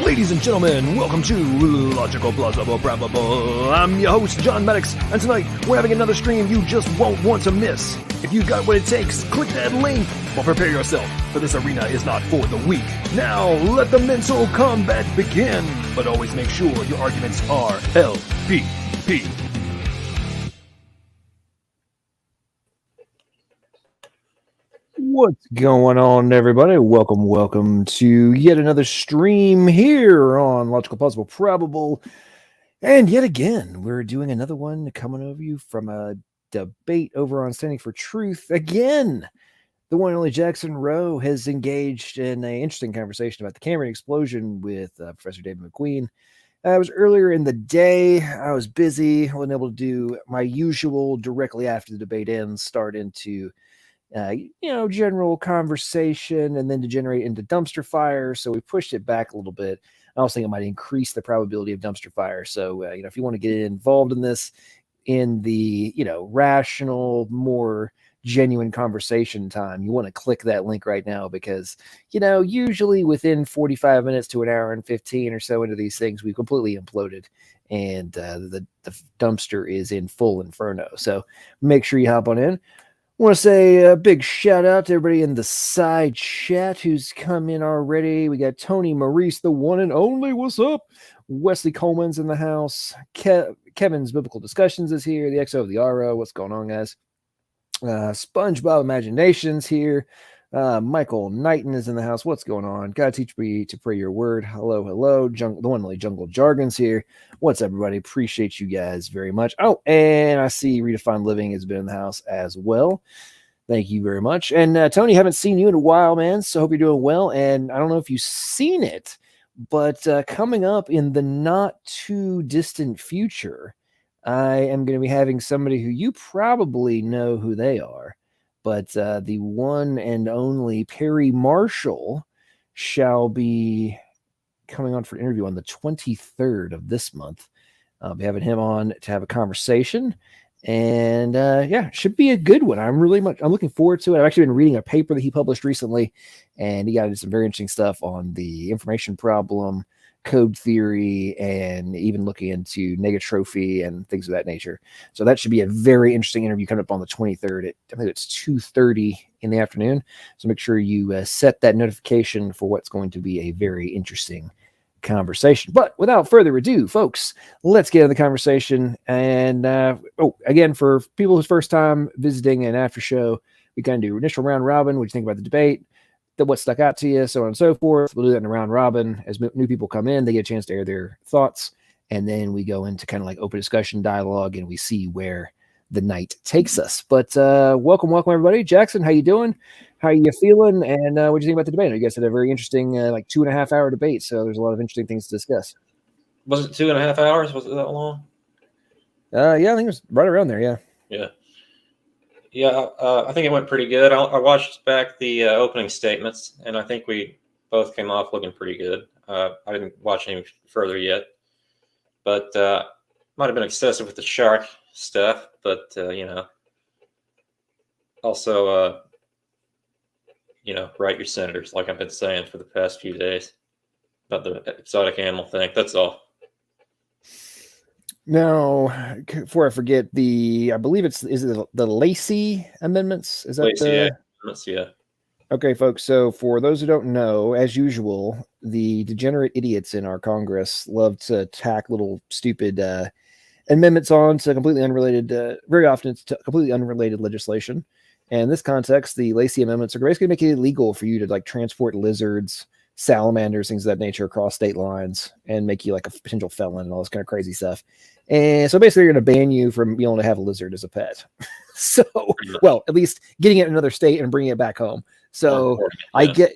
Ladies and gentlemen, welcome to Logical, Plausible, Probable. I'm your host, John Maddox, and tonight we're having another stream you just won't want to miss. If you got what it takes, click that link, or prepare yourself, for this arena is not for the weak. Now, let the mental combat begin, but always make sure your arguments are LPP. What's going on, everybody? Welcome to yet another stream here on Logical, Plausible, Probable. And yet again, we're doing another one coming over you from a debate over on Standing for Truth. Again, the one and only Jackson Rowe has engaged in an interesting conversation about the Cambrian explosion with Professor David McQueen. It was earlier in the day. I was busy. I wasn't able to do my usual directly after the debate ends, start into general conversation and then degenerate into dumpster fire. So we pushed it back a little bit. I also think it might increase the probability of dumpster fire. So, if you want to get involved in this in the, rational, more genuine conversation time, you want to click that link right now because, usually within 45 minutes to an hour and 15 or so into these things, we've completely imploded and the dumpster is in full inferno. So make sure you hop on in. want to say a big shout out to everybody in the side chat who's come in already. We got Tony Maurice, the one and only. What's up? Wesley Coleman's in the house. Kevin's Biblical Discussions is here. The XO of the RO. What's going on, guys? SpongeBob Imaginations here. Michael Knighton is in the house. What's going on? God teach me to pray your word. Hello, hello. The one and only Jungle Jargon's here. What's up, everybody? Appreciate you guys very much. Oh, and I see Redefined Living has been in the house as well. Thank you very much. And Tony, haven't seen you in a while, man. So hope you're doing well. And I don't know if you've seen it, but coming up in the not too distant future, I am going to be having somebody who you probably know who they are, but the one and only Perry Marshall shall be coming on for an interview on the 23rd of this month. I'll be having him on to have a conversation. And yeah, should be a good one. I'm looking forward to it. I've actually been reading a paper that he published recently, and he got some very interesting stuff on the information problem, code theory, and even looking into negatrophy and things of that nature. So that should be a very interesting interview coming up on the 23rd. I think it's 2:30 in the afternoon. So make sure you set that notification for what's going to be a very interesting conversation. But without further ado, folks, let's get into the conversation. And again, for people whose first time visiting an after show, we kind of do initial round robin. What do you think about the debate? What stuck out to you, so on and so forth. We'll do that in a round robin. As new people come in, they get a chance to air their thoughts, and then we go into kind of like open discussion dialogue, and we see where the night takes us. But welcome everybody. Jackson, how you doing? How you feeling? And what do you think about the debate? You guys had a very interesting 2.5 hour debate, so there's a lot of interesting things to discuss. Was it 2.5 hours? Was it that long? Yeah, I think it was right around there. Yeah, I think it went pretty good. I watched back the opening statements, and I think we both came off looking pretty good. I didn't watch any further yet, but might have been excessive with the shark stuff. But also write your senators, like I've been saying for the past few days about the exotic animal thing. That's all. Now, before I forget, I believe is it the Lacey Amendments? Is that Lacey Amendments? Yeah. Okay, folks. So for those who don't know, as usual, the degenerate idiots in our Congress love to tack little stupid amendments on to completely unrelated, very often it's to completely unrelated legislation. And in this context, the Lacey Amendments are basically making it illegal for you to like transport lizards, salamanders, things of that nature across state lines and make you like a potential felon and all this kind of crazy stuff. And so basically, they're going to ban you from being able to have a lizard as a pet. So, well, at least getting it in another state and bringing it back home. So I get,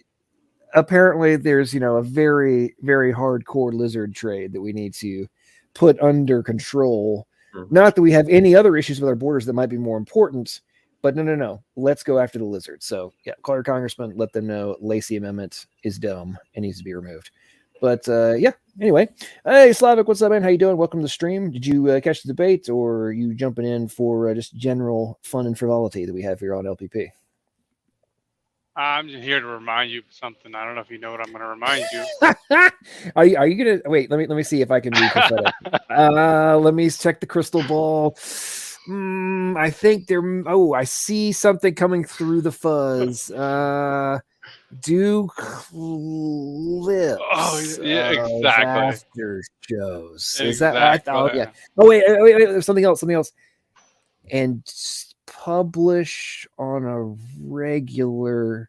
apparently there's, a very, very hardcore lizard trade that we need to put under control. Mm-hmm. Not that we have any other issues with our borders that might be more important, but no. Let's go after the lizard. So yeah, call your congressman, let them know Lacey Amendment is dumb and needs to be removed. But yeah, anyway. Hey, Slavic, what's up, man? How you doing? Welcome to the stream. Did you catch the debate, or are you jumping in for just general fun and frivolity that we have here on LPP? I'm just here to remind you of something. I don't know if you know what I'm going to remind you. Are you going to wait? Let me see if I can be prophetic. Let me check the crystal ball. I think I see something coming through the fuzz. Do clips. Oh, yeah, exactly. Aftershows. Is that? I thought, yeah. Oh wait, something else. And publish on a regular.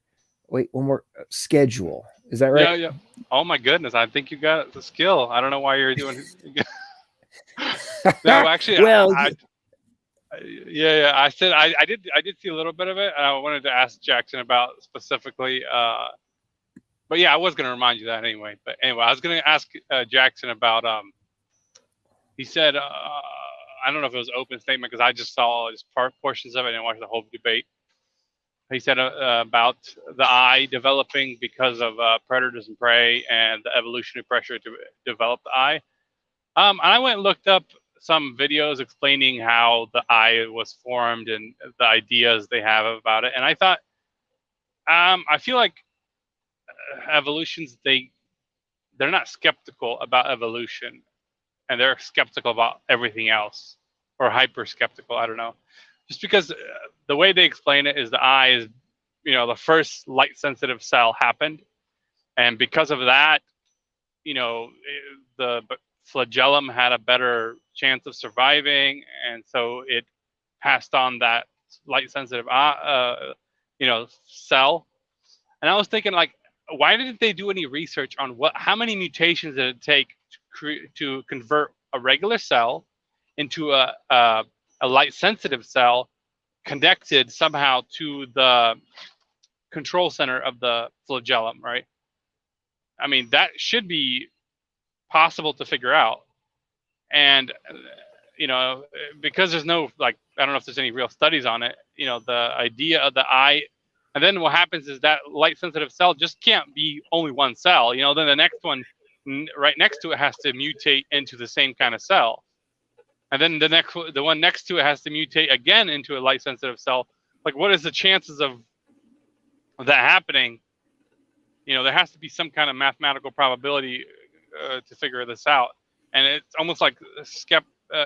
Wait, one more schedule. Is that right? Yeah. Oh my goodness, I think you got the skill. I don't know why you're doing. No, actually, well. I said I did see a little bit of it, and I wanted to ask Jackson about specifically. But yeah, I was going to remind you that anyway. But anyway, I was going to ask Jackson about. He said, I don't know if it was an open statement because I just saw just portions of it and watched the whole debate. He said about the eye developing because of predators and prey and the evolutionary pressure to develop the eye. And I went and looked up some videos explaining how the eye was formed and the ideas they have about it. And I thought, I feel like evolutions, they're not skeptical about evolution, and they're skeptical about everything else, or hyper skeptical. I don't know. just because the way they explain it is the eye is, the first light sensitive cell happened, and because of that, the flagellum had a better chance of surviving, and so it passed on that light sensitive cell. And I was thinking, like, why didn't they do any research on how many mutations did it take to convert a regular cell into a light sensitive cell connected somehow to the control center of the flagellum, right? I mean, that should be possible to figure out. And because there's no, like, I don't know if there's any real studies on it, the idea of the eye, and then what happens is that light sensitive cell just can't be only one cell. Then the next one right next to it has to mutate into the same kind of cell, and then the one next to it has to mutate again into a light sensitive cell. Like, what is the chances of that happening? There has to be some kind of mathematical probability to figure this out. And it's almost like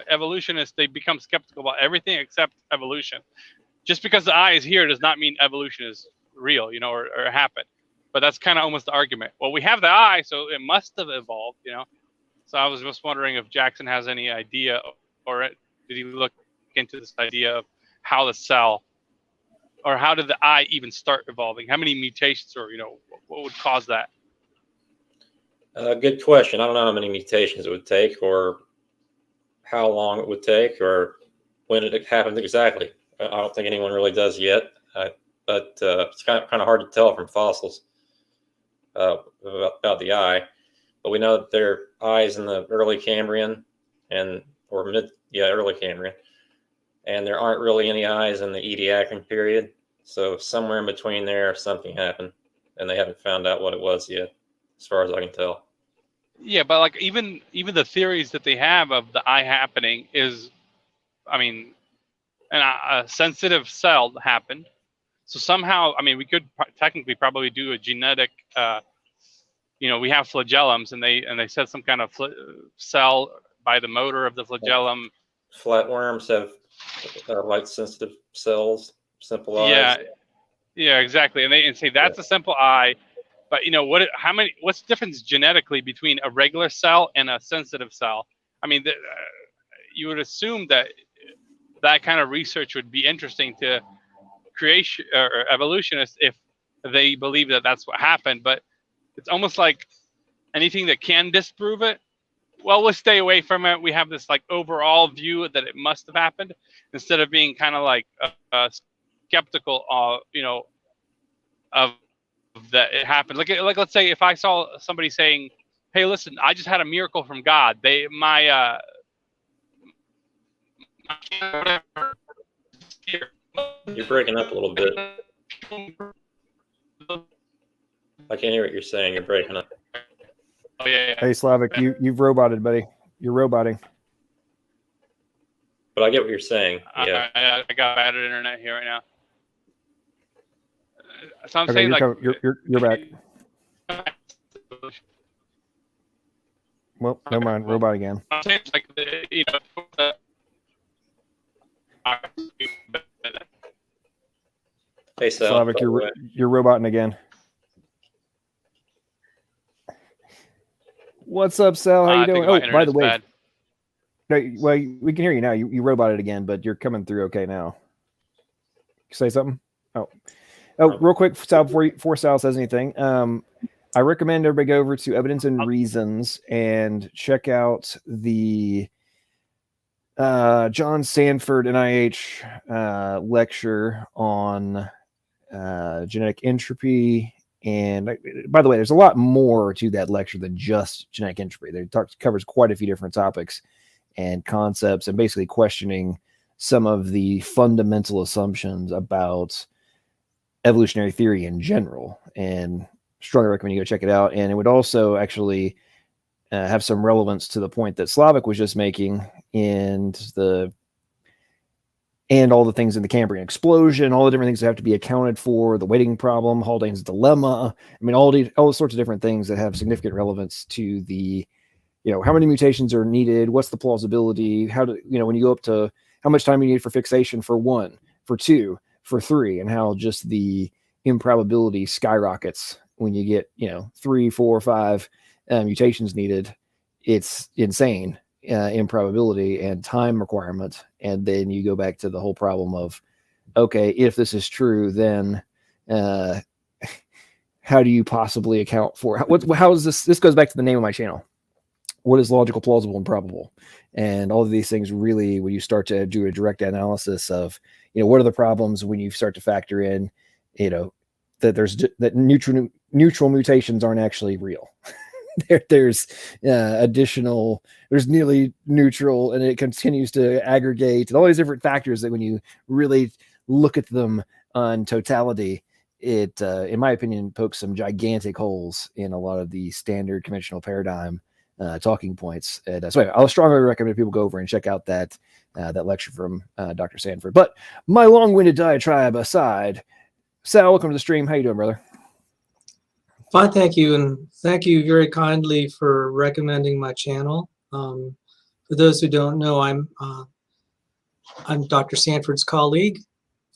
evolutionists, they become skeptical about everything except evolution. Just because the eye is here does not mean evolution is real, or happened. But that's kind of almost the argument. Well, we have the eye, so it must have evolved, So I was just wondering if Jackson has any idea, or did he look into this idea of how the cell, or how did the eye even start evolving? How many mutations, or, what would cause that? Good question. I don't know how many mutations it would take, or how long it would take, or when it happened exactly. I don't think anyone really does yet, but it's kind of hard to tell from fossils about the eye. But we know that there are eyes in the early Cambrian early Cambrian, and there aren't really any eyes in the Ediacaran period. So somewhere in between there, something happened, and they haven't found out what it was yet, as far as I can tell. Yeah, but like even the theories that they have of the eye happening is, I mean, a sensitive cell happened. So somehow, I mean, we could technically probably do a genetic, we have flagellums, and they said some kind of cell by the motor of the flagellum. Flatworms have light sensitive cells, simple eyes. Yeah, exactly. And they say that's a simple eye. But what's the difference genetically between a regular cell and a sensitive cell? I mean, you would assume that kind of research would be interesting to creation or evolutionists if they believe that that's what happened. But it's almost like anything that can disprove it, well, we'll stay away from it. We have this like overall view that it must have happened, instead of being kind of like skeptical, of that it happened. Like let's say if I saw somebody saying, "Hey, listen, I just had a miracle from God. My You're breaking up a little bit. I can't hear what you're saying. You're breaking up. Oh yeah. Hey, Slavic, you've roboted, buddy. You're roboting. But I get what you're saying. Yeah. I got bad internet here right now. So I'm Okay, saying, you're back. Well, never mind. Robot again. I'm saying it's like Hey, Sal. Slavic, you're roboting again. What's up, Sal? How you doing? Oh, by the way, well, we can hear you now. You roboted again, but you're coming through okay now. Say something. Oh, real quick, Sal, before Sal says anything, I recommend everybody go over to Evidence and Reasons and check out the John Sanford NIH lecture on genetic entropy. And by the way, there's a lot more to that lecture than just genetic entropy. They covers quite a few different topics and concepts, and basically questioning some of the fundamental assumptions about evolutionary theory in general. And strongly recommend you go check it out. And it would also actually have some relevance to the point that Slavic was just making, and all the things in the Cambrian explosion, all the different things that have to be accounted for, the waiting problem, Haldane's dilemma. I mean, all sorts of different things that have significant relevance to the, how many mutations are needed, what's the plausibility, when you go up to, how much time you need for fixation for 1, for 2, for 3, and how just the improbability skyrockets when you get 3, 4, 5 mutations needed. It's insane improbability and time requirement. And then you go back to the whole problem of, okay, if this is true, then how do you possibly account for how is this goes back to the name of my channel. What is logical, plausible, and probable? And all of these things really, when you start to do a direct analysis of, what are the problems when you start to factor in, that neutral mutations aren't actually real. There's nearly neutral, and it continues to aggregate, and all these different factors that when you really look at them on totality, it, in my opinion, pokes some gigantic holes in a lot of the standard conventional paradigm talking points. And so anyway, I'll strongly recommend people go over and check out that lecture from Dr. Sanford. But my long-winded diatribe aside, Sal, welcome to the stream. How you doing, brother? Fine, thank you, and thank you very kindly for recommending my channel. For those who don't know, I'm Dr. Sanford's colleague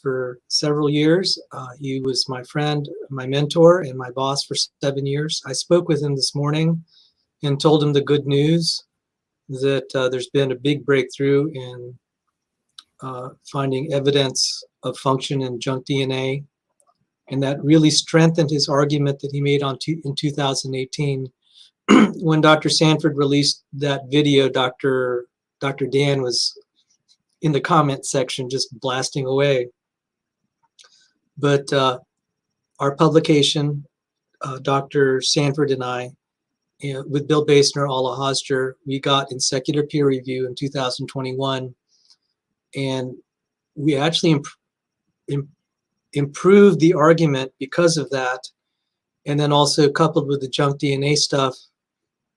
for several years. He was my friend, my mentor, and my boss for 7 years. I spoke with him this morning and told him the good news that there's been a big breakthrough in finding evidence of function in junk DNA. And that really strengthened his argument that he made in 2018. When Dr. Sanford released that video, Dr. Dan was in the comment section just blasting away. But our publication, Dr. Sanford and I, with Bill Basner, Alla Hosger, we got in secular peer review in 2021. And we actually improved the argument because of that. And then also coupled with the junk DNA stuff,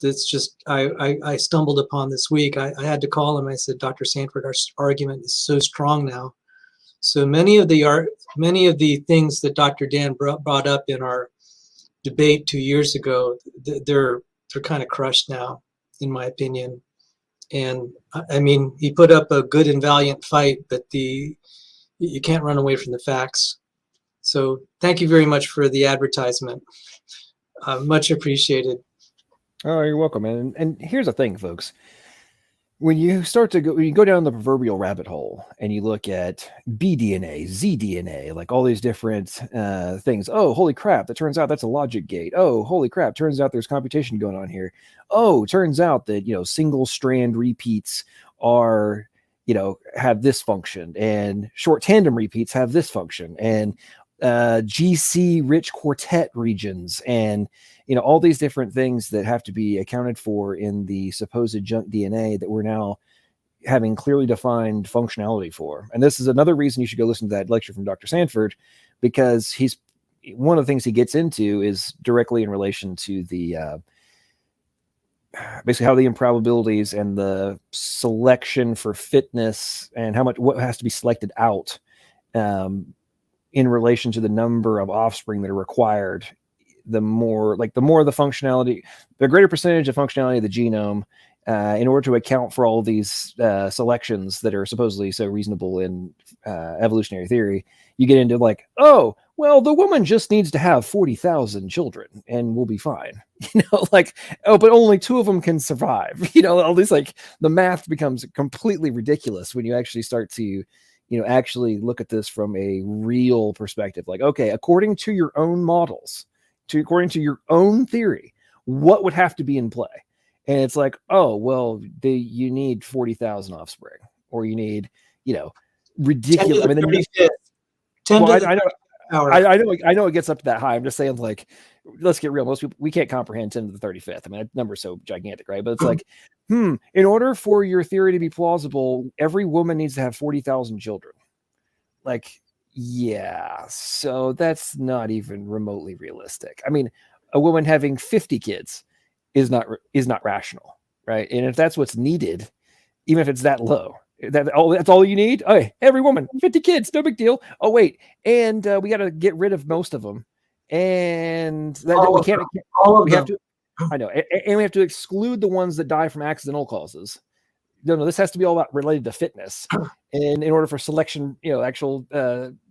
that's just, I stumbled upon this week. I had to call him. I said, Dr. Sanford, our argument is so strong now. So many of the things that Dr. Dan brought up in our debate 2 years ago, they're kind of crushed now, in my opinion. And I mean, he put up a good and valiant fight, but you can't run away from the facts. So thank you very much for the advertisement. Much appreciated. Oh, you're welcome, man. And here's the thing, folks. When you go down the proverbial rabbit hole and you look at BDNA, ZDNA, like all these different things. Oh, holy crap. That turns out that's a logic gate. Oh, holy crap. Turns out there's computation going on here. Oh, turns out that, single strand repeats are, have this function, and short tandem repeats have this function, and GC rich quartet regions, and all these different things that have to be accounted for in the supposed junk DNA that we're now having clearly defined functionality for. And this is another reason you should go listen to that lecture from Dr. Sanford, because one of the things he gets into is directly in relation to the basically how the improbabilities and the selection for fitness and what has to be selected out in relation to the number of offspring that are required. The more the functionality, the greater percentage of functionality of the genome, in order to account for all these selections that are supposedly so reasonable in evolutionary theory, you get into oh, well, the woman just needs to have 40,000 children and we'll be fine. Oh, but only 2 of them can survive. All these the math becomes completely ridiculous when you actually start to actually look at this from a real perspective. Okay, according to your own models, according to your own theory, what would have to be in play? And it's oh, well, you need 40,000 offspring, or you need, ridiculous. I know it gets up to that high. I'm just saying, let's get real. Most people, we can't comprehend 10 to the 35th. I mean, that number's so gigantic, right? But it's in order for your theory to be plausible, every woman needs to have 40,000 children. Yeah, so that's not even remotely realistic. I mean, a woman having 50 kids is not rational, right? And if that's what's needed, even if it's that low, that's all you need. Oh, every woman, 50 kids, no big deal. Oh, wait, and we got to get rid of most of them, and we have to exclude the ones that die from accidental causes. no, this has to be all about related to fitness. And in order for selection, actual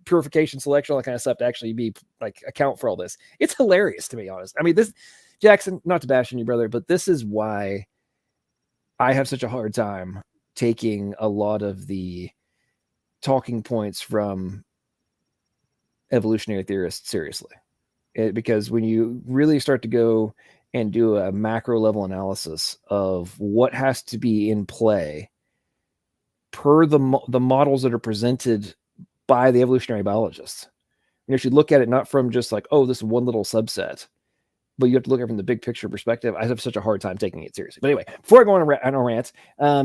purification, selection, all that kind of stuff to actually be like account for all this. It's hilarious to be honest. I mean, this, Jackson, not to bash on you, brother, but this is why I have such a hard time taking a lot of the talking points from evolutionary theorists seriously. Because when you really start to go and do a macro level analysis of what has to be in play per the models that are presented by the evolutionary biologists, you should look at it not from just like, oh, this is one little subset, but you have to look at it from the big picture perspective. I have such a hard time taking it seriously. But anyway, before I go on a rant,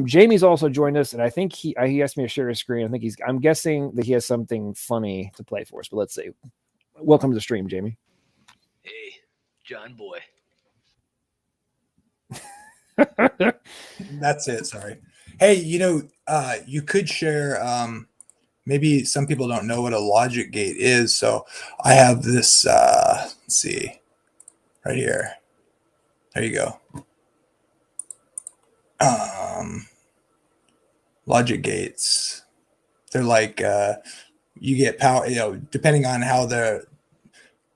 Jamie's also joined us, and I think he asked me to share his screen. I'm guessing that he has something funny to play for us, but let's see. Welcome to the stream, Jamie. Hey, John boy. That's it. Sorry. Hey, you could share, maybe some people don't know what a logic gate is. So I have this, let's see, right here. There you go. Logic gates. They're like, you get power, depending on how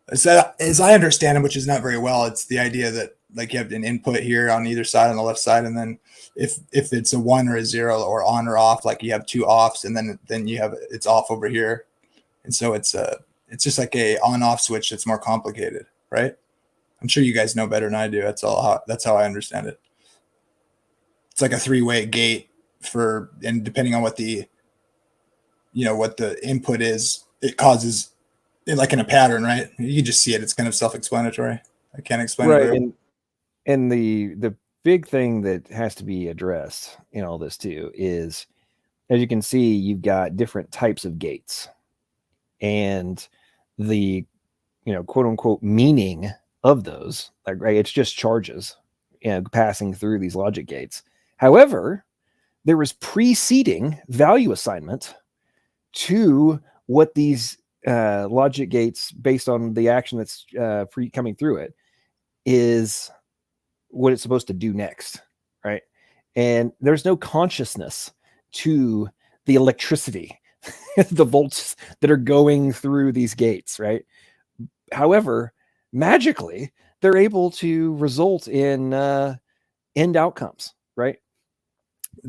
as I understand them, which is not very well, it's the idea that like you have an input here on either side, on the left side, and then if it's a 1 or a 0 or on or off, like you have 2 offs, and then you have it's off over here, and so it's just like a on-off switch that's more complicated, right? I'm sure you guys know better than I do. That's how I understand it. It's like a 3-way gate and depending on what the input is, it causes it, like in a pattern, right? You can just see it. It's kind of self-explanatory. I can't explain it. Right. And the big thing that has to be addressed in all this too is, as you can see, you've got different types of gates, and the quote unquote meaning of those, like, right, it's just charges passing through these logic gates. However, there was preceding value assignment to what these logic gates, based on the action that's coming through it, is what it's supposed to do next, right? And there's no consciousness to the electricity, the volts that are going through these gates, right? However, magically, they're able to result in end outcomes, right?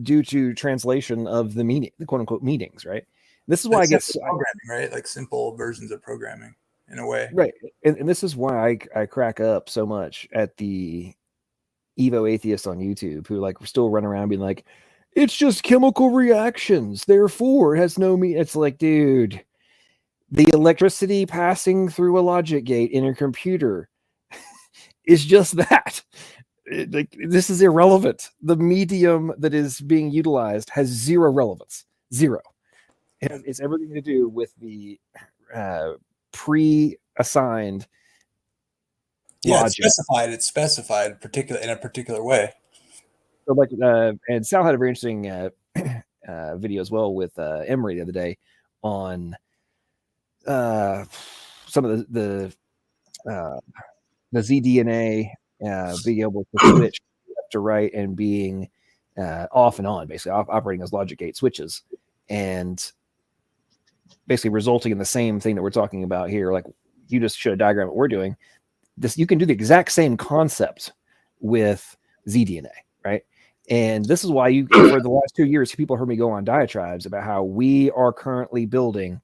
Due to translation of the meaning, the quote unquote meanings, right? This is why I get programming, right? Like simple versions of programming in a way. Right. And this is why I crack up so much at the Evo atheists on YouTube who like still run around being like, it's just chemical reactions, therefore it has no meaning. It's like, dude, the electricity passing through a logic gate in a computer is just that. This is irrelevant. The medium that is being utilized has zero relevance. Zero. And it's everything to do with the pre-assigned logic. It's specified in a particular way. So like, and Sal had a very interesting video as well with Emery the other day on some of the zDNA being able to switch left to right and being off and on, basically operating as logic gate switches, and basically resulting in the same thing that we're talking about here. Like, you just showed a diagram what we're doing. This, you can do the exact same concept with zDNA, right? And this is why for the last 2 years, people heard me go on diatribes about how we are currently building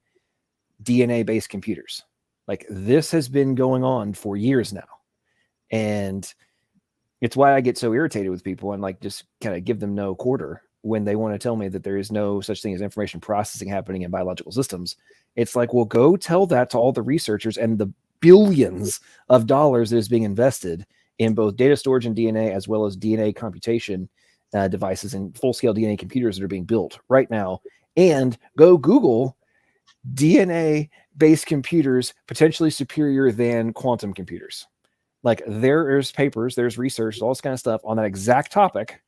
DNA-based computers. Like, this has been going on for years now. And it's why I get so irritated with people and like just kind of give them no quarter when they want to tell me that there is no such thing as information processing happening in biological systems. It's like, well, go tell that to all the researchers and the billions of dollars that is being invested in both data storage and DNA, as well as DNA computation devices and full-scale DNA computers that are being built right now. And go Google DNA-based computers potentially superior than quantum computers. Like, there's papers, there's research, all this kind of stuff on that exact topic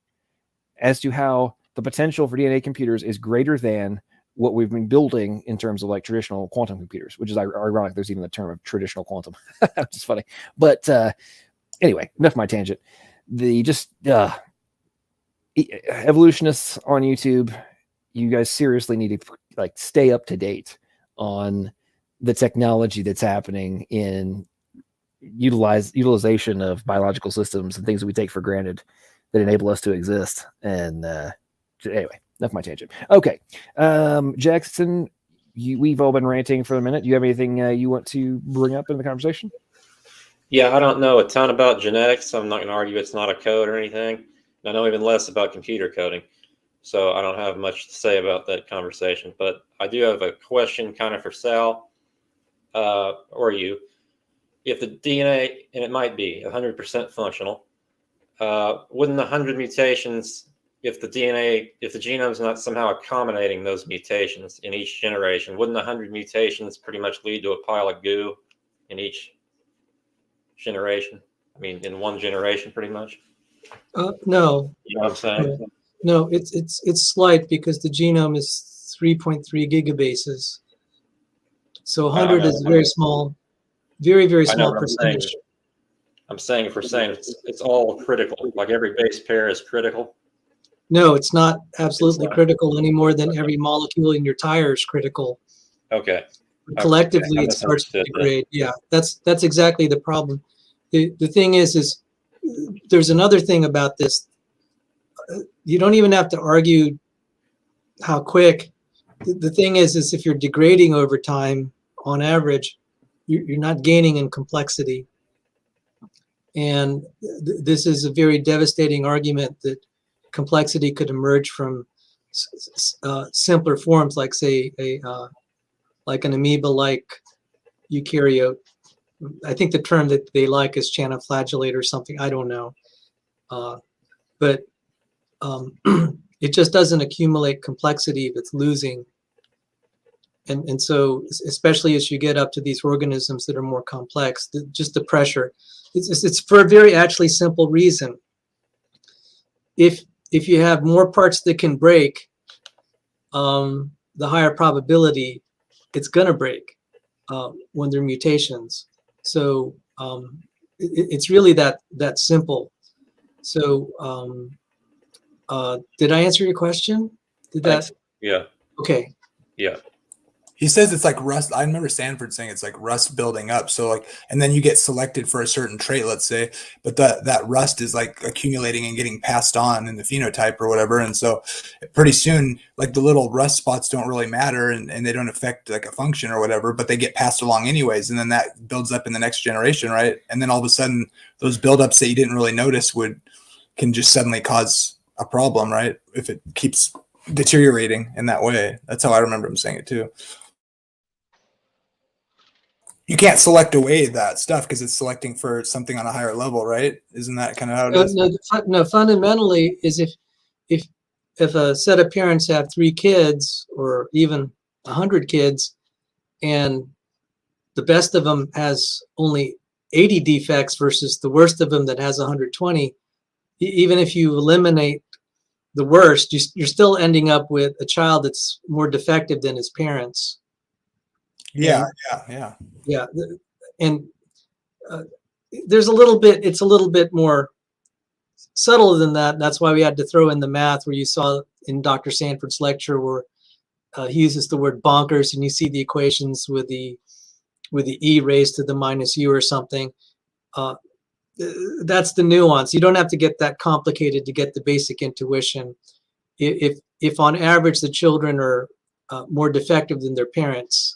as to how the potential for DNA computers is greater than what we've been building in terms of like traditional quantum computers, which is ironic. There's even the term of traditional quantum, which is funny. But anyway, enough of my tangent. evolutionists on YouTube, you guys seriously need to like stay up to date on the technology that's happening in utilization of biological systems and things that we take for granted that enable us to exist. And anyway, that's my tangent. Okay, Jackson, we've all been ranting for a minute. Do you have anything you want to bring up in the conversation? Yeah, I don't know a ton about genetics. So I'm not going to argue it's not a code or anything. And I know even less about computer coding. So I don't have much to say about that conversation. But I do have a question kind of for Sal or you. If the DNA, and it might be 100% functional, wouldn't the 100 mutations, if the genome's not somehow accommodating those mutations in each generation, wouldn't the 100 mutations pretty much lead to a pile of goo in each generation? I mean, in one generation, pretty much. No. You know what I'm saying? No, it's slight because the genome is 3.3 gigabases. So 100 is very small, very small percentage. I'm saying if we're saying it's all critical, like every base pair is critical. No, it's not absolutely critical any more than every molecule in your tire is critical. Okay. Collectively, it starts to degrade. Yeah, that's exactly the problem. The thing is there's another thing about this. You don't even have to argue how quick. The thing is if you're degrading over time, on average, you're not gaining in complexity. And this is a very devastating argument that complexity could emerge from simpler forms, like say like an amoeba-like eukaryote. I think the term that they like is chanoflagellate or something. I don't know, but it just doesn't accumulate complexity if it's losing. And so, especially as you get up to these organisms that are more complex, just the pressure. It's for a very actually simple reason. If you have more parts that can break, the higher probability it's going to break when there are mutations. So it's really that simple. So did I answer your question? Did that? Yeah. Okay. Yeah. He says it's like rust. I remember Sanford saying it's like rust building up. So like, and then you get selected for a certain trait, let's say, but that rust is like accumulating and getting passed on in the phenotype or whatever. And so pretty soon, like the little rust spots don't really matter and they don't affect like a function or whatever, but they get passed along anyways. And then that builds up in the next generation, right? And then all of a sudden those buildups that you didn't really notice can just suddenly cause a problem, right? If it keeps deteriorating in that way. That's how I remember him saying it too. You can't select away that stuff because it's selecting for something on a higher level, right? Isn't that kind of how it is? No, fundamentally is if a set of parents have 3 kids or even 100 kids and the best of them has only 80 defects versus the worst of them that has 120, even if you eliminate the worst, you're still ending up with a child that's more defective than his parents. Yeah. And there's it's a little bit more subtle than that. That's why we had to throw in the math where you saw in Dr. Sanford's lecture where he uses the word bonkers and you see the equations with the e raised to the minus u or something. That's the nuance. You don't have to get that complicated to get the basic intuition. If on average the children are more defective than their parents,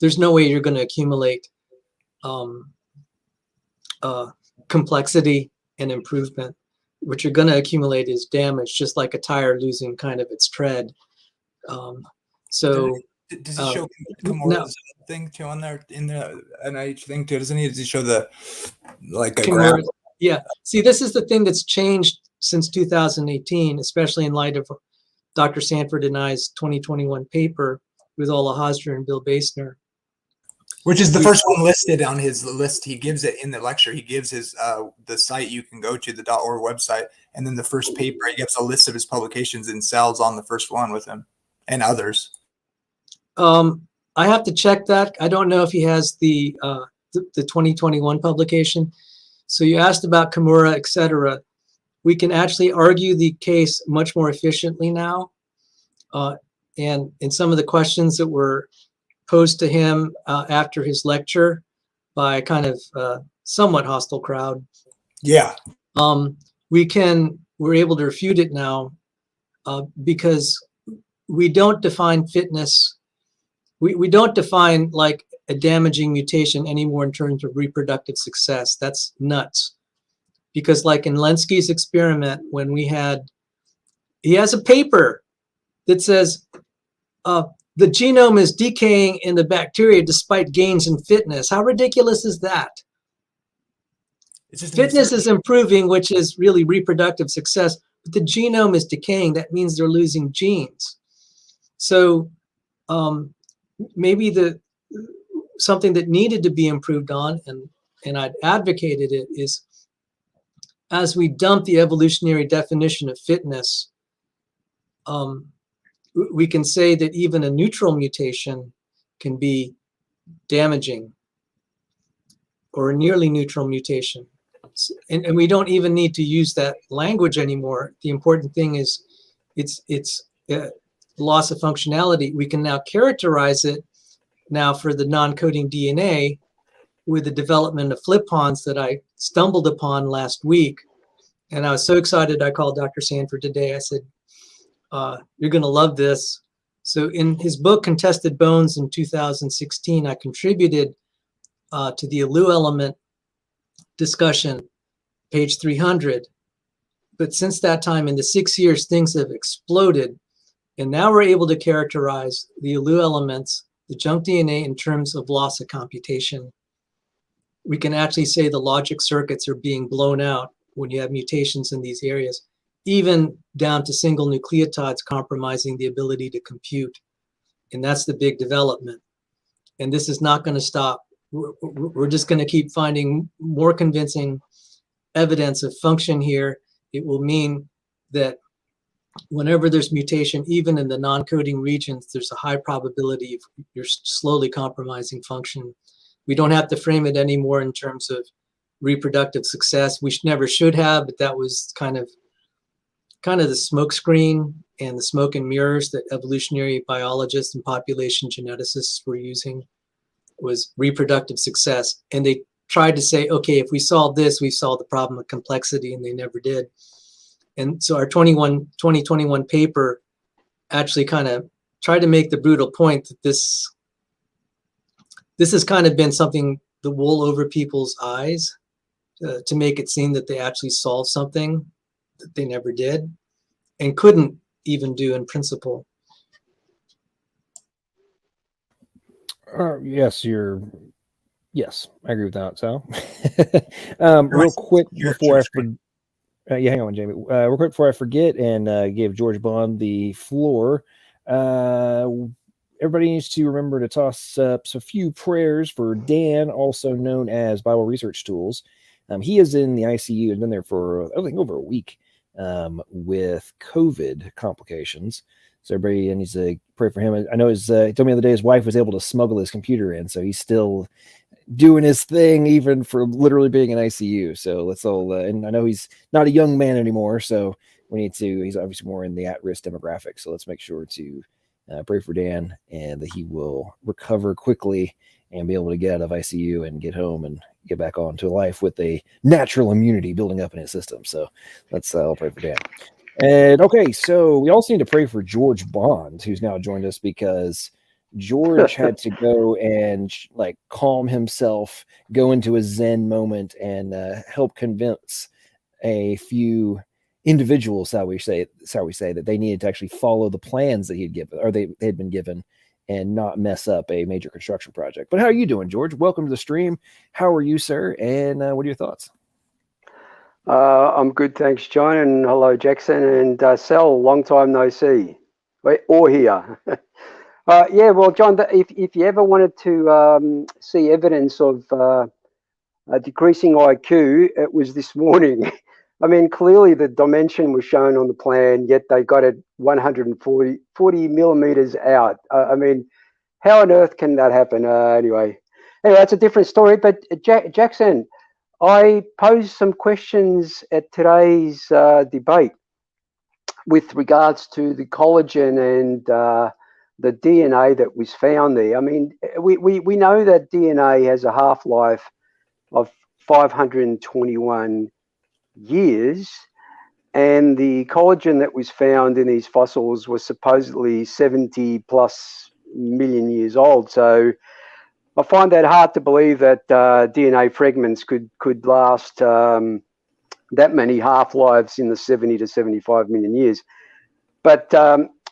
there's no way you're going to accumulate complexity and improvement. What you're going to accumulate is damage, just like a tire losing kind of its tread. So does he show Kimura's thing too on there in the NIH thing too? Does he show the like a graph? Yeah. See, this is the thing that's changed since 2018, especially in light of Dr. Sanford and I's 2021 paper with Ola Hosner and Bill Basner. Which is the first one listed on his list. He gives it in the lecture. He gives his the site you can go to, the .org website, and then the first paper. He gives a list of his publications and Sal's on the first one with him and others. I have to check that. I don't know if he has the 2021 publication. So you asked about Kimura, etc. we can actually argue the case much more efficiently now. And in some of the questions that were posed to him after his lecture by kind of somewhat hostile crowd, Yeah. we're able to refute it now because we don't define fitness. We don't define like a damaging mutation anymore in terms of reproductive success. That's nuts. Because like in Lenski's experiment, when he has a paper that says the genome is decaying in the bacteria despite gains in fitness. How ridiculous is that? It's just Fitness is improving, which is really reproductive success, but the genome is decaying. That means they're losing genes. So maybe something that needed to be improved on, and I'd advocated it, is as we dump the evolutionary definition of fitness, we can say that even a neutral mutation can be damaging, or a nearly neutral mutation. And we don't even need to use that language anymore. The important thing is it's loss of functionality. We can now characterize it now for the non-coding DNA with the development of flip-ons that I stumbled upon last week. And I was so excited, I called Dr. Sanford today. I said, you're going to love this. So in his book, Contested Bones in 2016, I contributed to the ALU element discussion, page 300. But since that time, in the 6 years, things have exploded. And now we're able to characterize the ALU elements, the junk DNA, in terms of loss of computation. We can actually say the logic circuits are being blown out when you have mutations in these areas, even down to single nucleotides compromising the ability to compute. And that's the big development. And this is not going to stop. We're just going to keep finding more convincing evidence of function here. It will mean that whenever there's mutation, even in the non-coding regions, there's a high probability of you're slowly compromising function. We don't have to frame it anymore in terms of reproductive success. We never should have, but that was kind of the smoke screen and the smoke and mirrors that evolutionary biologists and population geneticists were using, was reproductive success. And they tried to say, okay, if we solve this, we solve the problem of complexity, and they never did. And so our 2021 paper actually kind of tried to make the brutal point that this has kind of been something, the wool over people's eyes, to make it seem that they actually solved something that they never did and couldn't even do in principle. Yes, I agree with that, Sal. Real quick before I forget, hang on, Jamie. Real quick before I forget, and give George Bond the floor. Everybody needs to remember to toss up a few prayers for Dan, also known as Bible Research Tools. He is in the ICU and been there for, I think, over a week with COVID complications. So everybody needs to pray for him. I know he told me the other day his wife was able to smuggle his computer in, so he's still doing his thing even for literally being in ICU. So let's all, and I know he's not a young man anymore, so he's obviously more in the at-risk demographic. So let's make sure to pray for Dan and that he will recover quickly and be able to get out of ICU and get home and get back on to life with a natural immunity building up in his system. So let's all pray for Dan. And okay, so we also need to pray for George Bond, who's now joined us, because George had to go and calm himself, go into a Zen moment, and help convince a few individuals, shall we say, that they needed to actually follow the plans that he had given, or they had been given, and not mess up a major construction project. But how are you doing, George? Welcome to the stream. How are you, sir? And what are your thoughts? I'm good, thanks, John, and hello, Jackson, and Sal, long time no see, or hear. Yeah, well, John, if you ever wanted to see evidence of a decreasing IQ, it was this morning. I mean, clearly the dimension was shown on the plan, yet they got it 140 millimeters out. I mean, how on earth can that happen? Anyway, that's a different story. But Jackson, I posed some questions at today's debate with regards to the collagen and the DNA that was found there. I mean, we know that DNA has a half-life of 521 years, and the collagen that was found in these fossils was supposedly 70 plus million years old. So I find that hard to believe that DNA fragments could last that many half-lives in the 70 to 75 million years. But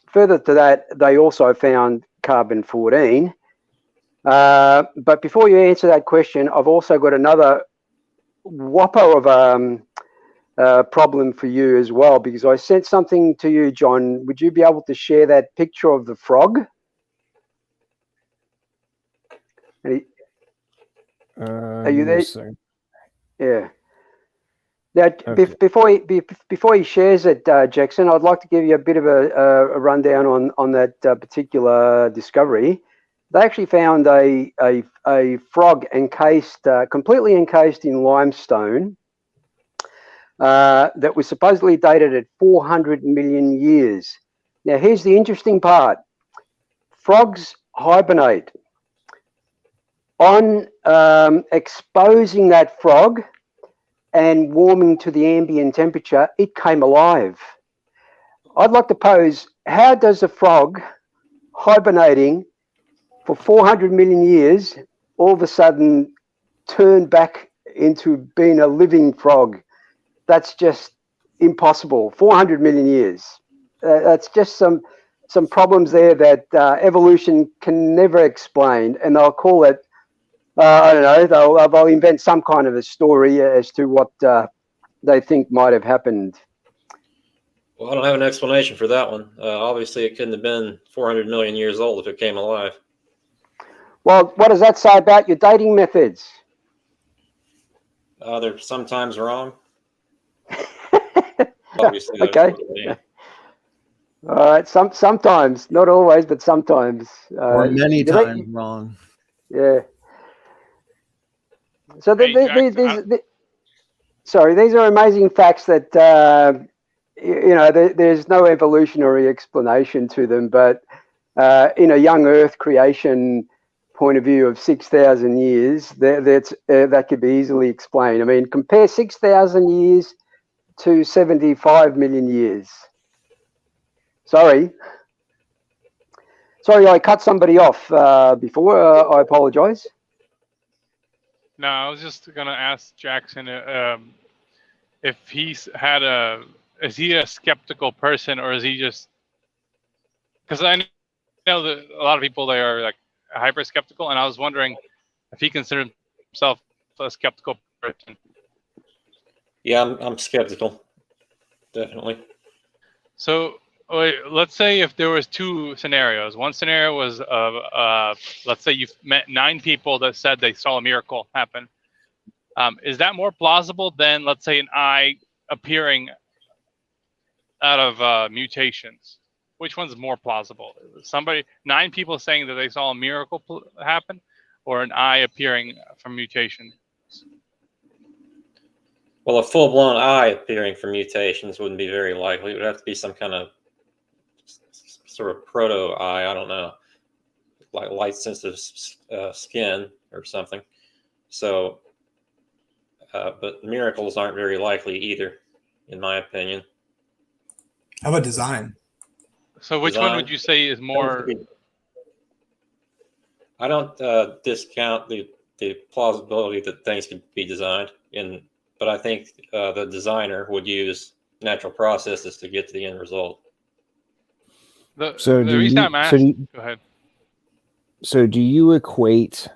further to that, they also found carbon-14. But before you answer that question, I've also got another whopper of a problem for you as well, because I sent something to you, John. Would you be able to share that picture of the frog? Are you there? Yeah. Now, Okay. before he shares it, Jackson, I'd like to give you a bit of a rundown on that particular discovery. They actually found a frog encased, completely encased in limestone, that was supposedly dated at 400 million years. Now, here's the interesting part. Frogs hibernate. On exposing that frog and warming to the ambient temperature, it came alive. I'd like to pose, how does a frog hibernating for 400 million years all of a sudden turn back into being a living frog? That's just impossible. 400 million years. That's just some problems there that evolution can never explain, and they'll call it, I don't know, they'll invent some kind of a story as to what they think might have happened. Well, I don't have an explanation for that one. Obviously, it couldn't have been 400 million years old if it came alive. Well, what does that say about your dating methods? They're sometimes wrong. Obviously, Okay. All right. Sometimes, not always, but sometimes. Or many times wrong. Yeah. So Hey, sorry, these are amazing facts that there's no evolutionary explanation to them, but in a young Earth creation point of view of 6,000 years, that could be easily explained. I mean, compare 6,000 years to 75 million years. Sorry, I cut somebody off before. I apologize. No, I was just gonna ask Jackson if is he a skeptical person, or is he just, because I know that a lot of people, they are like hyper skeptical, and I was wondering if he considered himself a skeptical person. Yeah, I'm skeptical, definitely. So let's say if there was two scenarios. One scenario was let's say you've met 9 people that said they saw a miracle happen. Is that more plausible than, let's say, an eye appearing out of mutations? Which one's more plausible? 9 people saying that they saw a miracle happen, or an eye appearing from mutation? Well, a full-blown eye appearing from mutations wouldn't be very likely. It would have to be some kind of sort of proto-eye, I don't know, like light-sensitive skin or something. So, but miracles aren't very likely either, in my opinion. How about design? So which one would you say is more? I don't discount the plausibility that things can be designed, but I think the designer would use natural processes to get to the end result. The reason I'm asking, go ahead. So do you equate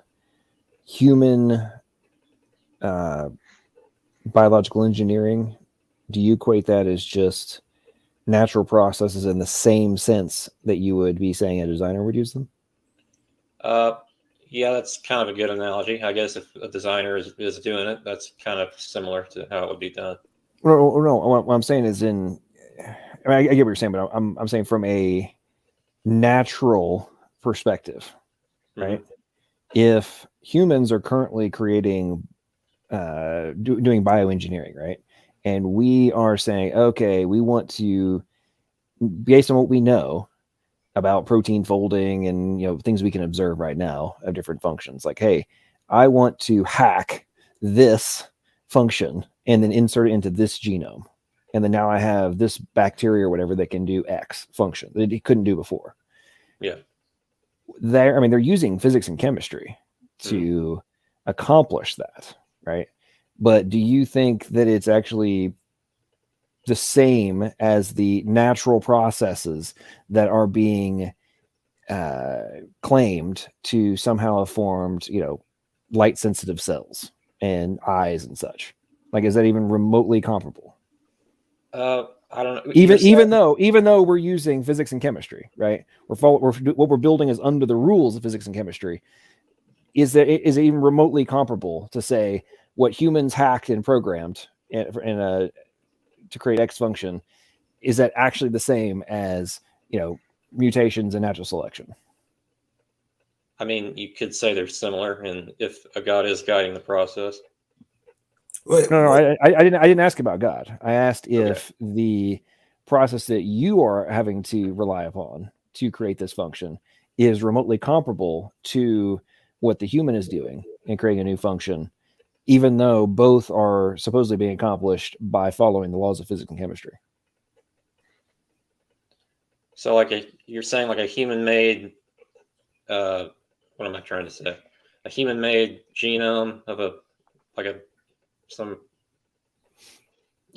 human biological engineering? Do you equate that as just natural processes in the same sense that you would be saying a designer would use them? Yeah, that's kind of a good analogy. I guess if a designer is doing it, that's kind of similar to how it would be done. No. What I'm saying is I get what you're saying, but I'm saying from a natural perspective, right? Mm-hmm. If humans are currently creating doing bioengineering, right? And we are saying, okay, we want to, based on what we know about protein folding and things we can observe right now of different functions, like, hey, I want to hack this function and then insert it into this genome, and then now I have this bacteria or whatever that can do X function that it couldn't do before. Yeah. They're using physics and chemistry to accomplish that, right? But do you think that it's actually the same as the natural processes that are being claimed to somehow have formed, light sensitive cells and eyes and such? Like, is that even remotely comparable? I don't know. Even though we're using physics and chemistry, right? What we're building is under the rules of physics and chemistry. Is it even remotely comparable to say what humans hacked and programmed to create X function? Is that actually the same as mutations and natural selection? I mean, you could say they're similar, and if a God is guiding the process. No, I didn't ask about God. I asked if the process that you are having to rely upon to create this function is remotely comparable to what the human is doing in creating a new function, even though both are supposedly being accomplished by following the laws of physics and chemistry. So you're saying like a human-made, what am I trying to say? A human-made genome of some.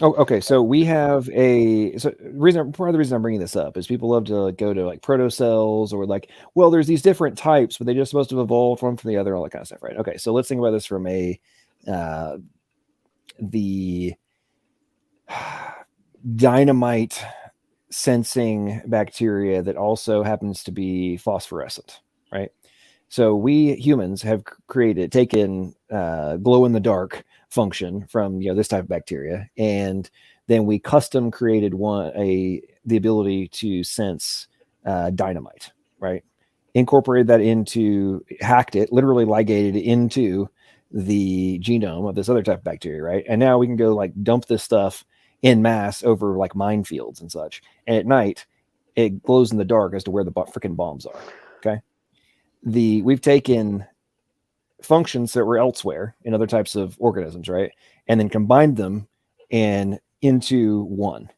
Oh, okay. So we have part of the reason I'm bringing this up is people love to go to like protocells or like, well, there's these different types, but they're just supposed to have evolved one from the other, all that kind of stuff, right? Okay. So let's think about this from the dynamite sensing bacteria that also happens to be phosphorescent, right? So we humans have taken glow in the dark function from this type of bacteria, and then we custom created the ability to sense dynamite, right? Incorporated that hacked it, literally ligated it into the genome of this other type of bacteria, right? And now we can go like dump this stuff in mass over like minefields and such, and at night it glows in the dark as to where the freaking bombs are. Okay, we've taken functions that were elsewhere in other types of organisms, right? And then combined them into one.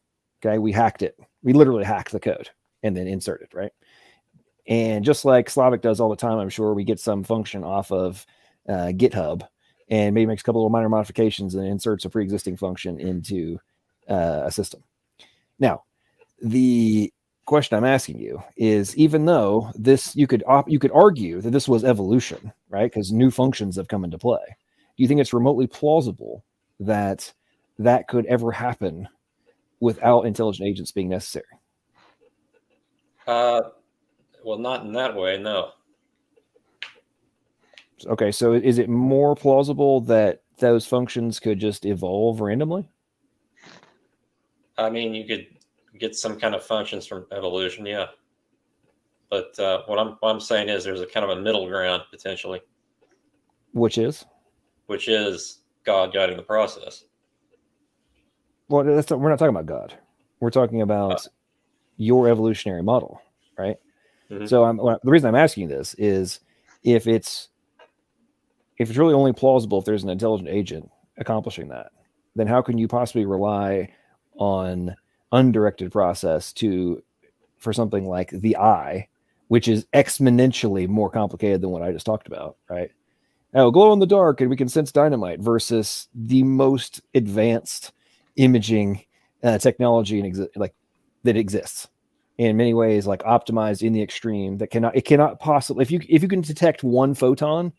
Okay, we hacked it. We literally hacked the code and then inserted, right? And just like Slavic does all the time, I'm sure we get some function off of GitHub and maybe makes a couple of minor modifications and inserts a pre-existing function into a system. Now, the question I'm asking you is, even though this, you could argue that this was evolution, right? Because new functions have come into play. Do you think it's remotely plausible that could ever happen without intelligent agents being necessary? Well, not in that way, no. Okay, so is it more plausible that those functions could just evolve randomly? I mean, you could get some kind of functions from evolution, yeah. But what I'm saying is there's a kind of a middle ground potentially. Which is God guiding the process. Well, we're not talking about God. We're talking about your evolutionary model, right? Mm-hmm. So the reason I'm asking this is if it's really only plausible if there's an intelligent agent accomplishing that, then how can you possibly rely on undirected process for something like the eye, which is exponentially more complicated than what I just talked about, right? Now, glow in the dark and we can sense dynamite versus the most advanced imaging technology that exists in many ways, like optimized in the extreme. It cannot possibly, if you can detect one photon,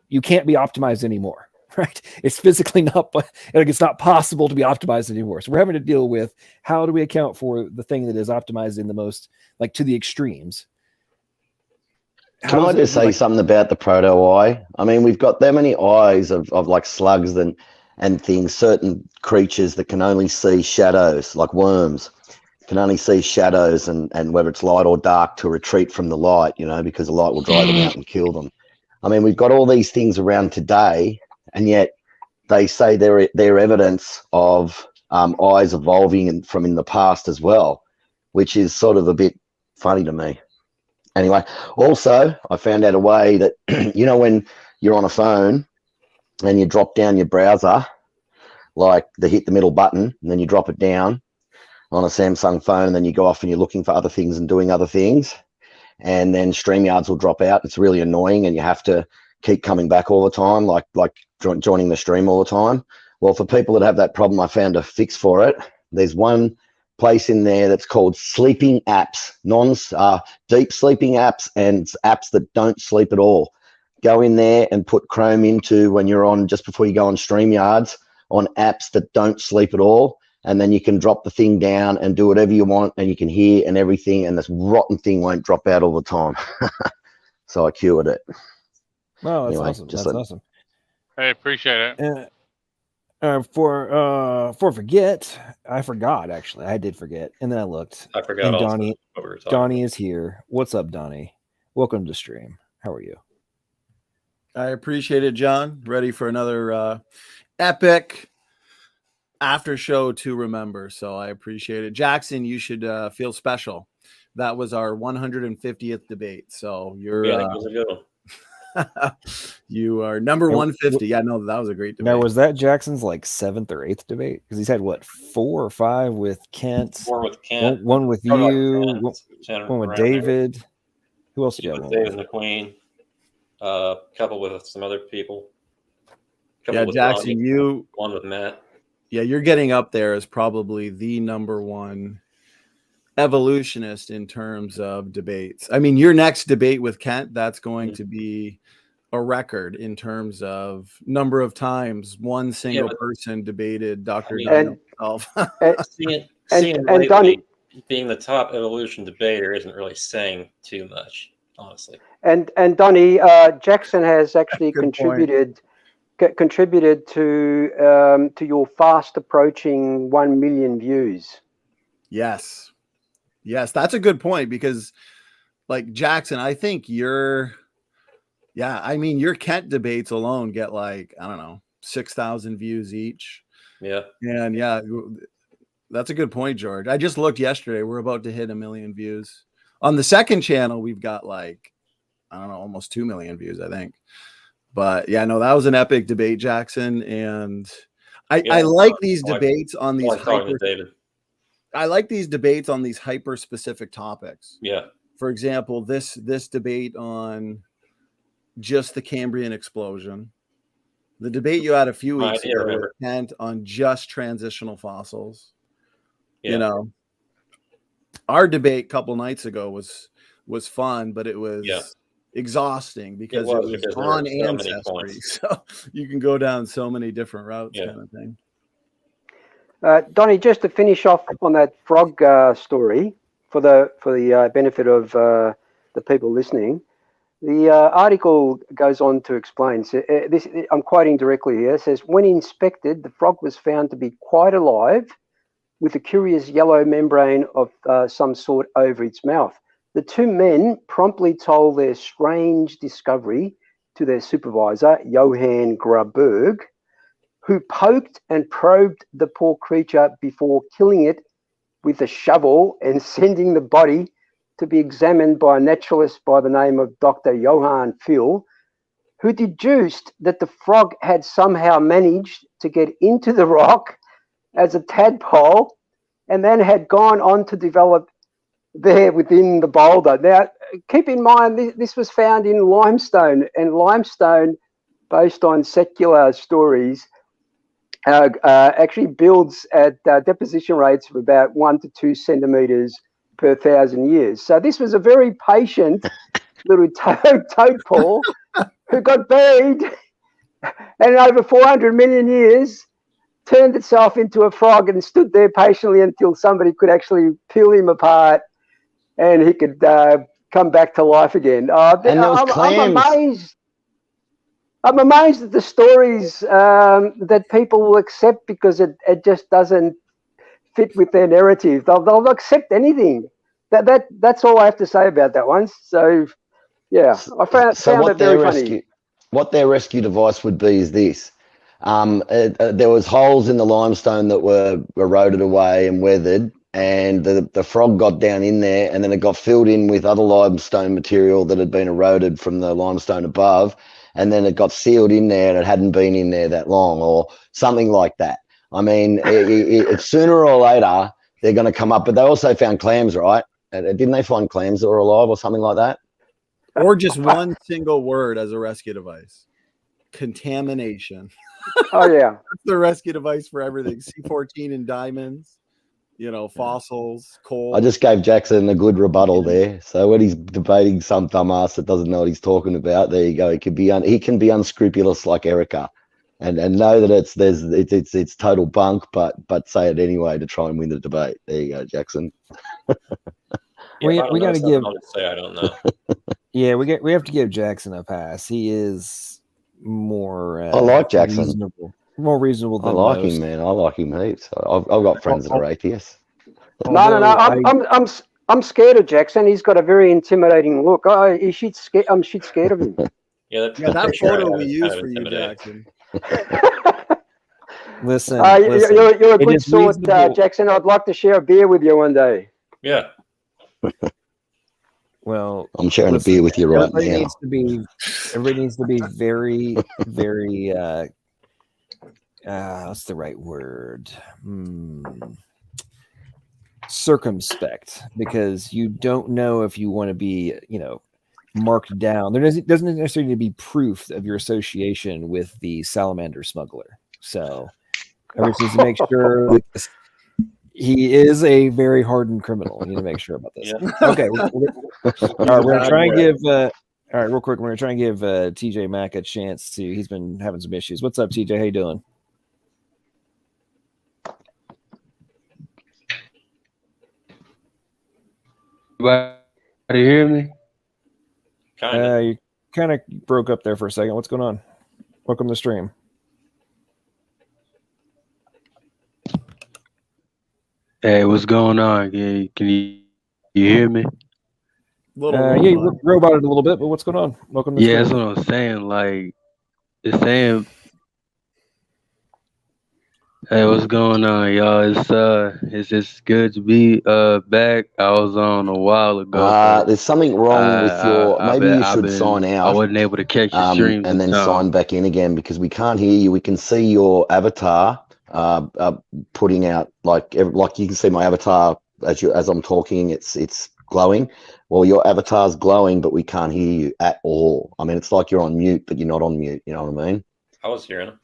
you can't be optimized anymore. Right? It's physically it's not possible to be optimized anymore. So we're having to deal with how do we account for the thing that is optimized in the most, like, to the extremes. Can I just say something about the proto-eye? I mean, we've got that many eyes of like slugs and things, certain creatures that can only see shadows, like worms, can only see shadows and whether it's light or dark to retreat from the light, because the light will dry them out and kill them. I mean, we've got all these things around today, and yet they say they're evidence of eyes evolving from in the past as well, which is sort of a bit funny to me. Anyway, also I found out a way that when you're on a phone and you drop down your browser, like hit the middle button and then you drop it down on a Samsung phone, and then you go off and you're looking for other things and doing other things, and then StreamYards will drop out. It's really annoying, and you have to keep coming back all the time, like joining the stream all the time. Well, for people that have that problem, I found a fix for it. There's one place in there that's called sleeping apps, deep sleeping apps, and apps that don't sleep at all. Go in there and put Chrome into when you're on, just before you go on StreamYards, on apps that don't sleep at all, and then you can drop the thing down and do whatever you want, and you can hear and everything, and this rotten thing won't drop out all the time. So I cured it. Oh, that's Anyway, awesome. just That's let- awesome. I appreciate it. For forget, I forgot actually. I did forget, and then I looked. I forgot And also Donnie, what we were talking Donnie is here. What's up, Donnie? Welcome to stream. How are you? I appreciate it, John. Ready for another epic after show to remember. So I appreciate it. Jackson, you should feel special. That was our 150th debate. So you're Yeah, that was a good one. you are number 150. Yeah, no, that was a great debate. Now, was that Jackson's like 7th or 8th debate? Because he's had what, 4 or 5 with Kent, 4 with Kent, one with Probably you, Kent, one with around there. David. Who else did you have? With one David McQueen, a couple with some other people. Couple Yeah, with Jackson, Ronnie, one with Matt. Yeah, you're getting up there as probably the number one evolutionist in terms of debates. I mean, your next debate with Kent, that's going to be a record in terms of number of times one single person debated Dr. Daniel himself. Seeing and lately Donnie- being the top evolution debater isn't really saying too much, honestly. And Donnie, Jackson has actually Good contributed to your fast approaching 1 million views. Yes, that's a good point, because like Jackson, I think your Kent debates alone get like, I don't know, 6,000 views each. Yeah. And yeah, that's a good point, George. I just looked yesterday. We're about to hit 1 million views. On the second channel, we've got like, I don't know, almost 2 million views, I think. But yeah, no, that was an epic debate, Jackson. And I like these debates on these I like these debates on these hyper specific topics. Yeah. For example, this debate on just the Cambrian explosion, the debate you had a few weeks ago with Kent on just transitional fossils. Yeah. You know, our debate a couple nights ago was fun, but it was exhausting because it was on ancestry. So you can go down so many different routes, kind of thing. Donnie, just to finish off on that frog story, for the benefit of the people listening, the article goes on to explain. So, this, I'm quoting directly here. It says, when inspected, the frog was found to be quite alive, with a curious yellow membrane of some sort over its mouth. The two men promptly told their strange discovery to their supervisor, Johann Graberg, who poked and probed the poor creature before killing it with a shovel and sending the body to be examined by a naturalist by the name of Dr. Johann Phil, who deduced that the frog had somehow managed to get into the rock as a tadpole and then had gone on to develop there within the boulder. Now, keep in mind, this was found in limestone, and limestone, based on secular stories, actually builds at deposition rates of about 1 to 2 centimeters per 1,000 years. So this was a very patient little toadpole who got buried, and over 400 million years turned itself into a frog and stood there patiently until somebody could actually peel him apart and he could come back to life again. I'm amazed. I'm amazed at the stories that people will accept because it just doesn't fit with their narrative. They'll accept anything. That's all I have to say about that one. So, yeah, I found it very funny. What their rescue device would be is this. There was holes in the limestone that were eroded away and weathered, and the frog got down in there, and then it got filled in with other limestone material that had been eroded from the limestone above, and then it got sealed in there, and it hadn't been in there that long, or something like that. I mean, sooner or later they're going to come up. But they also found clams, right? Didn't they find clams that were alive or something like that? Or just one single word as a rescue device: contamination. Oh yeah. That's the rescue device for everything. C14 in diamonds, you know, fossils, coal. I just gave Jackson a good rebuttal there. So when he's debating some dumbass that doesn't know what he's talking about, there you go. He can be unscrupulous like Erica, and know that it's total bunk, but say it anyway to try and win the debate. There you go, Jackson. We got to give. I'll just say I don't know. Yeah, we have to give Jackson a pass. He is more. I like Jackson. More reasonable than I like most. him, man. I like him heaps. I've got friends that are atheists. No. I'm scared of Jackson. He's got a very intimidating look. She's scared. I'm scared of him. Yeah, that photo we used for you, Jackson. Listen, you're a it good is sort, reasonable. Jackson. I'd like to share a beer with you one day. Yeah. Well, I'm sharing a beer with you right everybody now. Everybody needs to be very, very. What's the right word? Circumspect, because you don't know if you want to be, marked down. There doesn't necessarily need to be proof of your association with the salamander smuggler. So, everybody needs to make sure that he is a very hardened criminal. You need to make sure about this. Yeah. Okay. All right, we're gonna try and give. All right, real quick, we're gonna try and give TJ Mack a chance to. He's been having some issues. What's up, TJ? How you doing? Everybody hear me? You kind of broke up there for a second. What's going on? Welcome to the stream. Hey, what's going on? Can you hear me? Yeah, you roboted a little bit, but what's going on? Welcome to the Yeah, stream. that's what I'm saying. Like, it's saying, hey, what's going on, y'all? It's just good to be back. I was on a while ago. There's something wrong with your. Maybe you should sign I out. wasn't able to catch the streams And then in time. sign back in again, because we can't hear you. We can see your avatar putting out like you can see my avatar as I'm talking. It's glowing. Well, your avatar's glowing, but we can't hear you at all. I mean, it's like you're on mute, but you're not on mute. You know what I mean? I was hearing him.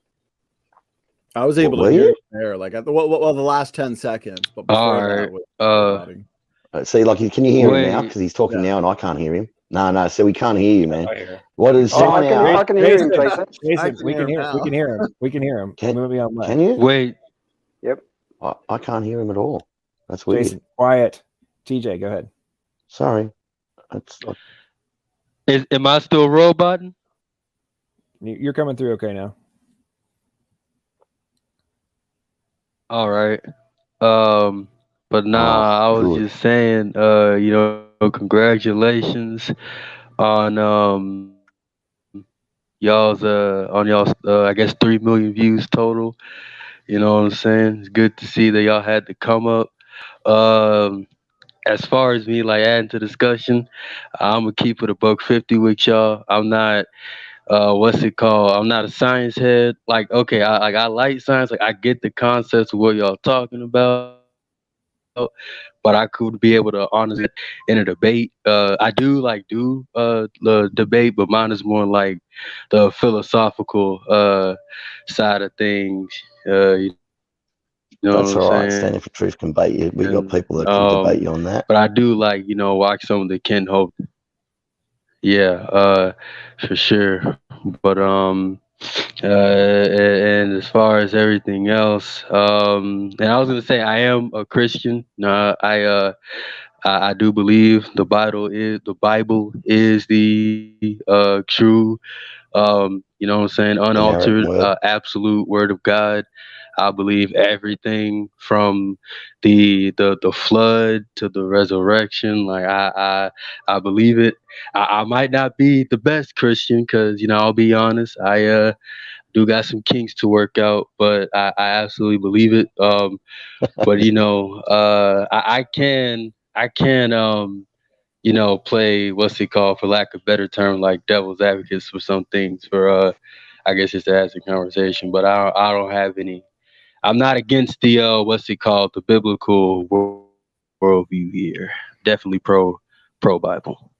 I was able to hear you there, like at the last 10 seconds, but before that, see, like, can you hear him now? Because he's talking now, and I can't hear him. No. So we can't hear you, man. What is sign out? I can hear him, Jason. Jason, we can hear him. We can hear him. Can you? Wait. Yep. I can't hear him at all. That's weird. Jason, quiet. TJ, go ahead. Sorry. Am I still roboting? You're coming through okay now. All right. But I was just saying, congratulations on y'all's I guess 3 million views total. You know what I'm saying? It's good to see that y'all had to come up. As far as me like adding to the discussion, I'm gonna keep it $1.50 with y'all. I'm not what's it called? I'm not a science head. Like, okay, I like science. Like, I get the concepts of what y'all talking about, but I could be able to honestly in a debate. I do the debate, but mine is more like the philosophical side of things. You know That's what I'm all right. saying? Standing for Truth can debate you. We've got people that can debate you on that. But I do like, watch some of the Ken Hope. Yeah, for sure. But and as far as everything else, and I was gonna say I am a Christian. I do believe the Bible is the true, you know what I'm saying, unaltered, absolute word of God. I believe everything from the flood to the resurrection. Like I believe it. I might not be the best Christian because I'll be honest. I do got some kinks to work out, but I absolutely believe it. But I can play what's it called, for lack of better term, like devil's advocates for some things, for I guess just to add the conversation. But I don't have any. I'm not against the what's it called, the biblical worldview here. Definitely pro Bible.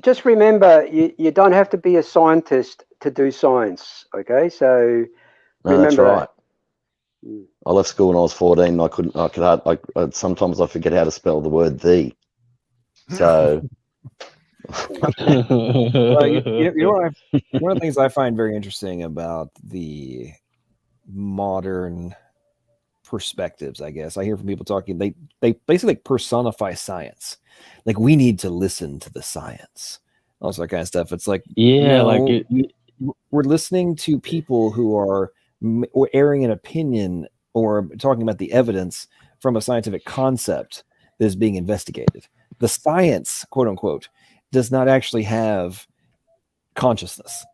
Just remember, you don't have to be a scientist to do science. Okay, so No, that's remember right. that. I left school when I was 14. And sometimes I forget how to spell the word "the." So, Well, you know what one of the things I find very interesting about the modern perspectives, I guess, I hear from people talking, they basically personify science. Like, we need to listen to the science, all that kind of stuff. It's like, we're listening to people who are airing an opinion or talking about the evidence from a scientific concept that is being investigated. The science, quote unquote, does not actually have consciousness.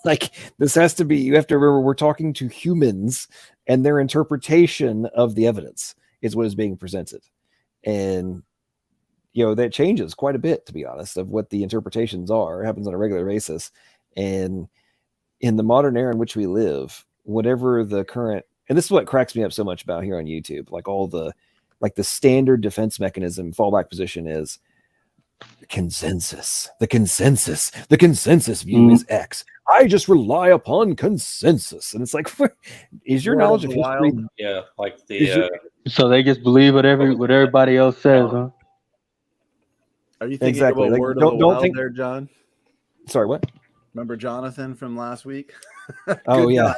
Like, this has to be, you have to remember, we're talking to humans, and their interpretation of the evidence is what is being presented. And that changes quite a bit, to be honest, of what the interpretations are. It happens on a regular basis. And in the modern era in which we live, whatever the current, and this is what cracks me up so much about here on YouTube, like all the, like the standard defense mechanism, fallback position is the consensus view is X. I just rely upon consensus. And it's like, is your knowledge of history? Yeah, like the so they just believe what everybody else says, huh? Are you thinking Exactly. about Like, Word of don't the Wild think there, John? Sorry, what? Remember Jonathan from last week? Oh, yeah.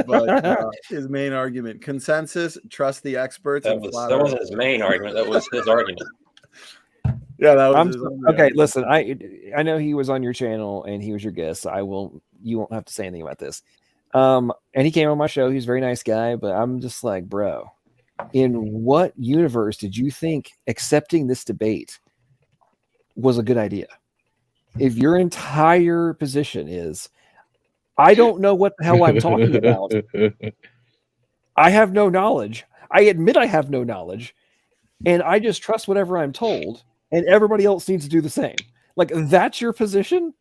But his main argument: consensus, trust the experts. that wasn't his main argument. That was his argument. Yeah, that was his only okay. argument. Listen, I know he was on your channel and he was your guest. So you won't have to say anything about this. And he came on my show. He was a very nice guy, but I'm just like, bro, in what universe did you think accepting this debate was a good idea? If your entire position is, I don't know what the hell I'm talking about, I have no knowledge, I admit I have no knowledge, and I just trust whatever I'm told, and everybody else needs to do the same. Like, that's your position?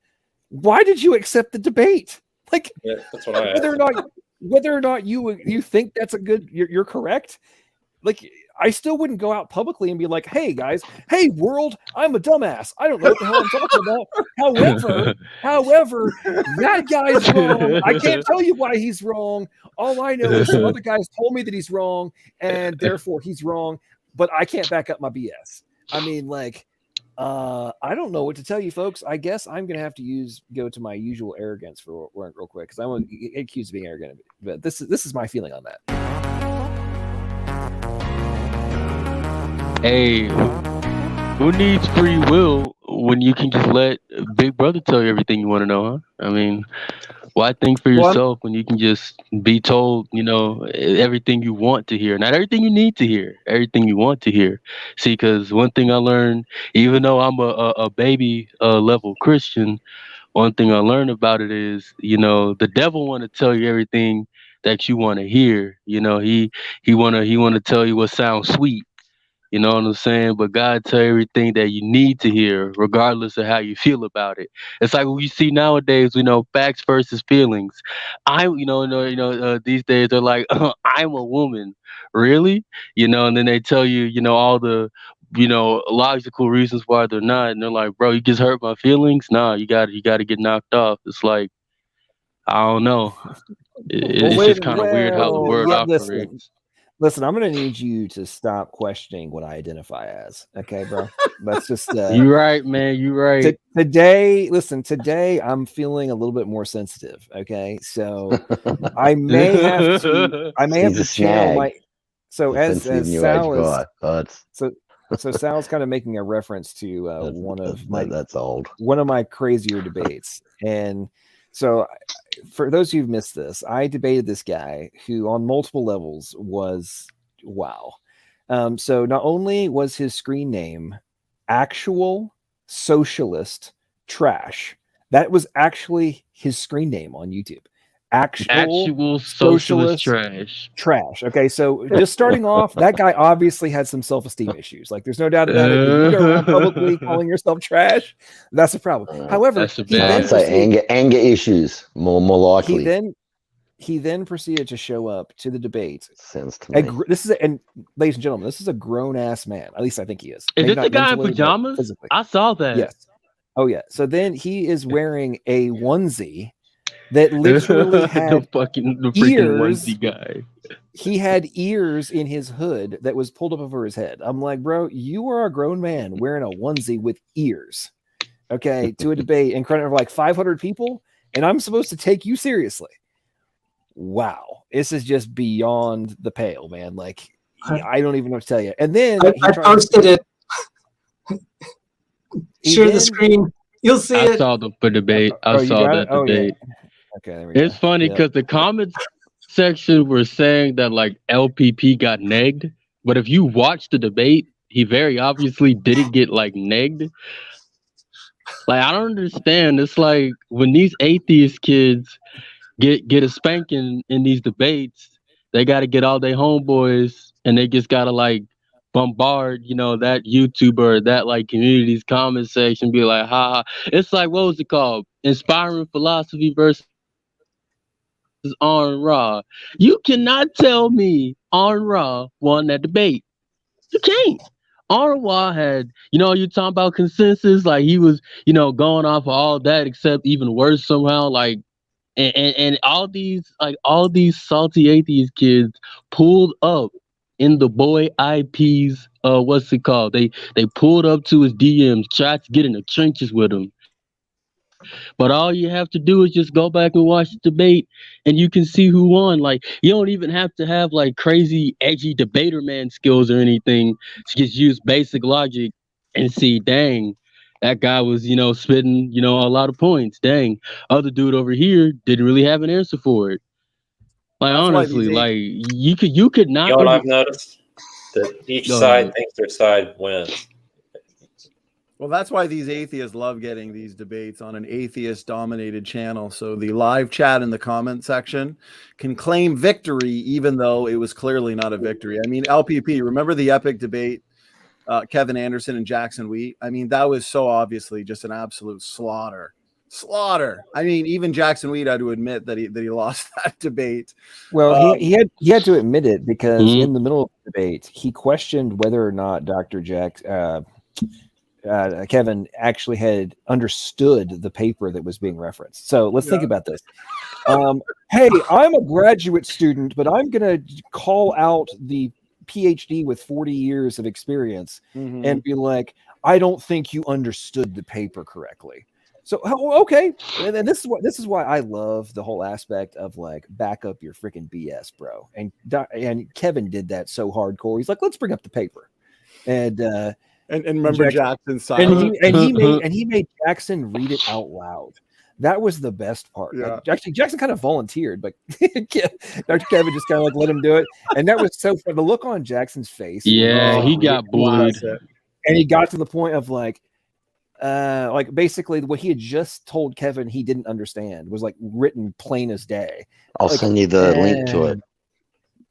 Why did you accept the debate? Like, yeah, that's what I whether or not you think that's you're correct. Like, I still wouldn't go out publicly and be like, hey guys, hey world, I'm a dumbass, I don't know what the hell I'm talking about. However, that guy's wrong. I can't tell you why he's wrong. All I know is some other guys told me that he's wrong, and therefore he's wrong, but I can't back up my BS. I mean, like, I don't know what to tell you folks. I guess I'm gonna have to go to my usual arrogance for real quick, because I want to get accused of being arrogant. But this is my feeling on that. Hey, who needs free will when you can just let Big Brother tell you everything you want to know, huh? I mean, why think for yourself when you can just be told, everything you want to hear? Not everything you need to hear, everything you want to hear. See, because one thing I learned, even though I'm a baby level Christian, one thing I learned about it is, the devil want to tell you everything that you want to hear. He want to tell you what sounds sweet. You know what I'm saying? But God tell you everything that you need to hear, regardless of how you feel about it. It's like what we see nowadays, facts versus feelings. These days they're like, I'm a woman, really? And then they tell you, all the, logical reasons why they're not, and they're like, bro, you just hurt my feelings. Nah, you got to get knocked off. It's like, I don't know. It's just kind of weird how the world operates. Listen, I'm going to need you to stop questioning what I identify as. Okay, bro? That's just... You're right, man. You're right. Today I'm feeling a little bit more sensitive. Okay, so I may have to channel my... So as Sal is... So Sal's kind of making a reference to one of my crazier debates. And so for those who've missed this, I debated this guy who on multiple levels was wow. So not only was his screen name Actual Socialist Trash, That was actually his screen name on YouTube. Actual socialist trash. Okay, so just starting off, that guy obviously had some self-esteem issues. Like, there's no doubt about it. When you go around publicly calling yourself trash, that's a problem. However, I'd say anger issues more likely. He then proceeded to show up to the debate. Sounds to me. And ladies and gentlemen, this is a grown ass man. At least I think he is. Is Maybe it the not guy in mentally, but pajamas? physically. I saw that. Yes. Oh yeah. So then he is wearing a onesie that literally had the freaking ears. onesie guy. He had ears in his hood that was pulled up over his head. I'm like, bro, you are a grown man wearing a onesie with ears, okay, to a debate in front of like 500 people, and I'm supposed to take you seriously. Wow, this is just beyond the pale, man. Like, I don't even know what to tell you. And then I posted it. Share the screen. You'll see it. I saw the debate. I saw that debate. Yeah. Okay, there we go. It's funny because the comments section were saying that like LPP got negged, but if you watch the debate, he very obviously didn't get like negged. Like, I don't understand. It's like when these atheist kids get a spanking in these debates, they got to get all their homeboys and they just got to like bombard, that YouTuber, that like community's comment section, be like, ha. It's like, what was it called? Inspiring philosophy versus On Ra. You cannot tell me On Ra won that debate. You can't. On Ra had, you're talking about consensus, like he was, going off of all that, except even worse somehow, like, and all these salty atheist kids pulled up in the boy IP's what's it called? They pulled up to his DMs, tried to get in the trenches with him. But all you have to do is just go back and watch the debate and you can see who won. Like, you don't even have to have like crazy edgy debater man skills or anything to just use basic logic and see, dang, that guy was, spitting, a lot of points. Dang, other dude over here didn't really have an answer for it. Like, That's honestly, like you could not. You know what I've noticed? That each side thinks their side wins. Well, that's why these atheists love getting these debates on an atheist-dominated channel. So the live chat in the comment section can claim victory, even though it was clearly not a victory. I mean, LPP, remember the epic debate, Kevin Anderson and Jackson Wheat? I mean, that was so obviously just an absolute slaughter. I mean, even Jackson Wheat had to admit that he lost that debate. Well, he had to admit it because in the middle of the debate, he questioned whether or not Dr. Kevin actually had understood the paper that was being referenced. So let's think about this. Hey, I'm a graduate student, but I'm going to call out the PhD with 40 years of experience and be like, I don't think you understood the paper correctly. So, okay. And this is why I love the whole aspect of like, back up your freaking BS, bro. And Kevin did that so hardcore. He's like, let's bring up the paper. And remember Jackson's silence. And he made Jackson read it out loud. That was the best part. Yeah. Actually, Jackson kind of volunteered, but Dr. Kevin just kind of like let him do it. And that was so fun. The look on Jackson's face. Yeah, he got bullied. And he got to the point of like basically what he had just told Kevin he didn't understand was like written plain as day. I'll send you the link to it.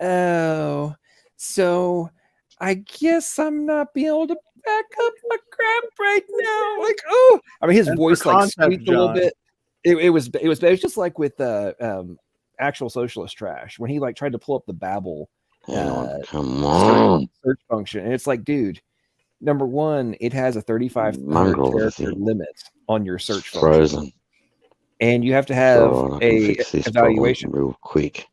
Oh, so I guess I'm not being able to back up my crap right now. Like, oh, I mean, his voice like squeaked a little bit. It was just like with actual socialist trash when he like tried to pull up the Babel come on search function, and it's like, dude, number one, it has a 3500 character limit on your search function, and you have to have a evaluation real quick.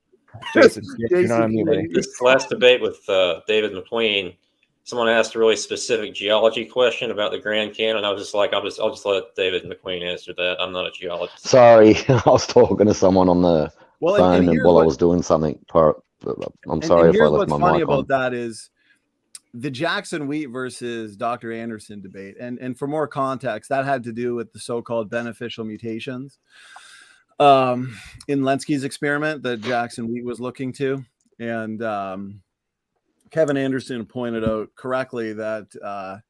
Jason, you're not on mute, buddy. This last debate with David McQueen, someone asked a really specific geology question about the Grand Canyon. I was just like, I'll just let David McQueen answer that. I'm not a geologist. Sorry, I was talking to someone on the phone and while I was doing something. I'm sorry if I left my mic on. What's funny about that is the Jackson Wheat versus Dr. Anderson debate. And for more context, that had to do with the so-called beneficial mutations in Lenski's experiment that Jackson Wheat was looking to. And Kevin Anderson pointed out correctly that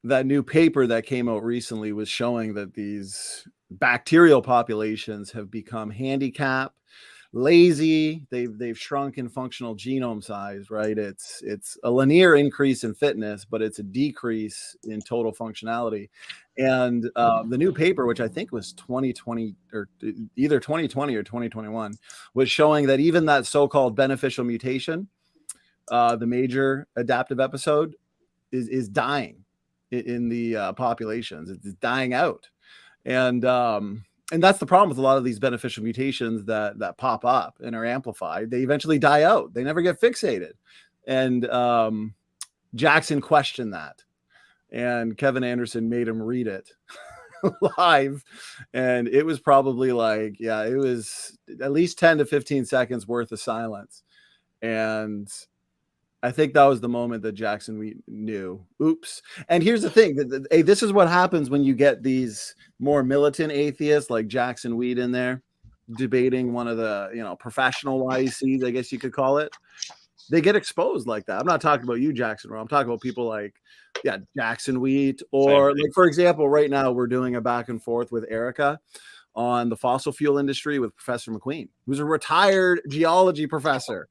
that new paper that came out recently was showing that these bacterial populations have become handicapped, lazy. They've shrunk in functional genome size, right? It's a linear increase in fitness, but it's a decrease in total functionality. And the new paper, which I think was 2020 or either 2020 or 2021, was showing that even that so-called beneficial mutation, the major adaptive episode, is dying in the populations. It's dying out. And that's the problem with a lot of these beneficial mutations that pop up and are amplified. They eventually die out. They never get fixated. And Jackson questioned that. And Kevin Anderson made him read it live. And it was probably like, it was at least 10 to 15 seconds worth of silence. And I think that was the moment that Jackson knew. Oops. And here's the thing. This is what happens when you get these more militant atheists like Jackson Weed in there debating one of the, professional YCs, I guess you could call it. They get exposed like that. I'm not talking about you, Jackson. I'm talking about people like, Jackson Wheat. Or like, for example, right now we're doing a back and forth with Erica on the fossil fuel industry with Professor McQueen, who's a retired geology professor.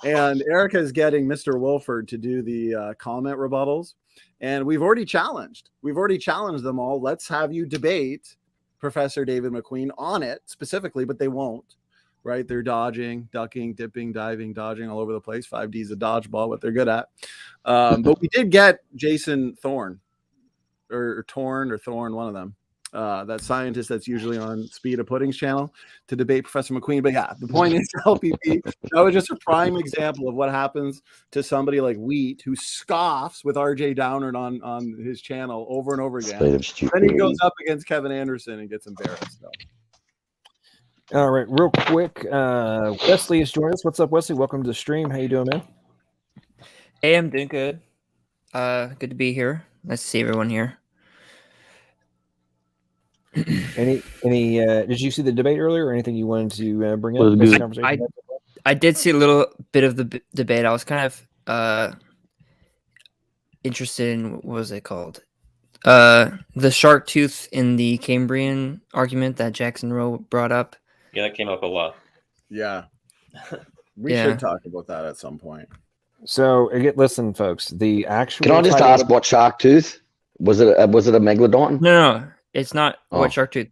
And Erica is getting Mr. Wilford to do the comment rebuttals. And we've already challenged them all. Let's have you debate Professor David McQueen on it specifically, but they won't, right? They're dodging, ducking, dipping, diving, dodging all over the place. 5D is a dodgeball, what they're good at. But we did get Jason Thorne or Thorne, one of them. That scientist that's usually on Speed of Pudding's channel to debate Professor McQueen. But the point is, LPP, that was just a prime example of what happens to somebody like Wheat, who scoffs with RJ Downard on his channel over and over again. Then he goes up against Kevin Anderson and gets embarrassed. So. All right, real quick, Wesley is joining us. What's up, Wesley? Welcome to the stream. How you doing, man? Hey, I'm doing good. Good to be here. Nice to see everyone here. Any did you see the debate earlier or anything you wanted to bring up this conversation? I did see a little bit of the debate. I was kind of interested in, what was it called? The shark tooth in the Cambrian argument that Jackson Rowe brought up. Yeah, that came up a lot. Yeah. We should talk about that at some point. So listen, folks, the actual. Can I just ask what shark tooth? Was it a megalodon? No. It's not what shark tooth.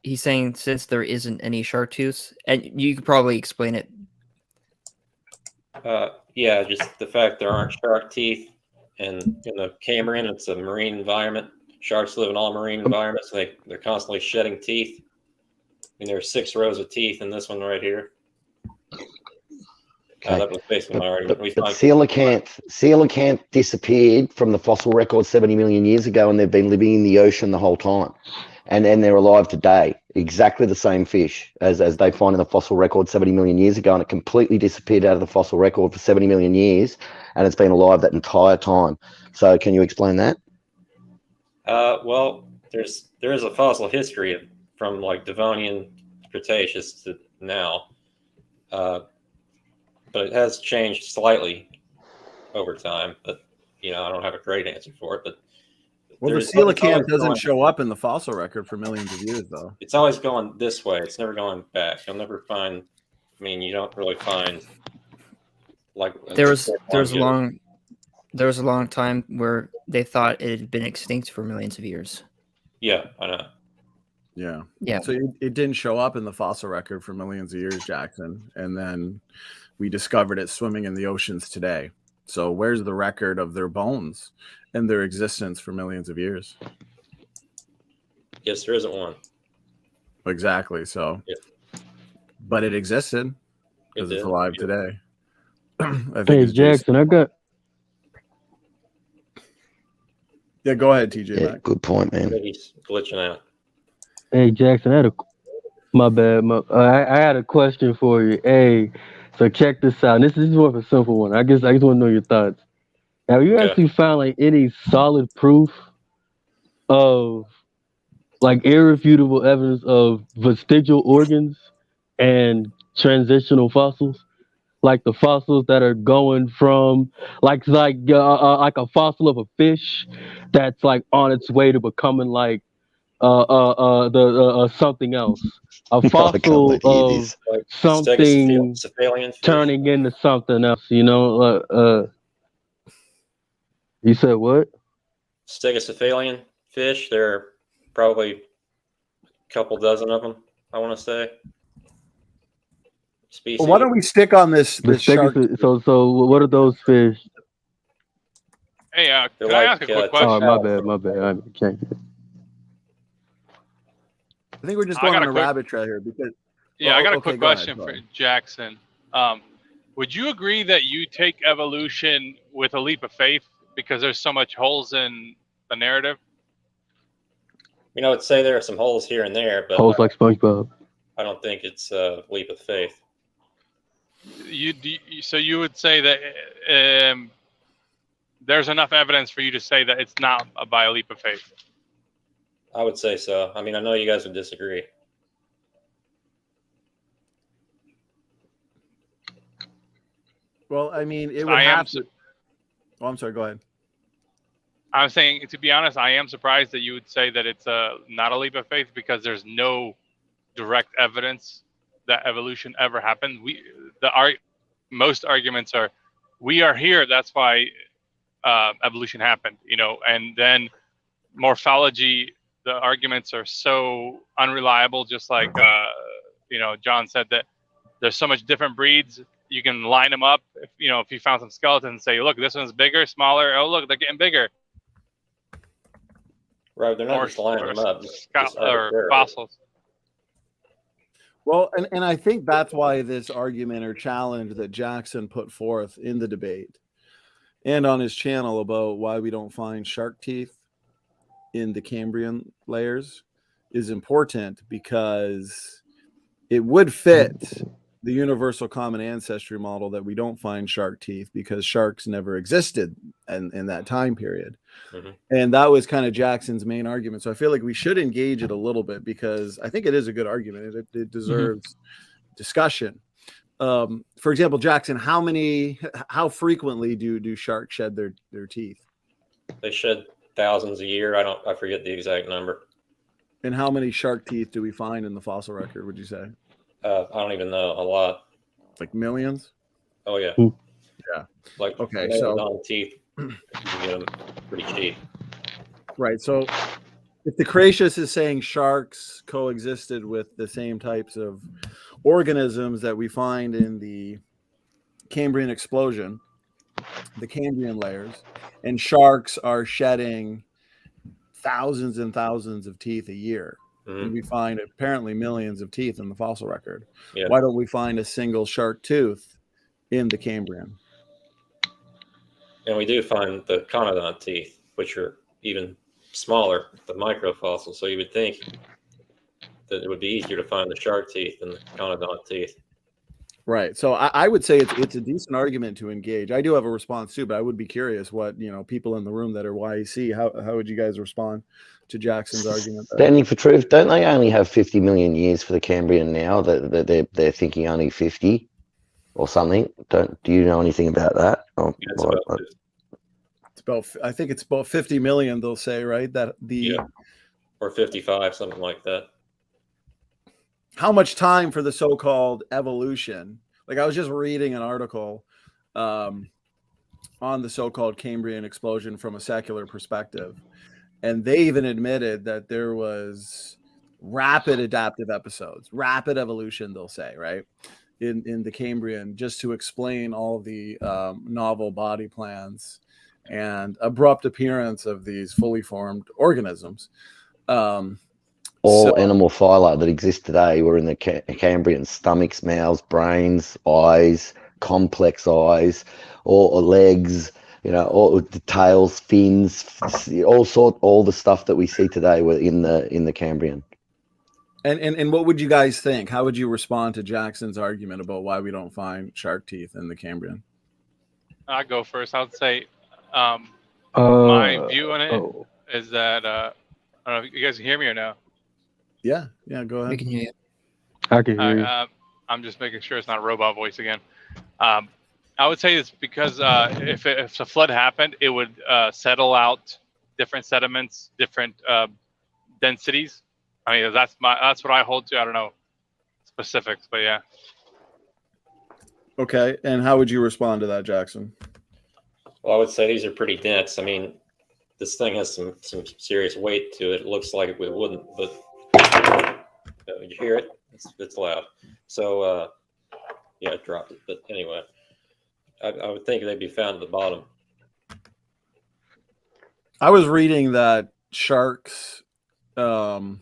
He's saying since there isn't any shark tooth, and you could probably explain it. Just the fact there aren't shark teeth, and in the Cambrian, it's a marine environment. Sharks live in all marine environments. They're constantly shedding teeth. I mean, there's 6 rows of teeth in this one right here. Okay. That was basically my argument. But coelacanth disappeared from the fossil record 70 million years ago, and they've been living in the ocean the whole time. And they're alive today. Exactly the same fish as they find in the fossil record 70 million years ago, and it completely disappeared out of the fossil record for 70 million years, and it's been alive that entire time. So can you explain that? Well, there is a fossil history from like Devonian Cretaceous to now. But it has changed slightly over time. But I don't have a great answer for it. But the coelacanth doesn't show up in the fossil record for millions of years, though. It's always going this way. It's never going back. You'll never find. I mean, you don't really find like there was a long time where they thought it had been extinct for millions of years. Yeah, I know. Yeah. So it didn't show up in the fossil record for millions of years, Jackson, and then we discovered it swimming in the oceans today. So where's the record of their bones and their existence for millions of years? Yes, there isn't one. Exactly. So, but it existed because it's alive today. Hey, Jackson, I got. Yeah, go ahead, TJ. Yeah, good point, man. He's glitching out. Hey, Jackson, my bad. I had a question for you. Hey, so check this out. This is more of a simple one. I just want to know your thoughts. Have you actually found like any solid proof of like irrefutable evidence of vestigial organs and transitional fossils? like the fossils that are going from like a fossil of a fish that's like on its way to becoming like something else. A I can't fossil wait to hear of this. Like something Stegocephalian fish. turning into something else. You said what? Stegocephalian fish. There are probably a couple dozen of them, I want to say. Species. Well, why don't we stick on this shark? So what are those fish? Hey, They're can I ask a quick question? Oh, my bad. I can't. I think we're just I going got on a a quick- rabbit trail here because. Yeah, I got a okay, quick go ahead, question go for ahead. Jackson. Would you agree that you take evolution with a leap of faith because there's so much holes in the narrative? I'd say there are some holes here and there, but Holes like SpongeBob. I don't think it's a leap of faith. So you would say that there's enough evidence for you to say that it's not by a leap of faith? I would say so. I mean, I know you guys would disagree. Well, I mean, it would I am have to. Oh, I'm sorry. Go ahead. I'm saying, to be honest, I am surprised that you would say that it's not a leap of faith because there's no direct evidence that evolution ever happened. Most arguments are, we are here, that's why evolution happened, and then morphology, the arguments are so unreliable, just like John said, that there's so much different breeds. You can line them up. If you found some skeletons and say, look, this one's bigger, smaller. Oh, look, they're getting bigger. Right, they're not just lining them up. Or fossils. Well, and I think that's why this argument or challenge that Jackson put forth in the debate and on his channel about why we don't find shark teeth in the Cambrian layers is important, because it would fit the universal common ancestry model that we don't find shark teeth because sharks never existed in that time period. Mm-hmm. And that was kind of Jackson's main argument. So I feel like we should engage it a little bit because I think it is a good argument. It deserves discussion. For example, Jackson, how frequently do sharks shed their teeth? They shed thousands a year. I forget the exact number. And how many shark teeth do we find in the fossil record, would you say? I don't even know. A lot. Like millions? Oh yeah. Yeah. Like, okay, so teeth, you can get them pretty cheap. Right. So if the Cretaceous is saying sharks coexisted with the same types of organisms that we find in the Cambrian explosion, the Cambrian layers, and sharks are shedding thousands and thousands of teeth a year, and we find apparently millions of teeth in the fossil record. Yeah. Why don't we find a single shark tooth in the Cambrian? And we do find the conodont teeth, which are even smaller, the microfossils. So you would think that it would be easier to find the shark teeth than the conodont teeth. Right. So I would say it's a decent argument to engage. I do have a response too, but I would be curious what, people in the room that are YEC, how would you guys respond to Jackson's argument? Standing for truth, don't they only have 50 million years for the Cambrian now? That they're thinking only 50 or something. Do you know anything about that? Oh, yeah, I think it's about 50 million, they'll say, right? Or 55, something like that. How much time for the so-called evolution? Like, I was just reading an article on the so-called Cambrian explosion from a secular perspective, and they even admitted that there was rapid adaptive episodes, rapid evolution, they'll say, right, in the Cambrian, just to explain all the novel body plans and abrupt appearance of these fully formed organisms. All animal phyla that exist today were in the Cambrian: stomachs, mouths, brains, eyes, complex eyes, or legs, all the tails, fins, all the stuff that we see today were in the Cambrian. And what would you guys think? How would you respond to Jackson's argument about why we don't find shark teeth in the Cambrian? I'll go first. I'd say my view on it is that I don't know if you guys can hear me or no. Yeah, go ahead. We can hear you. I can hear you. I'm just making sure it's not a robot voice again. I would say it's because if a flood happened, it would settle out different sediments, different densities. I mean, that's what I hold to. I don't know specifics, but yeah. Okay, and how would you respond to that, Jackson? Well, I would say these are pretty dense. I mean, this thing has some serious weight to it. It looks like it wouldn't, but you hear it? It's loud. So, yeah, it dropped it. But anyway, I would think they'd be found at the bottom. I was reading that sharks can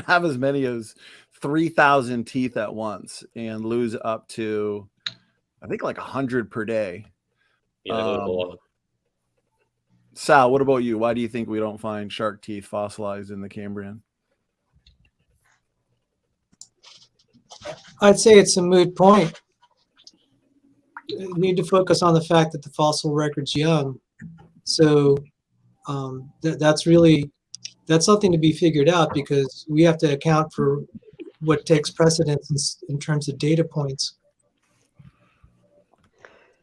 have as many as 3,000 teeth at once and lose up to, I think, like 100 per day. Yeah, Sal, what about you? Why do you think we don't find shark teeth fossilized in the Cambrian? I'd say it's a moot point. You need to focus on the fact that the fossil record's young. So that's something to be figured out, because we have to account for what takes precedence in terms of data points.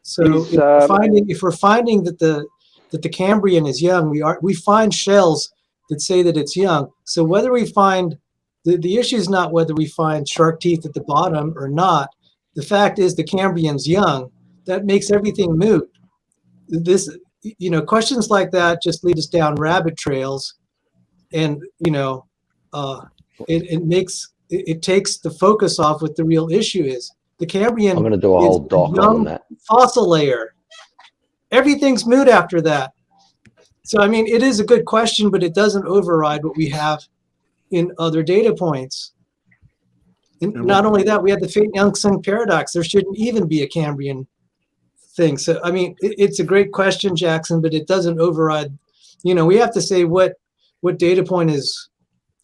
So if we're finding that the Cambrian is young, we find shells that say that it's young. So whether we find the issue is not whether we find shark teeth at the bottom or not. The fact is the Cambrian's young. That makes everything moot. Questions like that just lead us down rabbit trails, and it takes the focus off what the real issue is. The Cambrian. I'm going to do a whole doc on that. Fossil layer. Everything's moot after that. So I mean, it is a good question, but it doesn't override what we have in other data points. And not only that, we have the Fate-Youngson paradox. There shouldn't even be a Cambrian thing. So I mean, it's a great question, Jackson, but it doesn't override. We have to say what data point is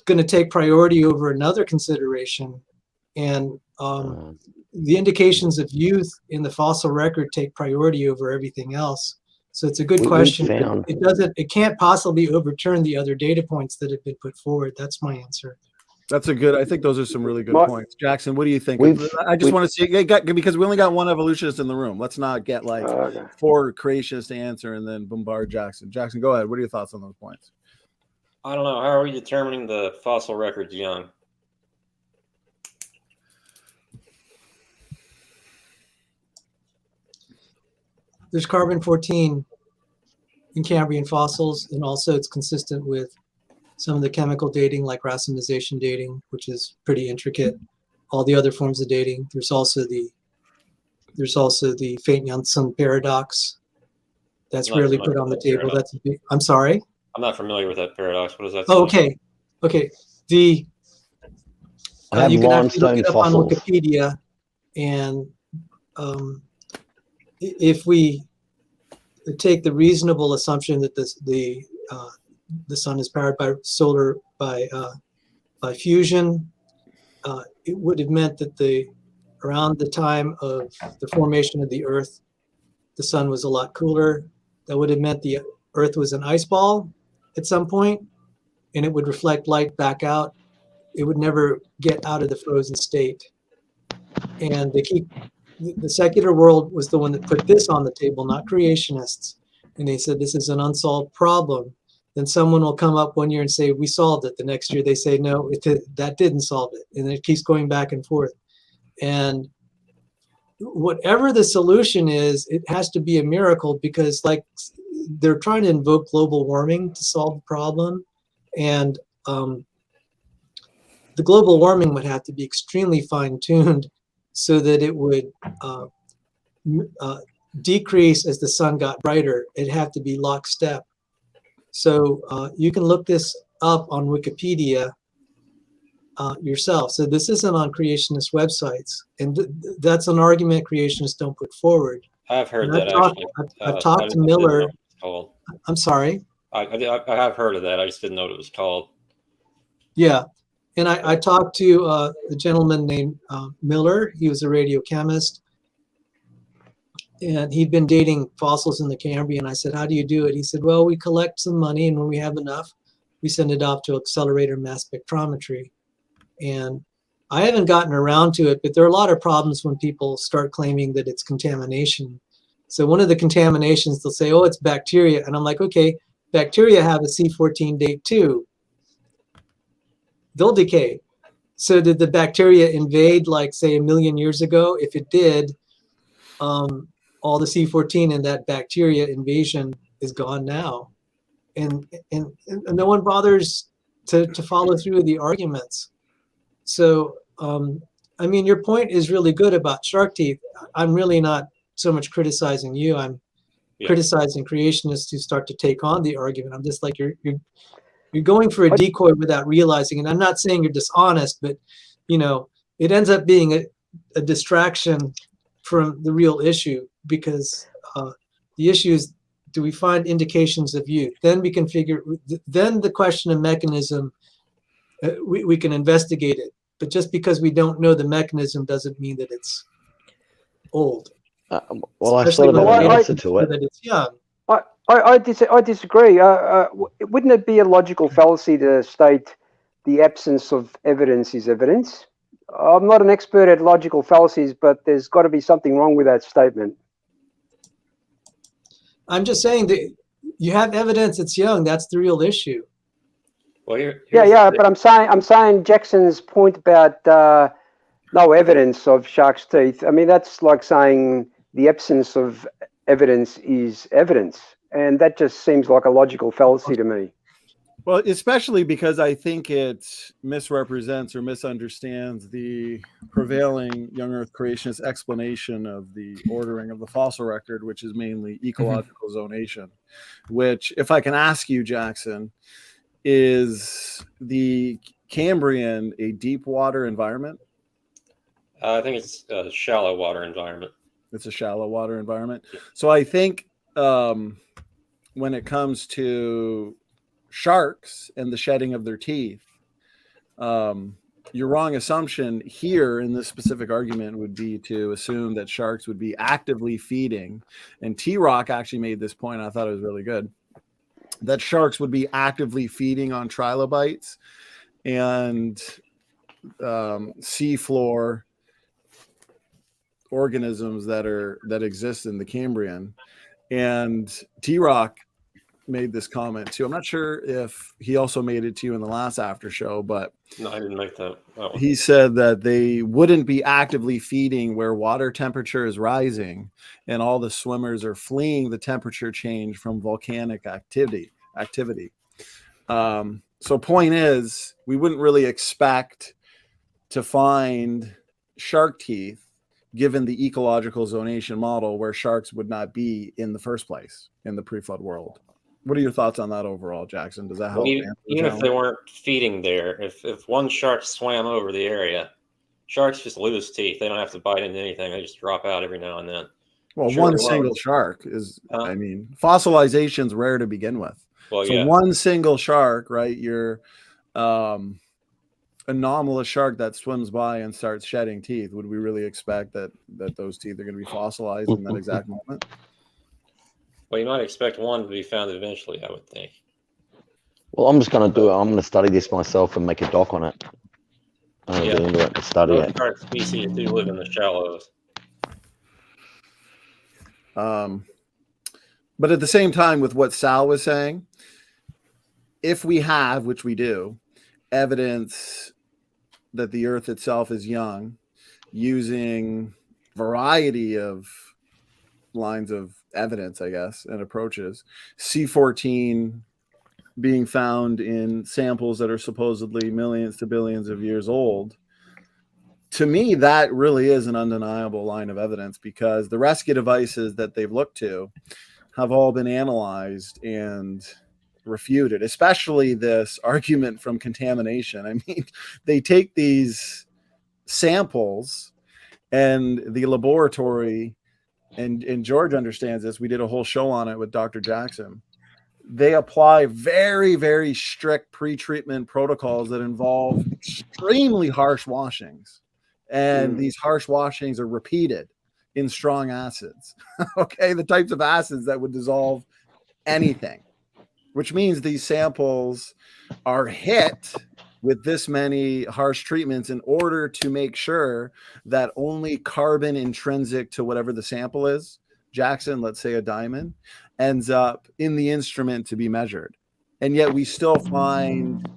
going to take priority over another consideration, and the indications of youth in the fossil record take priority over everything else. So it's a good question. It can't possibly overturn the other data points that have been put forward. That's my answer. I think those are some really good points. Jackson, what do you think? I just want to see, because we only got one evolutionist in the room. Let's not get like 4 creationists to answer and then bombard Jackson. Jackson, go ahead. What are your thoughts on those points? I don't know. How are we determining the fossil record's young? There's carbon-14 in Cambrian fossils, and also it's consistent with some of the chemical dating, like racemization dating, which is pretty intricate. All the other forms of dating. There's also the Fate-Youngson paradox. That's rarely put on the table. That's a big. I'm sorry. I'm not familiar with that paradox. What is that? Oh, okay. You can actually look it up on Wikipedia, and if we take the reasonable assumption that the sun is powered by fusion, it would have meant that around the time of the formation of the Earth, the sun was a lot cooler. That would have meant the Earth was an ice ball at some point, and it would reflect light back out. It would never get out of the frozen state. And the secular world was the one that put this on the table, not creationists. And they said, this is an unsolved problem. Then someone will come up one year and say, we solved it. The next year they say, no, that didn't solve it. And it keeps going back and forth. And whatever the solution is, it has to be a miracle, because they're trying to invoke global warming to solve the problem. And the global warming would have to be extremely fine-tuned so that it would decrease as the sun got brighter. It'd have to be lockstep. So you can look this up on Wikipedia yourself. So this isn't on creationist websites. And that's an argument creationists don't put forward. I've heard that, actually. I've talked to Miller. I'm sorry? I have heard of that. I just didn't know what it was called. Yeah. And I talked to a gentleman named Miller. He was a radiochemist. And he'd been dating fossils in the Cambrian. I said, how do you do it? He said, well, we collect some money, and when we have enough, we send it off to accelerator mass spectrometry. And I haven't gotten around to it, but there are a lot of problems when people start claiming that it's contamination. So one of the contaminations, they'll say, oh, it's bacteria. And I'm like, okay, bacteria have a C14 date too. They'll decay. So did the bacteria invade, like, say, 1 million years ago? If it did, all the C14 in that bacteria invasion is gone now. And no one bothers to follow through the arguments. So, I mean, your point is really good about shark teeth. I'm really not so much criticizing you. I'm criticizing creationists who start to take on the argument. I'm just like, you're going for a decoy without realizing it. I'm not saying you're dishonest, but, you know, it ends up being a distraction from the real issue, because the issue is, do we find indications of youth? Then we can figure, then the question of mechanism, we can investigate it. But just because we don't know the mechanism doesn't mean that it's old. Well, I sort of have an answer to it. That it's young. I disagree. Wouldn't it be a logical fallacy to state the absence of evidence is evidence? I'm not an expert at logical fallacies, but there's got to be something wrong with that statement. I'm just saying that you have evidence it's young. That's the real issue. Well, but I'm saying Jackson's point about no evidence of shark's teeth. I mean, that's like saying the absence of evidence is evidence, and that just seems like a logical fallacy to me. Well, especially because I think it misrepresents or misunderstands the prevailing young Earth creationist explanation of the ordering of the fossil record, which is mainly ecological zonation, which, if I can ask you, Jackson, is the Cambrian a deep water environment? I think it's a shallow water environment. It's a shallow water environment. So I think when it comes to sharks and the shedding of their teeth, your wrong assumption here in this specific argument would be to assume that sharks would be actively feeding. And T-Rock actually made this point. I thought it was really good. That sharks would be actively feeding on trilobites and seafloor organisms that exist in the Cambrian. And T-Rock made this comment too. I'm not sure if he also made it to you in the last after show, but no, I didn't make that one. He said that they wouldn't be actively feeding where water temperature is rising and all the swimmers are fleeing the temperature change from volcanic activity. So point is, we wouldn't really expect to find shark teeth given the ecological zonation model where sharks would not be in the first place in the pre-flood world. What are your thoughts on that overall, Jackson? Does that help? Well, even if they weren't feeding there, if one shark swam over the area, sharks just lose teeth. They don't have to bite into anything. They just drop out every now and then. Well, one single shark is, I mean, fossilization is rare to begin with. Well, so one single shark, right? Your anomalous shark that swims by and starts shedding teeth. Would we really expect that those teeth are going to be fossilized in that exact moment? Well, you might expect one to be found eventually, I would think. Well, I'm just going to do it. I'm going to study this myself and make a doc on it. I'm going to get into it and study it. Shark species do live in the shallows. But at the same time, with what Sal was saying, if we have, which we do, evidence that the Earth itself is young, using variety of lines of evidence, I guess, and approaches, C14 being found in samples that are supposedly millions to billions of years old, to me, that really is an undeniable line of evidence, because the rescue devices that they've looked to have all been analyzed and refuted, especially this argument from contamination. I mean, they take these samples and the laboratory, and George understands this. We did a whole show on it with Dr. Jackson. They apply very, very strict pre-treatment protocols that involve extremely harsh washings. And these harsh washings are repeated in strong acids. Okay, the types of acids that would dissolve anything, which means these samples are hit with this many harsh treatments in order to make sure that only carbon intrinsic to whatever the sample is, Jackson, let's say a diamond, ends up in the instrument to be measured. And yet we still find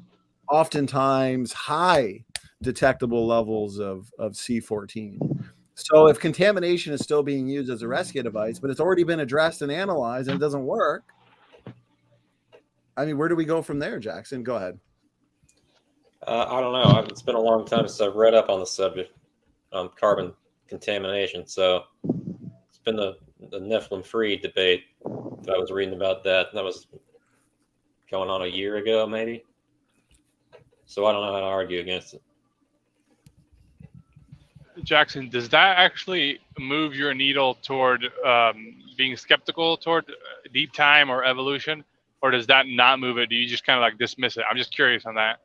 oftentimes high detectable levels of C14. So if contamination is still being used as a rescue device, but it's already been addressed and analyzed and it doesn't work, I mean, where do we go from there, Jackson? Go ahead. I don't know. It's been a long time since I've read up on the subject, carbon contamination. So it's been the Nephilim-free debate that I was reading about that. And that was going on a year ago, maybe. So I don't know how to argue against it. Jackson, does that actually move your needle toward being skeptical toward deep time or evolution? Or does that not move it? Do you just kind of like dismiss it? I'm just curious on that.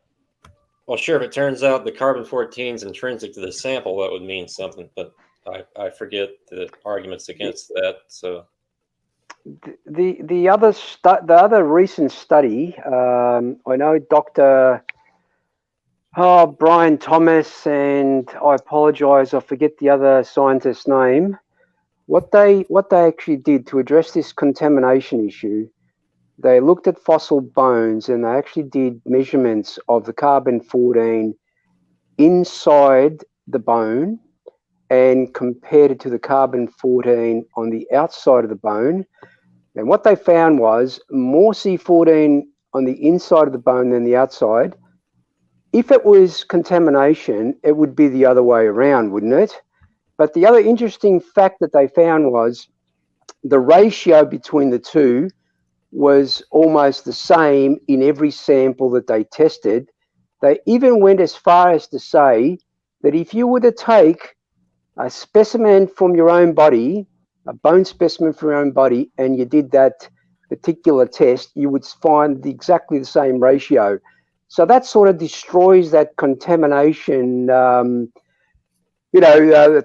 Well, sure, if it turns out the carbon-14 is intrinsic to the sample, that would mean something, but I forget the arguments against that. So the other recent study, I know Dr. Brian Thomas, and I apologize, I forget the other scientist's name. What they actually did to address this contamination issue, they looked at fossil bones and they actually did measurements of the carbon-14 inside the bone and compared it to the carbon-14 on the outside of the bone. And what they found was more C14 on the inside of the bone than the outside. If it was contamination, it would be the other way around, wouldn't it? But the other interesting fact that they found was the ratio between the two was almost the same in every sample that they tested. They even went as far as to say that if you were to take a specimen from your own body, a bone specimen from your own body, and you did that particular test, you would find exactly the same ratio. So that sort of destroys that contamination, that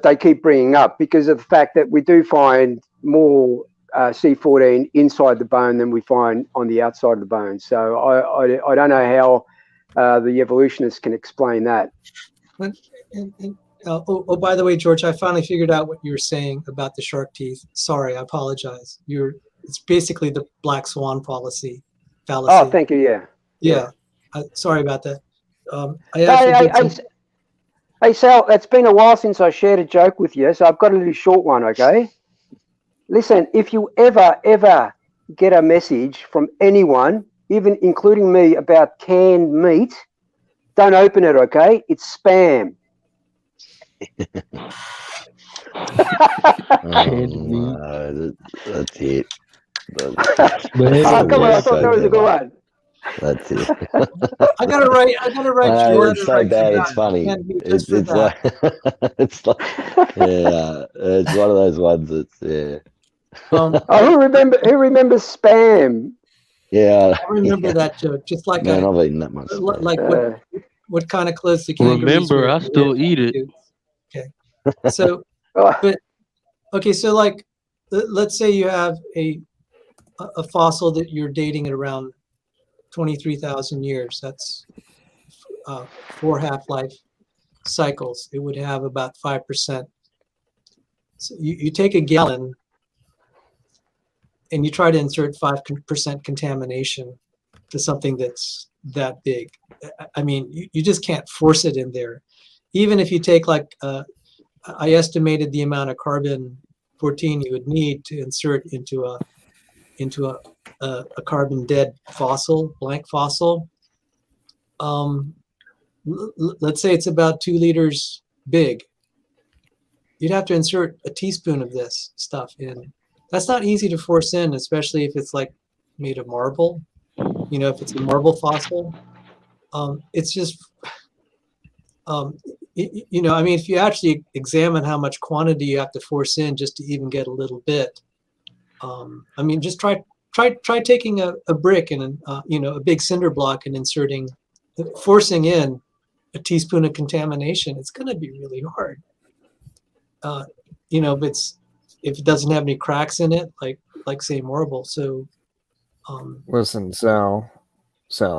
they keep bringing up, because of the fact that we do find more C14 inside the bone than we find on the outside of the bone. So I don't know how the evolutionists can explain that. By the way, George, I finally figured out what you were saying about the shark teeth. Sorry, I apologize. It's basically the black swan fallacy. Oh, thank you. Yeah. Sorry about that. Hey, Sal, it's been a while since I shared a joke with you, so I've got a little short one, okay? Listen, if you ever get a message from anyone, even including me, about canned meat, don't open it, okay? It's spam. That's it. Come on, I thought that was a good one. That's it. I gotta write it's so bad. It's funny. It's like it's like it's one of those ones that's who remembers spam? Yeah, I remember that joke. Just like man, I've eaten that much. Like what kind of clothes the kangaroos Remember, wear. I still eat it. Okay, so so like let's say you have a fossil that you're dating at around 23,000 years. That's 4 half-life cycles. It would have about 5%. So you take a gallon and you try to insert 5% contamination to something that's that big. I mean, you just can't force it in there. Even if you take like, I estimated the amount of carbon-14 you would need to insert into a carbon dead fossil, blank fossil. Let's say it's about 2 liters big. You'd have to insert a teaspoon of this stuff in. That's not easy to force in, especially if it's like made of marble. If it's a marble fossil, it's just, I mean, if you actually examine how much quantity you have to force in just to even get a little bit, I mean, just try taking a brick and a big cinder block and forcing in a teaspoon of contamination. It's going to be really hard. If it doesn't have any cracks in it, like say marble. So, listen, Sal.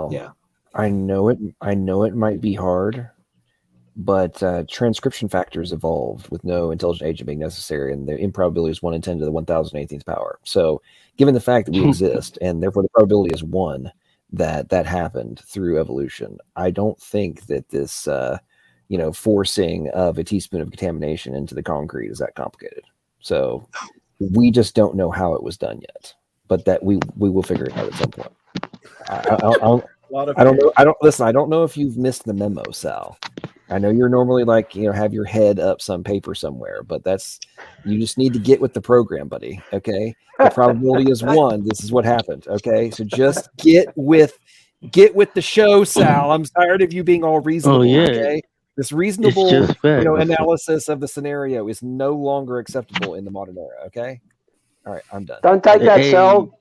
Yeah. I know it might be hard, but transcription factors evolved with no intelligent agent being necessary, and the improbability is 1 in 10 to the 1018th power. So, given the fact that we exist, and therefore the probability is 1 that happened through evolution, I don't think that this, forcing of a teaspoon of contamination into the concrete is that complicated. So, we just don't know how it was done yet, but that we will figure it out at some point. I don't know. I don't know if you've missed the memo, Sal. I know you're normally like, have your head up some paper somewhere, but you just need to get with the program, buddy. Okay. The probability is 1. This is what happened. Okay. So just get with the show, Sal. I'm tired of you being all reasonable. yeah. Okay. This reasonable, It's just fact. analysis of the scenario is no longer acceptable in the modern era. Okay. All right. I'm done. Don't take that, Sal.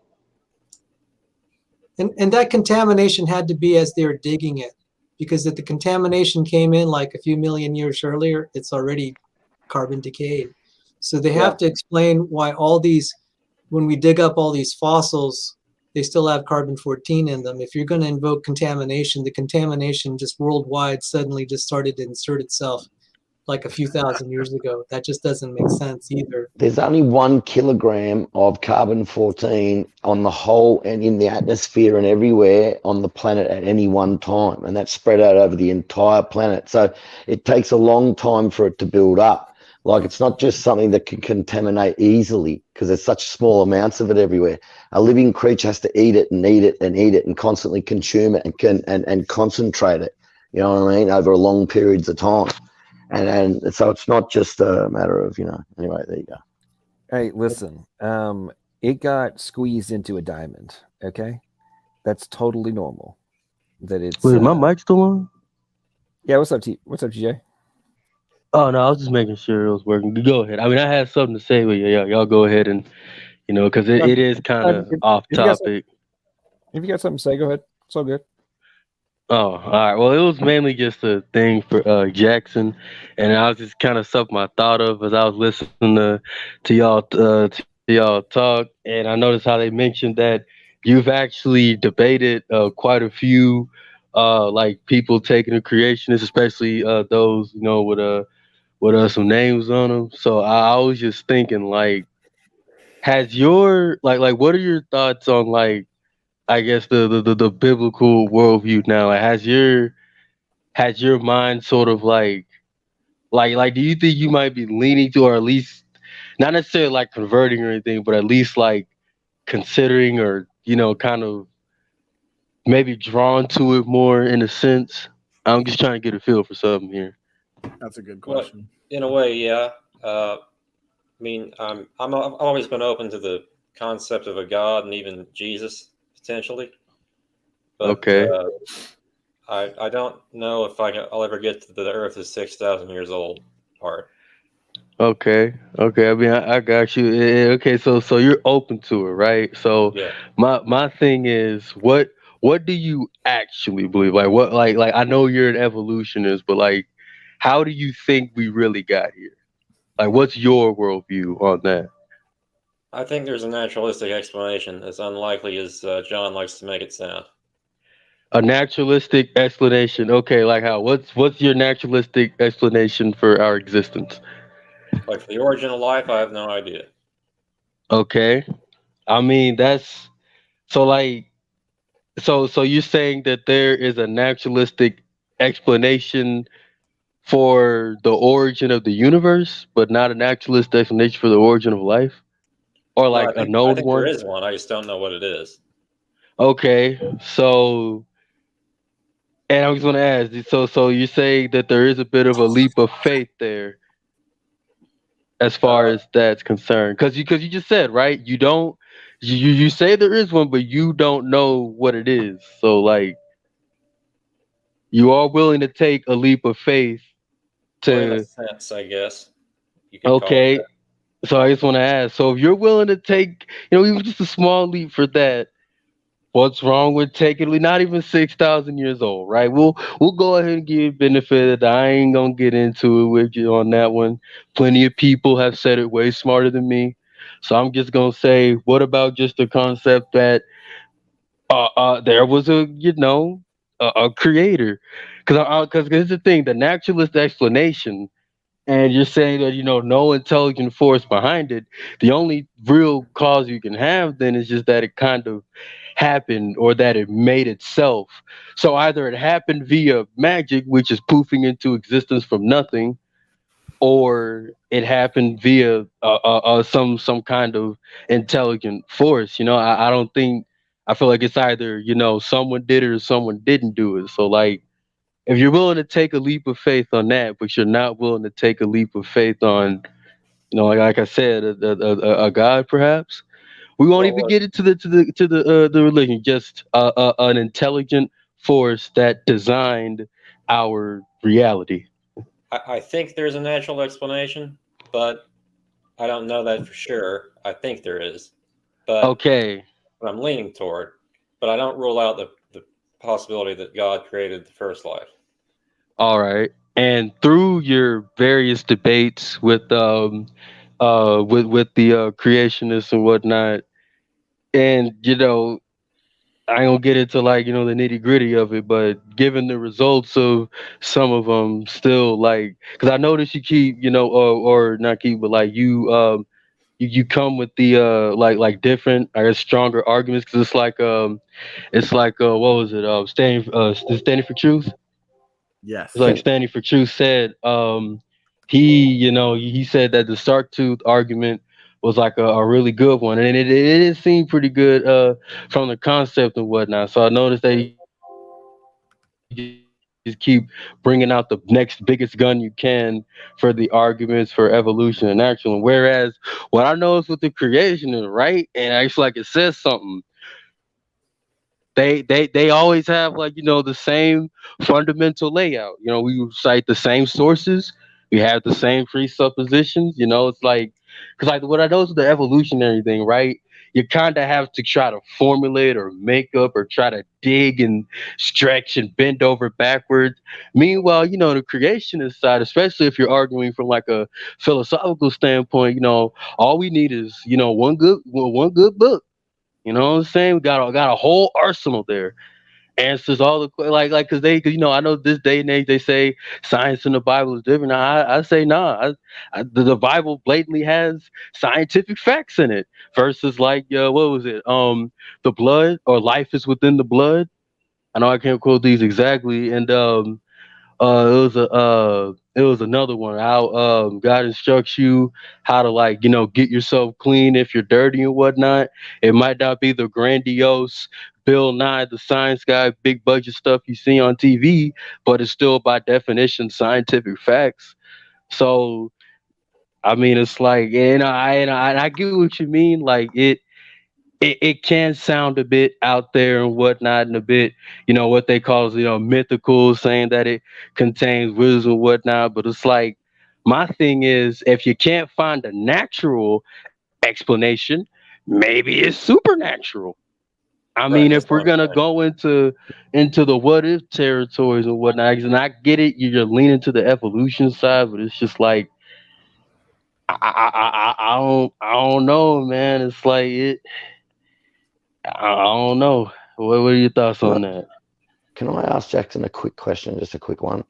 And that contamination had to be as they were digging it, because if the contamination came in like a few million years earlier, it's already carbon decayed. So they have to explain why all these, when we dig up all these fossils, they still have carbon-14 in them. If you're going to invoke contamination, the contamination just worldwide suddenly just started to insert itself like a few thousand years ago. That just doesn't make sense either. There's only 1 kilogram of carbon-14 on the whole and in the atmosphere and everywhere on the planet at any one time, and that's spread out over the entire planet. So it takes a long time for it to build up. Like, it's not just something that can contaminate easily because there's such small amounts of it everywhere. A living creature has to eat it and eat it and eat it and constantly consume it and concentrate it, you know what I mean, over long periods of time. And so it's not just a matter of, anyway, there you go. Hey, listen, it got squeezed into a diamond. Okay. That's totally normal. That it's. Wait, my mic still on? Yeah. What's up, TJ? Oh, no, I was just making sure it was working. Go ahead. I mean, I had something to say, but y'all go ahead and, because it is kind of off topic. If you got something to say, go ahead. It's all good. Oh, all right. Well, it was mainly just a thing for Jackson, and I was just kind of something I thought of as I was listening to y'all talk, and I noticed how they mentioned that you've actually debated quite a few like people taking the creationists, especially those with some names on them. So I was just thinking, like, has your like what are your thoughts on, like, I guess the biblical worldview now? Like, has your mind sort of like do you think you might be leaning to, or at least not necessarily like converting or anything, but at least like considering, or kind of maybe drawn to it more in a sense? I'm just trying to get a feel for something here. That's a good question. Well, in a way, yeah. I mean, I've always been open to the concept of a God and even Jesus potentially. But, okay. I don't know if I'll ever get to the Earth is 6,000 years old part. Okay. I mean, I got you. Okay, so you're open to it, right? So Yeah. my thing is, what do you actually believe? Like, what, like I know you're an evolutionist, but like, how do you think we really got here? Like, what's your worldview on that? I think there's a naturalistic explanation, as unlikely as John likes to make it sound. A naturalistic explanation. Okay, like how? What's your naturalistic explanation for our existence? Like, for the origin of life, I have no idea. Okay, I mean, that's so like so you're saying that there is a naturalistic explanation for the origin of the universe, but not a naturalistic explanation for the origin of life, or like I a known think one? there is one. I just don't know what it is. Okay, so. And I was going to ask, so you're saying that there is a bit of a leap of faith there, as far as that's concerned, because you just said, right, you say there is one, but you don't know what it is. So, like, you are willing to take a leap of faith Well, in a to. sense, I guess you could call it Okay, that. so I just want to ask, so if you're willing to take, even just a small leap for that, what's wrong with taking not even 6,000 years old, right? We'll go ahead and give you benefit of that. I ain't gonna get into it with you on that one. Plenty of people have said it way smarter than me. So I'm just gonna say, what about just the concept that there was a creator. Because here's the thing: the naturalist explanation, and you're saying that no intelligent force behind it. The only real cause you can have then is just that it kind of happened or that it made itself. So either it happened via magic, which is poofing into existence from nothing, or it happened via some kind of intelligent force. I don't think. I feel like it's either someone did it or someone didn't do it. So like, if you're willing to take a leap of faith on that, but you're not willing to take a leap of faith on, like I said, a God, perhaps we won't Well, even look, get into the religion. Just an intelligent force that designed our reality. I think there's a natural explanation, but I don't know that for sure. I think there is, but Okay. I'm leaning toward. But I don't rule out the possibility that God created the first life. All right. And through your various debates with with the creationists and whatnot, and I ain't gonna get into like the nitty gritty of it, but given the results of some of them, still like, because I noticed you keep or not keep, but like you come with the like different, I guess, stronger arguments, because it's like what was it, standing for truth. Yes. It's like standing for truth said, he said that the shark tooth argument was like a really good one, and it did seem pretty good from the concept and whatnot. So I noticed that you just keep bringing out the next biggest gun you can for the arguments for evolution and actual. Whereas what I noticed with the creation is right, and actually like it says something. They always have like the same fundamental layout. We cite the same sources. We have the same presuppositions. It's like, because like what I know is the evolutionary thing, right? You kind of have to try to formulate or make up or try to dig and stretch and bend over backwards. Meanwhile, the creationist side, especially if you're arguing from like a philosophical standpoint, all we need is one good book. You know what I'm saying? We got a whole arsenal there. Answers all the like because I know this day and age they say science in the Bible is different. I say nah. The Bible blatantly has scientific facts in it. Versus like what was it? The blood or life is within the blood. I know I can't quote these exactly, and it was another one. How God instructs you how to like get yourself clean if you're dirty and whatnot. It might not be the grandiose Bill Nye the Science Guy big budget stuff you see on TV, but it's still by definition scientific facts. So I mean, it's like, and I get what you mean. Like it can sound a bit out there and whatnot, and a bit, what they call, mythical, saying that it contains wisdom and whatnot. But it's like, my thing is, if you can't find a natural explanation, maybe it's supernatural. I Right. mean, That's if we're what I'm gonna saying. go into the what if territories and whatnot, and I get it, you're leaning to the evolution side, but it's just like, I don't know, man. It's like I don't know. What are your thoughts Can I, on that? can I ask Jackson a quick question, just a quick one?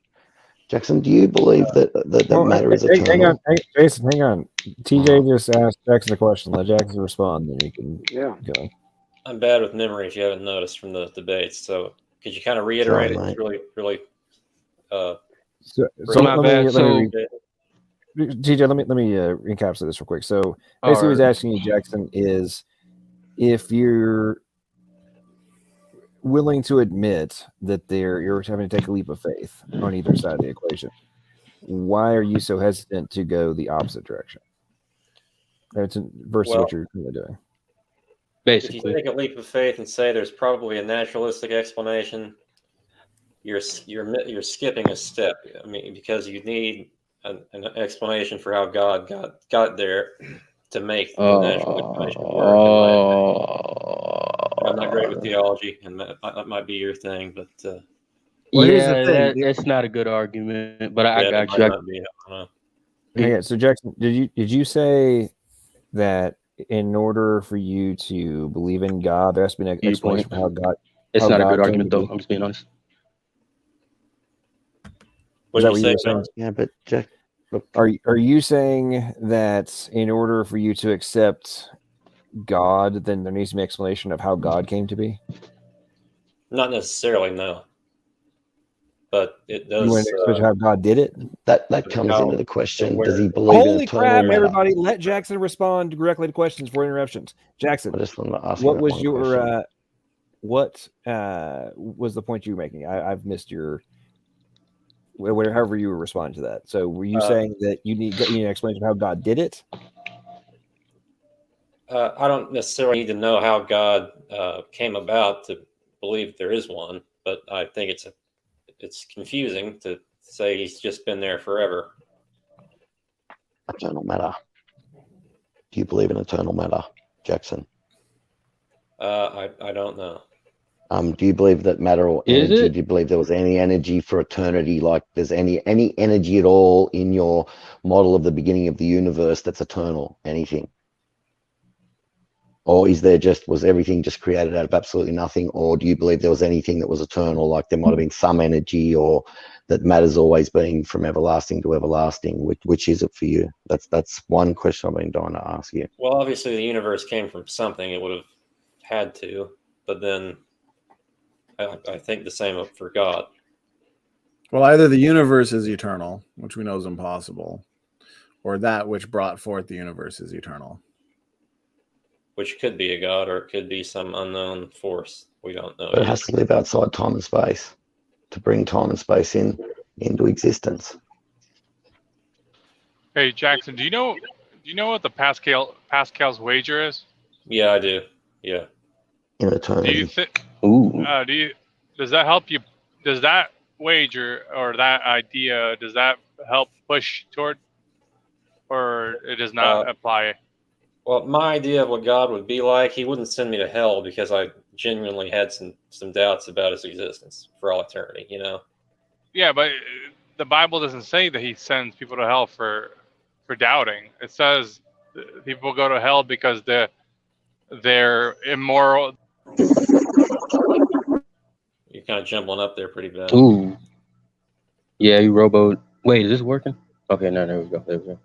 Jackson, do you believe that Well, matter is hang on, eternal? Jason, hang on. TJ just asked Jackson a question. Let Jackson respond, then he can go. I'm bad with memory, if you haven't noticed from the debates. So could you kind of reiterate Sorry, it? mate. It's really. So My bad. So, TJ, let me encapsulate this real quick. So all basically, what he's right. asking you, Jackson, is if you're willing to admit that you're having to take a leap of faith on either side of the equation, why are you so hesitant to go the opposite direction? Versus what you're really doing. Basically, if you take a leap of faith and say there's probably a naturalistic explanation, you're skipping a step. I mean, because you need an explanation for how God got there to make the natural explanation work. In my opinion, I'm not great with theology, and that might be your thing, but Well, here's the yeah, thing. that's not a good argument, but I yeah, that got might you. not be. I don't know. Okay, so Jackson, did you say that in order for you to believe in God, there has to be an explanation for how God It's not a good came to argument, though. be? I'm just being honest. What that did what you you say, were saying? John? Yeah, but Jack, look, Are you saying that in order for you to accept God, then there needs to be an explanation of how God came to be? Not necessarily, no. But it You want does. to explain how God did it? that comes How into the and question: where. does he believe in Holy eternal crap, matter? everybody! Let Jackson respond directly to questions for interruptions. Jackson, I just want to ask you what that was one your question. what was the point you were making? I've missed your whatever, however you were responding to that. So were you saying that you need an explanation of how God did it? I don't necessarily need to know how God came about to believe there is one, but I think it's confusing to say he's just been there forever. Eternal matter. Do you believe in eternal matter, Jackson? I don't know. Do you believe that matter or Is energy? it? Do you believe there was any energy for eternity? Like there's any energy at all in your model of the beginning of the universe that's eternal? Anything? Or was everything just created out of absolutely nothing? Or do you believe there was anything that was eternal, like there might have been some energy, or that matter's always been from everlasting to everlasting? Which is it for you? That's one question I've been dying to ask you. Well, obviously the universe came from something. It would have had to, but then I think the same for God. Well, either the universe is eternal, which we know is impossible, or that which brought forth the universe is eternal. Which could be a God, or it could be some unknown force. We don't know But it yet. has to live outside time and space to bring time and space into existence. Hey Jackson, do you know what the Pascal's wager is? Yeah, I do. Yeah. In Do you eternity. think? Ooh. Does that help you? Does that wager or that idea does that help push toward, or it does not apply? Well, my idea of what God would be like, he wouldn't send me to hell because I genuinely had some doubts about his existence for all eternity, you know? Yeah, but the Bible doesn't say that he sends people to hell for doubting. It says people go to hell because they're immoral. You're kind of jumbling up there pretty bad. Ooh. Yeah, you robo. Wait, is this working? Okay, no, there we go. There we go.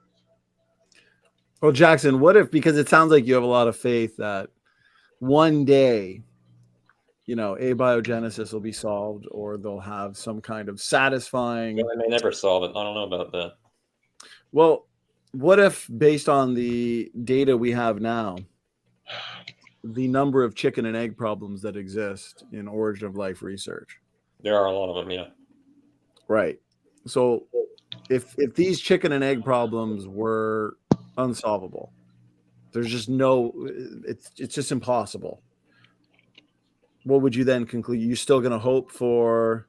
Well, Jackson, what if, because it sounds like you have a lot of faith that one day, abiogenesis will be solved, or they'll have some kind of satisfying. Well, they may never solve it. I don't know about that. Well, what if, based on the data we have now, the number of chicken and egg problems that exist in origin of life research? There are a lot of them, yeah. Right. So if these chicken and egg problems were unsolvable, there's just it's just impossible. What would you then conclude? You still going to hope for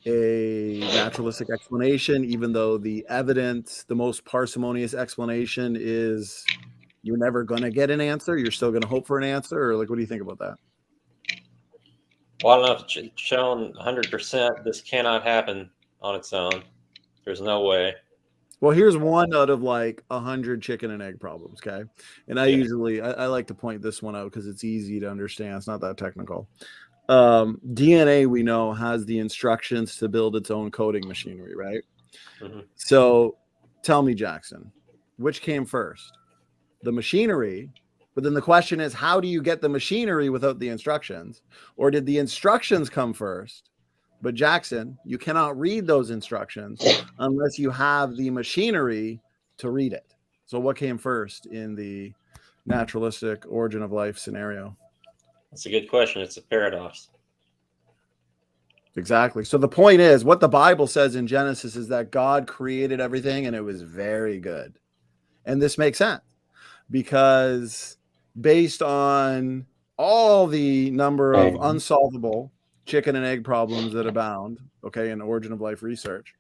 a naturalistic explanation, even though the most parsimonious explanation is you're never going to get an answer? You're still going to hope for an answer? Or what do you think about that? Well, I don't know if it's shown 100% this cannot happen on its own. There's no way. Well, here's one out of 100 chicken and egg problems, okay? And I like to point this one out because it's easy to understand. It's not that technical. DNA, we know, has the instructions to build its own coding machinery, right? Mm-hmm. So tell me, Jackson, which came first? The machinery, but then the question is, how do you get the machinery without the instructions? Or did the instructions come first? But Jackson, you cannot read those instructions unless you have the machinery to read it. So what came first in the naturalistic origin of life scenario? That's a good question. It's a paradox. Exactly. So the point is, what the Bible says in Genesis is that God created everything and it was very good. And this makes sense because based on all the number of unsolvable chicken and egg problems that abound, okay, in origin of life research,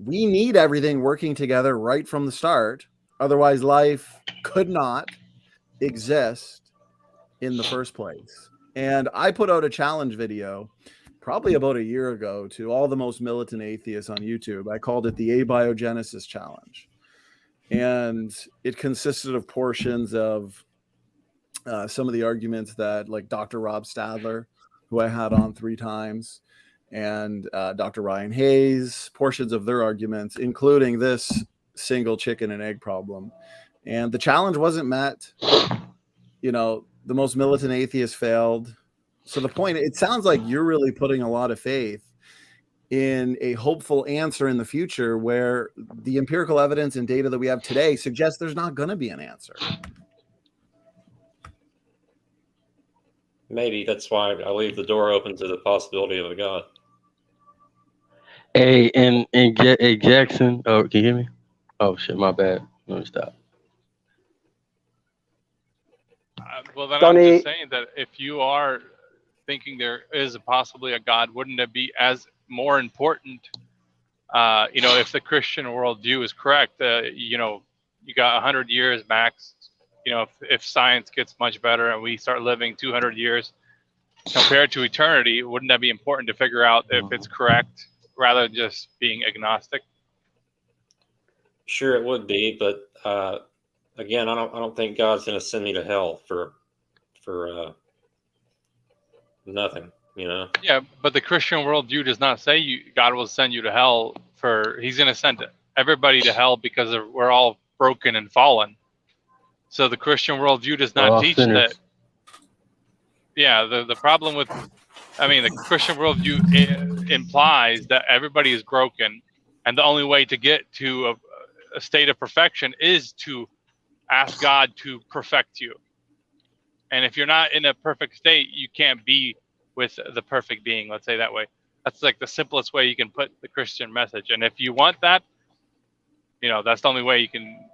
we need everything working together right from the start. Otherwise, life could not exist in the first place. And I put out a challenge video probably about a year ago to all the most militant atheists on YouTube. I called it the Abiogenesis Challenge. And it consisted of portions of some of the arguments that Dr. Rob Stadler, who I had on 3 times, and Dr. Ryan Hayes, portions of their arguments, including this single chicken and egg problem. And the challenge wasn't met. You know, the most militant atheists failed. So the point, it sounds like you're really putting a lot of faith in a hopeful answer in the future where the empirical evidence and data that we have today suggests there's not going to be an answer. Maybe that's why I leave the door open to the possibility of a God. Hey, hey, Jackson. Oh, can you hear me? Oh shit, my bad. Let me stop. Well, then Donnie- I'm just saying that if you are thinking there is possibly a God, wouldn't it be as more important? You know, if the Christian worldview is correct, you know, you got 100 years max. You know, if science gets much better and we start living 200 years compared to eternity, wouldn't that be important to figure out if it's correct rather than just being agnostic? Sure, it would be, but again, I don't think God's going to send me to hell for nothing. You know. Yeah, but the Christian worldview does not say God will send you to hell He's going to send everybody to hell because we're all broken and fallen. So the Christian worldview does not teach that. Yeah, the problem with, I mean, the Christian worldview implies that everybody is broken, and the only way to get to a state of perfection is to ask God to perfect you. And if you're not in a perfect state, you can't be with the perfect being, let's say that way. That's like the simplest way you can put the Christian message. And if you want that, you know, that's the only way you can,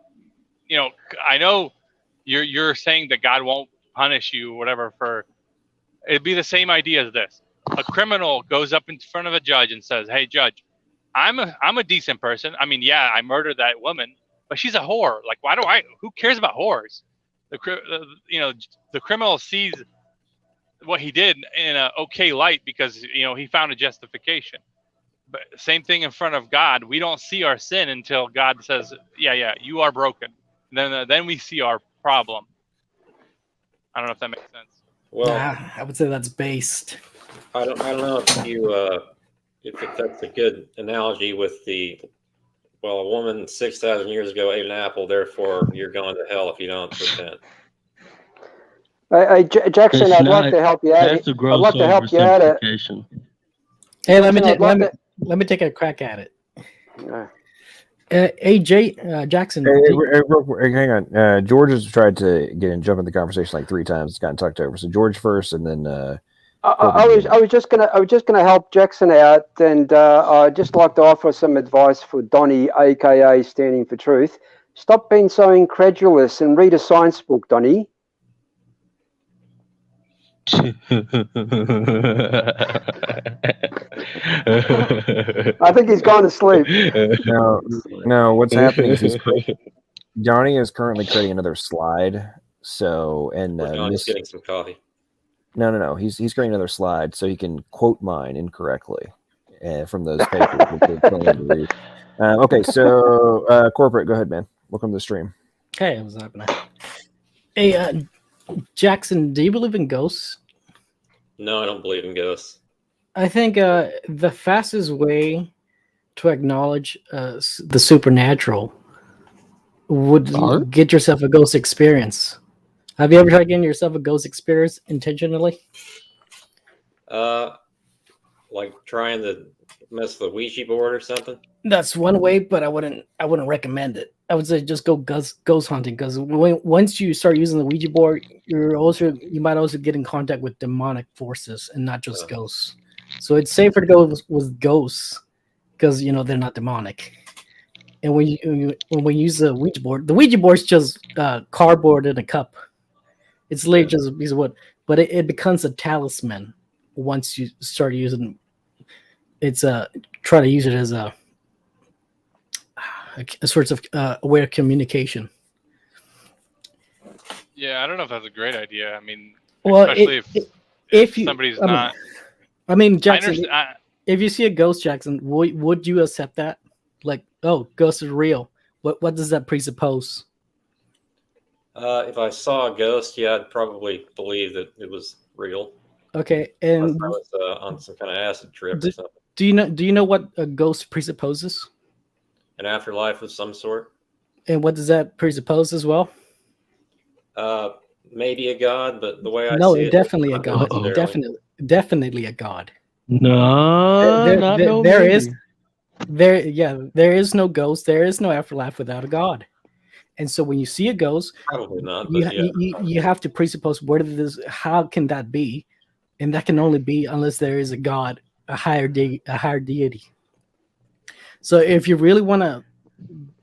you know, I know you're saying that God won't punish you or whatever for, it'd be the same idea as this. A criminal goes up in front of a judge and says, "Hey judge, I'm a decent person. I mean, yeah, I murdered that woman, but she's a whore. Like, who cares about whores?" You know, the criminal sees what he did in a okay light because, you know, he found a justification. But same thing in front of God. We don't see our sin until God says, yeah, you are broken. And then we see our problem. I don't know if that makes sense. Well, I would say that's based. I don't know if you if that's a good analogy with the, well, a woman 6,000 years ago ate an apple, therefore you're going to hell if you don't repent. Jackson, I'd like to help you out. That's a I'd gross like to help you out. oversimplification. Hey, Jackson, let me take a crack at it. Yeah. Jackson. Hang on. George has tried to jump in the conversation like 3 times. It's gotten tucked over. So George first, and then I was just gonna help Jackson out, and I'd just like to offer some advice for Donnie, aka Standing for Truth. Stop being so incredulous and read a science book, Donnie. I think he's gone to sleep. No. What's happening is Johnny is currently creating another slide. So Johnny's getting some coffee. No. He's creating another slide so he can quote mine incorrectly from those papers. Okay, so corporate, go ahead, man. Welcome to the stream. Hey, what's happening? Hey, Jackson, do you believe in ghosts? No, I don't believe in ghosts. I think the fastest way to acknowledge the supernatural would get yourself a ghost experience. Have you ever tried getting yourself a ghost experience intentionally? Like trying to mess with a Ouija board or something? That's one way, but I wouldn't recommend it. I would say just go ghost hunting, because once you start using the Ouija board, you might also get in contact with demonic forces and not just ghosts. So it's safer to go with ghosts because they're not demonic. And when you use the Ouija board is just cardboard in a cup. It's literally just a piece of wood, but it becomes a talisman once you start using. It's try to use it as a sort of way of communication. Yeah, I don't know if that's a great idea. I mean, well, especially if somebody's not. I mean, Jackson, if you see a ghost, Jackson, would you accept that? Like, oh, ghosts are real. What does that presuppose? If I saw a ghost, yeah, I'd probably believe that it was real. Okay, I and was on some kind of acid trip or something. do you know what a ghost presupposes? An afterlife of some sort. And what does that presuppose as well? Maybe a god, but the way I No, see it, definitely a not god. necessarily. Definitely a god. No, not no there maybe. is there is no ghost. There is no afterlife without a god. And so when you see a ghost, Probably not, but you have to presuppose how can that be, and that can only be unless there is a god, a higher deity. So if you really want to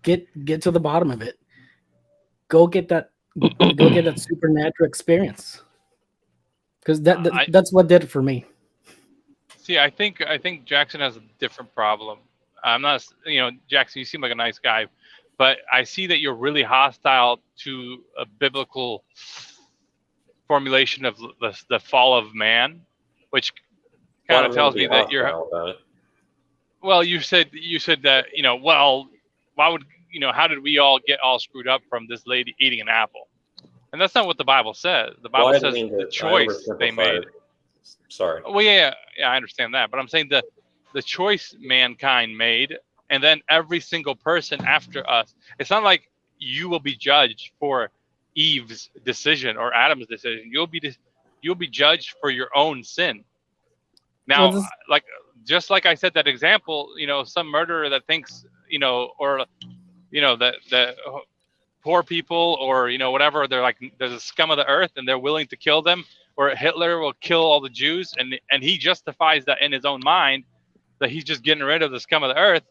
get to the bottom of it, go get that supernatural experience, because that's what did it for me. See, I think Jackson has a different problem. I'm not, Jackson, you seem like a nice guy, but I see that you're really hostile to a biblical formulation of the fall of man, which kind of tells me that you're. About it. Well, you said that well, why would how did we all get all screwed up from this lady eating an apple? And that's not what the Bible says. The Bible says the choice they made. Sorry. Well, yeah, I understand that, but I'm saying the choice mankind made, and then every single person after us. It's not like you will be judged for Eve's decision or Adam's decision. You'll be judged for your own sin. Now, just like I said that example, some murderer that thinks, or that poor people or whatever, they're like there's a scum of the earth and they're willing to kill them, or Hitler will kill all the Jews, and he justifies that in his own mind that he's just getting rid of the scum of the earth.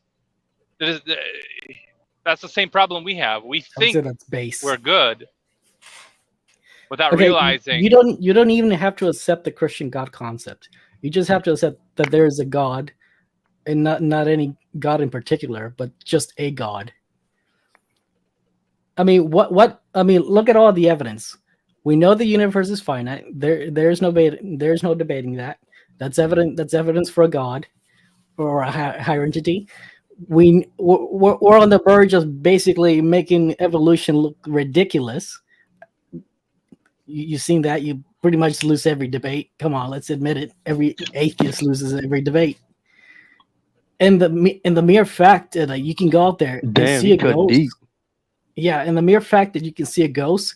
That's the same problem we have. We think that's base. We're good without realizing you don't even have to accept the Christian God concept. You just have to accept that there is a God, and not any God in particular, but just a God. I mean, look at all the evidence. We know the universe is finite. There's no debating that. That's evidence for a God or a higher entity. We're on the verge of basically making evolution look ridiculous. You've seen that. You pretty much lose every debate. Come on, let's admit it. Every atheist loses every debate. And the mere fact that you can go out there and see a ghost. Deep. Yeah, and the mere fact that you can see a ghost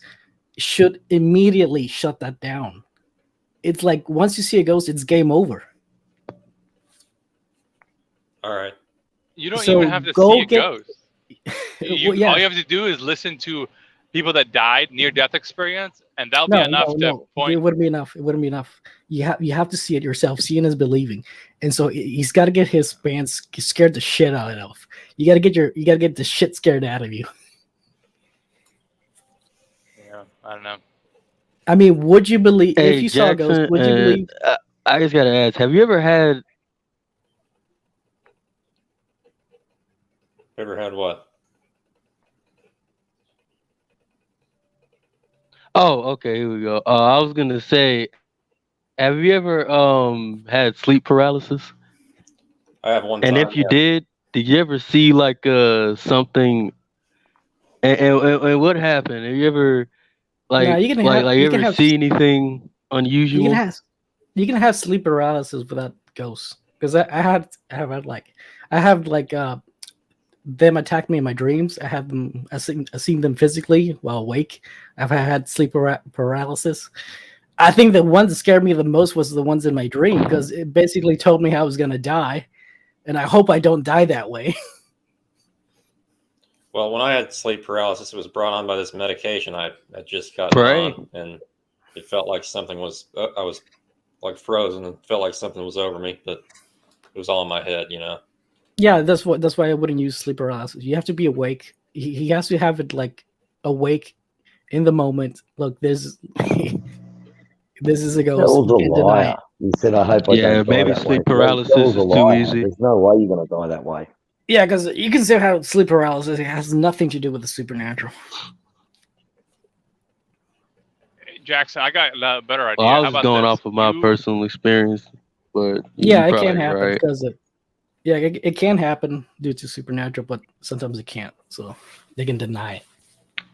should immediately shut that down. It's like once you see a ghost, it's game over. All right. You don't even have to see a ghost. All you have to do is listen to people that died near-death experience, and that'll be enough to point. It wouldn't be enough. You have to see it yourself. Seeing is believing, and so he's got to get his fans scared the shit out of. You got to get the shit scared out of you. Yeah, I don't know. I mean, would you believe if you saw a ghost? Would you believe? I just gotta ask: have you ever had? Ever had what? Oh, okay. Here we go. I was gonna say, have you ever had sleep paralysis? I have one. And time, if you did you ever see like something? And what happened? Have you ever you ever see anything unusual? You can have sleep paralysis without ghosts, because I have them attack me in my dreams. I've seen them physically while awake. I've had sleep paralysis. I think the one that scared me the most was the ones in my dream, because it basically told me I was going to die, and I hope I don't die that way. Well, when I had sleep paralysis, it was brought on by this medication I just got on, and it felt like something was. I was like frozen, and felt like something was over me, but it was all in my head, Yeah, that's why I wouldn't use sleep paralysis. You have to be awake. He has to have it like awake in the moment. Look, this is a ghost. That was a liar. You said, I hope I don't die maybe that sleep way. paralysis That was is a too liar. easy. There's no way you're going to die that way. Yeah, because you can see how sleep paralysis has nothing to do with the supernatural. Jackson, I got a better idea. Well, I was going off of my personal experience, but yeah, it can happen because it can happen due to supernatural, but sometimes it can't. So they can deny it.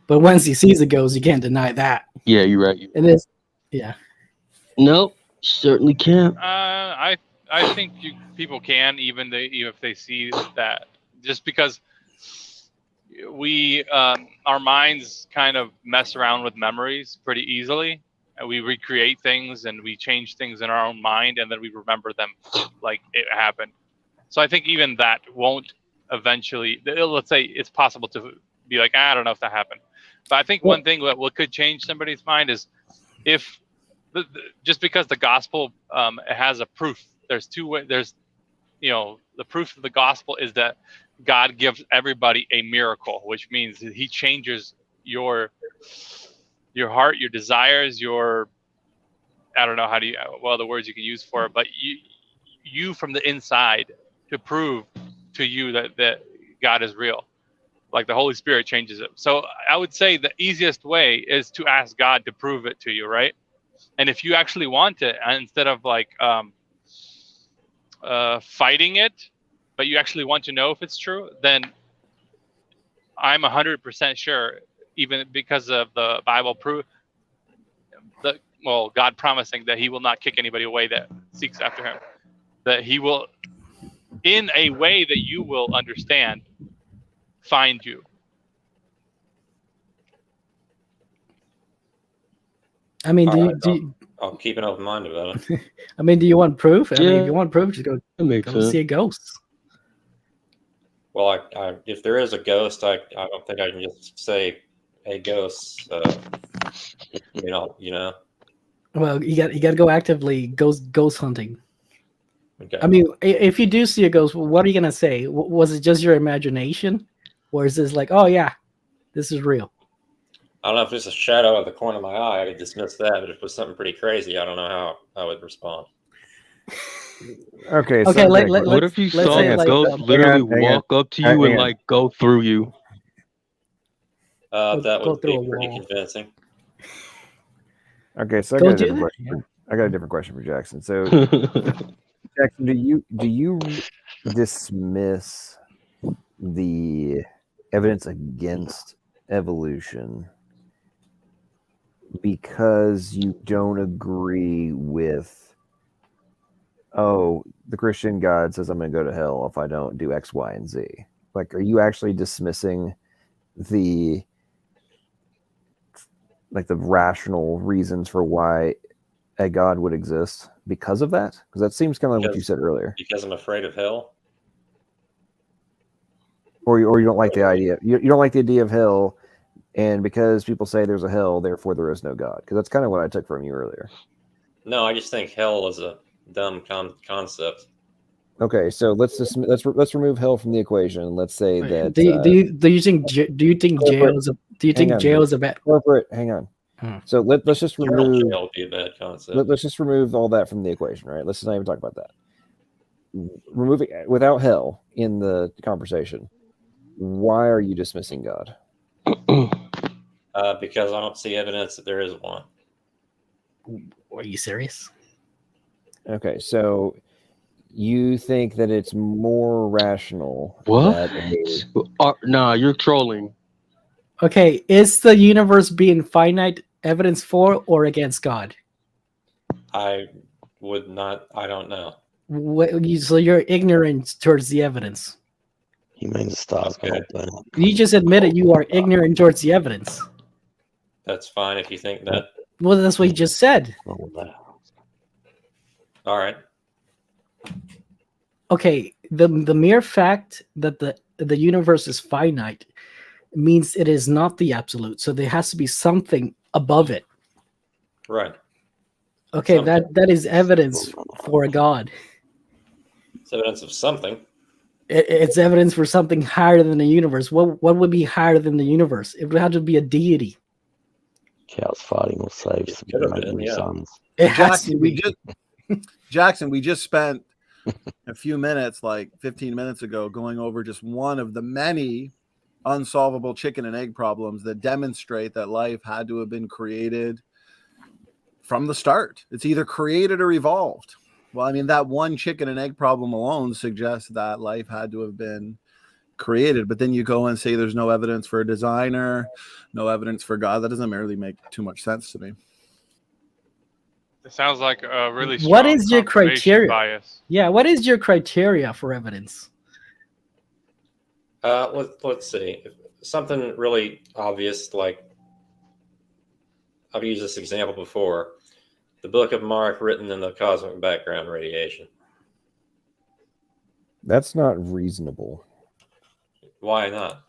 But once he sees it goes, you can't deny that. Yeah, you're right. It is. Yeah. Nope. Certainly can. I think people can even if they see that, just because we our minds kind of mess around with memories pretty easily, and we recreate things and we change things in our own mind, and then we remember them like it happened. So I think even that won't eventually. Let's say it's possible to be like, I don't know if that happened, but I think one thing that could change somebody's mind is if just because the gospel it has a proof. There's two ways. There's the proof of the gospel is that God gives everybody a miracle, which means that He changes your heart, your desires, I don't know how do the words you can use for it, but you from the inside to prove to you that God is real. Like the Holy Spirit changes it. So I would say the easiest way is to ask God to prove it to you, right? And if you actually want it, instead of like fighting it, but you actually want to know if it's true, then I'm 100% sure, even because of the Bible God promising that He will not kick anybody away that seeks after Him, that He will, in a way that you will understand, find you. I mean, I'll keep an open mind about it. I mean, do you want proof? I mean, Yeah. if you want proof, just go see a ghost. Well, if there is a ghost, I don't think I can just say a ghost. Well, you got to go actively ghost hunting. Okay. I mean, if you do see a ghost, what are you gonna say? Was it just your imagination, or is this like, oh yeah, this is real? I don't know if it's a shadow at the corner of my eye. I could dismiss that, but if it was something pretty crazy, I don't know how I would respond. Okay. Okay. What if you saw say, a like, ghost literally walk up to you and like go through you? That go would through be a pretty wall. convincing. Okay, so I Go got a do different that? question. I got a different question for Jackson. So, Jackson, do you dismiss the evidence against evolution because you don't agree with, oh, the Christian God says I'm going to go to hell if I don't do X, Y, and Z? Like, are you actually dismissing the rational reasons for why a God would exist because of that? Because that seems kind of like what you said earlier. Because I'm afraid of hell. Or you don't like the idea. You don't like the idea of hell, and because people say there's a hell, therefore there is no God. Because that's kind of what I took from you earlier. No, I just think hell is a dumb concept. Okay, so let's remove hell from the equation. Let's say that. Do you think jail is a bad corporate? Hang on. So let's just remove. Jail would be a bad concept. Let's just remove all that from the equation, right? Let's just not even talk about that. Removing without hell in the conversation. Why are you dismissing God? Because I don't see evidence that there is one. Are you serious? Okay, so you think that it's more rational? What? Nah, you're trolling. Okay, is the universe being finite evidence for or against God? I would not. I don't know. So you're ignorant towards the evidence. He means the stars gonna burn up. You just admitted you are ignorant towards the evidence. That's fine if you think that. Well, that's what you just said. All right. Okay, the mere fact that the universe is finite means it is not the absolute. So there has to be something above it. Right. Okay, Something. that is evidence for a God. It's evidence of something. It's evidence for something higher than the universe. What would be higher than the universe? It would have to be a deity. Cows fighting will save some sons. It has to be. Jackson, we just spent a few minutes, like 15 minutes ago, going over just one of the many unsolvable chicken and egg problems that demonstrate that life had to have been created from the start. It's either created or evolved. Well, I mean, that one chicken and egg problem alone suggests that life had to have been created. But then you go and say there's no evidence for a designer, no evidence for God. That doesn't really make too much sense to me. It sounds like a really strong What is your confirmation criteria? bias. Yeah, what is your criteria for evidence? Let's see. If something really obvious, like I've used this example before, the Book of Mark written in the cosmic background radiation. That's not reasonable. Why not?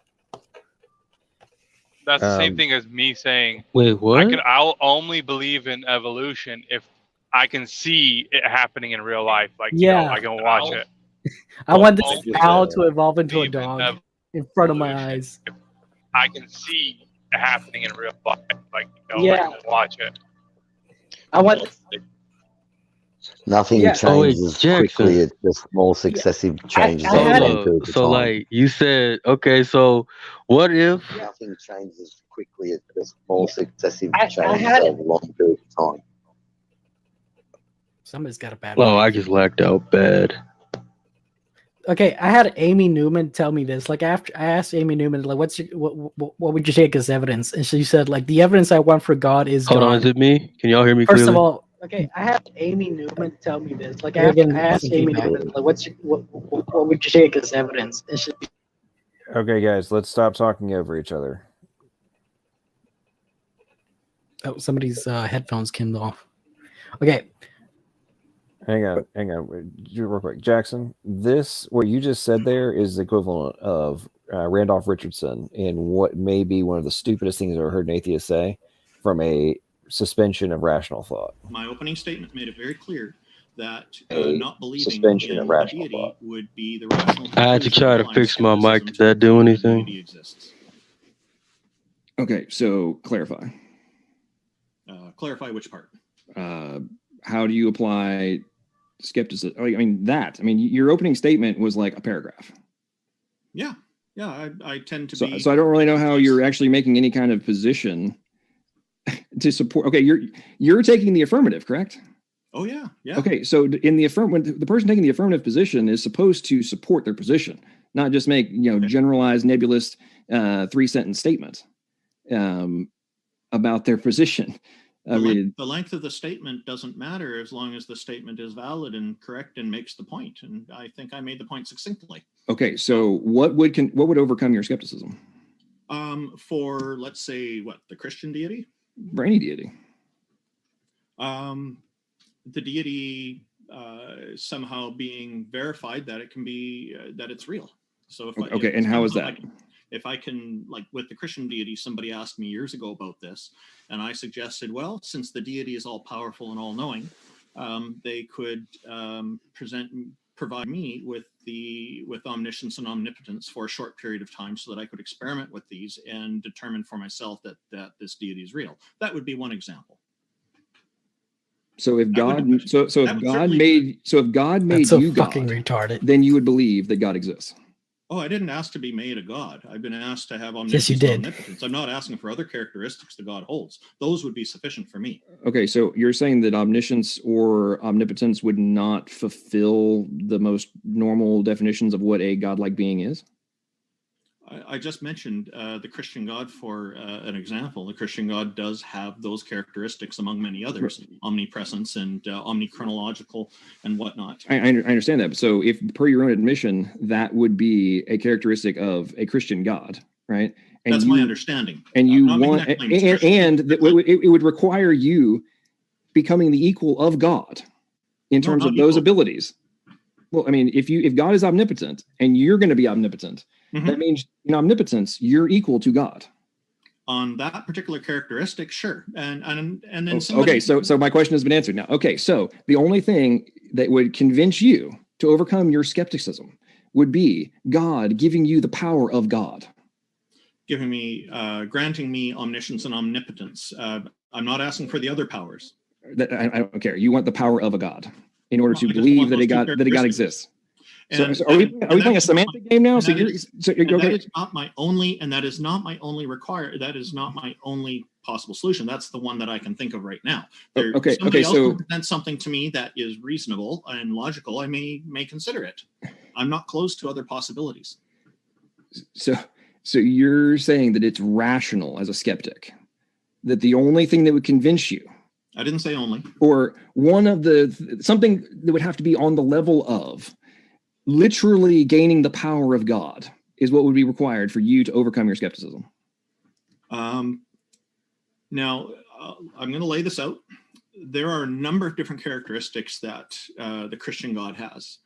That's the same Um, thing as me saying, Wait, what? I'll only believe in evolution if I can see it happening in real life. Like, you know, Yeah. I can watch it. I want this Only owl to evolve into a believe in dog in front of my evolution eyes. if I can see it happening in real life. Like, you know, Yeah. I can watch it. I want. Nothing Yeah. Oh, wait, changes Jackson. quickly. It's just small successive changes I over had a it. long period of So time. like you said, okay, so what if Nothing changes quickly. It's just small successive I changes had it. over a long period of time. Somebody's got a bad oh I mic. just lacked out bad. Okay, I had Amy Newman tell me this. Like after I asked Amy Newman, like, what would you take as evidence? And she said, like, the evidence I want for God is Hold God. on, is it me? Can y'all hear me First clearly? of all, okay, I had Amy Newman tell me this. Like You're after getting I asked some Amy feedback. Newman, like, what would you take as evidence? And she, Okay, guys, let's stop talking over each other. oh, somebody's headphones came off. Okay, Hang on, real quick, Jackson. What you just said there is the equivalent of Randolph Richardson in what may be one of the stupidest things I've ever heard an atheist say, from a suspension of rational thought. My opening statement made it very clear that A not believing suspension in of a rational deity thought. would be the rational I had to conclusion try to behind fix my mic. skepticism Did that do that a anything? deity exists. Okay, so clarify. Clarify which part. How do you apply skepticism? I mean, your opening statement was like a paragraph. Yeah, I tend to So, be. so I don't really know how you're actually making any kind of position to support. Okay, you're taking the affirmative, correct? Oh yeah. Okay, so in the affirmative, the person taking the affirmative position is supposed to support their position, not just make generalized, nebulous, 3-sentence statements about their position. The length of the statement doesn't matter as long as the statement is valid and correct and makes the point. And I think I made the point succinctly. Okay, so what would overcome your skepticism? For let's say the Christian deity? For any deity. The deity somehow being verified that it can be that it's real. So if how is that? If I can, like with the Christian deity, somebody asked me years ago about this, and I suggested, well, since the deity is all powerful and all knowing, they could provide me with omniscience and omnipotence for a short period of time, so that I could experiment with these and determine for myself that this deity is real. That would be one example. So if God made that's so you fucking God, retarded. then you would believe that God exists. Oh, I didn't ask to be made a god. I've been asked to have Yes, you omniscience did. and omnipotence. I'm not asking for other characteristics that God holds. Those would be sufficient for me. Okay, so you're saying that omniscience or omnipotence would not fulfill the most normal definitions of what a godlike being is? I just mentioned the Christian God for an example. The Christian God does have those characteristics among many others, omnipresence and omnichronological and whatnot. I understand that. But so if per your own admission, that would be a characteristic of a Christian God, right? And that's my understanding. And you want, it would require you becoming the equal of God in terms of those abilities. Well, I mean, if God is omnipotent and you're going to be omnipotent, that means in omnipotence, you're equal to God. On that particular characteristic, sure. And then somebody... Okay, so my question has been answered now. Okay, so the only thing that would convince you to overcome your skepticism would be God giving you the power of God. Granting me omniscience and omnipotence. I'm not asking for the other powers. I don't care. You want the power of a God in order to believe that a God exists. So are we playing a semantic game now? That is not my only, and that is not my only that is not my only possible solution. That's the one that I can think of right now. Somebody else can present something to me that is reasonable and logical. I may consider it. I'm not closed to other possibilities. So you're saying that it's rational as a skeptic, that the only thing that would convince you I didn't say only. Or one of something that would have to be on the level of literally gaining the power of God is what would be required for you to overcome your skepticism. Now, I'm going to lay this out. There are a number of different characteristics that the Christian God has.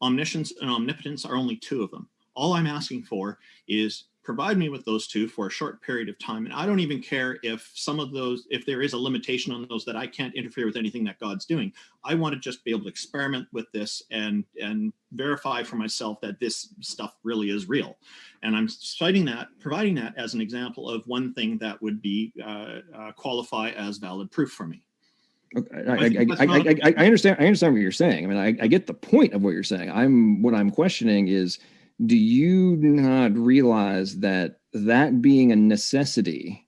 Omniscience and omnipotence are only two of them. All I'm asking for is provide me with those two for a short period of time. And I don't even care if some of those, if there is a limitation on those that I can't interfere with anything that God's doing. I want to just be able to experiment with this and verify for myself that this stuff really is real. And I'm citing that, providing that as an example of one thing that would be qualify as valid proof for me. Okay. I understand. I understand what you're saying. I mean, I get the point of what you're saying. What I'm questioning is, do you not realize that being a necessity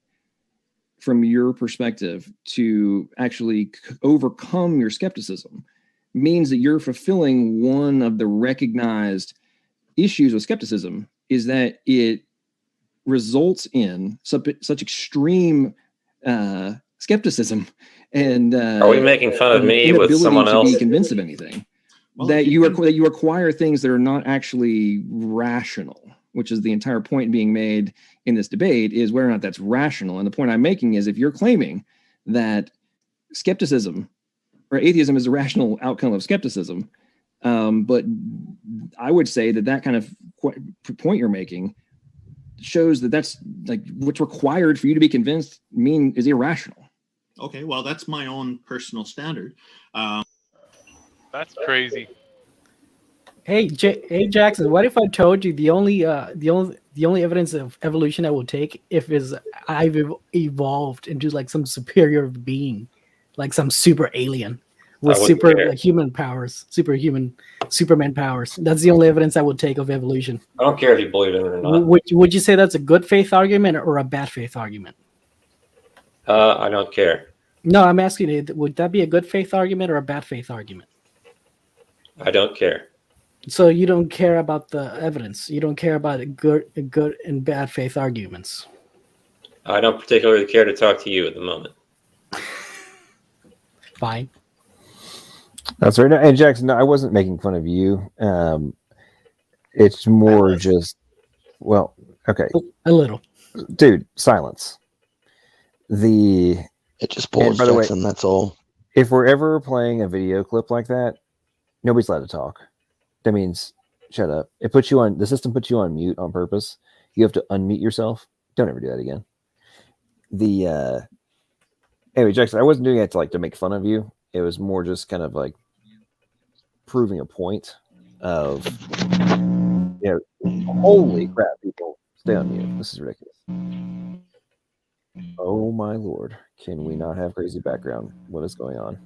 from your perspective to actually overcome your skepticism means that you're fulfilling one of the recognized issues with skepticism, is that it results in such extreme skepticism and are we making fun of me with someone else? To be convinced of anything. Well, that you acquire things that are not actually rational, which is the entire point being made in this debate, is whether or not that's rational. And the point I'm making is, if you're claiming that skepticism or atheism is a rational outcome of skepticism, but I would say that kind of point you're making shows that that's like what's required for you to be convinced is irrational. Okay, well, that's my own personal standard. That's crazy. Hey, Jackson, what if I told you the only evidence of evolution I will take is I've evolved into like some superior being, like some super alien with human powers, Superman powers. That's the only evidence I would take of evolution. I don't care if you believe in it or not. Would you say that's a good faith argument or a bad faith argument? I don't care. No, I'm asking you, would that be a good faith argument or a bad faith argument? I don't care. So you don't care about the evidence. You don't care about good and bad faith arguments. I don't particularly care to talk to you at the moment. Fine. That's right. And Jackson, no, I wasn't making fun of you. It's more just, well, okay. A little. Dude, silence. It just boils Jackson, that's all. If we're ever playing a video clip like that, nobody's allowed to talk. That means shut up. The system puts you on mute on purpose. You have to unmute yourself. Don't ever do that again. Anyway, Jackson, I wasn't doing it to make fun of you. It was more just kind of like proving a point of, holy crap, people, stay on mute. This is ridiculous. Oh my Lord. Can we not have crazy background? What is going on?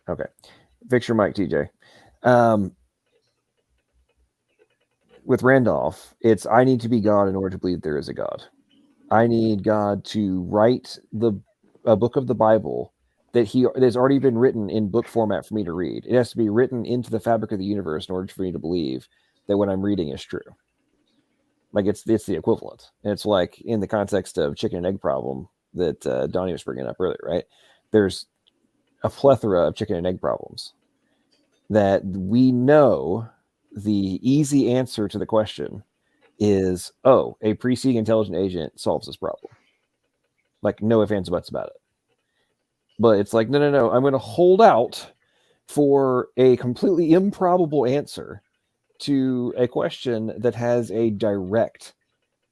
Okay. Fix your mic, TJ. With Randolph, it's I need to be God in order to believe there is a God. I need God to write a book of the Bible that's already been written in book format for me to read. It has to be written into the fabric of the universe in order for me to believe that what I'm reading is true. Like it's the equivalent. And it's like in the context of chicken and egg problem that Donnie was bringing up earlier, right? There's a plethora of chicken and egg problems that we know the easy answer to the question is, a preceding intelligent agent solves this problem. Like no ifs, ands, or buts about it. But it's like, no. I'm going to hold out for a completely improbable answer to a question that has a direct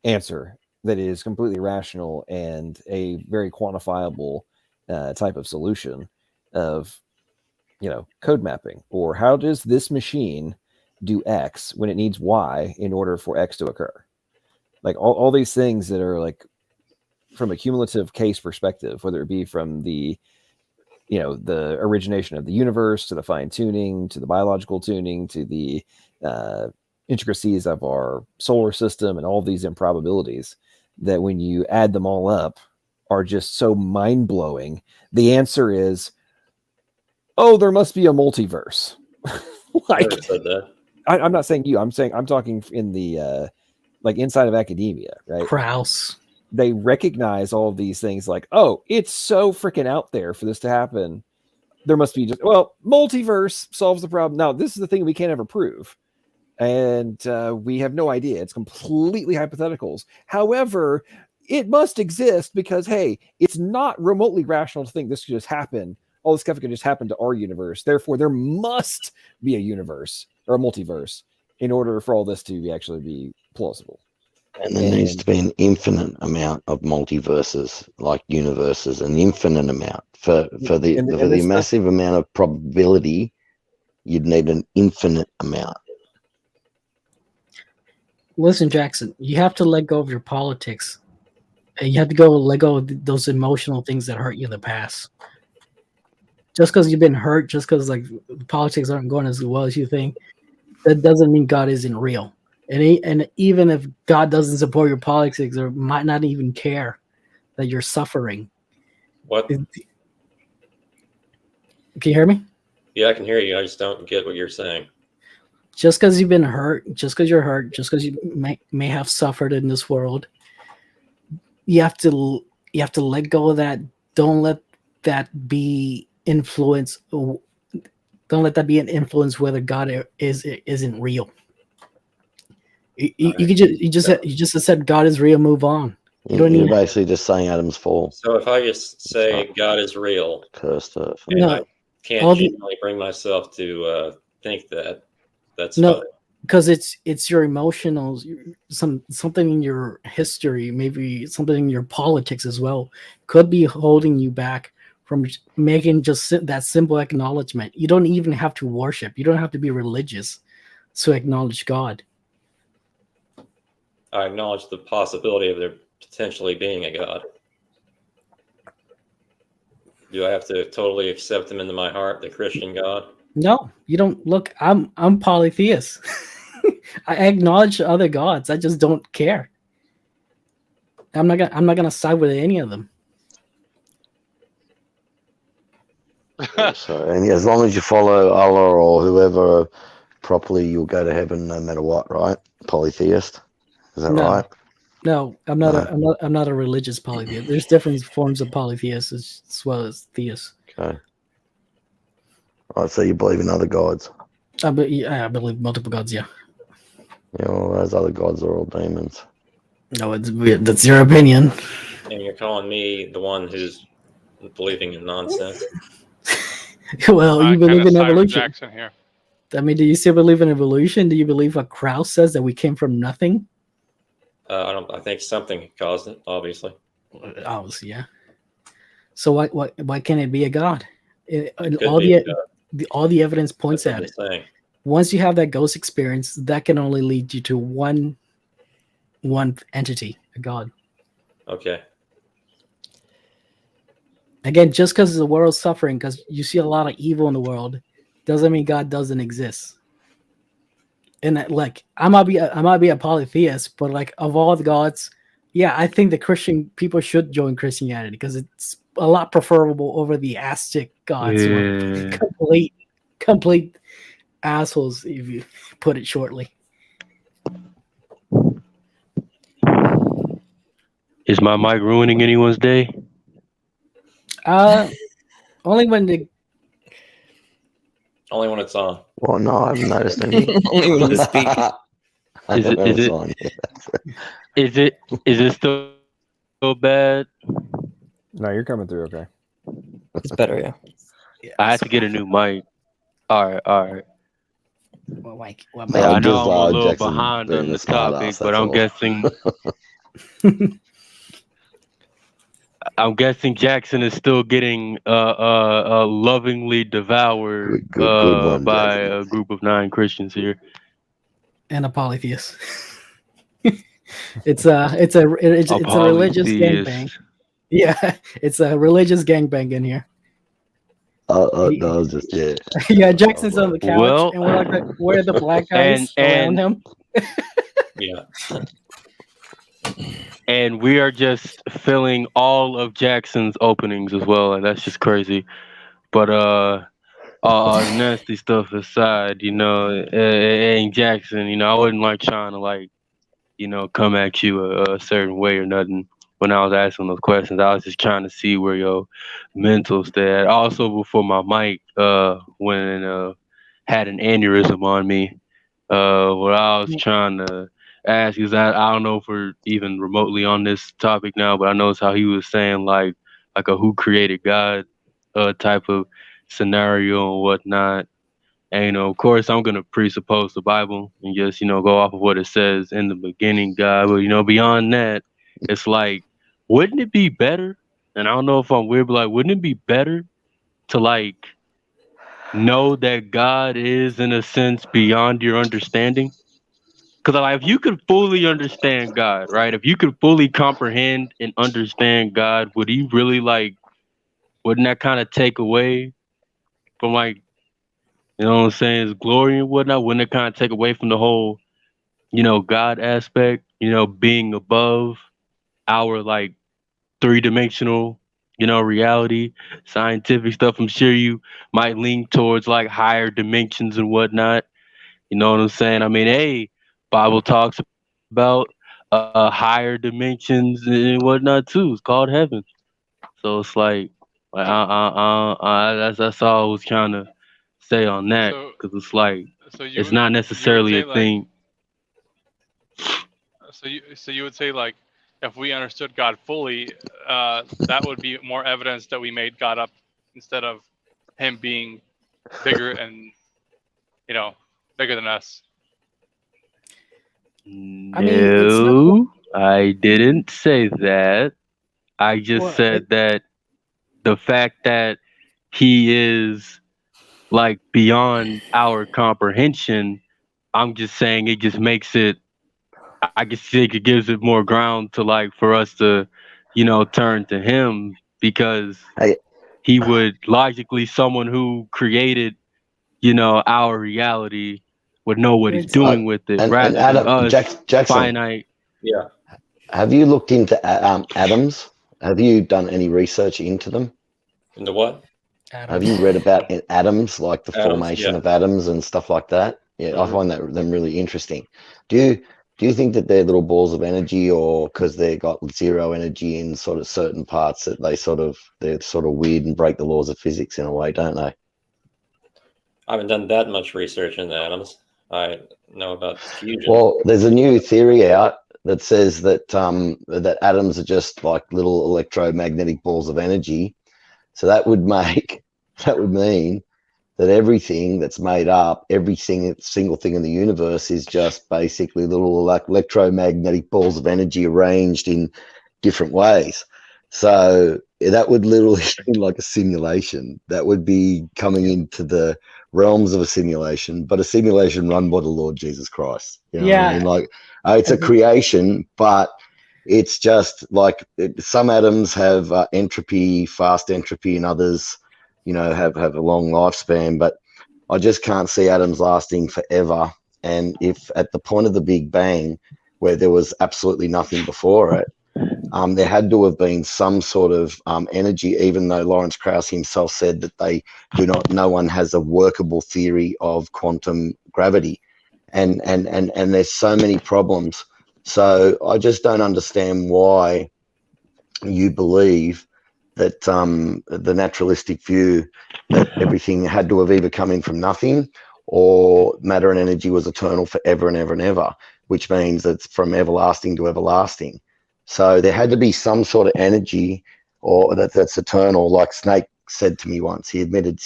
answer that is completely rational and a very quantifiable type of solution of, code mapping, or how does this machine do X when it needs Y in order for X to occur? Like all these things that are like from a cumulative case perspective, whether it be from the origination of the universe to the fine tuning, to the biological tuning, to the intricacies of our solar system and all these improbabilities that when you add them all up are just so mind-blowing. The answer is, there must be a multiverse. I never said that. I'm not saying you. I'm talking in the inside of academia, right? Krauss. they recognize all of these things like, oh, it's so freaking out there for this to happen. There must be just, well, multiverse solves the problem. Now, this is the thing we can't ever prove. And we have no idea. It's completely hypotheticals. However, it must exist because, hey, it's not remotely rational to think this could just happen. All this stuff could just happen to our universe. Therefore, there must be a universe or a multiverse in order for all this to actually be plausible. And there needs to be an infinite amount of multiverses, like universes, an infinite amount. For the massive amount of probability, you'd need an infinite amount. Listen, Jackson, you have to let go of your politics. You have to let go of those emotional things that hurt you in the past. Just because you've been hurt, just because like politics aren't going as well as you think, that doesn't mean God isn't real. And even if God doesn't support your politics or might not even care that you're suffering. What? Can you hear me? Yeah, I can hear you. I just don't get what you're saying. Just because you've been hurt, just because you're hurt, just because you may have suffered in this world, you have to let go of that. Don't let that be influence. Don't let that be an influence whether God isn't real. You just said God is real. Move on. You're basically just saying Adam's fall. So if I just say God is real, cursed earth, and I can't genuinely bring myself to think that, that's fine. Because it's your emotionals, something in your history, maybe something in your politics as well, could be holding you back from making just that simple acknowledgement. You don't even have to worship. You don't have to be religious to acknowledge God. I acknowledge the possibility of there potentially being a God. Do I have to totally accept him into my heart, the Christian God? No, you don't. Look, I'm polytheist. I acknowledge other gods. I just don't care. I'm not gonna side with any of them. So, and as long as you follow Allah or whoever properly, you'll go to heaven no matter what, right? Polytheist, is that right? No, I'm not a religious polytheist. There's different forms of polytheists as well as theists. Okay. Right, so you believe in other gods? I believe multiple gods. Yeah. Yeah, well, those other gods are all demons. No, that's your opinion. And you're calling me the one who's believing in nonsense? Well, you believe in evolution. Jackson here. I mean, do you still believe in evolution? Do you believe what Krauss says, that we came from nothing? I think something caused it, obviously. Obviously, yeah. So why can't it be a god? All the evidence points at it. Once you have that ghost experience, that can only lead you to one entity, a god. Okay. Again, just because the world's suffering, because you see a lot of evil in the world, doesn't mean God doesn't exist. And like, I might be a polytheist, but like, of all the gods, yeah, I think the Christian people should join Christianity because it's a lot preferable over the Aztec gods. Yeah. Complete assholes, if you put it shortly. Is my mic ruining anyone's day? Only when it's on. Well, no, I haven't noticed any. Only when you speak. Is it still bad? No, you're coming through okay. It's better, yeah. I have to get a new mic. All right. Well, Mike, yeah, I know I'm a little behind on the topic, but I'm guessing. I'm guessing Jackson is still getting lovingly devoured by a group of 9 Christians here, and a polytheist. It's a religious gangbang. Yeah, it's a religious gangbang in here. No, it's just yeah. Jackson's on the couch, and we're the black guys around him. Yeah. And we are just filling all of Jackson's openings as well, and that's just crazy. But nasty stuff aside, and Jackson, I wouldn't like trying to come at you a certain way or nothing. when I was asking those questions. I was just trying to see where your mental state. Also, before my mic had an aneurysm on me, what I was trying to ask is that I don't know if we're even remotely on this topic now, but I noticed how he was saying like a who created God type of scenario and whatnot. And of course, I'm gonna presuppose the Bible and just go off of what it says in the beginning, God. But beyond that, it's like, wouldn't it be better? And I don't know if I'm weird, but like, wouldn't it be better to like know that God is in a sense beyond your understanding? Because like, if you could fully understand God, right? If you could fully comprehend and understand God, would He really wouldn't that kind of take away from you know what I'm saying, His glory and whatnot? Wouldn't it kind of take away from the whole, God aspect, being above our three-dimensional, reality, scientific stuff? I'm sure you might lean towards higher dimensions and whatnot. You know what I'm saying? I mean, hey, Bible talks about higher dimensions and whatnot too. It's called heaven. So it's that's all I was trying to say on that, because it's it's not necessarily a thing. So you would say if we understood God fully, that would be more evidence that we made God up instead of Him being bigger and bigger than us. No, I didn't say that. I just said that the fact that He is beyond our comprehension, I'm just saying it just makes it, I just think it gives it more ground to for us to, turn to Him, because He would logically, someone who created, our reality would know what He's doing with it, rather than us Jackson, finite. Yeah. Have you looked into atoms? Have you done any research into them? Into what? Have you read about atoms, like the formation of atoms and stuff like that? Yeah, I find them really interesting. Do you think that they're little balls of energy, or because they got zero energy in sort of certain parts that they're sort of weird and break the laws of physics in a way, don't they? I haven't done that much research into atoms. I know about fusion. Well, there's a new theory out that says that that atoms are just like little electromagnetic balls of energy. So that would mean that everything that's made up, every single thing in the universe is just basically little electromagnetic balls of energy arranged in different ways. So that would literally be like a simulation. That would be coming into the realms of a simulation, but a simulation run by the Lord Jesus Christ. You know what I mean? It's a creation, but it's just some atoms have entropy, fast entropy, and others, have a long lifespan. But I just can't see atoms lasting forever. And if at the point of the Big Bang, where there was absolutely nothing before it, there had to have been some sort of energy, even though Lawrence Krauss himself said that no one has a workable theory of quantum gravity. And there's so many problems. So I just don't understand why you believe that the naturalistic view that everything had to have either come in from nothing, or matter and energy was eternal forever and ever and ever, which means it's from everlasting to everlasting. So there had to be some sort of energy or that's eternal. Like Snake said to me once, he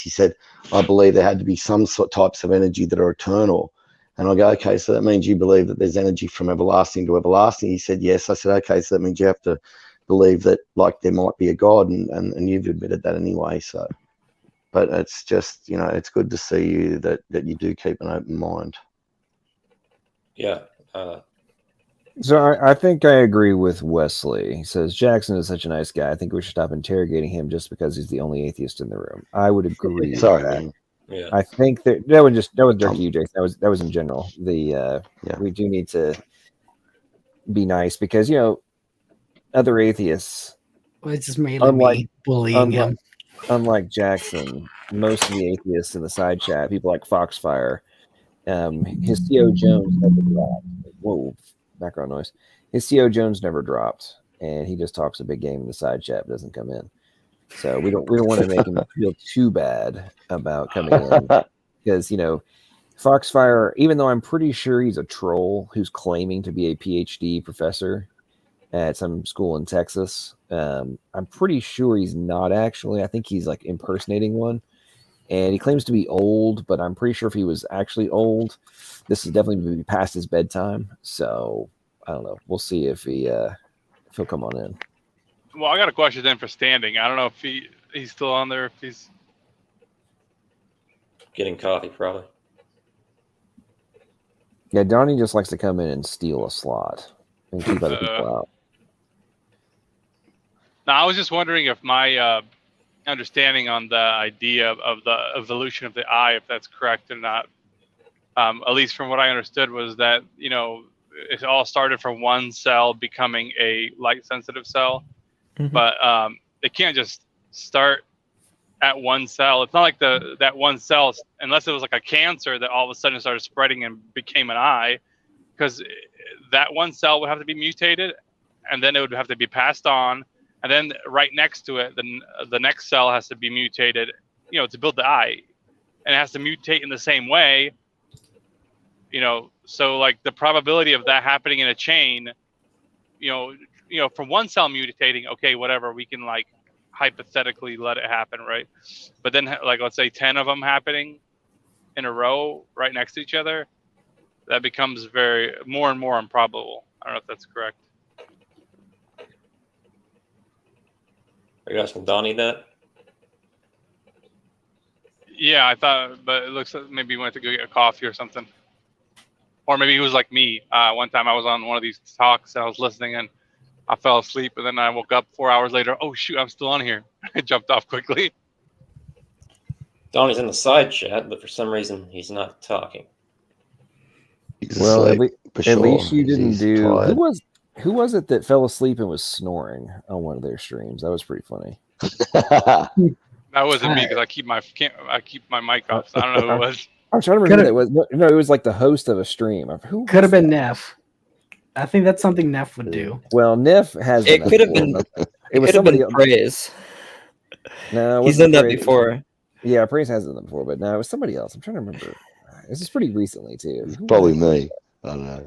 said, I believe there had to be some types of energy that are eternal. And I go, okay, so that means you believe that there's energy from everlasting to everlasting? He said, yes. I said, okay, so that means you have to believe that there might be a God, and you've admitted that anyway. So, but it's just, it's good to see you that you do keep an open mind. Yeah. So I think I agree with Wesley. He says Jackson is such a nice guy. I think we should stop interrogating him just because he's the only atheist in the room. I would agree. Sorry, with that. man. Yeah. I think that was direct to you, Jason. That was in general. We do need to be nice because other atheists. Well, it's just mainly me bullying him. Unlike Jackson, most of the atheists in the side chat, people like Foxfire, Histio Jones never dropped. Whoa, background noise. Histio Jones never dropped. and he just talks a big game in the side chat, but doesn't come in. So we don't want to make him feel too bad about coming in, because Foxfire, even though I'm pretty sure he's a troll who's claiming to be a PhD professor at some school in Texas, I'm pretty sure he's not actually. I think he's like impersonating one, and he claims to be old, but I'm pretty sure if he was actually old, this is definitely past his bedtime. So I don't know. We'll see if he'll come on in. Well, I got a question then for Standing. I don't know if he's still on there. If he's getting coffee, probably. Yeah, Donnie just likes to come in and steal a slot and keep other people out. Now, I was just wondering if my understanding on the idea of the evolution of the eye, if that's correct or not. At least from what I understood was that, it all started from one cell becoming a light-sensitive cell. Mm-hmm. But it can't just start at one cell. It's not like that one cell, unless it was like a cancer that all of a sudden started spreading and became an eye, because that one cell would have to be mutated, and then it would have to be passed on, and then right next to it, the next cell has to be mutated, to build the eye, and it has to mutate in the same way, So like the probability of that happening in a chain, from one cell mutating, okay, whatever, we can like hypothetically let it happen, right? But then, like, let's say 10 of them happening in a row right next to each other, that becomes more and more improbable. I don't know if that's correct. Are you asking Donnie that? Yeah, I thought, but it looks like maybe he went to go get a coffee or something. Or maybe he was like me. One time I was on one of these talks and I was listening and I fell asleep, and then I woke up 4 hours later. Oh shoot, I'm still on here. I jumped off quickly. Donnie's in the side chat, but for some reason he's not talking. Well, at least you didn't do. Who was it that fell asleep and was snoring on one of their streams? That was pretty funny. That wasn't me, because I keep my mic off. So I don't know who it was. I'm trying to remember who that was. No, it was like the host of a stream. Who could have been Neff? I think that's something Neff would do. Well, Neff has. It could have been. It was somebody else. Praise. No, he's done that before. Yeah, Praise has done that before, but no, it was somebody else. I'm trying to remember. This is pretty recently too. Probably me. I don't know.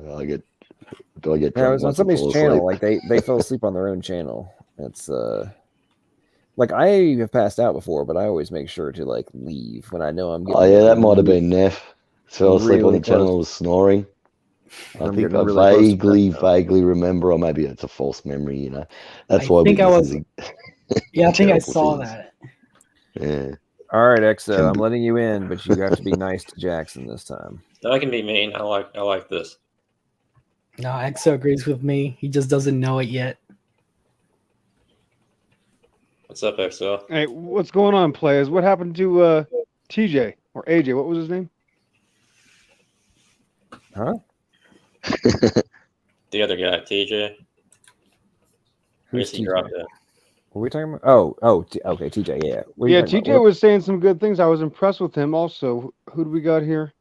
Do I get? No, it was on somebody's channel. Like they fell asleep on their own channel. It's like I have passed out before, but I always make sure to like leave when I know I'm getting. Oh yeah, that might have been Neff. Fell asleep on the channel, was snoring. I think I vaguely remember, or maybe it's a false memory. That's why. Yeah, I think I saw that. Yeah. All right, Exo, I'm letting you in, but you have to be nice to Jackson this time. I can be mean. I like this. No, Exo agrees with me. He just doesn't know it yet. What's up, Exo? Hey, what's going on, players? What happened to TJ or AJ? What was his name? Huh? The other guy, TJ. Who's TJ? Dropped it. What are we talking about? Okay, TJ, yeah. Yeah, TJ was saying some good things. I was impressed with him also. Who do we got here?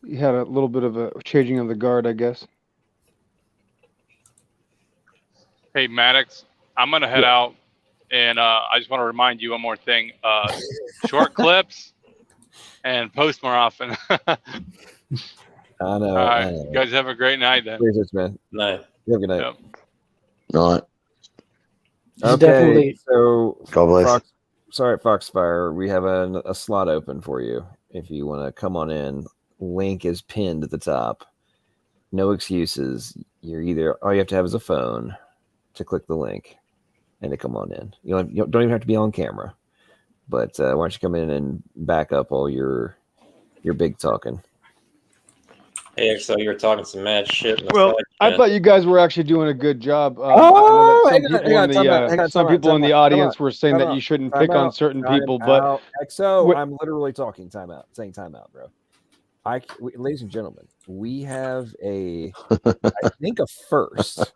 He had a little bit of a changing of the guard, I guess. Hey, Maddox, I'm going to head out, and I just want to remind you one more thing. Short clips and post more often. I know. All right, you guys have a great night then. Appreciate you, man. Night. You have a good night. Yep. Night. Okay, so God bless. Foxfire, we have a slot open for you if you want to come on in. Link is pinned at the top. No excuses. All you have to have is a phone to click the link and to come on in. You don't even have to be on camera, but why don't you come in and back up all your big talking. Hey, so you were talking some mad shit. Well, I thought you guys were actually doing a good job. Some people in the audience were saying that you shouldn't pick on certain people, but XO, I'm literally talking saying timeout, bro. Ladies and gentlemen, we have I think a first.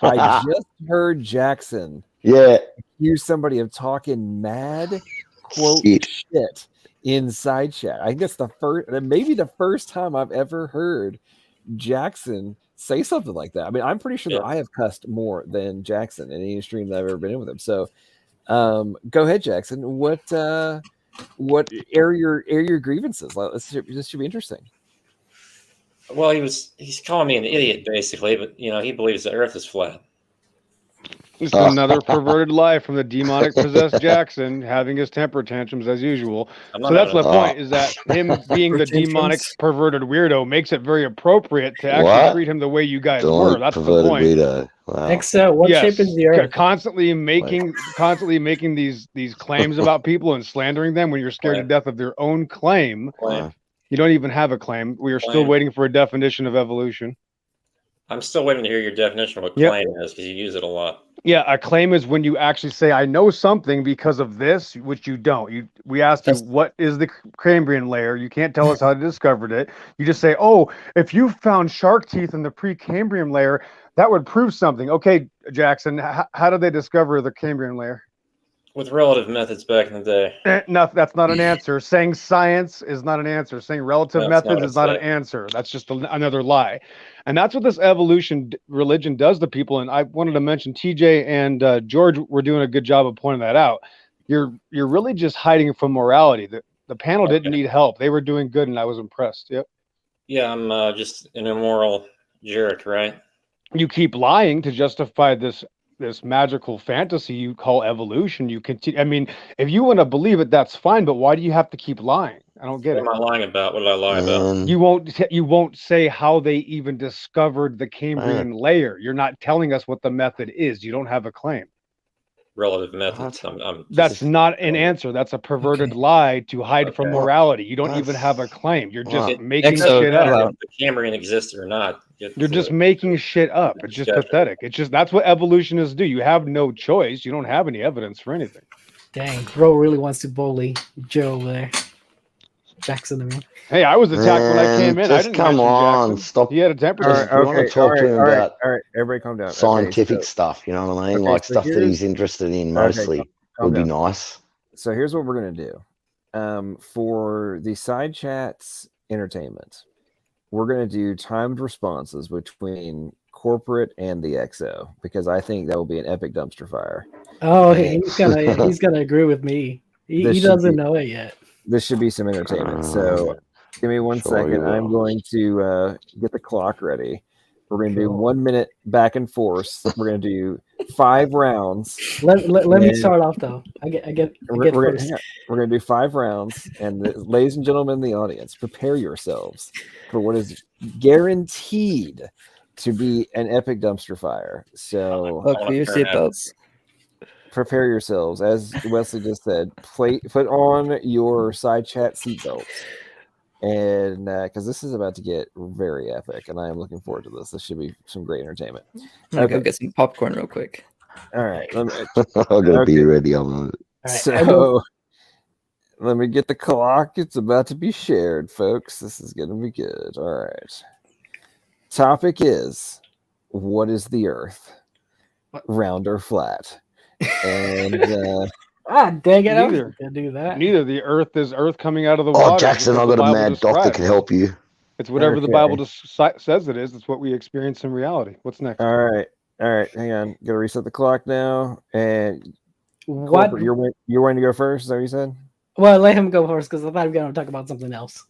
I just heard Jackson accuse somebody of talking mad shit inside chat. I think that's maybe the first time I've ever heard Jackson say something like that. I mean, I'm pretty sure Yeah. that I have cussed more than Jackson in any stream that I've ever been in with him. So go ahead, Jackson. What air your grievances? This should be interesting. Well, he's calling me an idiot basically, but he believes the Earth is flat. It's another perverted lie from the demonic possessed Jackson having his temper tantrums as usual. So that's the point, is that him being the demonic perverted weirdo makes it very appropriate to actually treat him the way you guys were. That's the point. Weirdo. Wow. Excel, what shape is the Earth? Constantly making these claims about people and slandering them when you're scared to death of their own claim. You don't even have a claim. We are still waiting for a definition of evolution. I'm still waiting to hear your definition of what claim is, because you use it a lot. Yeah, a claim is when you actually say, I know something because of this, which you don't. We asked you, what is the Cambrian layer? You can't tell us how you discovered it. You just say, oh, if you found shark teeth in the pre-Cambrian layer, that would prove something. Okay, Jackson, how did they discover the Cambrian layer? With relative methods back in the day. No, that's not an answer. Saying science is not an answer. Saying relative methods is not an answer. That's just another lie. And that's what this evolution religion does to people. And I wanted to mention TJ and George were doing a good job of pointing that out. You're really just hiding from morality. The panel didn't need help. They were doing good, and I was impressed. Yep. Yeah, I'm just an immoral jerk, right? You keep lying to justify this magical fantasy you call evolution. You continue. I mean, if you want to believe it, that's fine. But why do you have to keep lying? I don't get it. What am I lying about? What did I lie about? You won't say how they even discovered the Cambrian layer. You're not telling us what the method is. You don't have a claim. Relative methods. That's not an answer. That's a perverted lie to hide from morality. You don't even have a claim. You're just making shit up. If the Cambrian exists or not. You're just making shit up. It's just pathetic. It's just, that's what evolutionists do. You have no choice. You don't have any evidence for anything. Dang, bro really wants to bully Joe over there. Jackson, I mean. Hey, I was attacked when I came in. I didn't come on, Jackson. stop. He had a temper. You want to talk to him about all right, everybody calm down. scientific stuff, you know what I mean? Like stuff that he's interested in mostly would be nice. So here's what we're going to do. For the side chats entertainment, we're going to do timed responses between corporate and the XO, because I think that will be an epic dumpster fire. Oh, he's gonna agree with me. He doesn't know it yet. This should be some entertainment. So give me one second. I'm going to get the clock ready. We're going to do 1 minute back and forth. We're going to do 5 rounds. Let me start off though. We're going to do 5 rounds. And ladies and gentlemen in the audience, prepare yourselves for what is guaranteed to be an epic dumpster fire. So for your seatbelts. Prepare yourselves, as Wesley just said. Put on your side chat seatbelts, and because this is about to get very epic, and I am looking forward to this. This should be some great entertainment. Okay, go get some popcorn real quick. All right, I'm gonna be ready on it. So let me get the clock. It's about to be shared, folks. This is gonna be good. All right. Topic is: what is the Earth? Round or flat? And dang it, I was gonna do that. Neither. The Earth is Earth coming out of the water. Jackson, I've got a mad doc that can help you. It's whatever the Bible says it is. It's what we experience in reality. What's next? All right, hang on. Gotta reset the clock now. And what? You're wanting to go first? Is that what you said? Well, let him go first because I thought we were gonna talk about something else.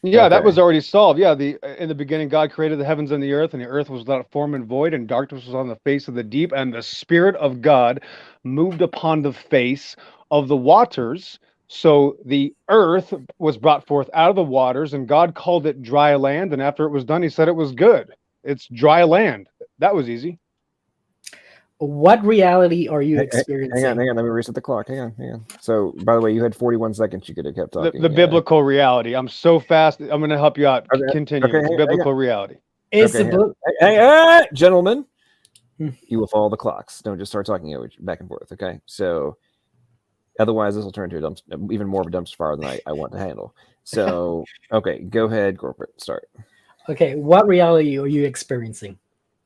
Yeah, that was already solved. Yeah, in the beginning, God created the heavens and the earth was without form and void, and darkness was on the face of the deep, and the Spirit of God moved upon the face of the waters. So the earth was brought forth out of the waters, and God called it dry land. And after it was done, he said it was good. It's dry land. That was easy. What reality are you experiencing? Hang on. Let me reset the clock. Hang on. So, by the way, you had 41 seconds. You could have kept talking. The biblical reality. I'm so fast. I'm going to help you out. Okay. Continue. It's biblical reality. It's gentlemen, you will follow the clocks. Don't just start talking back and forth. Okay. So, otherwise, this will turn into even more of a dumpster fire than I want to handle. So, okay, go ahead, corporate. Start. Okay. What reality are you experiencing?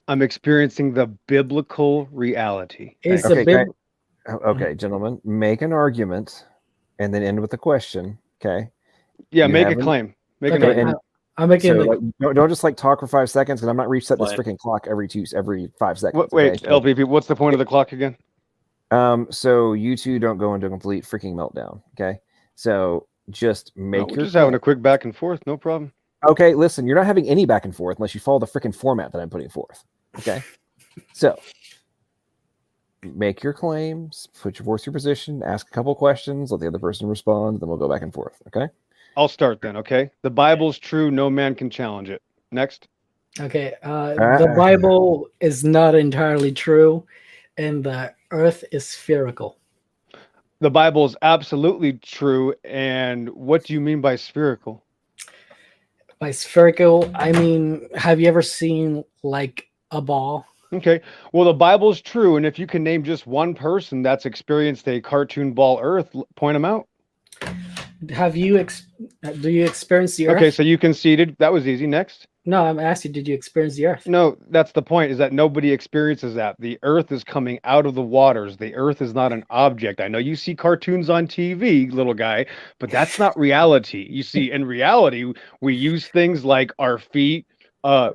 I'm experiencing the biblical reality. Okay, gentlemen, make an argument and then end with a question. Okay. Yeah, make a claim. Make an argument. I'm making So, the like, don't just like talk for 5 seconds because I'm not reset this Fine. freaking clock every 5 seconds. Wait, okay? So, LPP, what's the point of the clock again? so you two don't go into a complete freaking meltdown. Okay, so just make We're your just having a quick back and forth, no problem. Okay, listen, you're not having any back and forth unless you follow the freaking format that I'm putting forth. Okay, so make your claims, put your forth your position, ask a couple questions, let the other person respond, then we'll go back and forth. Okay. I'll start then. Okay, the Bible's true. No man can challenge it. Next. Okay, the Bible is not entirely true, and the Earth is spherical. The Bible is absolutely true. And what do you mean by spherical? By spherical, I mean, have you ever seen like a ball? Okay, well, the Bible's true, and if you can name just one person that's experienced a cartoon ball Earth, point them out. Have you do you experience the Earth? Okay, so you conceded. That was easy. Next. No, I'm asking, did you experience the Earth? No, that's the point, is that nobody experiences that. The Earth is coming out of the waters. The Earth is not an object. I know you see cartoons on TV, little guy, but that's not reality. You see, in reality, we use things like our feet.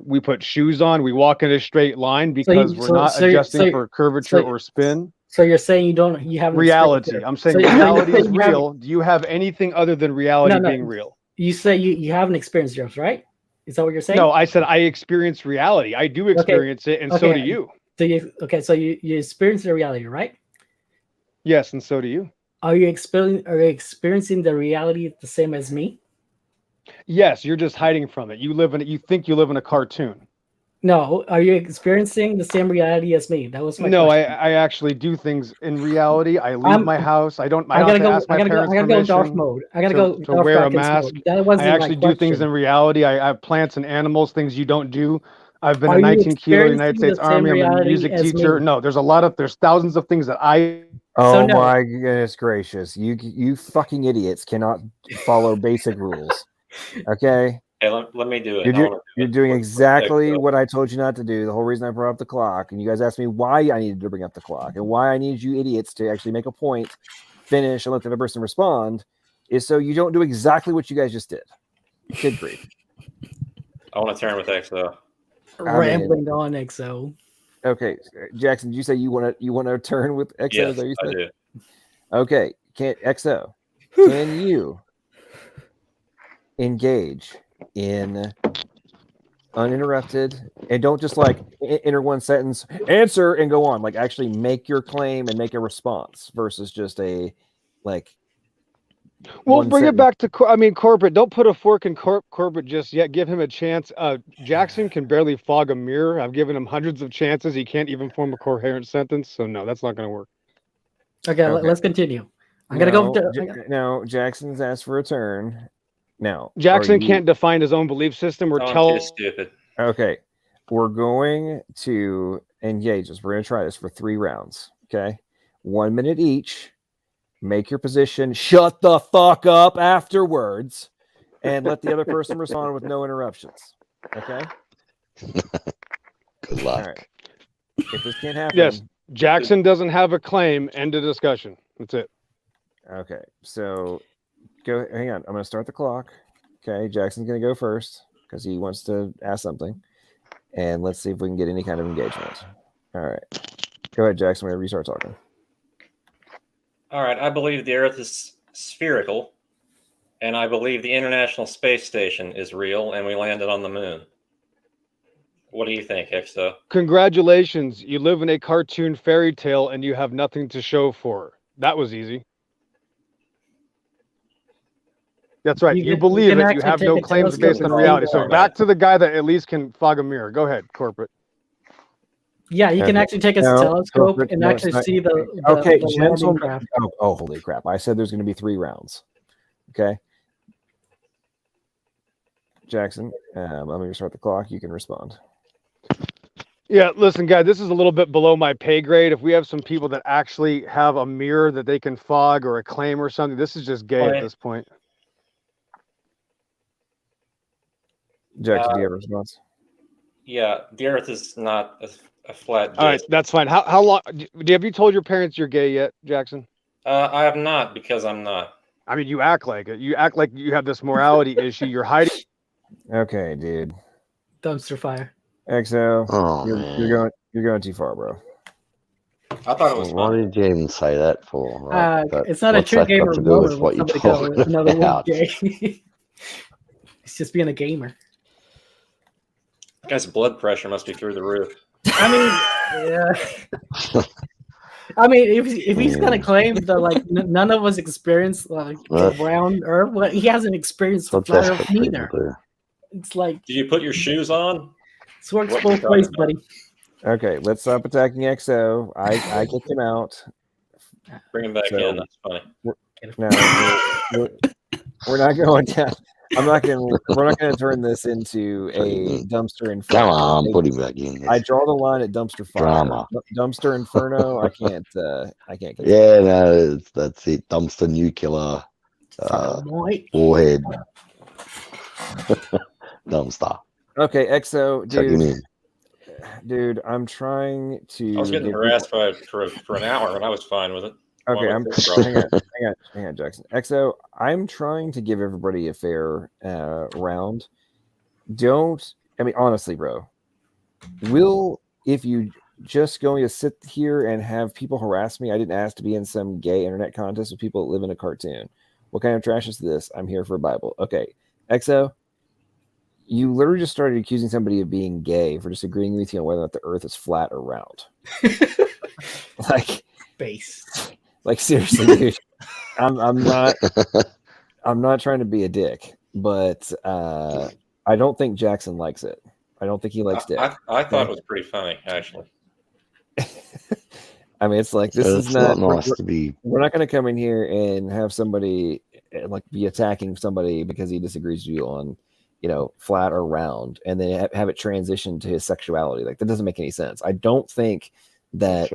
We put shoes on. We walk in a straight line because we're not adjusting for curvature or spin. So you're saying you haven't reality. I'm saying reality is real. Do you have anything other than reality being real? You say you haven't experienced the Earth, right? Is that what you're saying? No, I said I experience reality. I do experience it, and so do you. So you experience the reality, right? Yes, and so do you. Are you experiencing the reality the same as me? Yes, you're just hiding from it. You think you live in a cartoon. No, are you experiencing the same reality as me? That was my question. I actually do things in reality. I leave my house. I gotta go dark mode. I gotta go to wear a mask. That wasn't I actually do things in reality. I have plants and animals, things you don't do. I've been a 19 kilo United States Army. I'm a music teacher. No, there's thousands of things that I. Oh my goodness gracious! You fucking idiots cannot follow basic rules. Okay. Hey, let me do it. You're doing exactly what I told you not to do. The whole reason I brought up the clock, and you guys asked me why I needed to bring up the clock and why I need you idiots to actually make a point, finish, and let the other person respond, is so you don't do exactly what you guys just did. Good grief. I want to turn with XO. Rambling on XO. Okay, Jackson, did you say you want to turn with XO? Yes, you I do. Okay, XO, can you engage in uninterrupted, and don't just like enter one sentence, answer, and go on. Like actually make your claim and make a response versus just a like. Well, bring it back to corporate. Don't put a fork in corporate just yet. Give him a chance. Jackson can barely fog a mirror. I've given him hundreds of chances. He can't even form a coherent sentence. So no, that's not going to work. Okay, let's continue. I'm gonna go. Now Jackson's asked for a turn. Now Jackson can't define his own belief system or tell. Stupid. Okay, we're going to engage this. We're going to try this for 3 rounds. Okay, 1 minute each. Make your position. Shut the fuck up afterwards, and let the other person respond with no interruptions. Okay. Good luck. All right. If this can't happen, yes, Jackson doesn't have a claim. End of discussion. That's it. Okay, so go. Hang on. I'm going to start the clock. Okay, Jackson's going to go first because he wants to ask something, and let's see if we can get any kind of engagement. All right, go ahead, Jackson. Whenever you start talking. All right, I believe the Earth is spherical, and I believe the International Space Station is real, and we landed on the moon. What do you think, XO? Congratulations. You live in a cartoon fairy tale, and you have nothing to show for it. That was easy. That's right. You believe it. You have no claims based on reality. So back to the guy that at least can fog a mirror. Go ahead, corporate. Yeah, you can actually take a telescope and actually see the landing craft. Oh, holy crap. I said there's going to be 3 rounds. Okay. Jackson, let me restart the clock. You can respond. Yeah, listen, guys, this is a little bit below my pay grade. If we have some people that actually have a mirror that they can fog or a claim or something, this is just gay at this point. Jackson, do you have a response? Yeah, the Earth is not a flat disc. All right, that's fine. How long? Have you told your parents you're gay yet, Jackson? I have not, because I'm not. I mean, you act like it. You act like you have this morality issue. You're hiding. Okay, dude. Dumpster fire. XO, Oh, man. you're going too far, bro. I thought it was What funny. did you even say that for? Like, It's not a what's true that got gamer to do with moment what when you're somebody go talking another one about? gay. It's just being a gamer. That guy's blood pressure must be through the roof. I mean, yeah. I mean, if he's gonna claim that like none of us experienced like What? the round Earth, well, he hasn't experienced the What flat desperate Earth people neither. do. It's like Did you put your shoes on? this works What are you both ways, talking buddy. Okay, let's stop attacking XO. I kicked him out. Bring him back So, in. That's funny. We're not going down. We're not going to turn this into a dumpster inferno. Come on, put him back in. I draw the line at dumpster fire. Drama. Dumpster inferno. I can't. Continue. Yeah, no, that's it. Dumpster nuclear warhead. Dumpster. Okay, XO, Check him in. dude, I'm trying to. I was getting harassed for an hour, and I was fine with it. Okay, hang on, Jackson. XO, I'm trying to give everybody a fair round. Honestly, bro, if you just going to sit here and have people harass me, I didn't ask to be in some gay internet contest with people that live in a cartoon. What kind of trash is this? I'm here for a Bible. Okay, XO, you literally just started accusing somebody of being gay for disagreeing with you on whether or not the earth is flat or round. Like, base. Like, seriously, dude. I'm not trying to be a dick, but I don't think Jackson likes it. I don't think he likes dick. I thought it was pretty funny, actually. I mean, it's like, this is It's not nice to be. We're not going to come in here and have somebody like be attacking somebody because he disagrees with you on, flat or round, and then have it transition to his sexuality. Like, that doesn't make any sense. I don't think that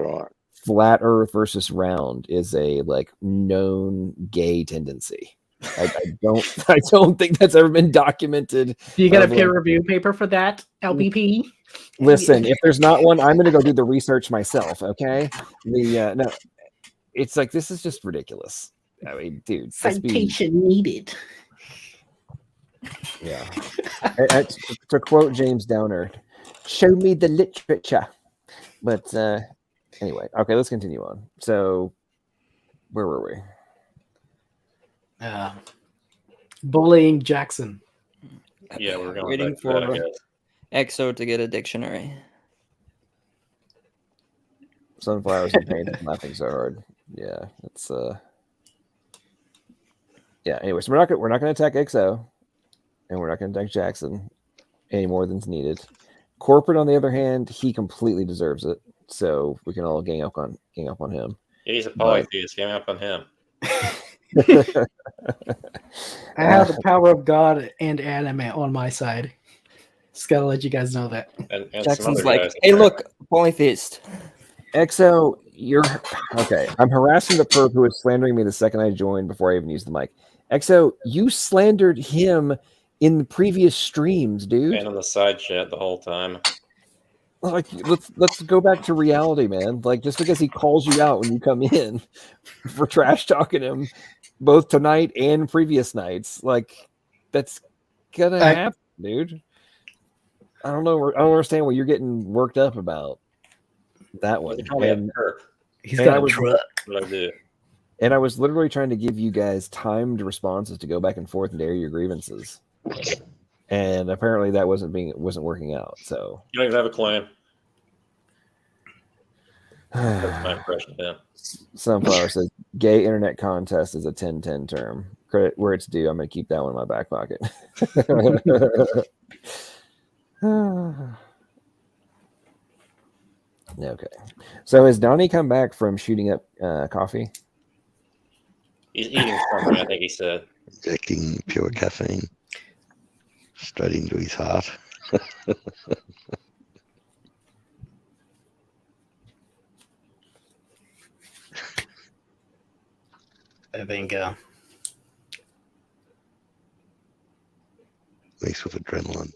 flat Earth versus round is a known gay tendency. I don't think that's ever been documented. Do you get a peer review paper for that, LPP? Listen, if there's not one, I'm going to go do the research myself. Okay. No, it's like, this is just ridiculous. I mean, dude, citation needed. Yeah. To quote James Downer, show me the literature. But anyway, okay, let's continue on. So, where were we? Bullying Jackson. Yeah, we're going waiting back to that, I for guess. XO to get a dictionary. Sunflowers and pain. I'm laughing so hard. Yeah, it's yeah. Anyway, so we're not going to attack XO, and we're not going to attack Jackson any more than's needed. Corporate, on the other hand, he completely deserves it. So we can all gang up on him. Yeah, he's a polytheist. Gang up on him. I have the power of God and anime on my side. Just gotta let you guys know that. And Jackson's like, hey, look, polytheist. XO, you're okay. I'm harassing the perp who was slandering me the second I joined before I even used the mic. XO, you slandered him in the previous streams, dude. And on the side chat the whole time. Like, let's go back to reality, man. Like, just because he calls you out when you come in for trash talking him both tonight and previous nights, like, that's gonna happen, dude. I don't understand what you're getting worked up about that one. He's got a truck. What I do. And I was literally trying to give you guys timed responses to go back and forth and air your grievances. And apparently that wasn't working out. So you don't even have a claim. That's my impression of him. Sunflower says gay internet contest is a 10-10 term. Credit where it's due. I'm gonna keep that one in my back pocket. Okay. So has Donnie come back from shooting up coffee? He's eating something, I think he said. Injecting pure caffeine straight into his heart. I think mixed with adrenaline.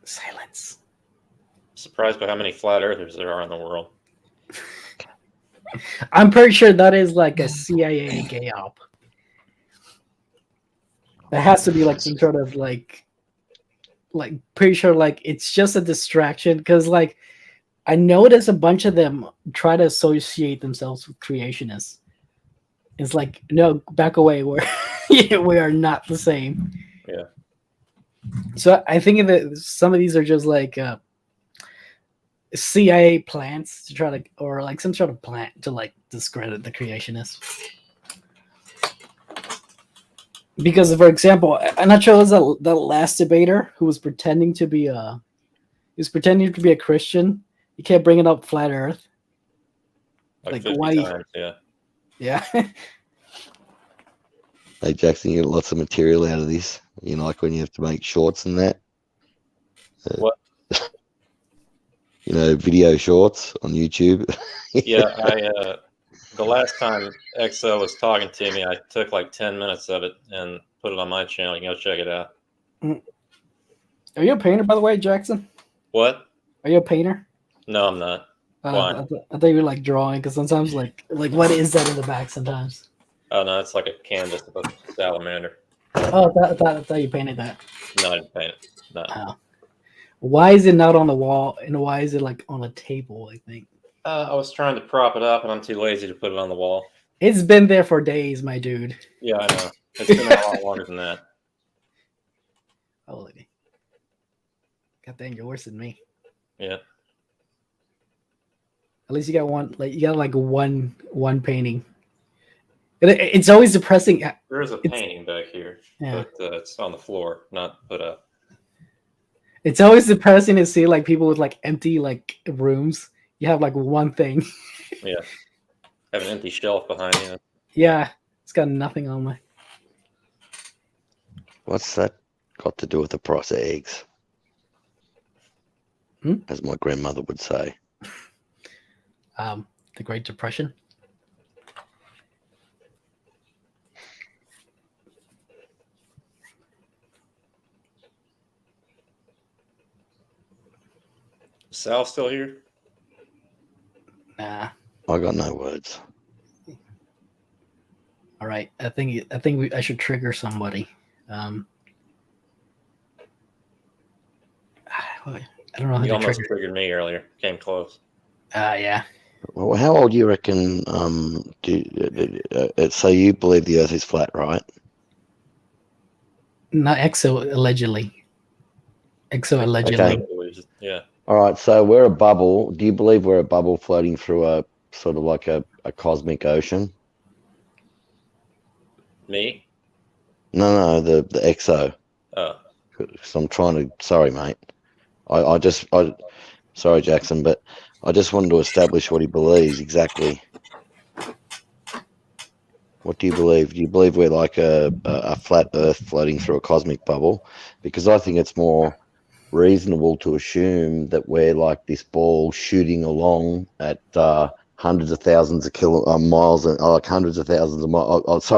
Silence. Surprised by how many flat earthers there are in the world. I'm pretty sure that is like a CIA gay op. That has to be like some sort of like pretty sure like it's just a distraction because like I notice a bunch of them try to associate themselves with creationists. It's like, no, back away. We are not the same. Yeah. So I think that some of these are just like CIA plants to try to, or like some sort of plant to like discredit the creationists. Because, for example, I'm not sure it was that last debater who was pretending to be a Christian. He kept bringing up flat Earth. Like 50 times, yeah. Yeah. Hey Jackson, you get lots of material out of this. You know, like when you have to make shorts and that. What? You know, video shorts on YouTube. Yeah, the last time XO was talking to me, I took like 10 minutes of it and put it on my channel. You can go check it out. Are you a painter, by the way, Jackson? What? Are you a painter? No, I'm not. Why? I thought you were like drawing, because sometimes like what is that in the back sometimes? Oh, no, it's like a canvas of a salamander. Oh, I thought you painted that. No, I didn't paint it. No. Oh. Why is it not on the wall, and why is it like on a table, I think? I was trying to prop it up, and I'm too lazy to put it on the wall. It's been there for days, my dude. Yeah, I know. It's been a lot longer than that. Holy. God dang, you're worse than me. Yeah. At least you got one painting. It's always depressing. There is a painting back here, Yeah. but it's on the floor, not put up. It's always depressing to see like people with like empty like rooms. You have like one thing. Yeah. Have an empty shelf behind you. Yeah, it's got nothing on my. What's that got to do with the price of eggs? As my grandmother would say. The Great Depression. Sal still here? Nah. I got no words. All right. I think I should trigger somebody. I don't know how You to almost trigger. triggered me earlier. Came close. Yeah. Well, how old do you reckon? So you believe the Earth is flat, right? Not EXO allegedly. EXO allegedly. Okay. Yeah. All right. So we're a bubble. Do you believe we're a bubble floating through a sort of like a cosmic ocean? Me? No, the EXO. Oh. So I'm trying to. Sorry, mate. Sorry, Jackson, but I just wanted to establish what he believes exactly. What do you believe? Do you believe we're like a flat Earth floating through a cosmic bubble? Because I think it's more reasonable to assume that we're like this ball shooting along at hundreds of thousands of miles, and like hundreds of thousands of miles.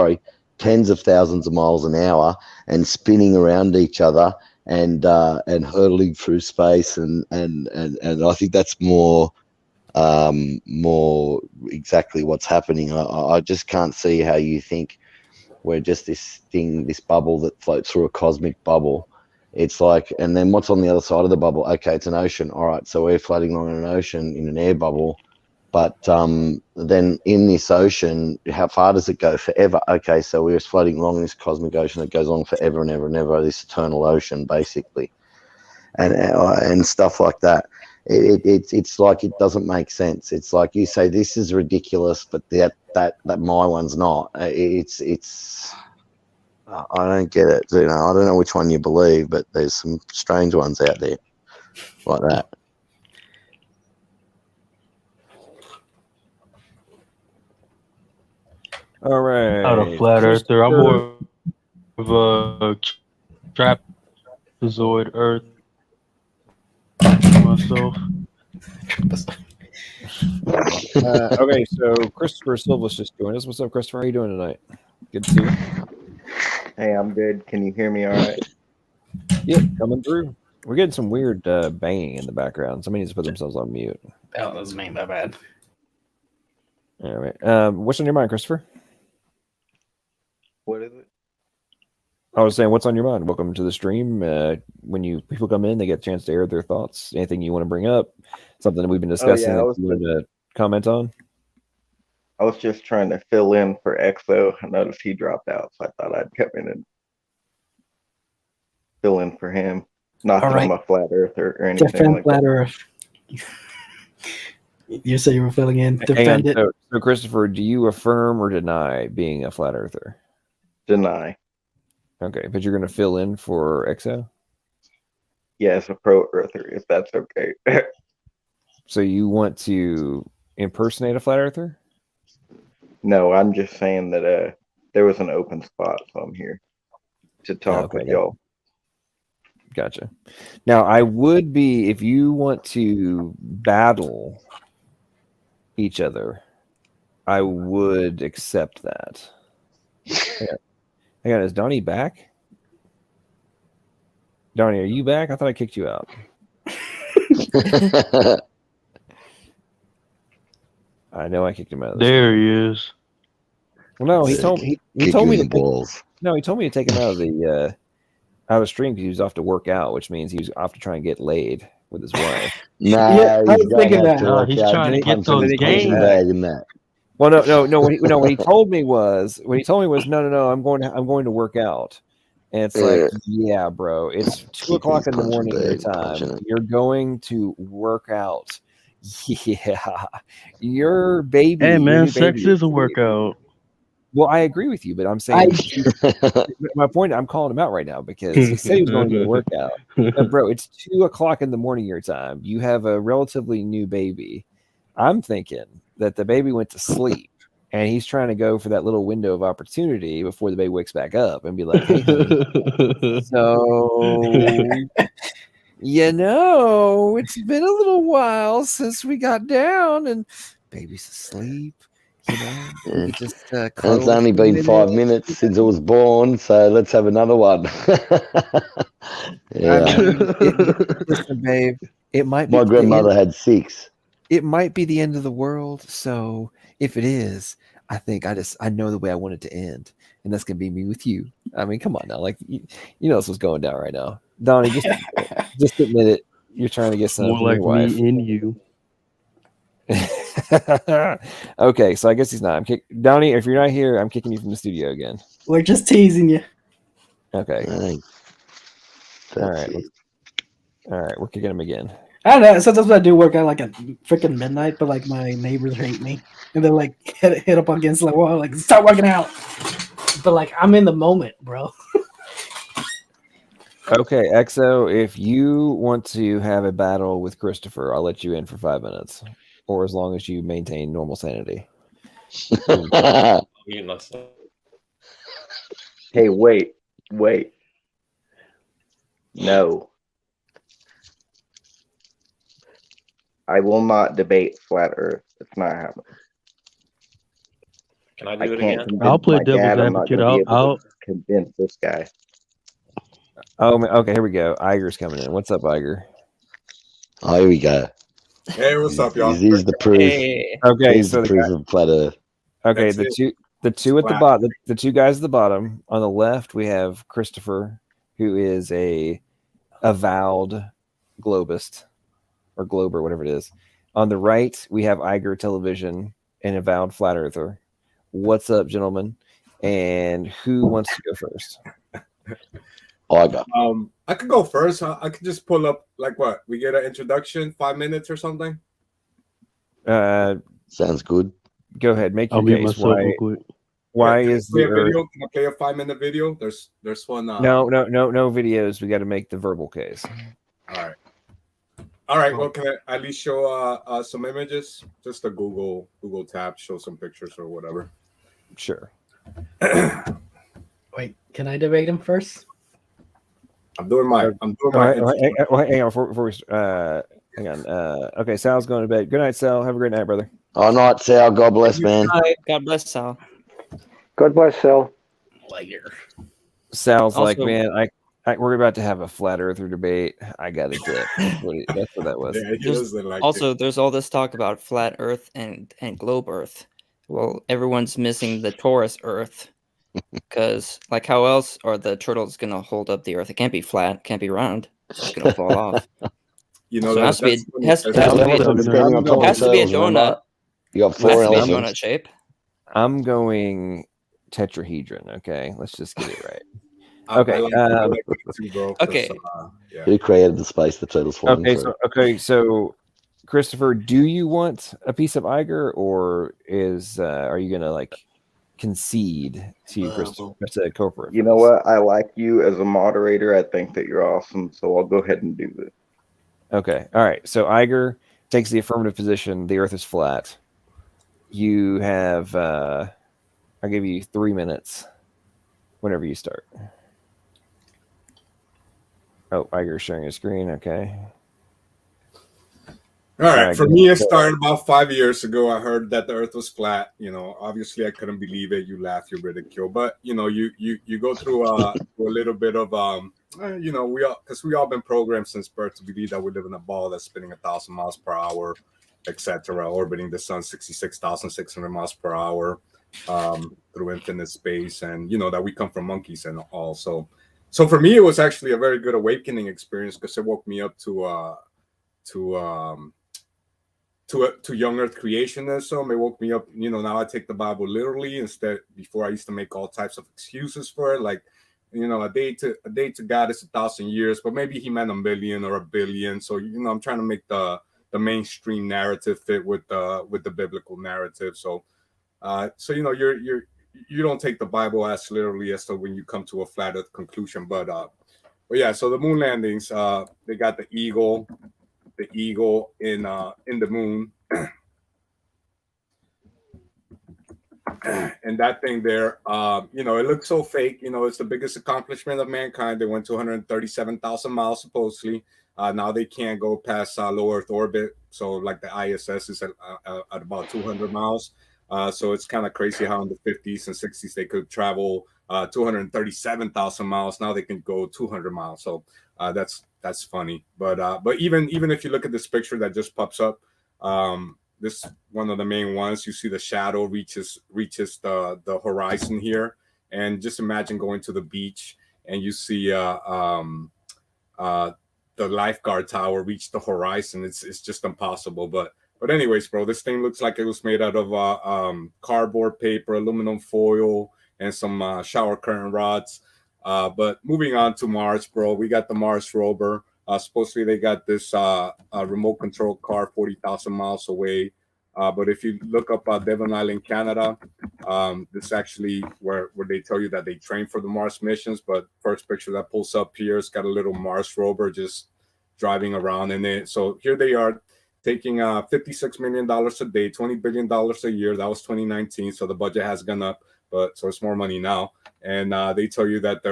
Tens of thousands of miles an hour, and spinning around each other, and hurtling through space, and I think that's more exactly what's happening. I just can't see how you think we're just this bubble that floats through a cosmic bubble. It's like, and then what's on the other side of the bubble? Okay, it's an ocean. All right, so we're floating along in an ocean in an air bubble. But then in this ocean, how far does it go? Forever. Okay, so we're floating along in this cosmic ocean that goes on forever and ever and ever, this eternal ocean, basically, and stuff like that. It's like it doesn't make sense. It's like you say this is ridiculous, but that my one's not. It's I don't get it. You know, I don't know which one you believe, but there's some strange ones out there like that. All right. Not a flat earther. I'm more of a trapezoid Earth myself. Okay, so Christopher Silva's just joined us. What's up, Christopher? How are you doing tonight? Good to see you. Hey, I'm good. Can you hear me all right? Yep, coming through. We're getting some weird banging in the background. Somebody needs to put themselves on mute. That was me, my bad. All right. What's on your mind, Christopher? What is it? I was saying, what's on your mind? Welcome to the stream. When people come in, they get a chance to air their thoughts. Anything you want to bring up? Something that we've been discussing I that was you want to comment on? I was just trying to fill in for Exo. I noticed he dropped out, so I thought I'd come in and fill in for him. Not All that I'm right. a flat earther or anything Defend like flat that. Earth. You said you were filling in. Hang Defend on. it. So, Christopher, do you affirm or deny being a flat earther? Deny. Okay, but you're going to fill in for Exo? Yeah, as a pro earther, if that's okay. So you want to impersonate a flat earther? No, I'm just saying that there was an open spot, so I'm here to talk with y'all. Gotcha. Now, I would be, if you want to battle each other, I would accept that. Hang on, is Donnie back? Donnie, are you back? I thought I kicked you out. I know I kicked him out of the There he is. Well, no, he told me he told me to balls. No, he told me to take him out of the stream because he was off to work out, which means he was off to try and get laid with his wife. Nah, Yeah, I he's was thinking going out that. to work he's out, trying to get punching- those punching gains. bag and that. Well, no. What he told me was no. I'm going to work out, and it's like, yeah, bro. It's 2:00 in the morning your time. You're going to work out. Yeah, your baby. Hey your man, new sex baby is a workout. Well, I agree with you, but I'm saying my point. I'm calling him out right now because he said he was going to get a workout. But bro, it's 2:00 in the morning your time. You have a relatively new baby. I'm thinking that the baby went to sleep and he's trying to go for that little window of opportunity before the baby wakes back up and be like, "Hey, honey, so it's been a little while since we got down and baby's asleep." We could just And cuddle it's only for a been minute. 5 minutes since it was born, so let's have another one. Yeah. I mean, listen, babe, it might be My grandmother the end, had 6. it might be the end of the world. So if it is, I think I know the way I want it to end, and that's gonna be me with you. I mean, come on now, like you know this was going down right now, Donnie. Just admit it. You're trying to get some More from like your wife. me and you. Okay, so I guess he's not. Donnie, if you're not here, I'm kicking you from the studio again. We're just teasing you. Okay. All right. it. All right, we're kicking him again. I don't know. Sometimes I do work out like at freaking midnight, but like my neighbors hate me, and they're like hit up against like, well, like stop working out. But like I'm in the moment, bro. Okay, Exo, if you want to have a battle with Christopher, I'll let you in for 5 minutes, or as long as you maintain normal sanity. Mute myself. Hey, wait. No. I will not debate flat Earth. It's not happening. Can I do I it can't again? convince I'll play my devil's dad. I'm not advocate. going to be able I'll to convince this guy. Oh, okay, here we go. Iger's coming in. What's up, Iger? Oh, here we go. Hey, what's up, y'all? Here's the proof. Hey. Okay, Here's so the proof of flat Earth. okay, That's the two at the Flat. bottom, the two guys at the bottom. On the left, we have Christopher, who is a avowed globist or globe or whatever it is. On the right, we have Iger Television, an avowed flat earther. What's up, gentlemen? And who wants to go first? I got. I could go first. Huh? I could just pull up like what we get an introduction, 5 minutes or something. Sounds good. Go ahead, make your mute case. myself real quick. Why Can I is play the a Earth? video? Can I play a 5-minute video? There's one. No videos. We got to make the verbal case. All right. Well, can I at least show some images? Just a Google tab, show some pictures or whatever. Sure. Wait, can I debate him first? I'm doing my. Hang on. Before we, hang on. Okay, Sal's going to bed. Good night, Sal. Have a great night, brother. All night, Sal. God bless, man. God bless Sal. God bless Sal. Later. Sal's like, Also- man, we're about to have a flat earther debate. I got to dip. That's what that was. Yeah, he There's, doesn't like also, there's all this talk about flat Earth and globe Earth. Well, everyone's missing the torus Earth, because like how else are the turtles gonna hold up the Earth? It can't be flat, can't be round. It's just gonna fall off. You know, So it has to be has to be a donut. You got It four has to be a elements. donut shape. I'm going tetrahedron. Okay, let's just get it right. I Okay. like that too, bro, 'cause, Okay. yeah. Who created the space the turtles falling Okay, through? so Christopher, do you want a piece of Iger, or are you gonna like concede to Christopher to Cooper? You know what? I like you as a moderator. I think that you're awesome, so I'll go ahead and do this. Okay, all right. So Iger takes the affirmative position. The Earth is flat. You have I'll give you 3 minutes whenever you start. Oh, Iger's sharing his screen. Okay. All right. Right, For go me, it ahead. started about 5 years ago. I heard that the Earth was flat. You know, obviously, I couldn't believe it. You laugh, you ridicule, but you know, you go through a little bit of you know, we all been programmed since birth to believe that we live in a ball that's spinning 1,000 miles per hour, etc., orbiting the sun 66,600 miles per hour through infinite space, and you know that we come from monkeys and all. So for me, it was actually a very good awakening experience because it woke me up to young earth creationism. It woke me up. You know, now I take the Bible literally instead. Before I used to make all types of excuses for it, like, you know, a day to God is 1,000 years, but maybe he meant 1,000,000 or 1,000,000,000. So you know, I'm trying to make the mainstream narrative fit with the biblical narrative. So you know, you don't take the Bible as literally as to when you come to a flat earth conclusion. But yeah, so the moon landings, they got the eagle in the moon. And that thing there, you know, it looks so fake. You know, it's the biggest accomplishment of mankind. They went to 137,000 miles supposedly. Now they can't go past low Earth orbit. So like the ISS is at about 200 miles. So it's kind of crazy how in the 50s and 60s they could travel 237,000 miles. Now they can go 200 miles. So that's funny. But even if you look at this picture that just pops up, this one of the main ones, you see the shadow reaches the horizon here, and just imagine going to the beach and you see the lifeguard tower reach the horizon. It's just impossible. But anyways, bro, this thing looks like it was made out of cardboard paper, aluminum foil, and some shower curtain rods. But moving on to Mars, bro, we got the Mars rover. Supposedly they got this remote control car 40,000 miles away. But if you look up Devon Island, Canada, this is actually where they tell you that they train for the Mars missions. But first picture that pulls up here, it's got a little Mars rover just driving around in it. So here they are taking $56 million a day, $20 billion a year. That was 2019. So the budget has gone up, but so it's more money now. And they tell you that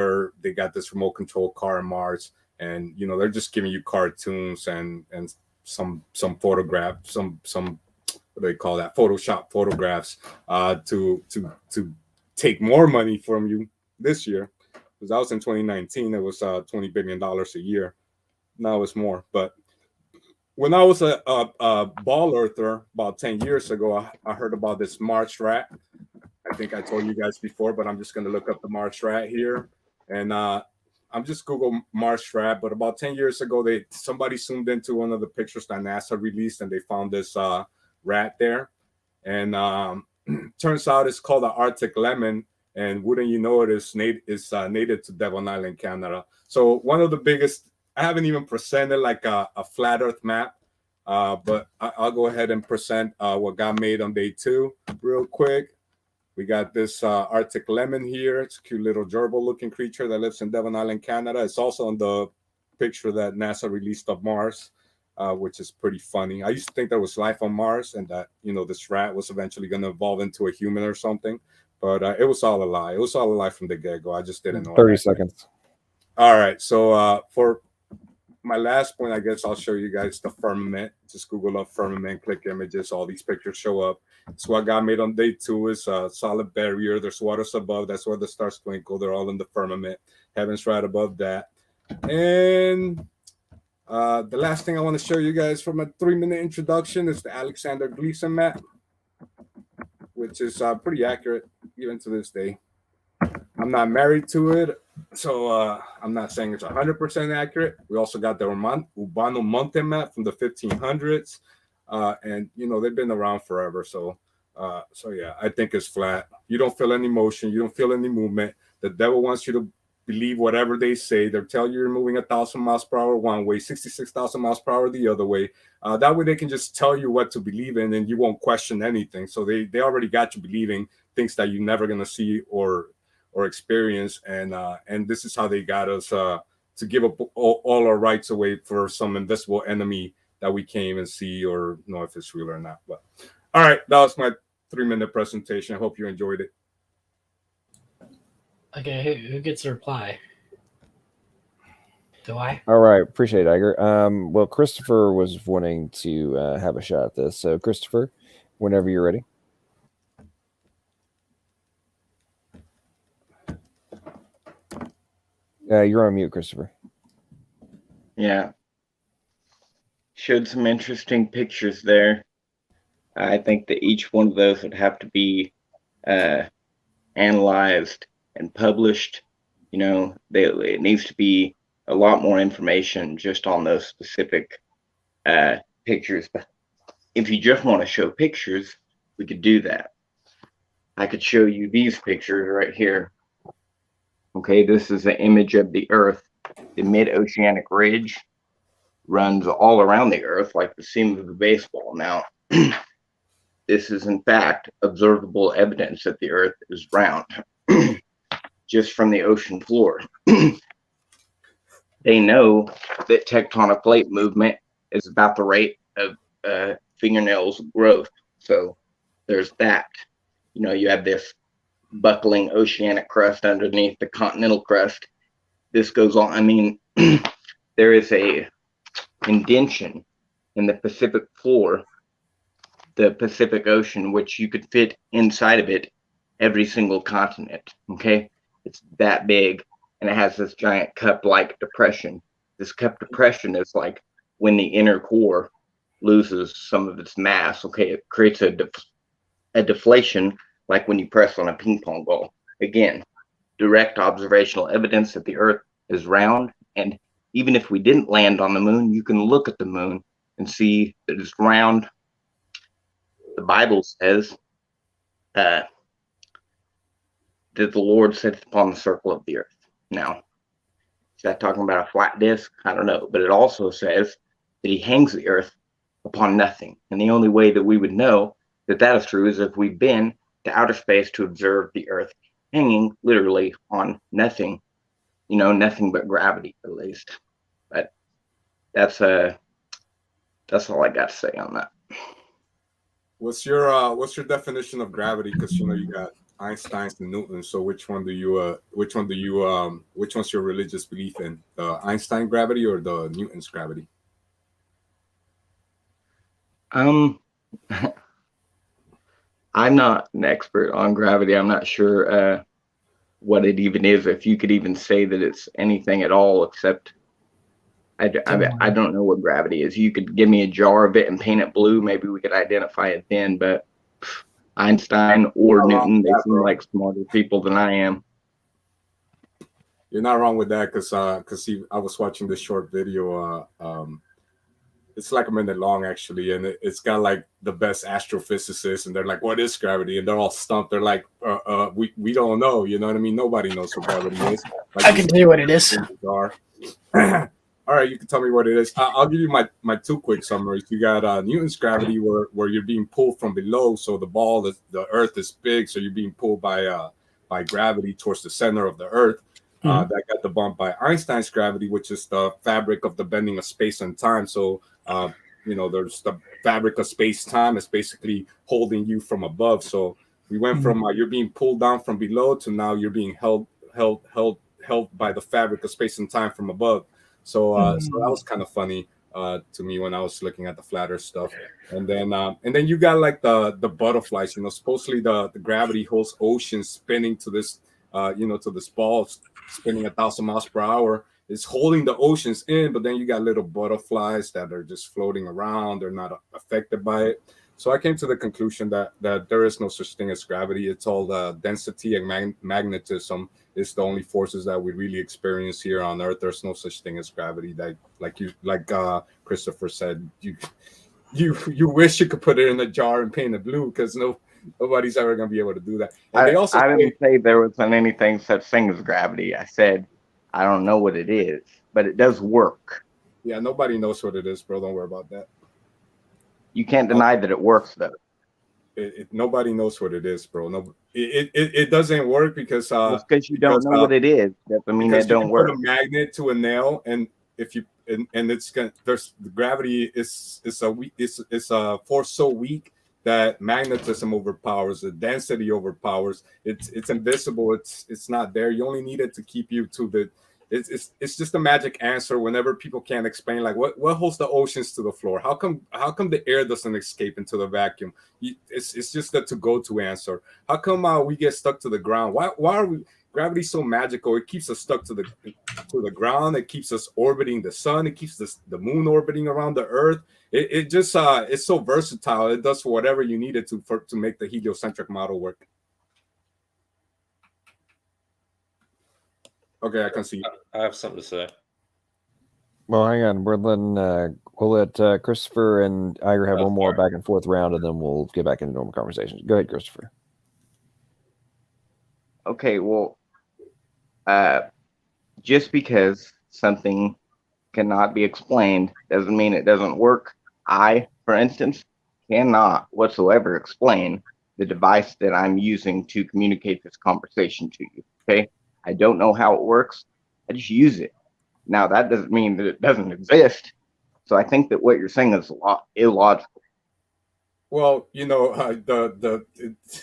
they got this remote control car on Mars. And you know, they're just giving you cartoons and some photograph, some what do they call that, Photoshop photographs to take more money from you this year. Because that was in 2019, it was $20 billion a year. Now it's more. But when I was a ball earther about 10 years ago, I heard about this Mars rat. I think I told you guys before, but I'm just going to look up the Mars rat here. And I'm just Google Mars rat. But about 10 years ago, somebody zoomed into one of the pictures that NASA released, and they found this rat there. And turns out it's called the Arctic lemon. And wouldn't you know it, is native to Devon Island, Canada. So one of the biggest, I haven't even presented like a flat Earth map, but I'll go ahead and present what got made on day 2 real quick. We got this Arctic lemon here. It's a cute little gerbil looking creature that lives in Devon Island, Canada. It's also on the picture that NASA released of Mars, which is pretty funny. I used to think there was life on Mars and that, you know, this rat was eventually going to evolve into a human or something. But it was all a lie. It was all a lie from the get-go. I just didn't know. 30 seconds. All right. So for my last point, I guess I'll show you guys the firmament. Just Google up firmament, click images, all these pictures show up. So what got made on day 2 is a solid barrier. There's waters above. That's where the stars twinkle. They're all in the firmament. Heaven's right above that. And the last thing I want to show you guys from a 3-minute introduction is the Alexander Gleason map, which is pretty accurate even to this day. I'm not married to it, so I'm not saying it's 100% accurate. We also got the Urbano Monte map from the 1500s, and they've been around forever. So yeah, I think it's flat. You don't feel any motion, you don't feel any movement. The devil wants you to believe whatever they say. They'll tell you you're moving 1,000 miles per hour one way, 66,000 miles per hour the other way. That way they can just tell you what to believe in, and you won't question anything. So they already got you believing things that you're never gonna see or experience, and this is how they got us to give up all our rights away for some invisible enemy that we can't even see or know if it's real or not. But all right, that was my 3-minute presentation. I hope you enjoyed it. Okay, who gets a reply? Do I? All right, appreciate it, Iger. Well, Christopher was wanting to have a shot at this, so Christopher, whenever you're ready. You're on mute, Christopher. Yeah. Showed some interesting pictures there. I think that each one of those would have to be analyzed and published. It needs to be a lot more information just on those specific pictures. But if you just want to show pictures, we could do that. I could show you these pictures right here. Okay, this is an image of the Earth. The mid-oceanic ridge runs all around the Earth like the seam of a baseball. Now, this is in fact observable evidence that the Earth is round, just from the ocean floor. They know that tectonic plate movement is about the rate of fingernails growth. So there's that. You have this buckling oceanic crust underneath the continental crust. This goes on. I mean, there is a indention in the Pacific floor, the Pacific Ocean, which you could fit inside of it every single continent. Okay, it's that big, and it has this giant cup-like depression. This cup depression is like when the inner core loses some of its mass. Okay, it creates a deflation, like when you press on a ping pong ball. Again, direct observational evidence that the Earth is round. And even if we didn't land on the moon, you can look at the moon and see that it's round. The Bible says that the Lord sits upon the circle of the earth. Now, is that talking about a flat disk? I don't know. But it also says that he hangs the earth upon nothing. And the only way that we would know that that is true is if we've been to outer space to observe the earth hanging literally on nothing, nothing but gravity, at least. But that's all I got to say on that. What's your definition of gravity? Because you got Einstein's and Newton. So which one's your religious belief in? The Einstein gravity or the Newton's gravity? I'm not an expert on gravity. I'm not sure what it even is, if you could even say that it's anything at all, except I don't know what gravity is. You could give me a jar of it and paint it blue. Maybe we could identify it then, but Einstein or Newton, they seem like smarter people than I am. You're not wrong with that, because I was watching this short video. It's like a minute long, actually, and it's got like the best astrophysicists, and they're like, "What is gravity?" And they're all stumped. They're like, "We don't know." You know what I mean? Nobody knows what gravity is. Like, I can tell you what it is. All right, you can tell me what it is. I'll give you my two quick summaries. You got Newton's gravity, where you're being pulled from below. So the Earth is big, so you're being pulled by gravity towards the center of the Earth. That got debunked by Einstein's gravity, which is the fabric of the bending of space and time. So there's the fabric of space time is basically holding you from above. So we went from you're being pulled down from below to now you're being held by the fabric of space and time from above. So that was kind of funny to me when I was looking at the flat Earth stuff. And then you got like the butterflies. Supposedly the gravity holds oceans spinning to this to this ball spinning 1,000 miles per hour. It's holding the oceans in, but then you got little butterflies that are just floating around. They're not affected by it. So I came to the conclusion that there is no such thing as gravity. It's all the density and magnetism is the only forces that we really experience here on Earth. There's no such thing as gravity. Like Christopher said, you wish you could put it in a jar and paint it blue, because nobody's ever going to be able to do that. And they also I didn't say there wasn't anything such thing as gravity. I said I don't know what it is, but it does work. Yeah, nobody knows what it is, bro. Don't worry about that. You can't deny that it works, though. Nobody knows what it is, bro. No, it doesn't work because because you don't know what it is. Doesn't mean it don't work. Put a magnet to a nail, and if you and it's gonna, there's the gravity is a force so weak that magnetism overpowers, the density overpowers. It's invisible. It's not there. You only need it to keep you to the. It's just a magic answer whenever people can't explain, like what holds the oceans to the floor. How come the air doesn't escape into the vacuum? It's just the to-go-to answer. How come we get stuck to the ground? Why are we? Gravity's so magical. It keeps us stuck to the ground. It keeps us orbiting the sun. It keeps the moon orbiting around the earth. It just it's so versatile. It does whatever you need it to make the heliocentric model work. Okay, I can see. I have something to say. Well, hang on. We'll let Christopher and Iger have one more back and forth round, and then we'll get back into normal conversations. Go ahead, Christopher. Okay, well, just because something cannot be explained doesn't mean it doesn't work. I, for instance, cannot whatsoever explain the device that I'm using to communicate this conversation to you. Okay, I don't know how it works. I just use it. Now, that doesn't mean that it doesn't exist. So I think that what you're saying is illogical. Well, you know,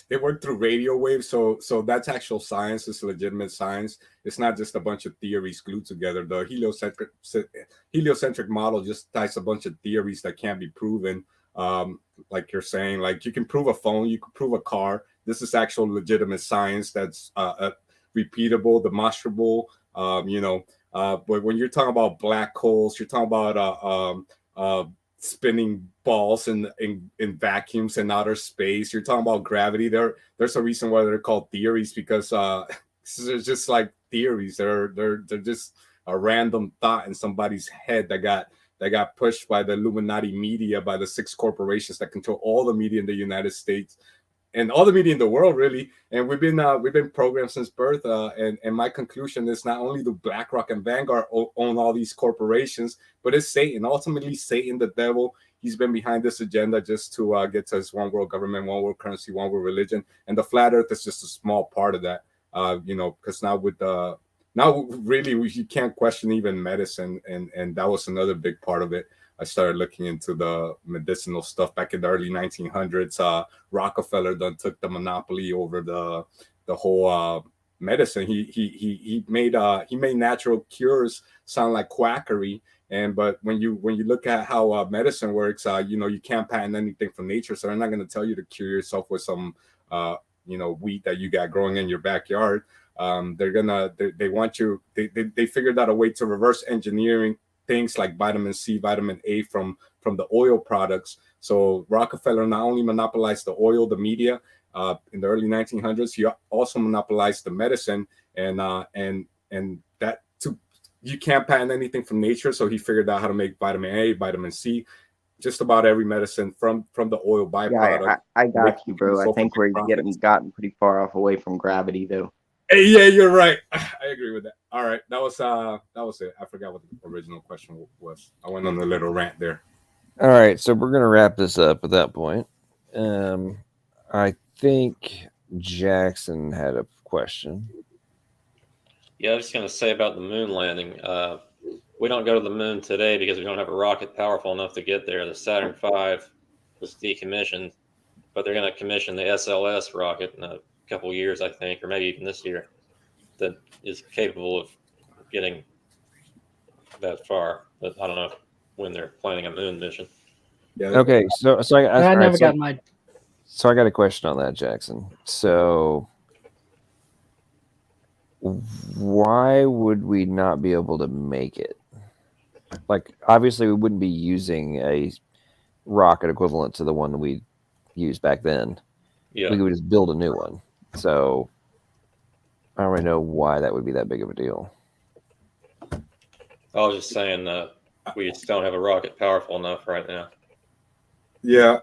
they work through radio waves, so that's actual science. It's legitimate science. It's not just a bunch of theories glued together. The heliocentric model just ties a bunch of theories that can't be proven. Like you're saying, like you can prove a phone, you can prove a car. This is actual legitimate science that's repeatable, demonstrable. But when you're talking about black holes, you're talking about spinning balls in vacuums in outer space. You're talking about gravity. There's a reason why they're called theories, because they're just like theories. They're just a random thought in somebody's head that got pushed by the Illuminati media, by the 6 corporations that control all the media in the United States and all the media in the world, really. And we've been programmed since birth. And my conclusion is not only do BlackRock and Vanguard own all these corporations, but it's Satan. Ultimately, Satan, the devil, he's been behind this agenda just to get to his one world government, one world currency, one world religion. And the flat earth is just a small part of that, because now really you can't question even medicine. And that was another big part of it. I started looking into the medicinal stuff back in the early 1900s. Rockefeller then took the monopoly over the whole medicine. He made natural cures sound like quackery. But when you look at how medicine works, you can't patent anything from nature. So they're not going to tell you to cure yourself with some wheat that you got growing in your backyard. They want you. They figured out a way to reverse engineering things like vitamin C, vitamin A from the oil products. So Rockefeller not only monopolized the oil, the media in the early 1900s, he also monopolized the medicine, and that too, you can't patent anything from nature. So he figured out how to make vitamin A, vitamin C, just about every medicine from the oil byproduct. Yeah, I got you, bro. I think we're gotten pretty far off away from gravity, though. Hey, yeah, you're right. I agree with that. All right, that was it. I forgot what the original question was. I went on a little rant there. All right, so we're gonna wrap this up at that point. I think Jackson had a question. Yeah, I was just going to say about the moon landing. We don't go to the moon today because we don't have a rocket powerful enough to get there. The Saturn V was decommissioned, but they're going to commission the SLS rocket in a couple years, I think, or maybe even this year, that is capable of getting that far. But I don't know when they're planning a moon mission. Yeah. Okay, so I never got my. So I got a question on that, Jackson. So why would we not be able to make it? Like, obviously, we wouldn't be using a rocket equivalent to the one we used back then. Yeah. We could just build a new one. So I don't really know why that would be that big of a deal. I was just saying that we just don't have a rocket powerful enough right now. Yeah,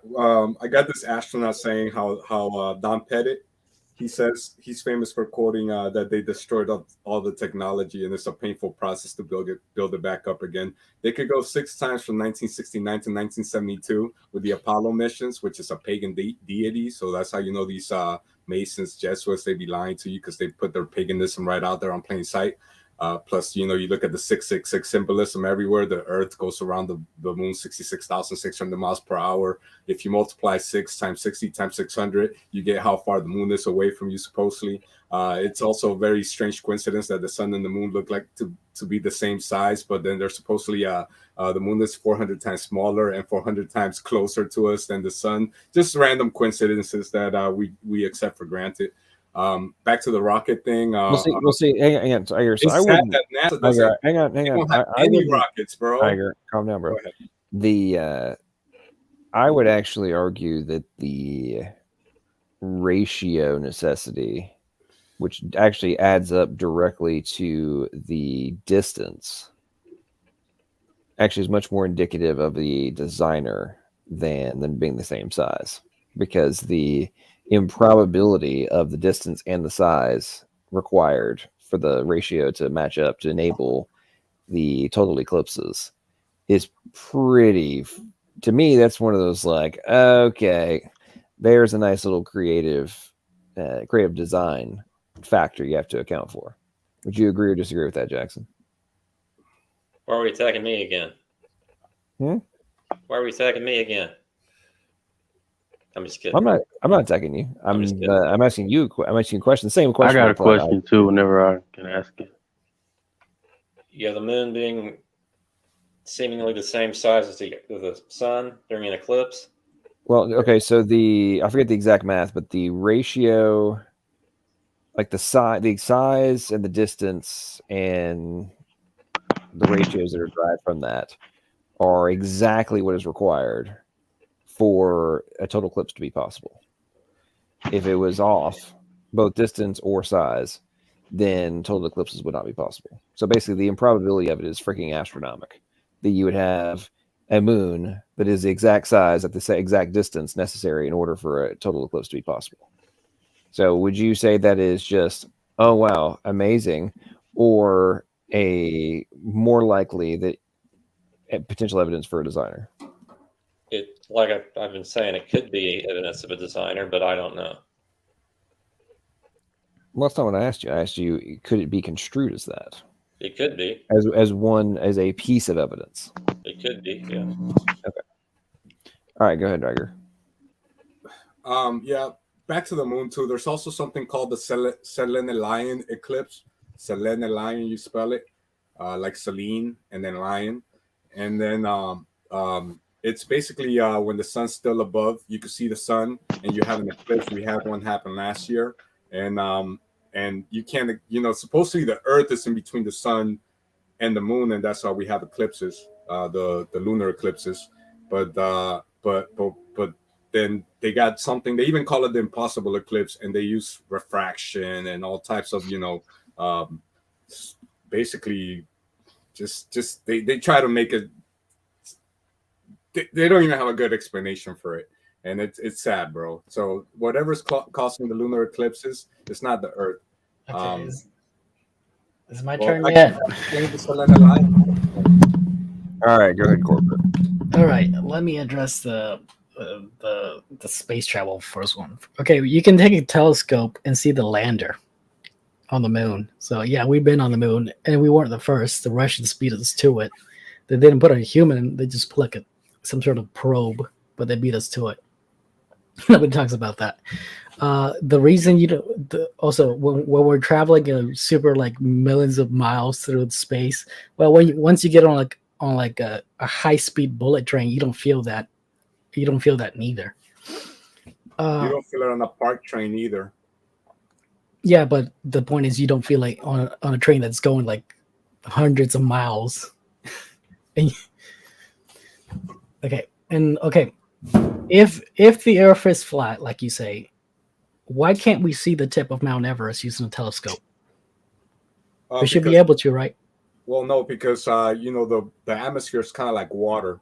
I got this astronaut saying how Don Pettit, he says he's famous for quoting that they destroyed all the technology and it's a painful process to build it back up again. They could go 6 times from 1969 to 1972 with the Apollo missions, which is a pagan deity. So that's how you know these Masons, Jesuits, they be lying to you because they put their paganism right out there on plain sight. Plus, you look at the 666 symbolism everywhere. The Earth goes around the moon 66,600 miles per hour. If you multiply 6 times 60 times 600, you get how far the moon is away from you, supposedly. It's also a very strange coincidence that the sun and the moon look like to be the same size, but then they're supposedly the moon is 400 times smaller and 400 times closer to us than the sun. Just random coincidences that we accept for granted. Back to the rocket thing. We'll see. Hang on. So I wouldn't. NASA doesn't, hang on. don't have any rockets, bro. Tiger, calm down, bro. I would actually argue that the ratio necessity, which actually adds up directly to the distance, actually is much more indicative of the designer than being the same size, because the improbability of the distance and the size required for the ratio to match up to enable the total eclipses is pretty, to me, that's one of those like, okay, there's a nice little creative design factor you have to account for. Would you agree or disagree with that, Jackson? Why are we attacking me again? Why are we attacking me again? I'm just kidding. I'm not attacking you. I'm asking you. I'm asking you a question. Same question. I got a question too. Whenever I can ask it. Yeah, the moon being seemingly the same size as the sun during an eclipse. Well, okay. So I forget the exact math, but the ratio, like the size and the distance and the ratios that are derived from that, are exactly what is required for a total eclipse to be possible. If it was off, both distance or size, then total eclipses would not be possible. So basically, the improbability of it is freaking astronomical. That you would have a moon that is the exact size at the exact distance necessary in order for a total eclipse to be possible. So would you say that is just, oh wow, amazing, or a more likely that potential evidence for a designer? Like I've been saying, it could be evidence of a designer, but I don't know. Well, that's not what I asked you. I asked you, could it be construed as that? It could be. As a piece of evidence. It could be, yeah. Okay. All right, go ahead, Tiger. Yeah, back to the moon too. There's also something called the Selene-Lion eclipse. Selene-Lion, you spell it like Selene and then lion, and then it's basically when the sun's still above, you can see the sun, and you have an eclipse. We had one happen last year, and you can't, supposedly the Earth is in between the sun and the moon, and that's how we have eclipses, the lunar eclipses. But then they got something. They even call it the impossible eclipse, and they use refraction and all types of, basically, just they try to make it. They don't even have a good explanation for it, and it's sad, bro. So whatever's causing the lunar eclipses, it's not the Earth. Okay, is my turn yet? All right, go ahead, Corbett. All right, let me address the space travel first one. Okay, you can take a telescope and see the lander on the moon. So yeah, we've been on the moon, and we weren't the first. The Russians beat us to it. They didn't put a human; they just put like some sort of probe, but they beat us to it. Nobody talks about that. The reason also when we're traveling super like millions of miles through space, well, once you get on a high speed bullet train, you don't feel that. You don't feel that neither. You don't feel it on a park train either. Yeah, but the point is, you don't feel like on a train that's going like hundreds of miles. Okay. if the Earth is flat, like you say, why can't we see the tip of Mount Everest using a telescope? We should be because- able to, right? Well, no, because you know the atmosphere is kind of like water.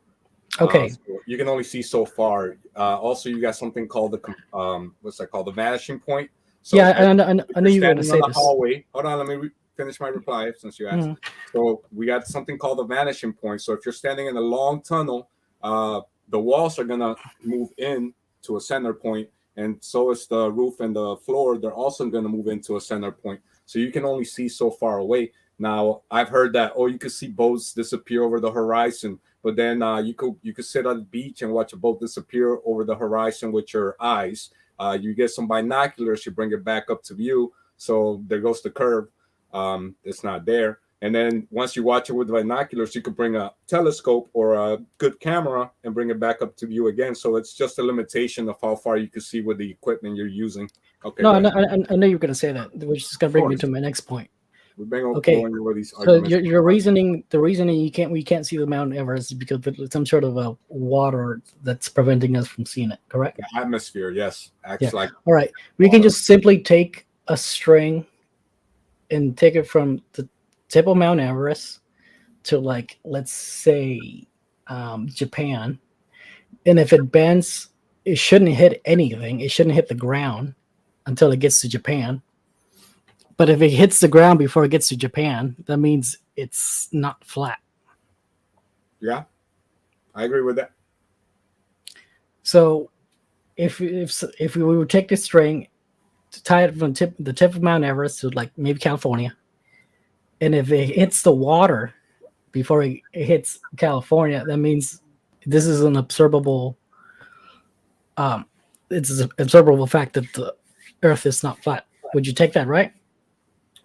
Okay. So you can only see so far. Also, you got something called the what's that called? The vanishing point. So Yeah, I if know you were going to standing say on the this. hallway. Hold on, let me finish my reply since you asked. Mhm. So we got something called the vanishing point. So if you're standing in a long tunnel, the walls are gonna move in to a center point, and so is the roof and the floor. They're also gonna move into a center point. So you can only see so far away. Now I've heard that you could see boats disappear over the horizon, but then you could sit on the beach and watch a boat disappear over the horizon with your eyes. You get some binoculars, you bring it back up to view, so there goes the curve. It's not there. And then once you watch it with binoculars, you could bring a telescope or a good camera and bring it back up to view again. So it's just a limitation of how far you can see with the equipment you're using. Okay. No, I know you were going to say that, which is going to bring me to my next point. We've been Okay, going over these so arguments. your reasoning, the reasoning we can't see the Mount Everest is because there's some sort of a water that's preventing us from seeing it, correct? The atmosphere, yes, acts Yeah. like. All right, we can just simply take a string and take it from the tip of Mount Everest to, like, let's say Japan, and if it bends, it shouldn't hit anything. It shouldn't hit the ground until it gets to Japan. But if it hits the ground before it gets to Japan, that means it's not flat. Yeah, I agree with that. So if we would take the string to tie it from the tip of Mount Everest to, like, maybe California, and if it hits the water before it hits California, that means this is an observable it's an observable fact that the Earth is not flat. Would you take that, right?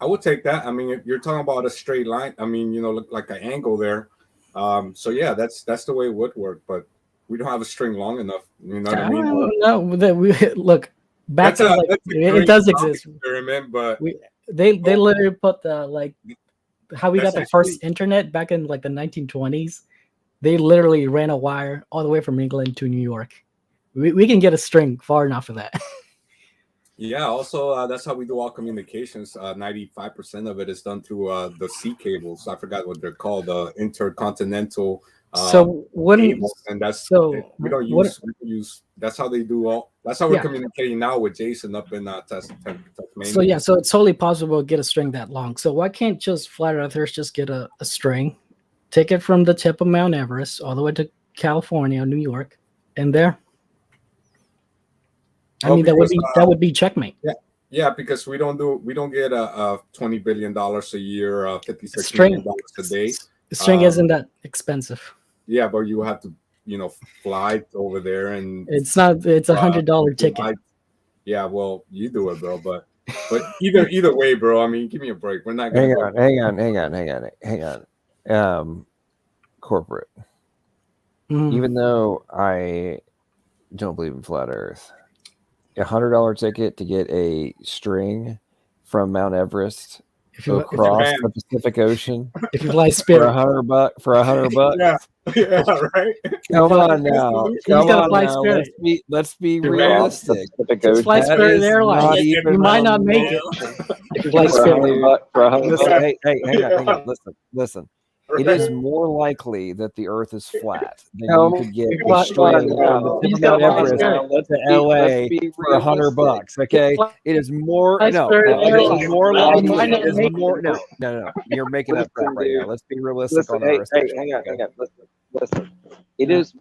I would take that. I mean, if you're talking about a straight line, I mean, you know, look like an angle there. So yeah, that's the way it would work. But we don't have a string long enough. You know what I mean? No, that we look back. That's a It great does exist. experiment, but They literally put the, like, how we got That's the first internet back in, like, the 1920s. They literally ran a wire all the way from England to New York. We can get a string far enough for that. yeah. Also, that's how we do all communications. 95% of it is done through the sea cables. I forgot what they're called. The intercontinental. So cables, and that's so we don't what- use. That's how they do all. That's how we're Yeah. communicating now with Jason up in Tasmania. So yeah, so it's totally possible to get a string that long. So why can't just flat earthers just get a string, take it from the tip of Mount Everest all the way to California, New York, and there? I mean, that would be checkmate. Yeah, because we don't get a $20 billion a year, $56 String- million a day. The string isn't that expensive. Yeah, but you have to, fly over there, and It's not. It's $100 ticket. Yeah, well, you do it, bro. But either way, bro. I mean, give me a break. We're not gonna Hang on. Corporate. Mm. Even though I don't believe in flat Earth, $100 ticket to get a string from Mount Everest across the Pacific Ocean. If you fly Spirit for $100. yeah, right. Come on now. Let's be realistic. Just fly Spirit Airlines. You might not make it. If you fly Spirit. Hey, hang on. Listen. It is more likely that the Earth is flat than you could get a string from the tip of Mount Everest to LA for $100. Okay, it is more. No, it is more likely. It is more. No. You're making up crap right now. Let's be realistic on the Earth. Hang on. Listen. It is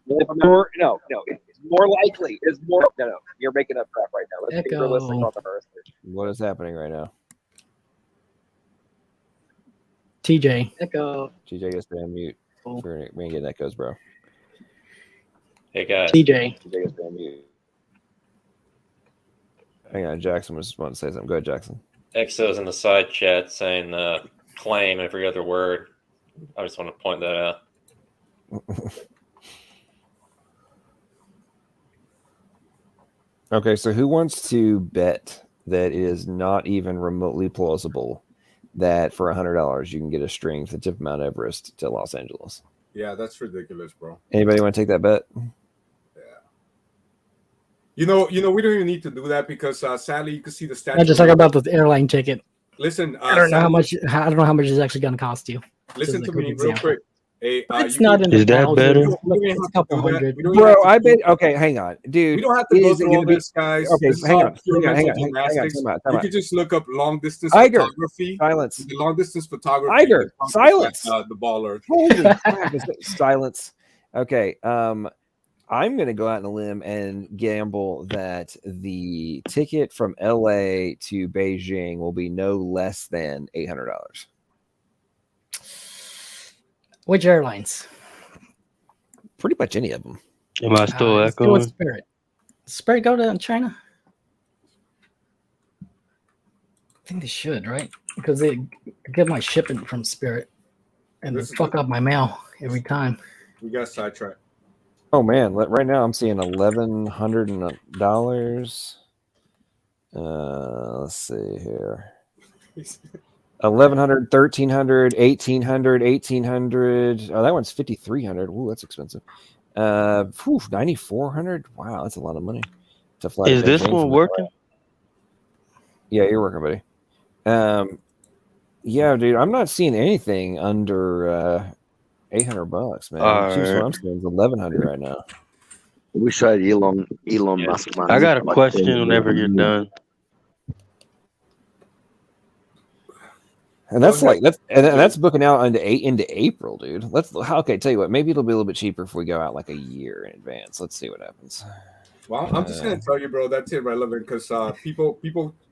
more. No. It's more likely. It's more. No. You're making up crap right now. Let's be realistic on the Earth. What is happening right now? TJ. Echo. TJ gets to mute. We're gonna get echoes, bro. Hey guys. TJ. TJ gets to mute. Hang on, Jackson was wanting to say something. Go ahead, Jackson. Exo's in the side chat saying claim every other word. I just want to point that out. Okay, so who wants to bet that it is not even remotely plausible that for $100 you can get a string from the tip of Mount Everest to Los Angeles? Yeah, that's ridiculous, bro. Anybody want to take that bet? You know, we don't even need to do that because sadly, you can see the statue. I'm just talking about the airline ticket. Listen, I don't know how much. I don't know how much it's actually going to cost you. Listen Just to a me quick real quick. Hey, it's not in the thousands. Look, it's a couple hundred. Bro, I bet. Okay, hang on, dude. We don't have to go Is it through all gonna be- this, guys. Okay, This is hang all on, pure hang on, mental hang on, gymnastics. time You out. could just look up long distance Iger, photography. silence. The long distance photography. Iger, that comes silence. with, the baller. Holy crap! Silence. Okay. I'm gonna go out on a limb and gamble that the ticket from LA to Beijing will be no less than $800. Which airlines? Pretty much any of them. Am I still Let's go with echoing? Spirit. Spirit go to China? I think they should, right? Because they get my shipping from Spirit and they fuck up my mail every time. We got sidetracked. Oh man, right now I'm seeing $1,100. Let's see here. 1,100, 1,300, 1,800, 1,800. Oh, that one's 5,300. Ooh, that's expensive. 9,400. Wow, that's a lot of money to fly. Is to this Beijing one from working? LA. Yeah, you're working, buddy. Yeah, dude, I'm not seeing anything under $800, man. All Cheapest one right. I'm seeing is 1,100 right now. We showed Elon Musk money. I got a question whenever you're done. And that's like that's booking out into April, dude. Okay. Tell you what, maybe it'll be a little bit cheaper if we go out like a year in advance. Let's see what happens. Well, I'm just gonna tell you, bro, that's irrelevant because people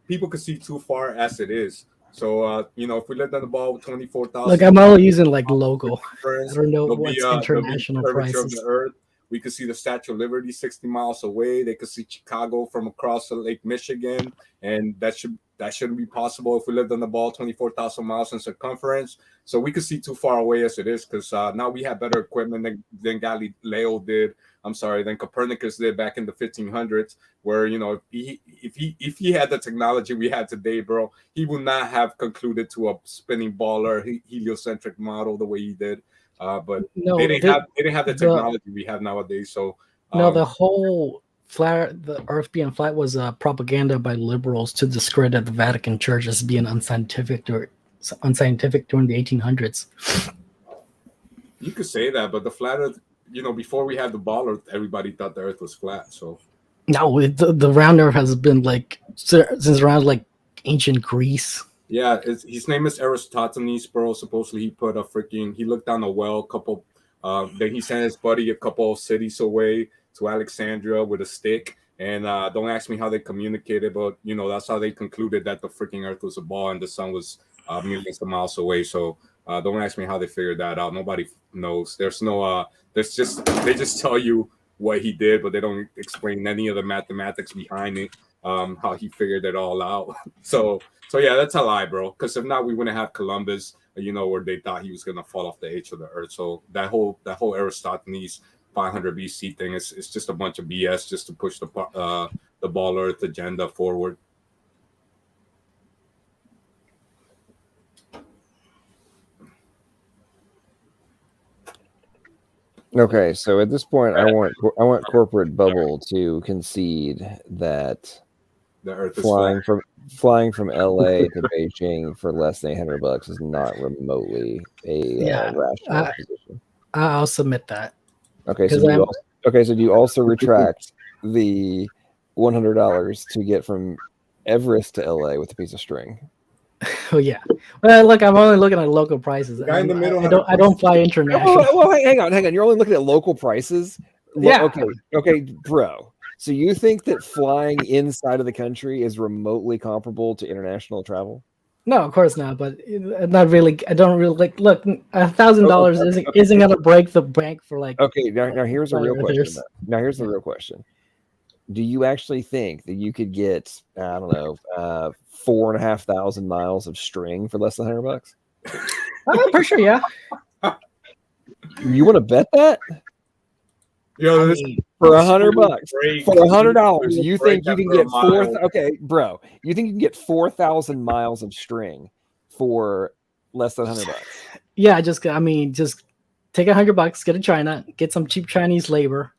can see too far as it is. So if we let down the ball with 24,000. Look, I'm only using like local. I don't know what's international curvature of prices. the Earth. We could see the Statue of Liberty 60 miles away. They could see Chicago from across the Lake Michigan, and that shouldn't be possible if we lived on the ball 24,000 miles in circumference. So we could see too far away as it is because now we have better equipment than Galileo did. Than Copernicus did back in the 1500s, where if he had the technology we had today, bro, he would not have concluded to a spinning ball or heliocentric model the way he did. But No, they didn't have the technology we have nowadays. So no, the whole the Earth being flat was propaganda by liberals to discredit the Vatican Church as being unscientific during the 1800s. You could say that, but the flat Earth, before we had the ball Earth, everybody thought the Earth was flat. So no, the round Earth has been like since around like ancient Greece. Yeah, his name is Aristophanes, bro. Supposedly he looked down a well couple. Then he sent his buddy a couple of cities away to Alexandria with a stick. And don't ask me how they communicated, but that's how they concluded that the freaking Earth was a ball and the sun was millions of miles away. So don't ask me how they figured that out. Nobody knows. They just tell you what he did, but they don't explain any of the mathematics behind it. How he figured it all out. So yeah, that's a lie, bro. Because if not, we wouldn't have Columbus, where they thought he was gonna fall off the edge of the Earth. So that whole Aristophanes 500 BC thing is just a bunch of BS just to push the ball Earth agenda forward. Okay, so at this point, I want corporate bubble to concede that the Earth is flying from LA to Beijing for less than $800 is not remotely a rational position. I'll submit that. Okay, so do you also retract the $100 to get from Everest to LA with a piece of string? Oh yeah. Well, look, I'm only looking at local prices. Guy in the middle I don't fly international. Well, hang on. You're only looking at local prices. Yeah. Okay, bro. So you think that flying inside of the country is remotely comparable to international travel? No, of course not. But not really. I don't really like. Look, $1,000 isn't gonna break the bank for like. Okay, now here's a real question. Now here's the real question. Do you actually think that you could get 4,500 miles of string for less than $100? I'm pretty sure, yeah. You want to bet that? Yo, for $100, for $100, you think you can get bro. You think you can get 4,000 miles of string for less than $100? Yeah, just take $100, get to China, get some cheap Chinese labor,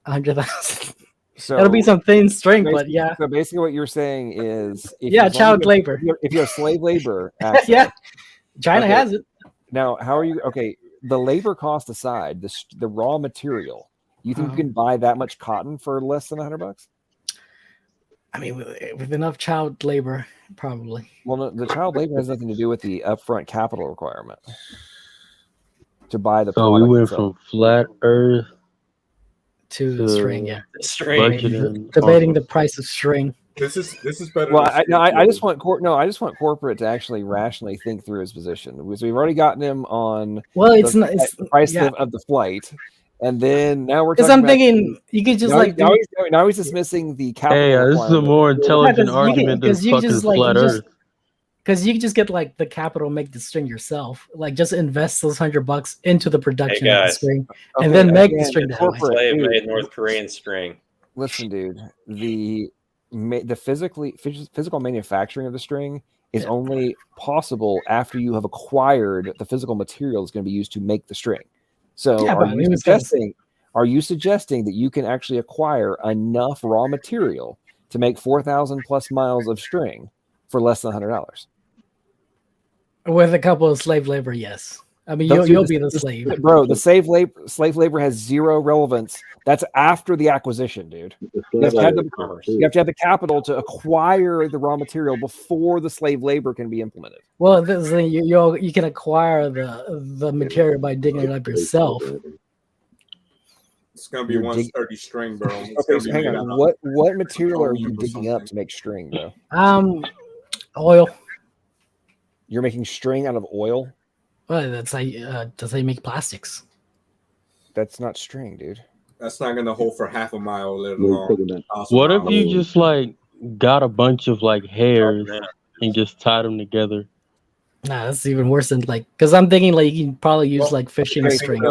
100,000. So It'll be some thin string, but yeah. So basically, what you're saying is, child labor. If you have slave labor, access, Yeah, China has it. Now, how are you? Okay, the labor cost aside, the raw material. You think you can buy that much cotton for less than $100? I mean, with enough child labor, probably. Well, no, the child labor has nothing to do with the upfront capital requirement to buy the. So we went itself. from flat Earth to string. Yeah, string. Debating the price of string. This is better. Well, I just want corporate to actually rationally think through his position, because we've already gotten him on. Well, it's not. It's the price of the flight. And then now we're because I'm thinking you could just now he's dismissing the capital. Hey, this is a more intelligent argument than fucking flat Earth. Because you can just get like the capital, make the string yourself. Like just invest those $100 into the production of the string, and then make the string. Slave made North Korean string. Listen, dude, the physical manufacturing of the string is only possible after you have acquired the physical material that's going to be used to make the string. So are you suggesting that you can actually acquire enough raw material to make 4,000 plus miles of string for less than $100? With a couple of slave labor, yes. I mean, you'll be the slave. Bro, the slave labor has zero relevance. That's after the acquisition, dude. You have to have the capital to acquire the raw material before the slave labor can be implemented. Well, you can acquire the material by digging it up yourself. It's gonna be 130 string, bro. Okay, so hang on. What material are you digging up to make string, bro? Oil. You're making string out of oil? Well, that's how you make plastics. That's not string, dude. That's not gonna hold for half a mile, let alone. What if you just like got a bunch of like hairs and just tied them together? Nah, that's even worse than like, because I'm thinking like you can probably use like fishing string.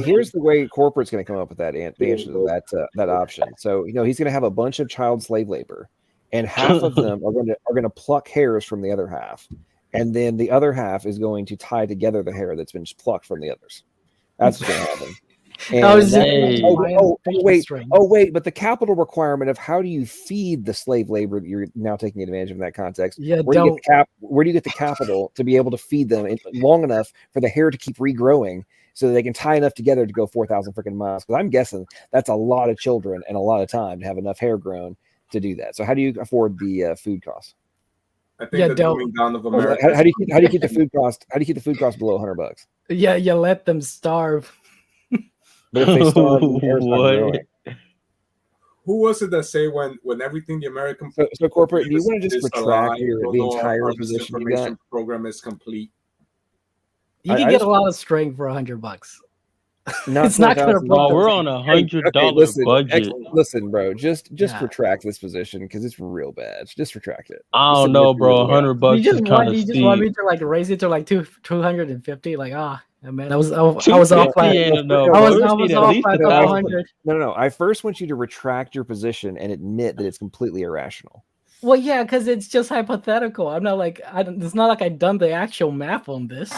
Here's the way corporate's going to come up with that the answer to that option. So he's going to have a bunch of child slave labor, and half of them are going to pluck hairs from the other half, and then the other half is going to tie together the hair that's been plucked from the others. That's what's going to happen. Wait, but the capital requirement of how do you feed the slave labor that you're now taking advantage of in that context? Yeah, where do you get the capital to be able to feed them long enough for the hair to keep regrowing so that they can tie enough together to go 4,000 freaking miles? Because I'm guessing that's a lot of children and a lot of time to have enough hair grown to do that. So how do you afford the food costs? I think down of America. How do you keep the food cost? How do you keep the food cost below $100? Yeah, you let them starve. But if they starve, the hair's not growing. Who was it that say when everything the American so corporate? Do you want to just retract the entire position you got? Program is complete. You can get a lot of string for $100. It's not going to. We're on $100 budget. Listen, bro, just retract this position because it's real bad. Just retract it. I don't know, bro. $100 You just is kind of you just steep. want me to like raise it to like 250? Like man, I was off by $100. No. I first want you to retract your position and admit that it's completely irrational. Well, yeah, because it's just hypothetical. I'm not like it's not like I've done the actual math on this.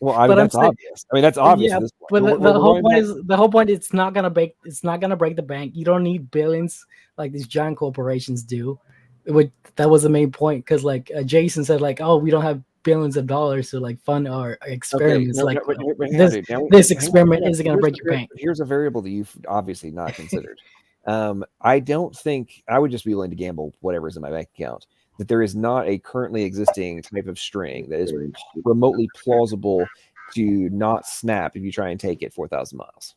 Well, that's obvious. I mean, that's obvious. Yeah, at this but point. the whole point is it's not gonna break the bank. You don't need billions like these giant corporations do. That was the main point, because like Jason said, like, oh, we don't have billions of dollars to like fund our experiments. This experiment isn't going to break your bank. Here's a variable that you've obviously not considered. I don't think I would just be willing to gamble whatever's in my bank account that there is not a currently existing type of string that is remotely plausible to not snap if you try and take it 4,000 miles.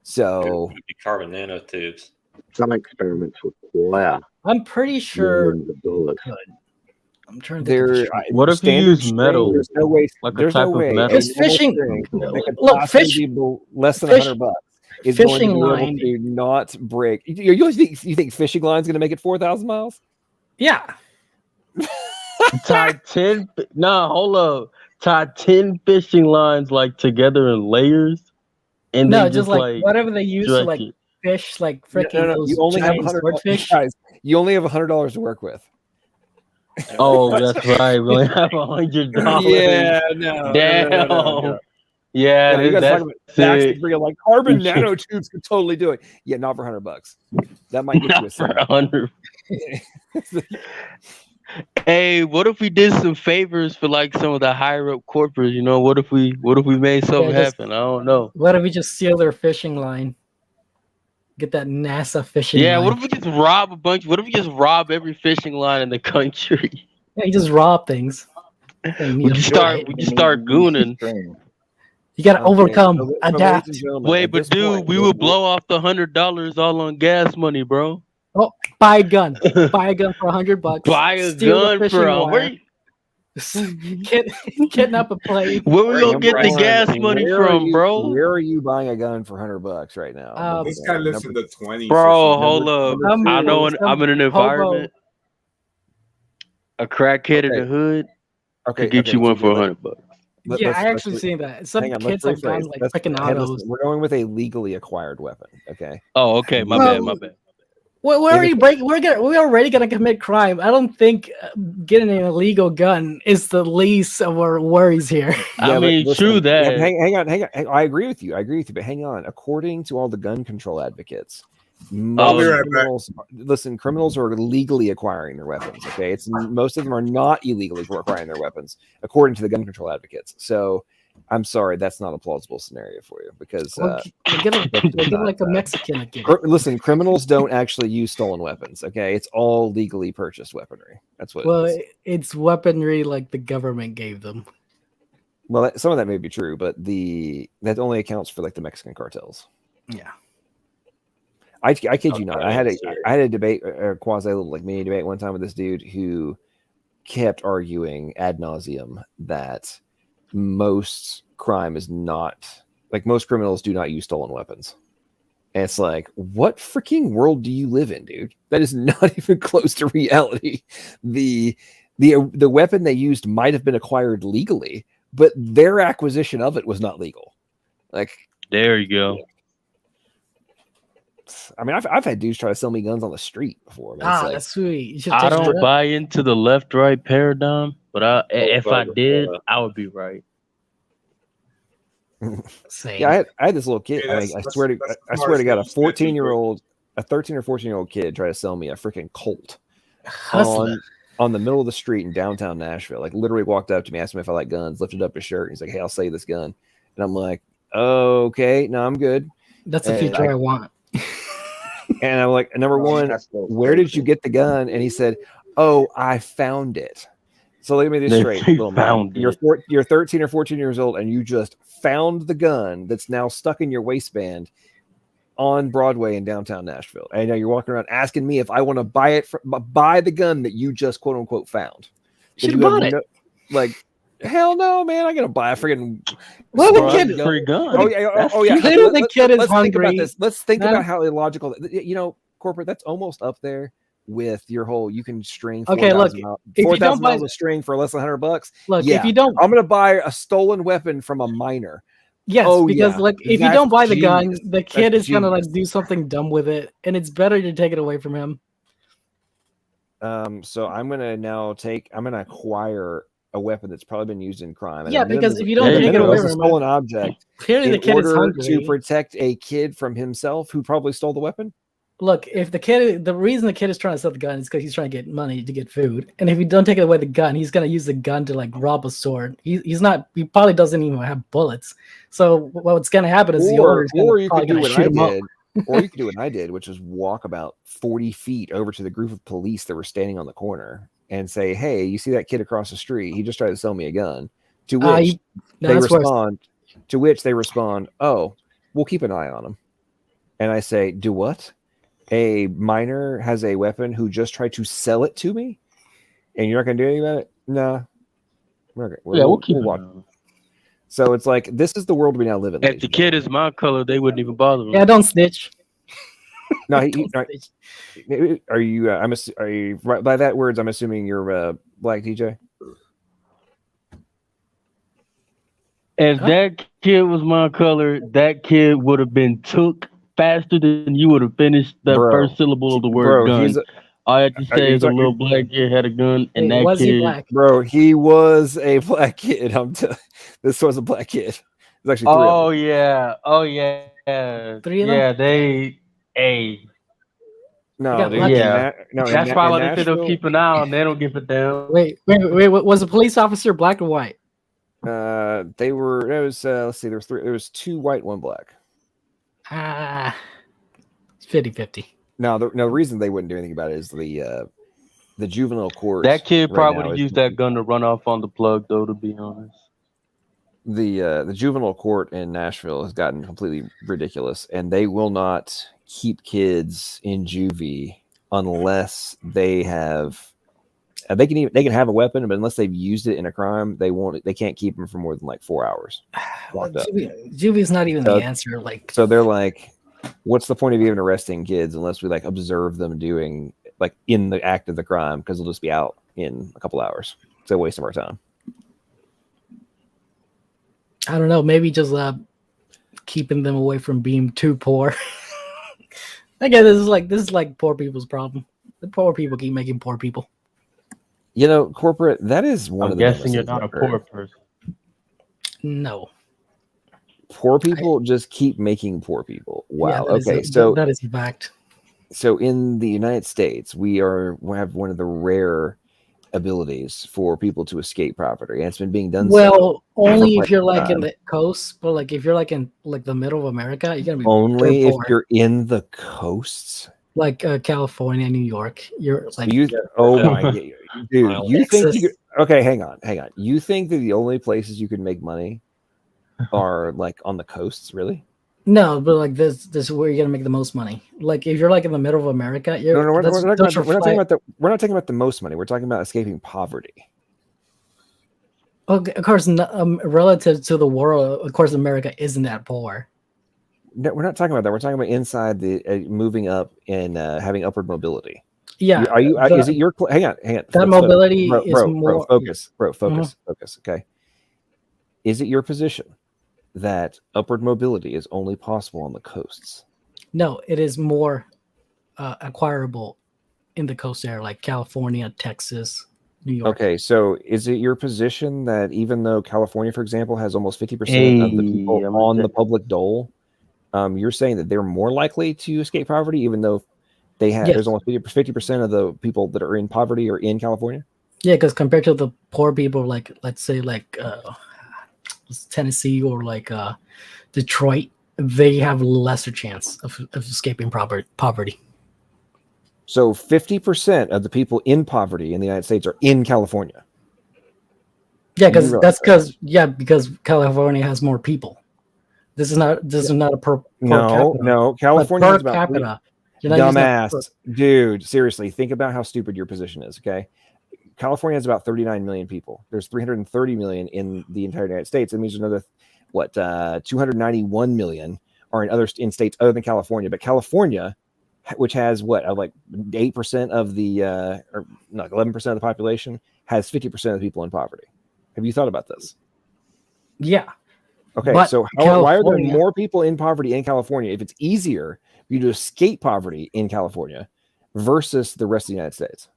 So carbon nanotubes. Some experiments with wire. I'm pretty sure. I'm trying to think. What if you use metal? There's no way. Like there's a type no way. of metal. Because fishing. Look, less than $100 is fishing going to be able to not break. You think fishing line's going to make it 4,000 miles? Yeah. Tie 10. Nah, hold up. Tie 10 fishing lines like together in layers, and no, then just like whatever they use to like fish, like freaking. No, you only have $100. Guys, you only have $100 to work with. Oh, that's right. We only have $100. Yeah, no. Damn. No. Yeah, you guys that's talking about max sick. degree, like carbon nanotubes could totally do it. Yeah, not for $100. That might get you a Not for cent. 100. Hey, what if we did some favors for like some of the higher up corporates? You know, what if we made something just- happen? I don't know. What if we just steal their fishing line? Get that NASA fishing Yeah, line. what if we just rob a bunch? What if we just rob every fishing line in the country? Yeah, you just rob things. We just start gooning. You gotta overcome, so adapt. ladies and gentlemen, Wait, at but this dude, point, we would blow off the $100 all on gas money, bro. Oh, buy a gun. Buy a gun for $100. Buy a steal the gun fishing for wire, kidnap a plane. Where we gonna get the Number gas one, money where are from, you- bro? Where are you buying a gun for $100 right now? This guy lives in the 20s. Bro, hold up. number I two, know I'm in an hobo. environment. A crackhead in the hood could get you one for $100. Yeah, I actually seen that. Some hang on, kids let's have gotten rephrase. like Let's- freaking hey, listen, autos. we're going with a legally acquired weapon. Okay. Oh, okay. My Well, bad. We're already gonna commit crime. I don't think getting an illegal gun is the least of our worries here. I mean, true that. Hang on. I agree with you. But hang on. According to all the gun control advocates, I'll be right back. criminals are legally acquiring their weapons. Okay, most of them are not illegally acquiring their weapons, according to the gun control advocates. So, I'm sorry, that's not a plausible scenario for you because Get like a Mexican again. listen, criminals don't actually use stolen weapons. Okay, it's all legally purchased weaponry. That's what. Well, it is. it's weaponry like the government gave them. Well, some of that may be true, but that only accounts for like the Mexican cartels. Yeah. I kid you not. I had a debate, a quasi little like mini debate one time with this dude who kept arguing ad nauseum that most crime is not like most criminals do not use stolen weapons. And it's like, what freaking world do you live in, dude? That is not even close to reality. The weapon they used might have been acquired legally, but their acquisition of it was not legal. Like, there you go. I mean, I've had dudes try to sell me guns on the street before. Man. That's sweet. I don't buy into the left-right paradigm, but if I did, I would be right. Same. Yeah, I had this little kid. Yeah, I swear to God, a 13-year-old, a 13 or 14-year-old kid tried to sell me a freaking Colt on the middle of the street in downtown Nashville. Like literally walked up to me, asked me if I like guns, lifted up his shirt, and he's like, "Hey, I'll sell you this gun." And I'm like, "Okay, no, I'm good." That's the future I want. And I'm like, number one, where did you get the gun? And he said, "Oh, I found it." So let me get this straight, little man. You're 13 or 14 years old, and you just found the gun that's now stuck in your waistband on Broadway in downtown Nashville. And now you're walking around asking me if I want to buy the gun that you just quote unquote found. Should have bought it. Like, hell no, man! I'm gonna buy a freaking free gun. Oh yeah. The kid is Let's think about hungry. this. Let's think about how illogical. You know, corporate. That's almost up there with your whole. You can string. Okay, look, if you don't buy $4,000 a string for less than $100. Look, yeah, if you don't, I'm gonna buy a stolen weapon from a minor. Yes, because like if you don't buy the gun, the kid That's is gonna like do something dumb with it, and it's better to take it away from him. So I'm gonna acquire a weapon that's probably been used in crime. Yeah, because if you don't take it away from him, stolen object, clearly the kid is hungry to protect a kid from himself who probably stole the weapon. Look, if the reason the kid is trying to sell the gun is because he's trying to get money to get food, and if you don't take away the gun, he's gonna use the gun to like rob a store. He probably doesn't even have bullets. So what's gonna happen is the owner is probably gonna shoot him up. Or you could do what I did, which is walk about 40 feet over to the group of police that were standing on the corner and say, "Hey, you see that kid across the street? He just tried to sell me a gun." To which they respond, "Oh, we'll keep an eye on him." And I say, "Do what? A minor has a weapon who just tried to sell it to me, and you're not going to do anything about it?" No. We'll keep watch. So it's like this is the world we now live in. If the kid is my color, they wouldn't even bother him. Yeah, don't snitch. No, are you? Are you right by that words? I'm assuming you're black, DJ. If that kid was my color, that kid would have been took faster than you would have finished the first syllable of the word gun. All I had to say is a little black kid had a gun, and that kid, bro, he was a black kid. This was a black kid. There's actually 3 of them. Oh yeah. Oh yeah. Three of Yeah, them? they. Hey. No, got dude. lucky. Yeah. No, That's in probably they don't Nashville, keep an eye on. They don't give a damn. Wait. Was the police officer black or white? they were. It was. Let's see. There was 3. There was 2 white, 1 black. It's 50-50. Now, the reason they wouldn't do anything about it is the juvenile court. That kid right probably now would is- use that gun to run off on the plug, though. To be honest. The juvenile court in Nashville has gotten completely ridiculous, and they will not keep kids in juvie unless they have. They can have a weapon, but unless they've used it in a crime, they won't. They can't keep them for more than like 4 hours. Locked up. Juvie is not even the answer. Like, so they're like, what's the point of even arresting kids unless we like observe them doing like in the act of the crime, because they'll just be out in a couple hours. It's a waste of our time. I don't know. Maybe just keeping them away from being too poor. Again, this is like poor people's problem. The poor people keep making poor people. You know, corporate. That is one I'm of the. guessing you're dumbest not a things I've poor heard. person. No. Poor people just keep making poor people. Wow. Yeah, Okay. So that is a fact. So in the United States, we have one of the rare abilities for people to escape poverty, and it's been being done. Well, only for if you're quite some like in time. the coast, but like if you're like in like the middle of America, you're gonna be Only dirt if poor. you're in the coasts. Like California, New York. You're like Oh my dude! You think Texas. you could, okay? Hang on. You think that the only places you can make money are like on the coasts? Really? No, but like this is where you're gonna make the most money. Like if you're like in the middle of America, you're No, we're not those talking are fly- we're not talking about the most money. We're talking about escaping poverty. Okay, of course, relative to the world, of course, America isn't that poor. No, we're not talking about that. We're talking about inside the moving up and having upward mobility. Yeah, Are you? Is it your? Hang on. That mobility bro, is more. Focus. Mhm. Focus. Okay. Is it your position that upward mobility is only possible on the coasts? No, it is more acquirable in the coast area, like California, Texas, New York. Okay, so is it your position that even though California, for example, has almost 50% of the people on the public dole, you're saying that they're more likely to escape poverty, even though they have Yes. there's almost 50% of the people that are in poverty are in California? Yeah, because compared to the poor people, like let's say like Tennessee or like Detroit, they have lesser chance of escaping poverty. So 50% of the people in poverty in the United States are in California. Yeah, You because realize that? because California has more people. This is not a per No, capita. no. California But has per about capita. You're not using that dumbass, dude. Seriously, think about how stupid your position is. Okay, California has about 39 million people. There's 330 million in the entire United States. It means another 291 million are in states other than California. But California, which has like 8% of the or no 11% of the population, has 50% of the people in poverty. Have you thought about this? Yeah. Okay, But so why are there California- more people in poverty in California if it's easier for you to escape poverty in California versus the rest of the United States?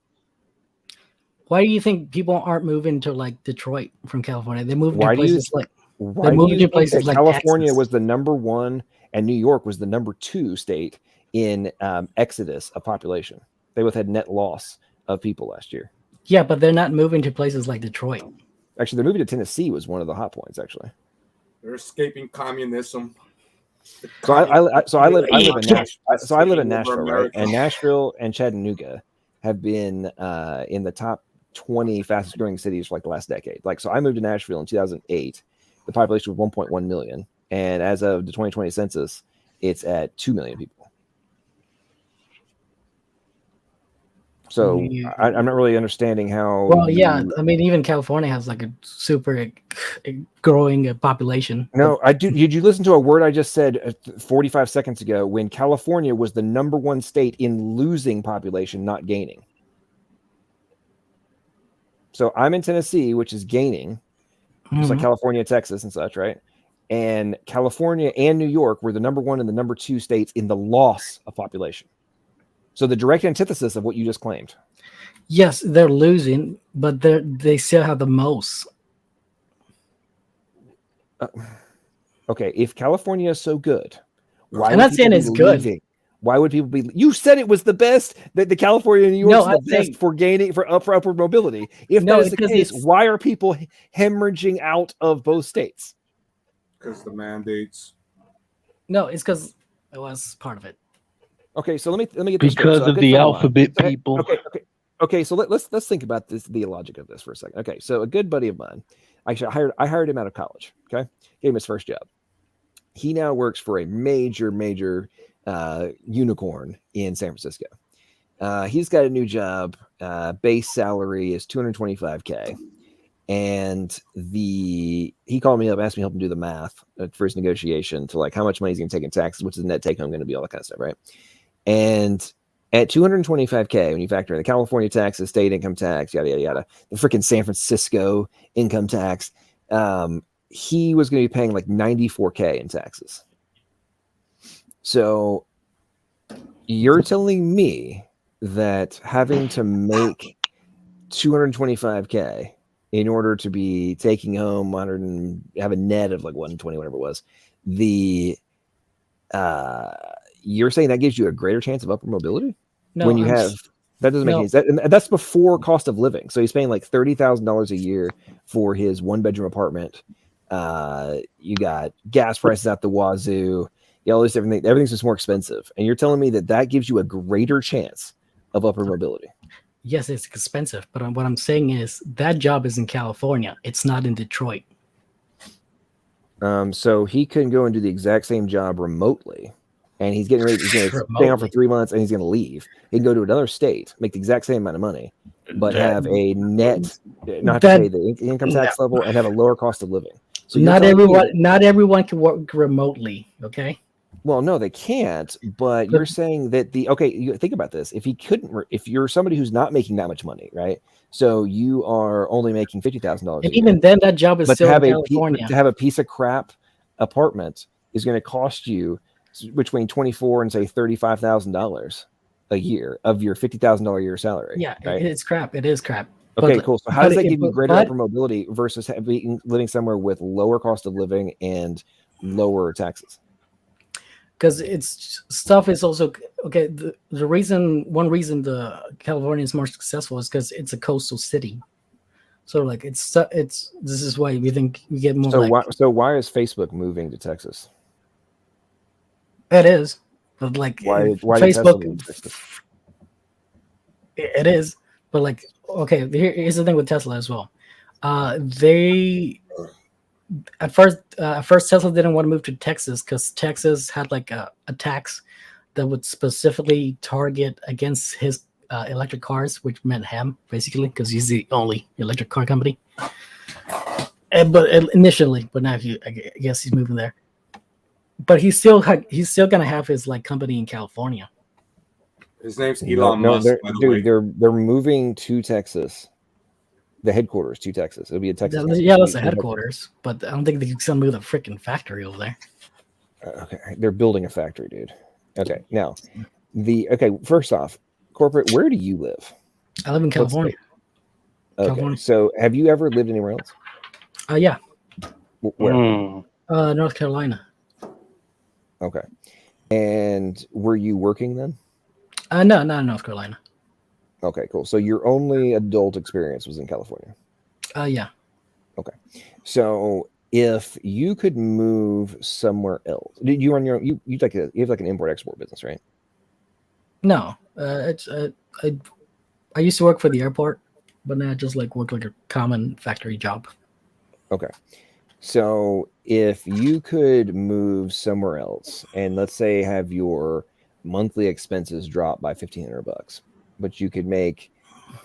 Why do you think people aren't moving to like Detroit from California? They move to Why do you places like Why they do move you to think places that like California Texas. was the number 1 and New York was the number 2 state in exodus of population? They both had net loss of people last year. Yeah, but they're not moving to places like Detroit. Actually, they're moving to Tennessee was one of the hot points. Actually, They're escaping communism. so I live in Taking over Nashville, right? America. And Nashville and Chattanooga have been in the top 20 fastest growing cities for like the last decade. Like, so I moved to Nashville in 2008. The population was 1.1 million, and as of the 2020 census, it's at 2 million people. So I'm not really understanding how. Well, yeah, I mean, even California has like a super growing population. No, I do. Did you listen to a word I just said 45 seconds ago when California was the number 1 state in losing population, not gaining? So I'm in Tennessee, which is gaining, just like Mhm. California, Texas, and such, right? And California and New York were the number 1 and the number 2 states in the loss of population. So the direct antithesis of what you just claimed. Yes, they're losing, but they still have the most. Okay, if California is so good, why I'm would not saying people it's be good. leaving? Why would people be? You said it was the best. That the California and New York No, is the I'm best saying- for gaining for upward mobility. If No, that is the because case, it's- why are people hemorrhaging out of both states? Because the mandates. No, it's because it was part of it. Okay, so let me get this straight. Because So a of good the friend of mine- alphabet so, people. Okay. So let's think about this, the logic of this for a second. Okay, so a good buddy of mine, actually, I hired him out of college. Okay, gave him his first job. He now works for a major unicorn in San Francisco. He's got a new job. Base salary is $225K. And he called me up, asked me to help him do the math for his negotiation to like how much money he's going to take in taxes, what's his net take home going to be, all that kind of stuff, right? And at $225K, when you factor in the California taxes, state income tax, yada yada yada, the freaking San Francisco income tax, he was going to be paying like $94K in taxes. So you're telling me that having to make $225K in order to be taking home 100 and have a net of like 120, whatever it was, you're saying that gives you a greater chance of upward mobility? No, when you have that doesn't make any sense. And that's before cost of living. So he's paying like $30,000 a year for his 1-bedroom apartment. You got gas prices out the wazoo. You know, all this different thing. Everything's just more expensive. And you're telling me that gives you a greater chance of upward mobility? Yes, it's expensive, but what I'm saying is that job is in California. It's not in Detroit. So he can go and do the exact same job remotely, and he's getting ready. He's going to stay on for 3 months, and he's going to leave. He can go to another state, make the exact same amount of money, but have a net, not to pay the income tax level, and have a lower cost of living. So not everyone can work remotely. Okay. Well, no, they can't. But you're saying that you think about this. If he couldn't, if you're somebody who's not making that much money, right? So you are only making $50,000. And even then, that job is still in California. To have a piece of crap apartment is going to cost you between $24,000 and say $35,000 a year of your $50,000 a year salary. Yeah, right? it's crap. It is crap. Okay, cool. So how does that give you greater upward mobility versus living somewhere with lower cost of living and lower taxes? Because it's stuff is also okay. One reason the California is more successful is because it's a coastal city. So like this is why we think we get more. So why is Facebook moving to Texas? It is, but like why Facebook, did Tesla it is, but like okay, here's the thing with Tesla as well. They at first Tesla didn't want to move to Texas because Texas had like a tax that would specifically target against his electric cars, which meant him basically because he's the only electric car company. But initially, but now I guess he's moving there. But he's still gonna have his like company in California. His name's Elon Musk. They're moving to Texas. The headquarters to Texas. It'll be a Texas. Yeah, that's the headquarters, but I don't think they're gonna move the freaking factory over there. Okay, they're building a factory, dude. Okay, now first off, corporate. Where do you live? I live in California. Okay, California. So have you ever lived anywhere else? Yeah. Where? North Carolina. Okay, and were you working then? No, not in North Carolina. Okay, cool. So your only adult experience was in California? Yeah. Okay. So if you could move somewhere else, did you run your own, you have like an import-export business, right? No. I used to work for the airport, but now I just like work like a common factory job. Okay. So if you could move somewhere else and let's say have your monthly expenses drop by $1,500, but you could make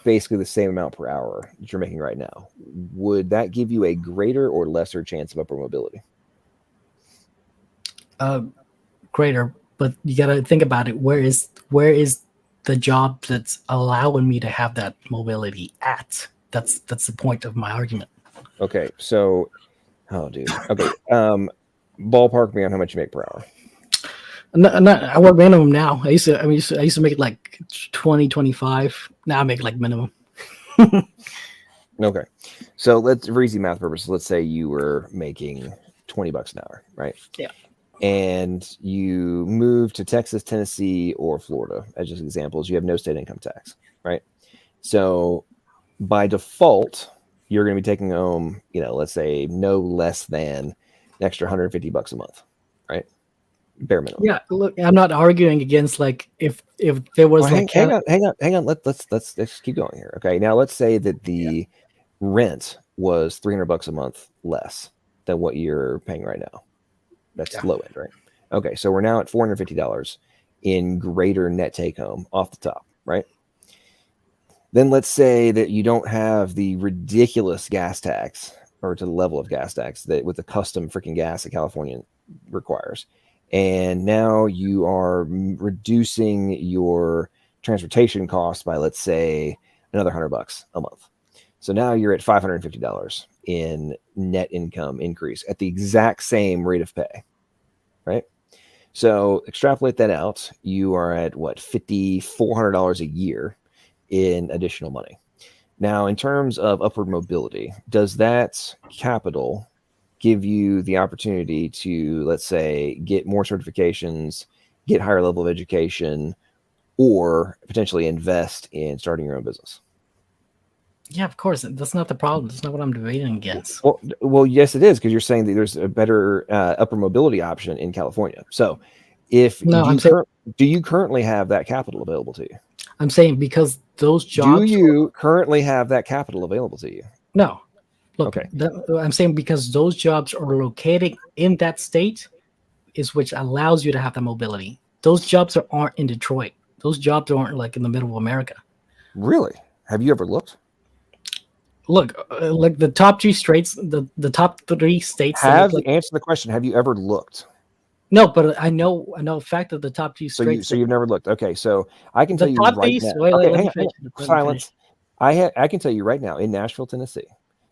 basically the same amount per hour that you're making right now, would that give you a greater or lesser chance of upward mobility? Greater, but you got to think about it. Where is the job that's allowing me to have that mobility at? That's the point of my argument. Okay, so, oh, dude. Okay, ballpark me on how much you make per hour. I work minimum now. I used to make it like 20, 25. Now I make like minimum. Okay, so for easy math purposes, let's say you were making $20 an hour, right? Yeah. And you move to Texas, Tennessee, or Florida as just examples, you have no state income tax, right? So by default, you're going to be taking home, let's say no less than an extra $150 a month, right? Bare minimum. Yeah, look, I'm not arguing against like if there was Well, like hang on. Let's keep going here. Okay, now let's say that the rent was $300 a month less than what you're paying right now. That's low end, right? Okay, so we're now at $450 in greater net take home off the top, right? Then let's say that you don't have the ridiculous gas tax, or to the level of gas tax that with the custom freaking gas that California requires. And now you are reducing your transportation costs by, let's say, another $100 a month. So now you're at $550 in net income increase at the exact same rate of pay, right? So extrapolate that out. You are at what, $5,400 a year in additional money. Now, in terms of upward mobility, does that capital give you the opportunity to, let's say, get more certifications, get higher level of education, or potentially invest in starting your own business? Yeah, of course. That's not the problem. That's not what I'm debating against. Well, yes, it is, because you're saying that there's a better upper mobility option in California. So, do you currently have that capital available to you? I'm saying because those jobs. Do you currently have that capital available to you? No. Look, okay. I'm saying because those jobs are located in that state, is which allows you to have that mobility. Those jobs aren't in Detroit. Those jobs aren't like in the middle of America. Really? Have you ever looked? Look, like the top three states, the top three states. Answer the question. Have you ever looked? No, but I know the fact that the top two states. So you've never looked. Okay, so I can tell you top right three, now. Wait, hang on. Silence. I can tell you right now in Nashville, Tennessee,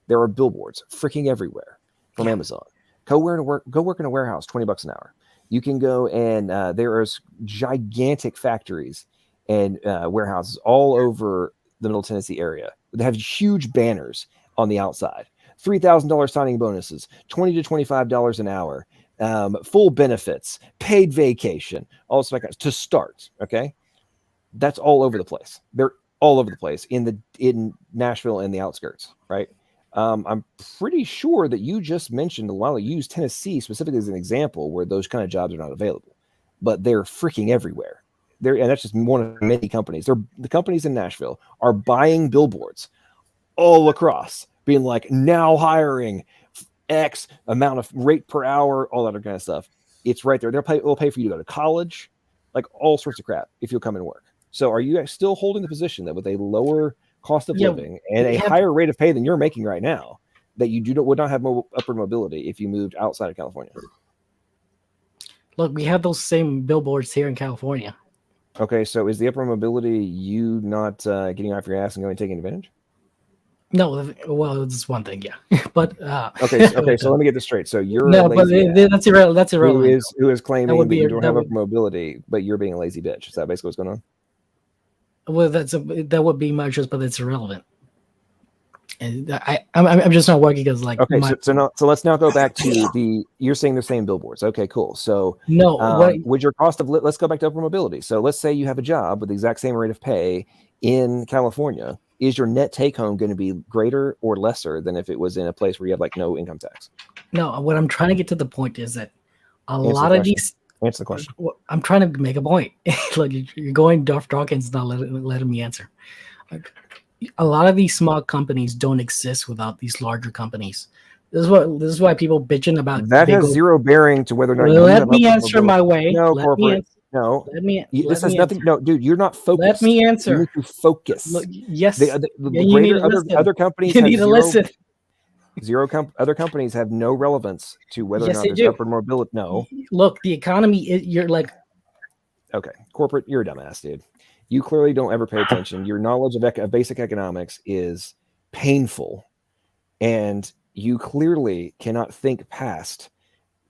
there are billboards freaking everywhere from Amazon. Go work in a warehouse, $20 an hour. You can go and there is gigantic factories and warehouses all over the Middle Tennessee area. They have huge banners on the outside. $3,000 signing bonuses, $20 to $25 an hour, full benefits, paid vacation, all this to start. Okay, that's all over the place. They're all over the place in Nashville and the outskirts, right? I'm pretty sure that you just mentioned a while ago, you used Tennessee specifically as an example where those kind of jobs are not available, but they're freaking everywhere. And that's just one of many companies. The companies in Nashville are buying billboards all across, being like, now hiring X amount of rate per hour, all that kind of stuff. It's right there. They'll pay for you to go to college, like all sorts of crap if you'll come and work. So are you still holding the position that with a lower cost of living and a higher rate of pay than you're making right now, that you would not have upward mobility if you moved outside of California? Look, we have those same billboards here in California. Okay, so is the upward mobility you not getting off your ass and going and taking advantage? No, well, it's one thing, yeah, but okay, so let me get this straight. So you're that's irrelevant. That's irrelevant. Who is claiming that you don't have upward mobility, but you're being a lazy bitch? Is that basically what's going on? Well, that would be my choice, but it's irrelevant. And I'm just not working because like. Okay, so let's now go back to you're saying the same billboards. Okay, cool. So no, would your cost of let's go back to upward mobility. So let's say you have a job with the exact same rate of pay in California. Is your net take home going to be greater or lesser than if it was in a place where you have like no income tax? No, what I'm trying to get to the point is that lot of these. Answer the question. I'm trying to make a point. Like you're going dark and it's not letting me answer. Like, a lot of these small companies don't exist without these larger companies. This is why people bitching about that has zero bearing to whether or not. Let me answer my way. No, corporate. No, this has nothing. No, dude, you're not focused. Let me answer. You need to focus. Look, yes, the greater other companies. You need to listen. Other companies have no relevance to whether or not there's upward mobility. No. Look, the economy. You're like. Okay, corporate. You're a dumbass, dude. You clearly don't ever pay attention. Your knowledge of basic economics is painful, and you clearly cannot think past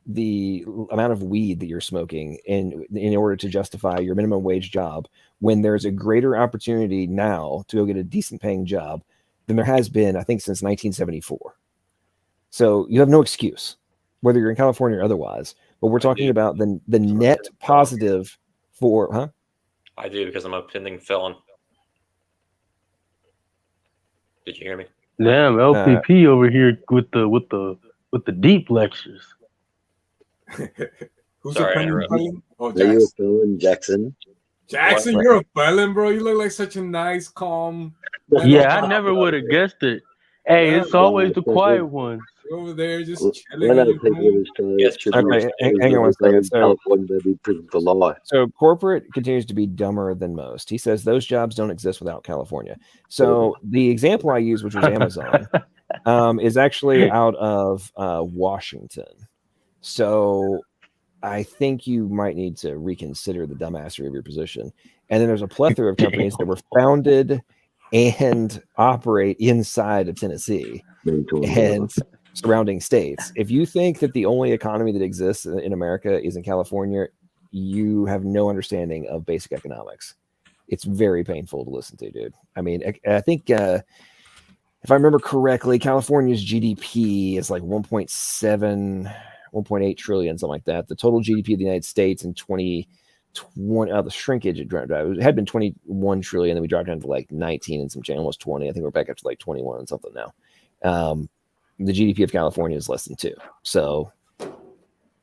the amount of weed that you're smoking in order to justify your minimum wage job when there's a greater opportunity now to go get a decent paying job than there has been, I think, since 1974. So you have no excuse. whether you're in California or otherwise. But we're talking about the net positive for, huh? I do, because I'm a pending felon. Did you hear me? Damn, LPP over here with the deep lectures. Who's Sorry, a I pending interrupted. felon? Oh, Are you a Jackson. felon, Jackson? Jackson, What? you're a felon, bro. You look like such a nice, calm. Yeah, I never would have guessed it. Hey, Yeah, it's always the quiet ones. you're over there just I chilling know in your people room. in Australia Yes, should be Okay, hang on one second. So, California, they'd be prison for life. so corporate continues to be dumber than most. He says those jobs don't exist without California. So the example I used, which was Amazon, is actually out of Washington. So I think you might need to reconsider the dumbassery of your position. And then there's a plethora of companies that were founded and operate inside of Tennessee and surrounding states. If you think that the only economy that exists in America is in California, you have no understanding of basic economics. It's very painful to listen to, dude. I mean, I think if I remember correctly, California's GDP is like 1.8 trillion, something like that. The total GDP of the United States in 2020, the shrinkage, it had been 21 trillion, then we dropped down to like 19 and some change, almost 20. I think we're back up to like 21 and something now. The GDP of California is less than 2. So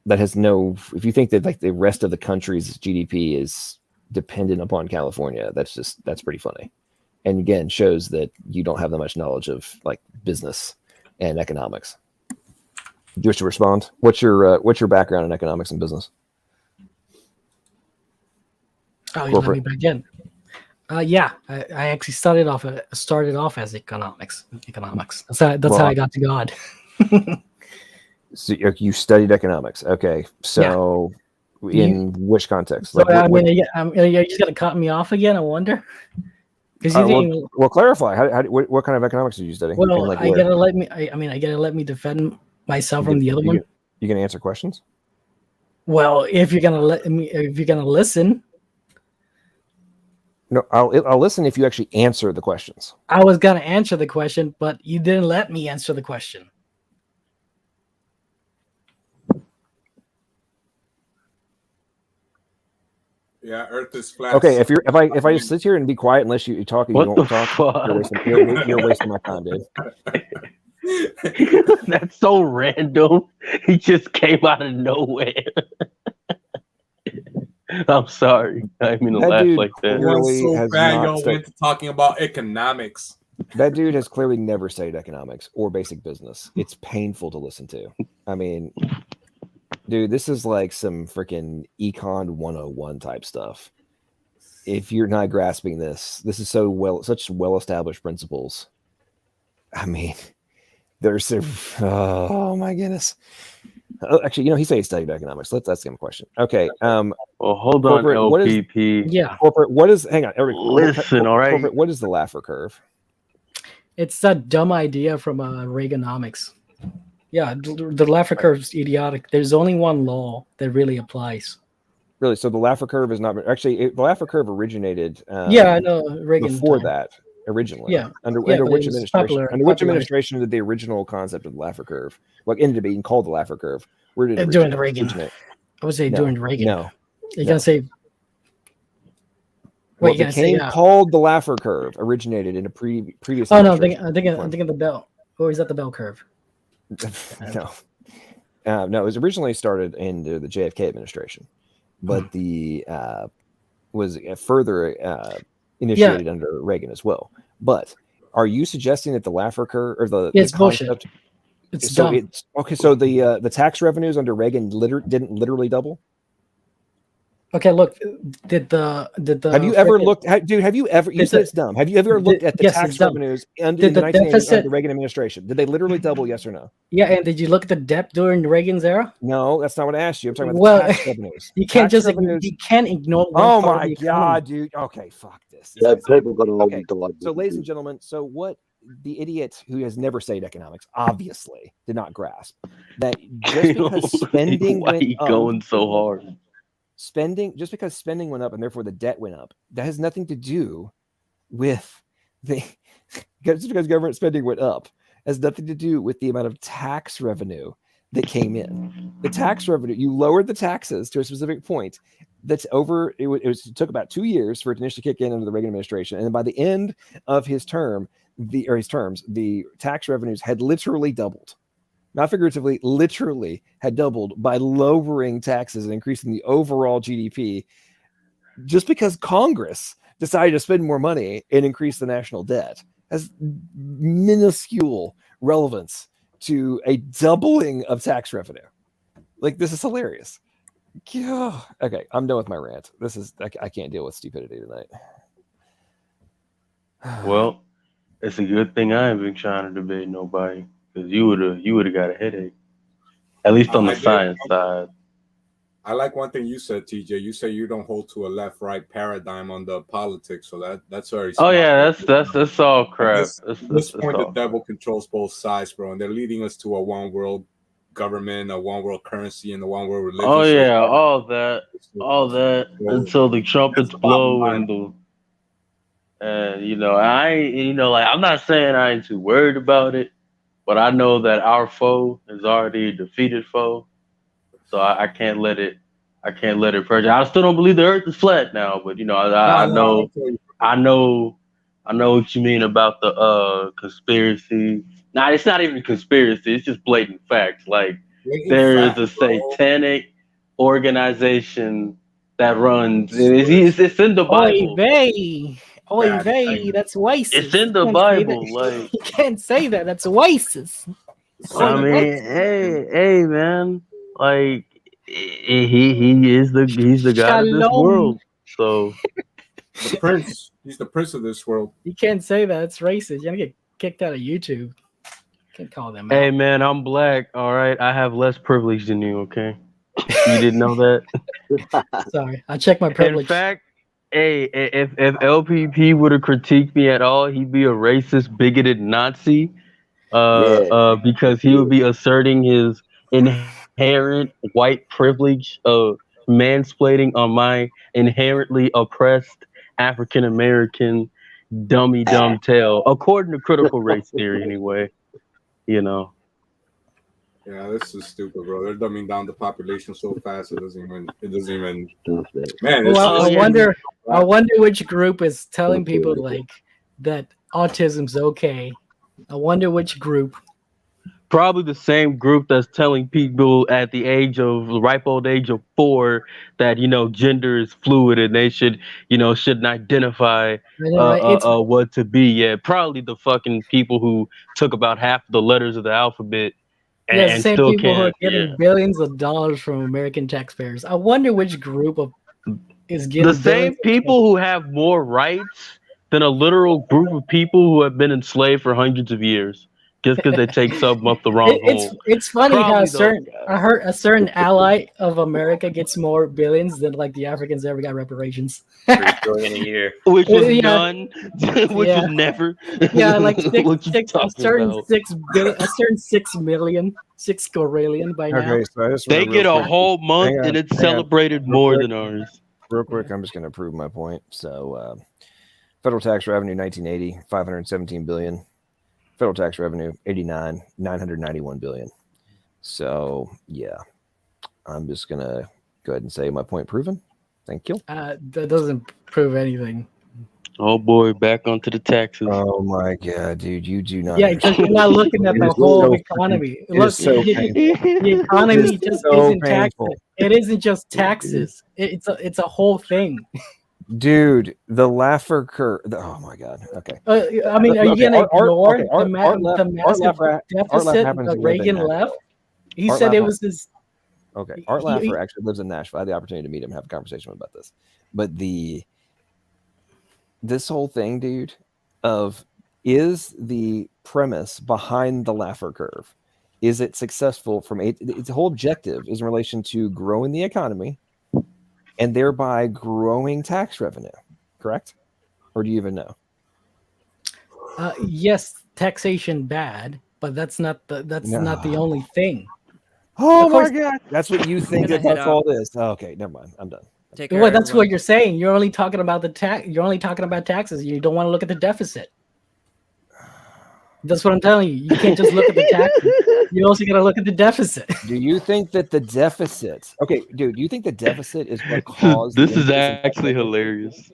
that has no, if you think that like the rest of the country's GDP is dependent upon California, that's pretty funny. And again, shows that you don't have that much knowledge of like business and economics. Do you wish to respond? What's your background in economics and business? Oh, you let me back in. Yeah, I actually started off as economics. That's how I got to God. So you studied economics, okay? So in which context? So I mean, you're just gonna cut me off again. I wonder. Because well, clarify. What kind of economics are you studying? Well, like I gotta let me. I gotta let me defend myself from the other one. You gonna answer questions? Well, if you're gonna listen. No, I'll listen if you actually answer the questions. I was gonna answer the question, but you didn't let me answer the question. Yeah, Earth is flat. Okay, if I just sit here and be quiet unless you talk and you don't talk, you're wasting my time, dude. That's so random. He just came out of nowhere. I'm sorry. I didn't mean to laugh like that. So bad y'all went to talking about economics. That dude has clearly never studied economics or basic business. It's painful to listen to. I mean, dude, this is like some freaking Econ 101 type stuff. If you're not grasping this is such well-established principles. I mean, there's oh my goodness. Actually, he said he studied economics. Let's ask him a question. Okay. Well, hold on, LPP. Corporate, what is, hang on. Listen, all right. Corporate, what is the Laffer curve? It's that dumb idea from Reaganomics. Yeah, the Laffer curve is idiotic. There's only one law that really applies. Really? So the Laffer curve is not actually the Laffer curve originated. Yeah, I know. Reagan before time. that, originally. Yeah. Under but which it was administration? Under which administration did the original concept of the Laffer curve, what ended up being called the Laffer curve? Where did it during the Reagan? originate? I would say during Reagan. No. You're gonna say. What became called the Laffer curve originated in a previous. Oh no, I'm thinking of the bell. Or is that the bell curve? No, it was originally started in the JFK administration, but the was further initiated under Reagan as well. But are you suggesting that the Laffer curve or the bullshit? Concept, It's dumb. It's okay. So the tax revenues under Reagan didn't literally double. Okay, look. Did the have you ever looked, dude? Have you ever? You said it's dumb. Have you ever looked at the tax revenues under the 1980s under the Reagan administration? Did they literally double? Yes or no? Yeah, and did you look at the debt during Reagan's era? No, that's not what I asked you. I'm talking about the tax revenues. You can't you can't ignore. Oh my god, dude. Okay, fuck this. Yeah, people got to okay. So, ladies and gentlemen, so what the idiot who has never studied economics obviously did not grasp that just because spending went up, going so hard. Just because spending went up and therefore the debt went up, that has nothing to do with just because government spending went up has nothing to do with the amount of tax revenue that came in. The tax revenue, you lowered the taxes to a specific point. That's over. It took about 2 years for it to initially kick in under the Reagan administration, and then by the end of his terms, the tax revenues had literally doubled. Not figuratively, literally had doubled by lowering taxes and increasing the overall GDP, just because Congress decided to spend more money and increase the national debt. Has minuscule relevance to a doubling of tax revenue. Like, this is hilarious. Yeah. Okay, I'm done with my rant. I can't deal with stupidity tonight. Well, it's a good thing I ain't been trying to debate nobody, because you would have got a headache. At least on the science side. I like one thing you said, TJ. You say you don't hold to a left-right paradigm on the politics, so that's very smart. Oh yeah, that's all crap. At this point, the devil controls both sides, bro, and they're leading us to a one-world government, a one-world currency, and a one-world religion. Oh yeah, all that until the trumpets blow and I'm not saying I ain't too worried about it, but I know that our foe is already a defeated foe. So I can't let it. I can't let it prejudice. I still don't believe the Earth is flat now, but I know what you mean about the conspiracy. Nah, it's not even a conspiracy. It's just blatant facts. Like there is a satanic organization that runs. It's in the Bible. Oy vey, that's racist. It's in the Bible. Like you can't say that. That's racist. I mean, hey, man. Like he's the god of this world. So the prince, he's the prince of this world. You can't say that. It's racist. You're gonna get kicked out of YouTube. Can't call them Hey out. man, I'm black. All right, I have less privilege than you. Okay, you didn't know that. Sorry, I checked my privilege. In fact, hey, if LPP would have critiqued me at all, he'd be a racist, bigoted Nazi. Because he would be asserting his inherent white privilege of mansplaining on my inherently oppressed African American dumb tail, according to critical race theory, anyway. Yeah, this is stupid, bro. They're dumbing down the population so fast it doesn't even. Man, well, I wonder which group is telling people like that autism's okay. I wonder which group. Probably the same group that's telling people at the ripe old age of 4 that gender is fluid and they shouldn't identify what to be. Yeah, probably the fucking people who took about half the letters of the alphabet and same still people can't. Who are getting billions of dollars from American taxpayers. I wonder which group is getting the same people who have more rights than a literal group of people who have been enslaved for hundreds of years. Just because they take something up the wrong hole. It's funny how a certain ally of America gets more billions than like the Africans ever got reparations. $3 billion a year, which was none, which was never. Yeah, like a certain 6 million, 6 gorillion by now. Okay, so they get a whole month and it's celebrated more than ours. Real quick, I'm just going to prove my point. So, federal tax revenue 1980, 517 billion. Federal tax revenue 89, 991 billion. So yeah, I'm just gonna go ahead and say my point proven. Thank you. That doesn't prove anything. Oh boy, back onto the taxes. Oh my god, dude, you do not. Yeah, because you're not looking at the whole economy. Look, the economy just isn't taxes. It isn't just taxes. It's a whole thing. Dude, the Laffer curve. Oh my god. Okay. I mean, are you gonna ignore the massive deficit that Reagan left? He said it was his. Okay, Art Laffer actually lives in Nashville. I had the opportunity to meet him and have a conversation with him about this. But this whole thing, dude, is the premise behind the Laffer curve? Is it successful its whole objective is in relation to growing the economy and thereby growing tax revenue, correct? Or do you even know? Yes, taxation bad, but that's not the only thing. Oh my god, that's what you think that's all this. Oh, okay, never mind. I'm done. Well, that's what you're saying. You're only talking about You're only talking about taxes. You don't want to look at the deficit. That's what I'm telling you. You can't just look at the taxes. You also got to look at the deficit. Do you think that the deficit? Okay, dude. Do you think the deficit is what caused? This the is increase in actually tax? hilarious.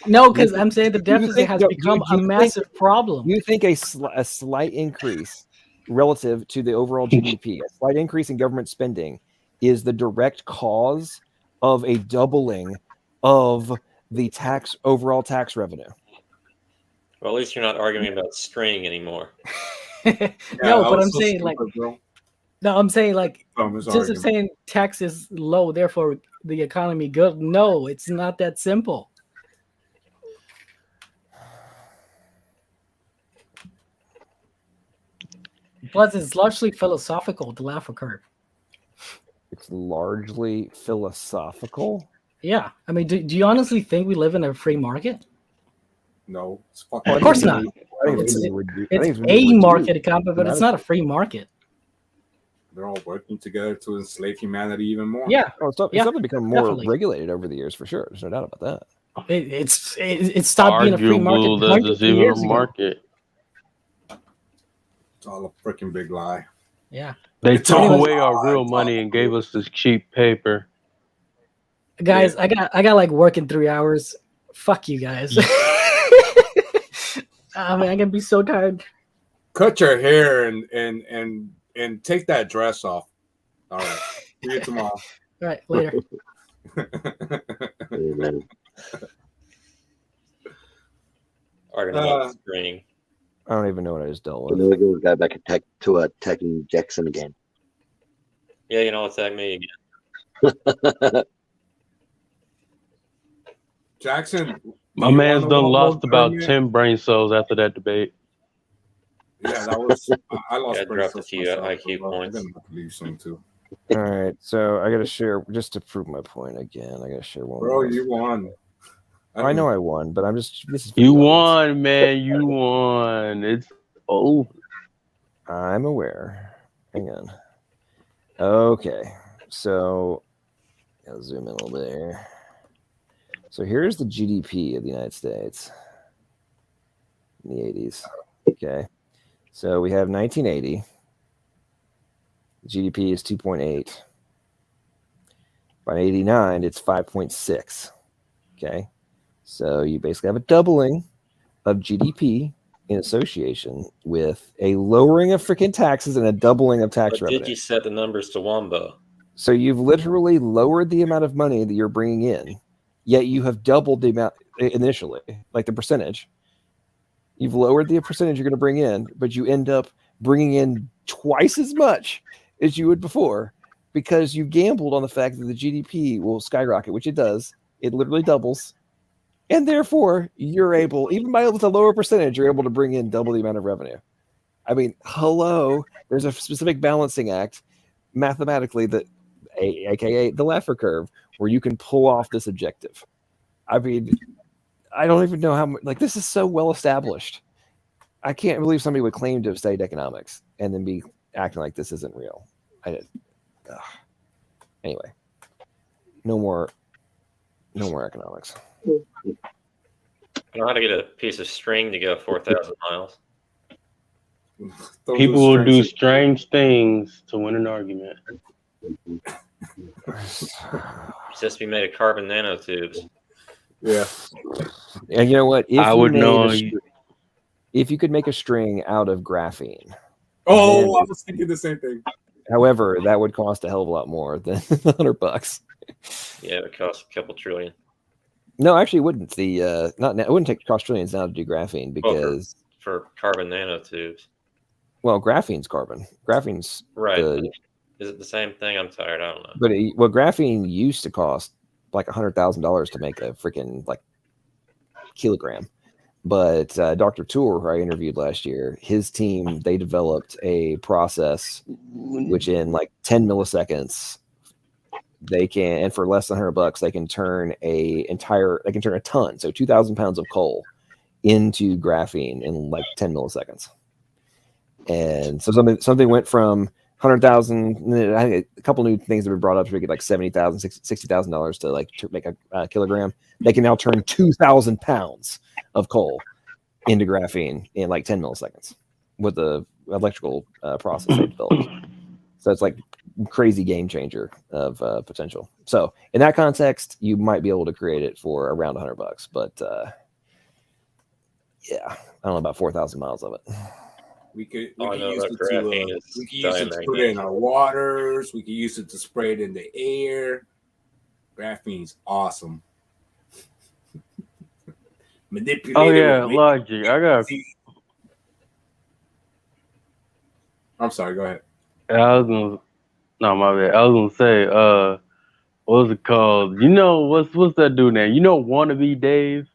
No, because I'm saying the deficit has do become you a massive problem. You think a slight increase relative to the overall GDP, a slight increase in government spending, is the direct cause of a doubling of the overall tax revenue? Well, at least you're not arguing about string anymore. No, but I'm saying like, no, I'm saying like, Thomas just argument. saying tax is low, therefore the economy good. No, it's not that simple. Plus, it's largely philosophical, the Laffer curve. It's largely philosophical. Yeah, I mean, do you honestly think we live in a free market? No, it's fucking. Of course not. It's a market economy, but it's not a free market. They're all working together to enslave humanity even more. Yeah. Oh, it's definitely become more definitely. regulated over the years, for sure. There's no doubt about that. It stopped being a free market Arguable that hundreds there's of even years a ago. market. It's all a freaking big lie. Yeah. They It's took all away our lies, real all money and gave us this cheap paper. Guys, I got like work in 3 hours. Fuck you guys. I mean, I'm gonna be so tired. Cut your hair and take that dress off. All right. See you tomorrow. All right, later. Amen. Arguing about string. I don't even know what I just dealt So with. now we're going to go back to attacking Jackson again. Yeah, you know, attack me again. Jackson. My man's done lost about 10 brain cells after that debate. Yeah, that was. I lost. Yeah, I dropped a few IQ points. I'm gonna leave some too. All right, so I got to share just to prove my point again. I got to share one. Bro, more. you won. I know I won, but I'm just. This is You won, man. You won. It's over. I'm aware. Hang on. Okay, so I'll zoom in a little bit here. So here's the GDP of the United States in the 80s. Okay, so we have 1980. GDP is 2.8. By 89, it's 5.6. Okay, so you basically have a doubling of GDP in association with a lowering of freaking taxes and a doubling of tax But revenue. did you set the numbers to Wombo? So you've literally lowered the amount of money that you're bringing in, yet you have doubled the amount initially, like the percentage. You've lowered the percentage you're going to bring in, but you end up bringing in twice as much as you would before because you gambled on the fact that the GDP will skyrocket, which it does. It literally doubles. And therefore, you're able, even by with a lower percentage, you're able to bring in double the amount of revenue. I mean, hello, there's a specific balancing act mathematically that, aka the Laffer curve, where you can pull off this objective. I mean, I don't even know how much, like, this is so well established. I can't believe somebody would claim to have studied economics and then be acting like this isn't real. Anyway, no more economics. I know how to get a piece of string to go 4,000 miles. People will do strange things to win an argument. Just be made of carbon nanotubes. Yeah. And you know what? If I you would made know. if you could make a string out of graphene. Oh, then- I was thinking the same thing. However, that would cost a hell of a lot more than $100. Yeah, it costs a couple trillion. No, actually, it wouldn't. It wouldn't take cost trillions now to do graphene Well, because for carbon nanotubes. graphene's carbon. Graphene's Right. the- Is it the same thing? I'm tired. I don't know. but graphene used to cost like $100,000 to make a freaking like kilogram. But Dr. Tour, who I interviewed last year, his team, they developed a process which in like 10 milliseconds they can, and for less than $100, they can turn a ton, so 2,000 pounds of coal into graphene in like 10 milliseconds. And so something went from 100,000. I think a couple new things that were brought up to make it like $70,000, $60,000 to like to make a kilogram. They can now turn 2,000 pounds of coal into graphene in like 10 milliseconds. with the electrical process they developed. So it's like crazy game changer of potential. So in that context, you might be able to create it for around $100, but yeah, I don't know about 4,000 miles of it. We could I know use that it graphene to is we could use it to put it in our waters. We could use it to spray it in the air. Graphene's awesome. Manipulated. Oh yeah, logic. I got. I'm sorry. Go ahead. I was gonna. No, my bad. I was gonna say. What was it called? You know what's that dude name? You know, Wannabe Dave,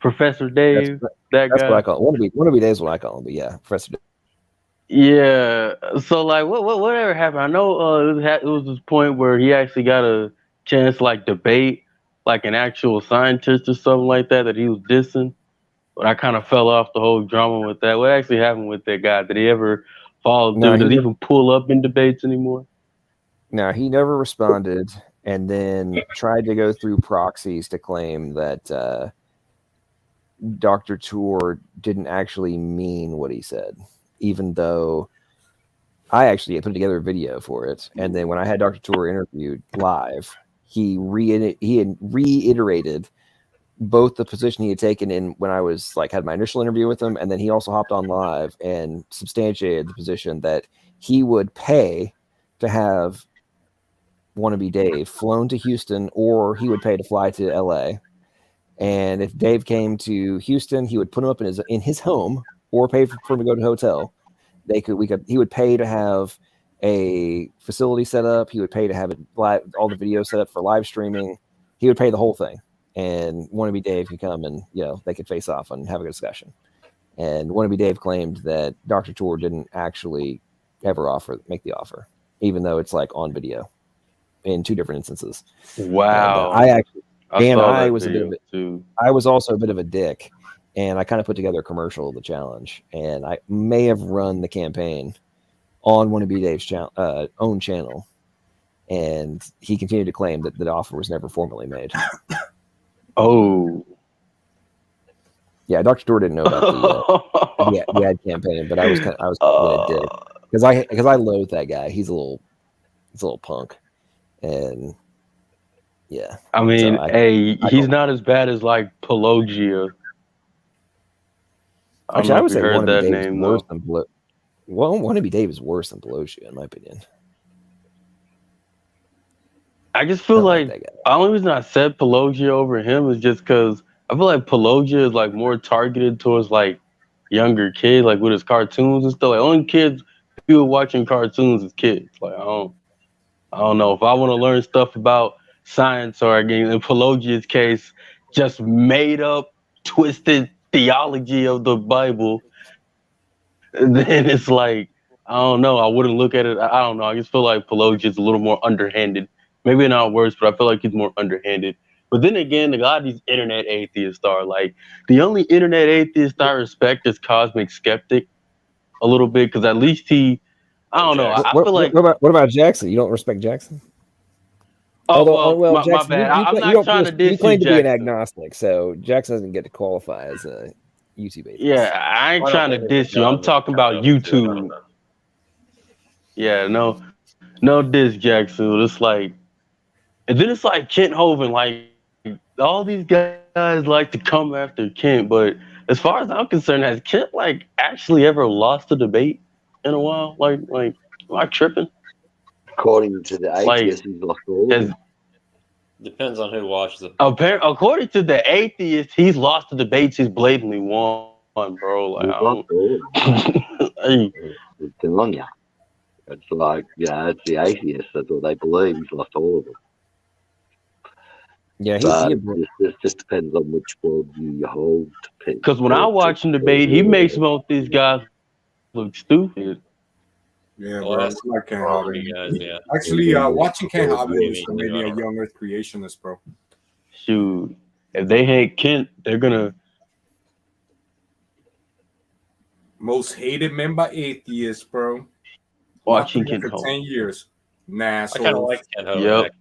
Professor Dave. That That's guy. what I call it. Wannabe Dave's what I call him, but yeah, Professor Dave. Yeah. So like, whatever happened? I know it was this point where he actually got a chance to like debate like an actual scientist or something like that he was dissing. But I kind of fell off the whole drama with that. What actually happened with that guy? Did he ever follow through? Does he even pull up in debates anymore? No, he never responded, and then tried to go through proxies to claim that Dr. Tour didn't actually mean what he said, even though I actually put together a video for it. And then when I had Dr. Tour interviewed live, he reiterated both the position he had taken in when I was like had my initial interview with him, and then he also hopped on live and substantiated the position that he would pay to have Wannabe Dave flown to Houston, or he would pay to fly to LA. And if Dave came to Houston, he would put him up in his home, or pay for him to go to a hotel. He would pay to have a facility set up. He would pay to have it live, all the videos set up for live streaming. He would pay the whole thing. And Wannabe Dave could come and they could face off and have a discussion. And Wannabe Dave claimed that Dr. Tour didn't actually ever make the offer, even though it's like on video in two different instances. Wow. And I was also a bit of a dick, and I kind of put together a commercial of the challenge, and I may have run the campaign on Wannabe Dave's own channel, and he continued to claim that the offer was never formally made. Oh. Yeah, Dr. Tour didn't know about the ad campaign, but I was kind of a dick because I loathe that guy. He's a little punk, and yeah. I mean, he's not as bad as like Pelagia. Actually, I would say Wannabe Dave is worse than Wannabe Dave is worse than Pelosia, in my opinion. I just feel like the only reason I said Pelagia over him is just because I feel like Pelagia is like more targeted towards like younger kids, like with his cartoons and stuff. Like only kids people watching cartoons as kids. Like I don't know if I want to learn stuff about science or again in Pelagia's case, just made up, twisted theology of the Bible. And then it's like I don't know. I wouldn't look at it. I don't know. I just feel like Pelagia's a little more underhanded. Maybe not worse, but I feel like he's more underhanded. But then again, a lot of these internet atheists are like the only internet atheist I respect is Cosmic Skeptic a little bit because at least he, I don't know. I feel like what about Jackson? You don't respect Jackson? My Jackson, bad. I'm not trying to diss you, claim to be an Jackson. agnostic, so Jackson doesn't get to qualify as a YouTube atheist. Yeah, I ain't trying to diss you. I'm talking about YouTube. Yeah, no diss, Jackson. It's like, and then it's like Kent Hovind. Like all these guys like to come after Kent, but as far as I'm concerned, has Kent like actually ever lost a debate in a while? Like, am I tripping? According to the atheist, he's lost all of them. Depends on who watches it. According to the atheist, he's lost the debates he's blatantly won, bro. Like, I'm telling you. It's like, it's the atheist. That's what they believe. He's lost all of them. Yeah, it just depends on which worldview you hold. Because when I watch him debate, he makes both these guys look stupid. Yeah, bro. It's like Ken Hovind. Actually, watching Ken Hovind is maybe a young Earth creationist, bro. Shoot, if they hate Kent, they're gonna. Most hated man by atheists, bro. Watching Kent for Hovind 10 years. Nah, I kind of like Kent Hovind. Yep.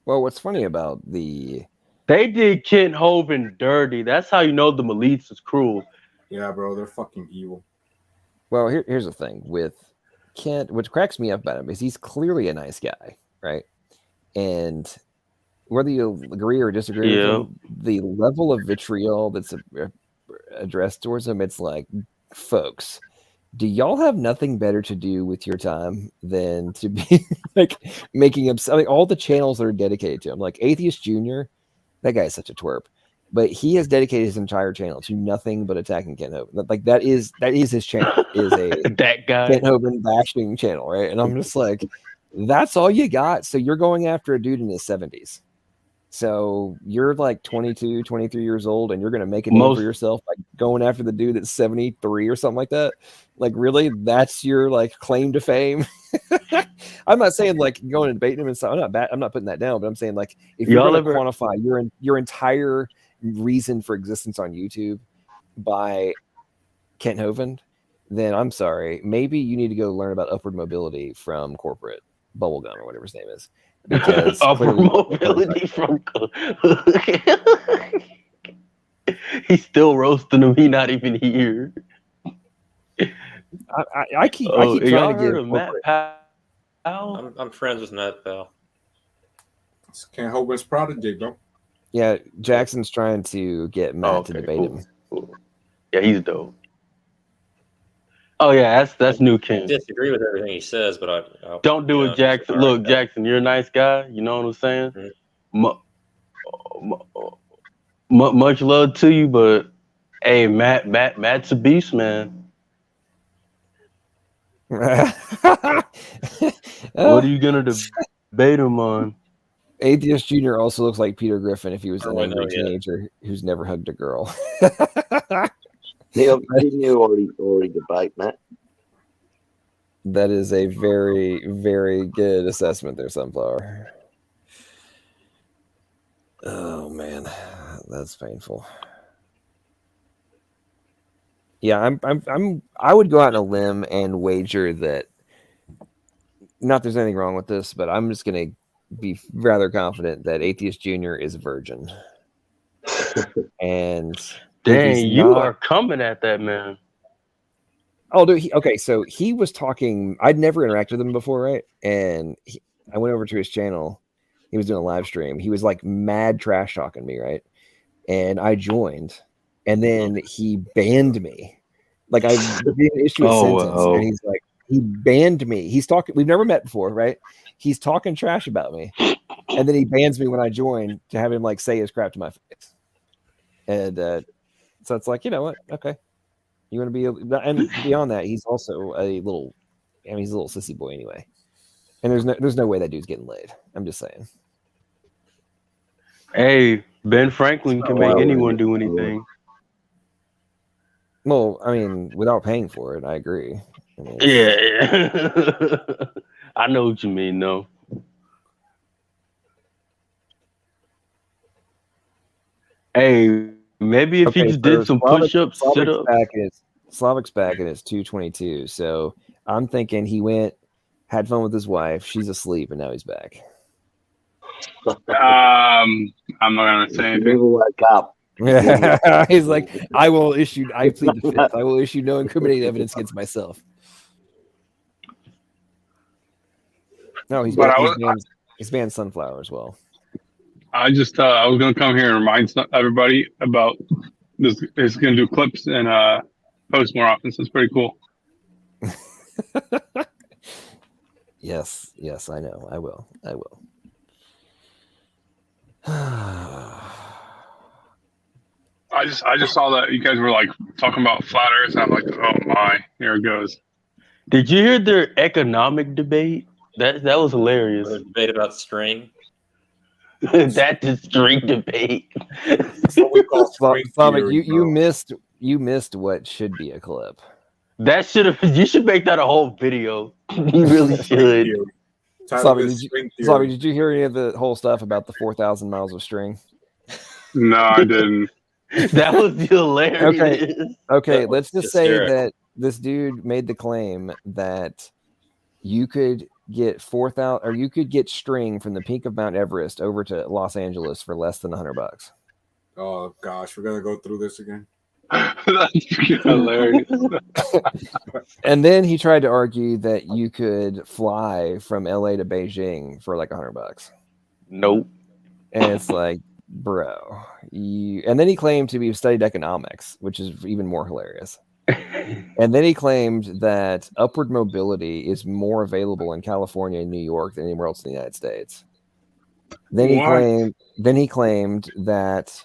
Well, what's funny about they did Kent Hovind dirty. That's how you know the Milice is cruel. Yeah, bro, they're fucking evil. Well, here's the thing with Kent. What cracks me up about him is he's clearly a nice guy, right? And whether you agree or disagree with Yeah. him, the level of vitriol that's addressed towards him, it's like, folks, do y'all have nothing better to do with your time than to be like making him? I mean, all the channels that are dedicated to him, like Atheist Junior, that guy is such a twerp, but he has dedicated his entire channel to nothing but attacking Kent Hovind. Like that is his channel, is a that guy Kent Hovind bashing channel, right? And I'm just like, that's all you got. So you're going after a dude in his 70s. So you're like 22, 23 years old, and you're going to make a name for yourself by going after the dude that's 73 or something like that. Like, really? That's your like claim to fame? I'm not saying like going and debating him and stuff. I'm not putting that down, but I'm saying like if you're going to quantify your entire reason for existence on YouTube by Kent Hovind, then I'm sorry. Maybe you need to go learn about upward mobility from corporate bubblegum or whatever his name is. Because upward mobility from he's still roasting him. He not even here. I keep trying to give Matt Powell. I'm friends with Matt Powell. Can't hope it's prodigy, bro. Yeah, Jackson's trying to get Matt to debate him. Cool. Yeah, he's dope. Oh yeah, that's New King. I disagree with everything he says, but I don't do it, Jackson. Look, Jackson, you're a nice guy. You know what I'm saying? Mm-hmm. Much love to you, but hey, Matt's a beast, man. What are you gonna debate him on? Atheist Junior also looks like Peter Griffin if he was an angry teenager who's never hugged a girl. Neil, didn't you already debate Matt? That is a very, very good assessment there, Sunflower. Oh man, that's painful. Yeah, I would go out on a limb and wager that, not there's anything wrong with this, but I'm just gonna be rather confident that Atheist Junior is a virgin. And dang, you are coming at that man. Oh, dude. Okay, so he was talking. I'd never interacted with him before, right? And I went over to his channel. He was doing a live stream. He was like mad trash talking me, right? And I joined, and then he banned me. Like I didn't issue a sentence, and he's like, he banned me. He's talking. We've never met before, right? He's talking trash about me, and then he bans me when I join to have him like say his crap to my face. And so it's like, you know what? Okay. You want to be, and beyond that, he's also a little, he's a little sissy boy anyway. And there's no way that dude's getting laid. I'm just saying. Hey, Ben Franklin can make anyone do anything. Well, I mean, without paying for it, I agree. I mean, yeah. I know what you mean, though. Hey, maybe if he just did some push-ups, sit-ups. Slavic's back and it's 2:22. So I'm thinking he went, had fun with his wife. She's asleep, and now he's back. I'm not gonna say anything. Never wake up. He's like, I plead the fifth. I will issue no incriminating evidence against myself. No, he's banned Sunflower as well. I was gonna come here and remind everybody about this. It's gonna do clips and post more often, so it's pretty cool. Yes, I know. I will. I just saw that you guys were like talking about flat Earth, and I'm like, oh my, here it goes. Did you hear their economic debate? That was hilarious. The debate about string. That's the string debate. Slavic, you missed what should be a clip. That you should make that a whole video. You really should. Slavic, did you hear any of the whole stuff about the 4,000 miles of string? No, I didn't. That was hilarious. Okay. Let's just say that this dude made the claim that you could get 4,000, or you could get string from the peak of Mount Everest over to Los Angeles for less than $100. Oh gosh, we're gonna go through this again. That's hilarious. And then he tried to argue that you could fly from LA to Beijing for like $100. Nope. And it's like, bro, and then he claimed to be studied economics, which is even more hilarious. And then he claimed that upward mobility is more available in California and New York than anywhere else in the United States. Then he claimed that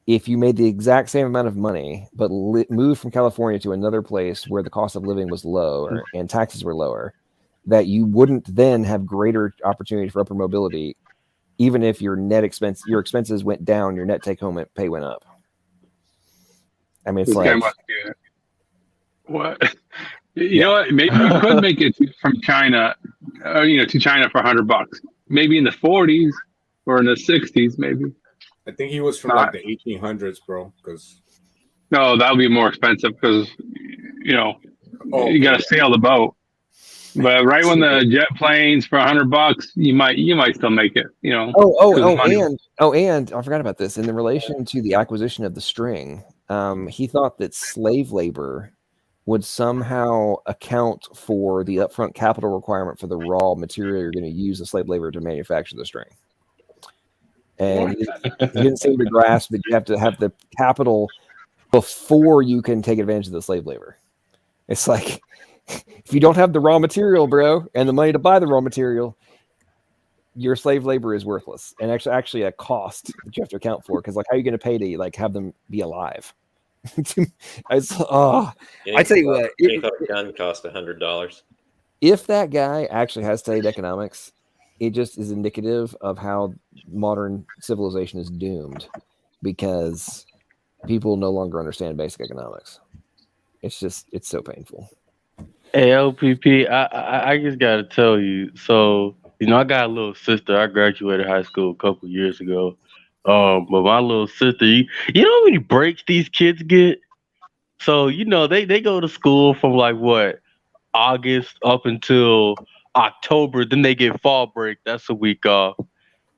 if you made the exact same amount of money, but moved from California to another place where the cost of living was lower and taxes were lower, that you wouldn't then have greater opportunity for upward mobility, even if your expenses went down, your net take home pay went up. I mean, it's This guy like, must be what? You know what? Maybe you could make it from China, to China for $100. Maybe in the 40s or in the 60s, maybe. I think he was from like the 1800s, bro. Because no, that would be more expensive because you got to sail the boat. But right when the jet planes for $100, you might still make it. And I forgot about this. In the relation to the acquisition of the string, he thought that slave labor would somehow account for the upfront capital requirement for the raw material you're going to use the slave labor to manufacture the string. And he didn't seem to grasp that you have to have the capital before you can take advantage of the slave labor. It's like, if you don't have the raw material, bro, and the money to buy the raw material, your slave labor is worthless and actually a cost that you have to account for. Because like, how are you going to pay to like have them be alive? I tell you what, a gun cost $100. If that guy actually has studied economics, it just is indicative of how modern civilization is doomed, because people no longer understand basic economics. It's so painful. Hey, LPP, I just got to tell you. So, I got a little sister. I graduated high school a couple years ago. But my little sister, you know how many breaks these kids get? So, they go to school from like what, August up until October. Then they get fall break. That's a week off.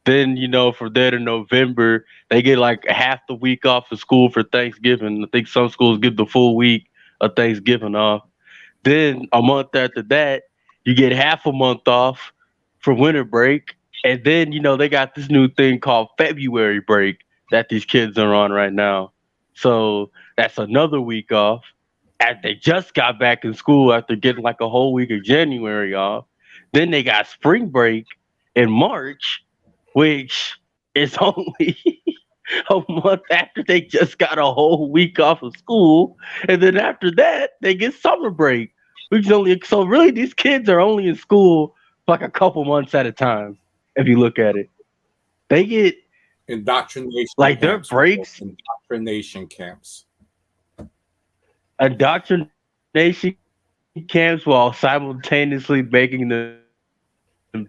Then, from there to November, they get like half the week off of school for Thanksgiving. I think some schools give the full week of Thanksgiving off. Then a month after that, you get half a month off for winter break. And then, they got this new thing called February break that these kids are on right now. So that's another week off. And they just got back in school after getting like a whole week of January off. Then they got spring break in March, which is only a month after they just got a whole week off of school. And then after that, they get summer break, which is only, so really these kids are only in school for like a couple months at a time. If you look at it, they get indoctrination, like their breaks, indoctrination camps while simultaneously making them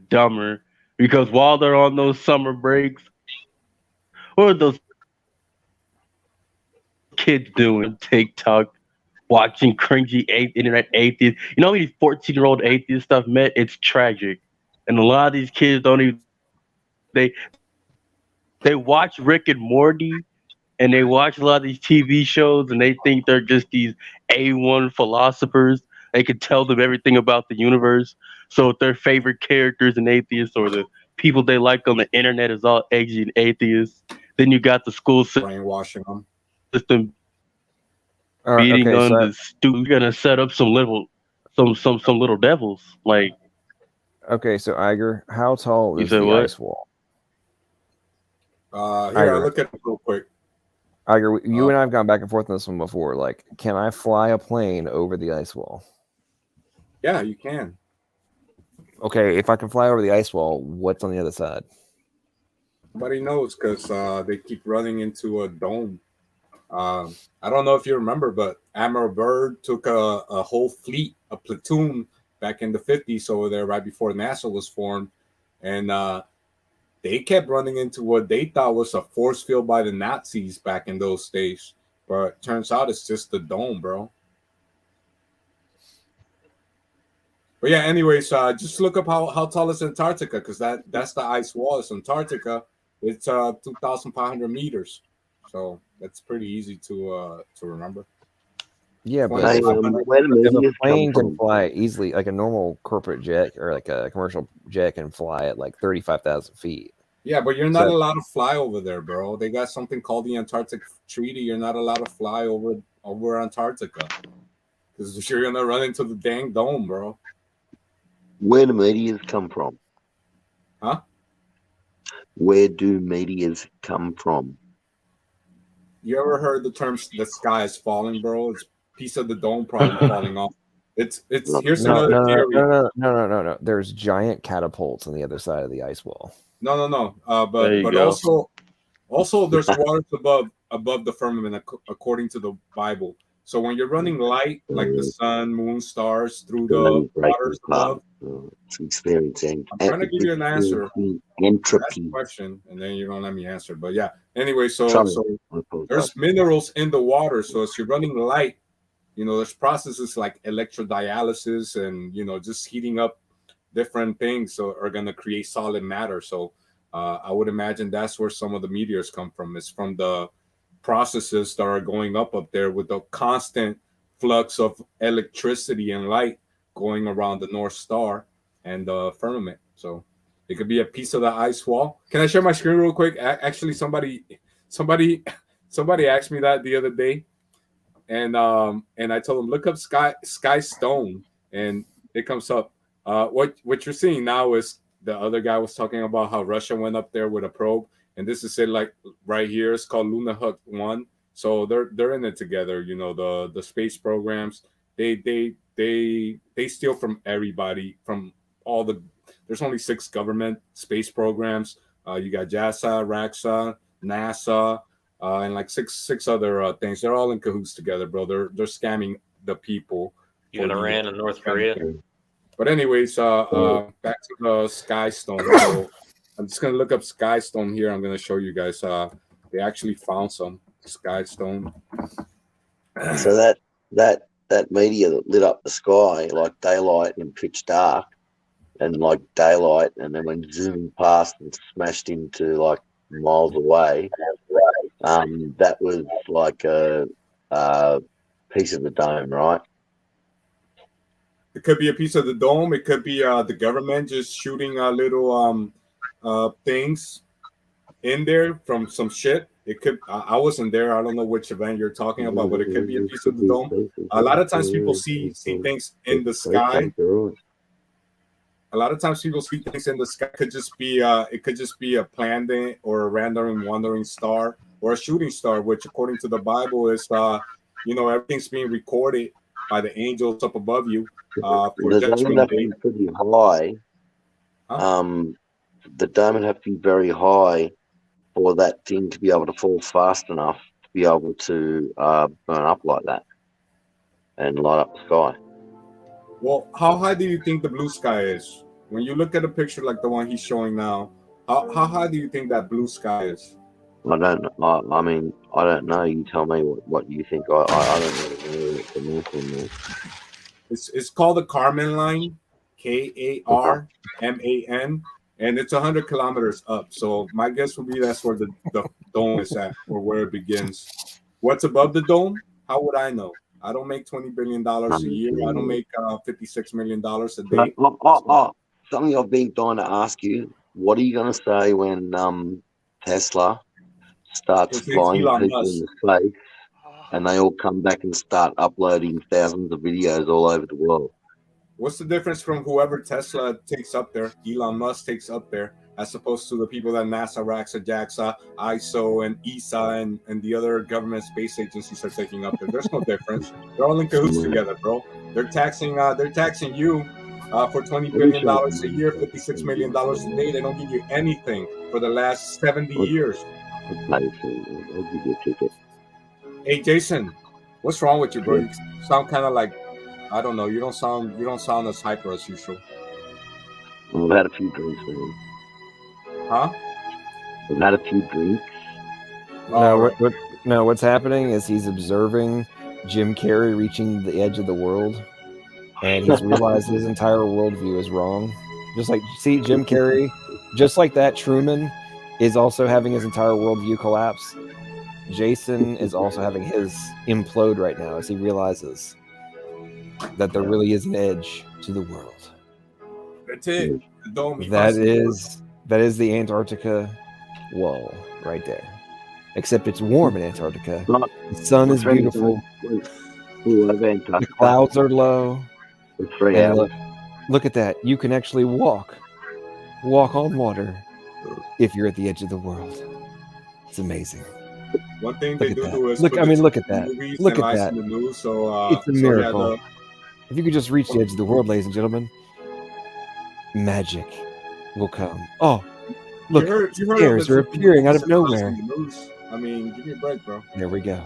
dumber, because while they're on those summer breaks, what are those kids doing? TikTok, watching cringy internet atheists. You know how many 14-year-old atheist stuff met? It's tragic. And a lot of these kids don't even, they watch Rick and Morty, and they watch a lot of these TV shows, and they think they're just these A1 philosophers. They can tell them everything about the universe. So if their favorite characters and atheists, or the people they like on the internet, is all edgy and atheists, then you got the school brainwashing them. System beating on the students. You're gonna set up some little devils. Like, okay, so Iger, how tall is the ice wall? Here, I'll look at it real quick. Iger, you and I have gone back and forth on this one before. Like, can I fly a plane over the ice wall? Yeah, you can. Okay, if I can fly over the ice wall, what's on the other side? Nobody knows, because they keep running into a dome. I don't know if you remember, but Admiral Byrd took a whole fleet, a platoon, back in the 50s over there, right before NASA was formed. And they kept running into what they thought was a force field by the Nazis back in those days. But turns out it's just the dome, bro. But yeah, anyways, just look up how tall is Antarctica, because that's the ice wall. It's Antarctica. It's 2,500 meters. So That's pretty easy to remember. Yeah, but Hey, where do if a medias come plane can from? fly easily, like a normal corporate jet or like a commercial jet can fly at like 35,000 feet. Yeah, but you're not So- allowed to fly over there, bro. They got something called the Antarctic Treaty. You're not allowed to fly over Antarctica because you're gonna run into the dang dome, bro. Where do medias come from? Huh? Where do medias come from? You ever heard the term "the sky is falling," bro? It's a piece of the dome probably falling off. It's here's another theory. No. There's giant catapults on the other side of the ice wall. No. There you But go. also there's waters above the firmament according to the Bible. So when you're running light like the sun, moon, stars through the waters above, It's experiencing. I'm trying to give you an answer. Entropy. That's the question, and then you don't let me answer. But yeah, anyway, so Sorry. there's minerals in the water. So as you're running light, there's processes like electrodialysis and just heating up different things so are going to create solid matter. So I would imagine that's where some of the meteors come from. It's from the processes that are going up there with the constant flux of electricity and light going around the North Star and the firmament. So it could be a piece of the ice wall. Can I share my screen real quick? Actually, somebody asked me that the other day, and I told them look up sky stone, and it comes up. What you're seeing now is the other guy was talking about how Russia went up there with a probe, and this is it like right here. It's called Luna Hut 1. So they're in it together. The space programs. They steal from everybody, from all the. There's only 6 government space programs. You got JAXA, RAXA, NASA, and like six other things. They're all in cahoots together, bro. They're scamming the people. You got Iran and North Korea. But anyways, back to the sky stone. So I'm just gonna look up sky stone here. I'm gonna show you guys. They actually found some sky stone. So that meteor that lit up the sky like daylight and pitch dark, and like daylight, and then when zooming past and smashed into like miles away, that was like a piece of the dome, right? It could be a piece of the dome. It could be the government just shooting little things in there from some shit. It could. I wasn't there. I don't know which event you're talking about, but it could be a piece of the dome. A lot of times people see things in the sky. A lot of times people see things in the sky. It could just be a planet or a random wandering star or a shooting star, which according to the Bible is everything's being recorded by the angels up above you. For The dome would have to be pretty high. The dome would have to be very high for that thing to be able to fall fast enough to be able to burn up like that and light up the sky. Well, how high do you think the blue sky is? When you look at a picture like the one he's showing now, how high do you think that blue sky is? I don't know. I mean, I don't know. You tell me what you think. I don't know the math on that. It's called the Kármán line, Karman, and it's 100 kilometers up. So my guess would be that's where the dome is at, or where it begins. What's above the dome? How would I know? I don't make $20 billion a year. I don't make $56 million a day. Something I've been trying to ask you. What are you going to say when Tesla starts flying people in space and they all come back and start uploading thousands of videos all over the world? What's the difference from whoever Tesla takes up there, Elon Musk takes up there, as opposed to the people that NASA, RAXA, JAXA, ISO, and ESA, and the other government space agencies are taking up there? There's no difference. They're all in cahoots together, bro. They're taxing you for $20 billion a year, $56 million a day. They don't give you anything for the last 70 years. I'll give you a ticket. Hey, Jason, what's wrong with you, bro? You sound kind of like, I don't know. You don't sound as hyper as usual. I've had a few drinks, man. Huh? I've had a few drinks. No, what's happening is he's observing Jim Carrey reaching the edge of the world, and he's realized his entire worldview is wrong. Just like, see, Jim Carrey, just like that, Truman is also having his entire worldview collapse. Jason is also having his implode right now as he realizes that there really is an edge to the world. That's it. The dome. That is the Antarctica wall right there. Except it's warm in Antarctica. The sun is beautiful. The clouds are low. And look at that. You can actually walk on water if you're at the edge of the world. It's amazing. One thing they do is look at that. Look at that. In the news, so, it's a miracle. If you could just reach the edge of the world, ladies and gentlemen, magic will come. Oh, look, stairs are appearing out of nowhere. I mean, give me a break, bro. There we go.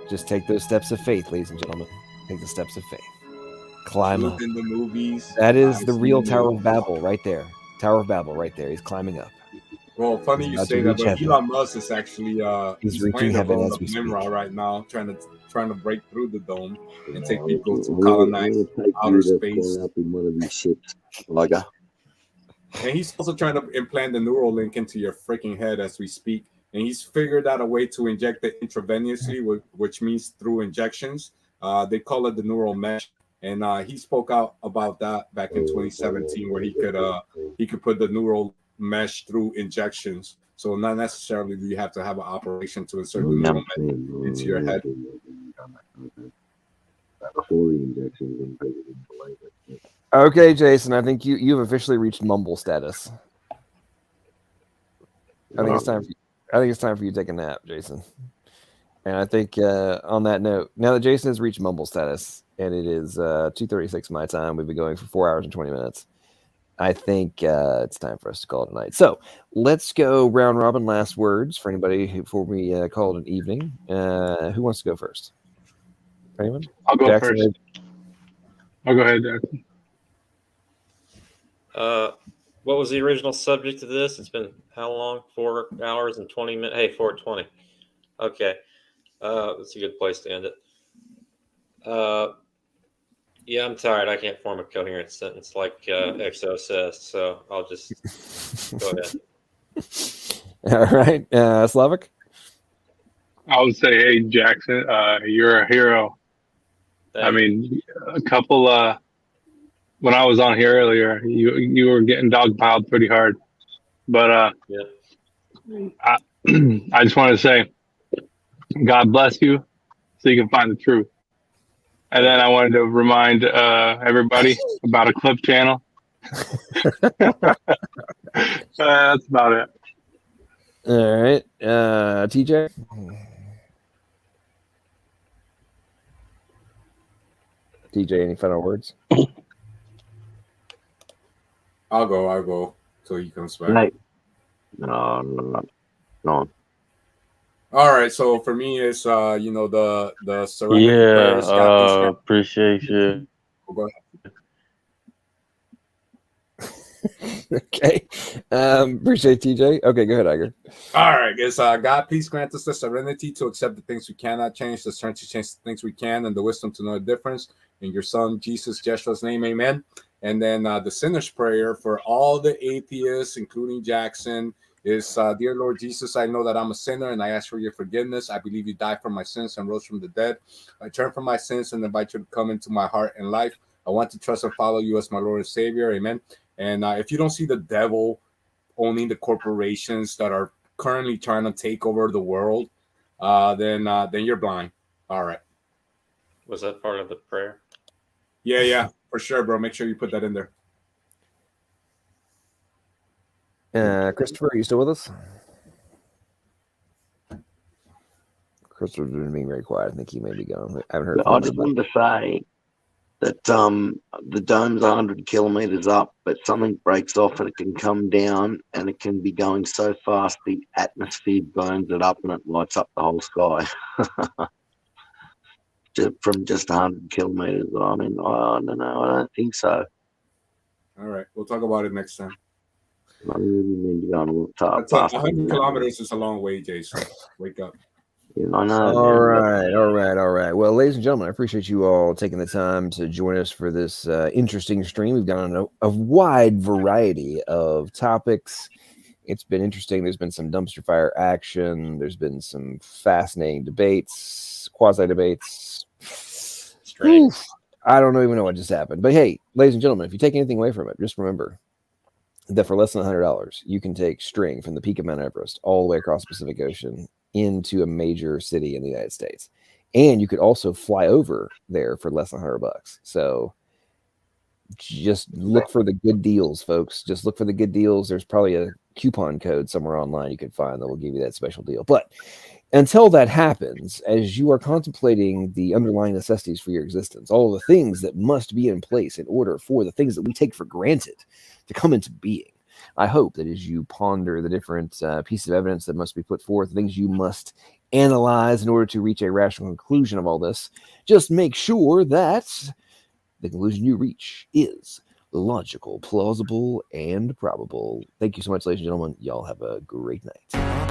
Just take those steps of faith, ladies and gentlemen. Take the steps of faith. Climb up. In the movies, that is the real Tower of Babel right there. Tower of Babel right there. He's climbing up. Well, funny you say that, but Elon Musk is actually he's reaching heaven as we speak right now, trying to break through the dome and take people to colonize outer space. And he's also trying to implant the neural link into your freaking head as we speak. And he's figured out a way to inject it intravenously, which means through injections. They call it the neural mesh. And he spoke out about that back in 2017, where he could put the neural mesh through injections. So not necessarily do you have to have an operation to insert the neural mesh into your head. Okay, Jason, I think you've officially reached mumble status. I think it's time for you to take a nap, Jason. And I think on that note, now that Jason has reached mumble status, and it is 2:36 my time, we've been going for 4 hours and 20 minutes. I think it's time for us to call it a night. So let's go round robin last words for anybody before we call it an evening. Who wants to go first? Anyone? I'll go Jackson, first. I'll go ahead, Jackson. What was the original subject of this? It's been how long? 4 hours and 20 minutes. Hey, 4:20. Okay. That's a good place to end it. Yeah, I'm tired. I can't form a coherent sentence like XO says, so I'll just go ahead. All right. Slavic? I would say, hey, Jackson, you're a hero. I mean, a couple, when I was on here earlier, you were getting dogpiled pretty hard. But I just want to say, God bless you so you can find the truth. And then I wanted to remind everybody about a clip channel. That's about it. All right. TJ? TJ, any final words? I'll go till he comes back. Right. No. All right, so for me, it's the serenity prayers. Appreciate you. Go ahead. Okay. Appreciate TJ. Okay, go ahead, Iger. All right, it's God, please grant us the serenity to accept the things we cannot change, the strength to change the things we can, and the wisdom to know the difference. In your Son Jesus Jeshua's name, amen. And then the sinner's prayer for all the atheists, including Jackson, is, dear Lord Jesus, I know that I'm a sinner and I ask for your forgiveness. I believe you died for my sins and rose from the dead. I turn from my sins and invite you to come into my heart and life. I want to trust and follow you as my Lord and Savior. Amen. And if you don't see the devil owning the corporations that are currently trying to take over the world, then you're blind. All right. Was that part of the prayer? Yeah, for sure, bro. Make sure you put that in there. Christopher, are you still with us? Christopher's been being very quiet. I think he may be gone. I haven't heard from him. I just wanted to say that the dome's 100 kilometers up, but something breaks off and it can come down, and it can be going so fast the atmosphere burns it up and it lights up the whole sky. From just 100 kilometers. I mean, I don't know. I don't think so. All right, we'll talk about it next time. I really need to go on a little top. 100 kilometers is a long way, Jason. Wake up. Yeah, I know. All right. Well, ladies and gentlemen, I appreciate you all taking the time to join us for this interesting stream. We've got a wide variety of topics It's been interesting. There's been some dumpster fire action. There's been some fascinating debates, quasi debates. Strange. I don't even know what just happened. But hey, ladies and gentlemen, if you take anything away from it, just remember that for less than $100, you can take string from the peak of Mount Everest all the way across the Pacific Ocean into a major city in the United States. And you could also fly over there for less than $100. So just look for the good deals, folks. Just look for the good deals. There's probably a coupon code somewhere online you could find that will give you that special deal. But until that happens, as you are contemplating the underlying necessities for your existence, all of the things that must be in place in order for the things that we take for granted to come into being, I hope that as you ponder the different pieces of evidence that must be put forth, things you must analyze in order to reach a rational conclusion of all this, just make sure that the conclusion you reach is logical, plausible, and probable. Thank you so much, ladies and gentlemen. Y'all have a great night.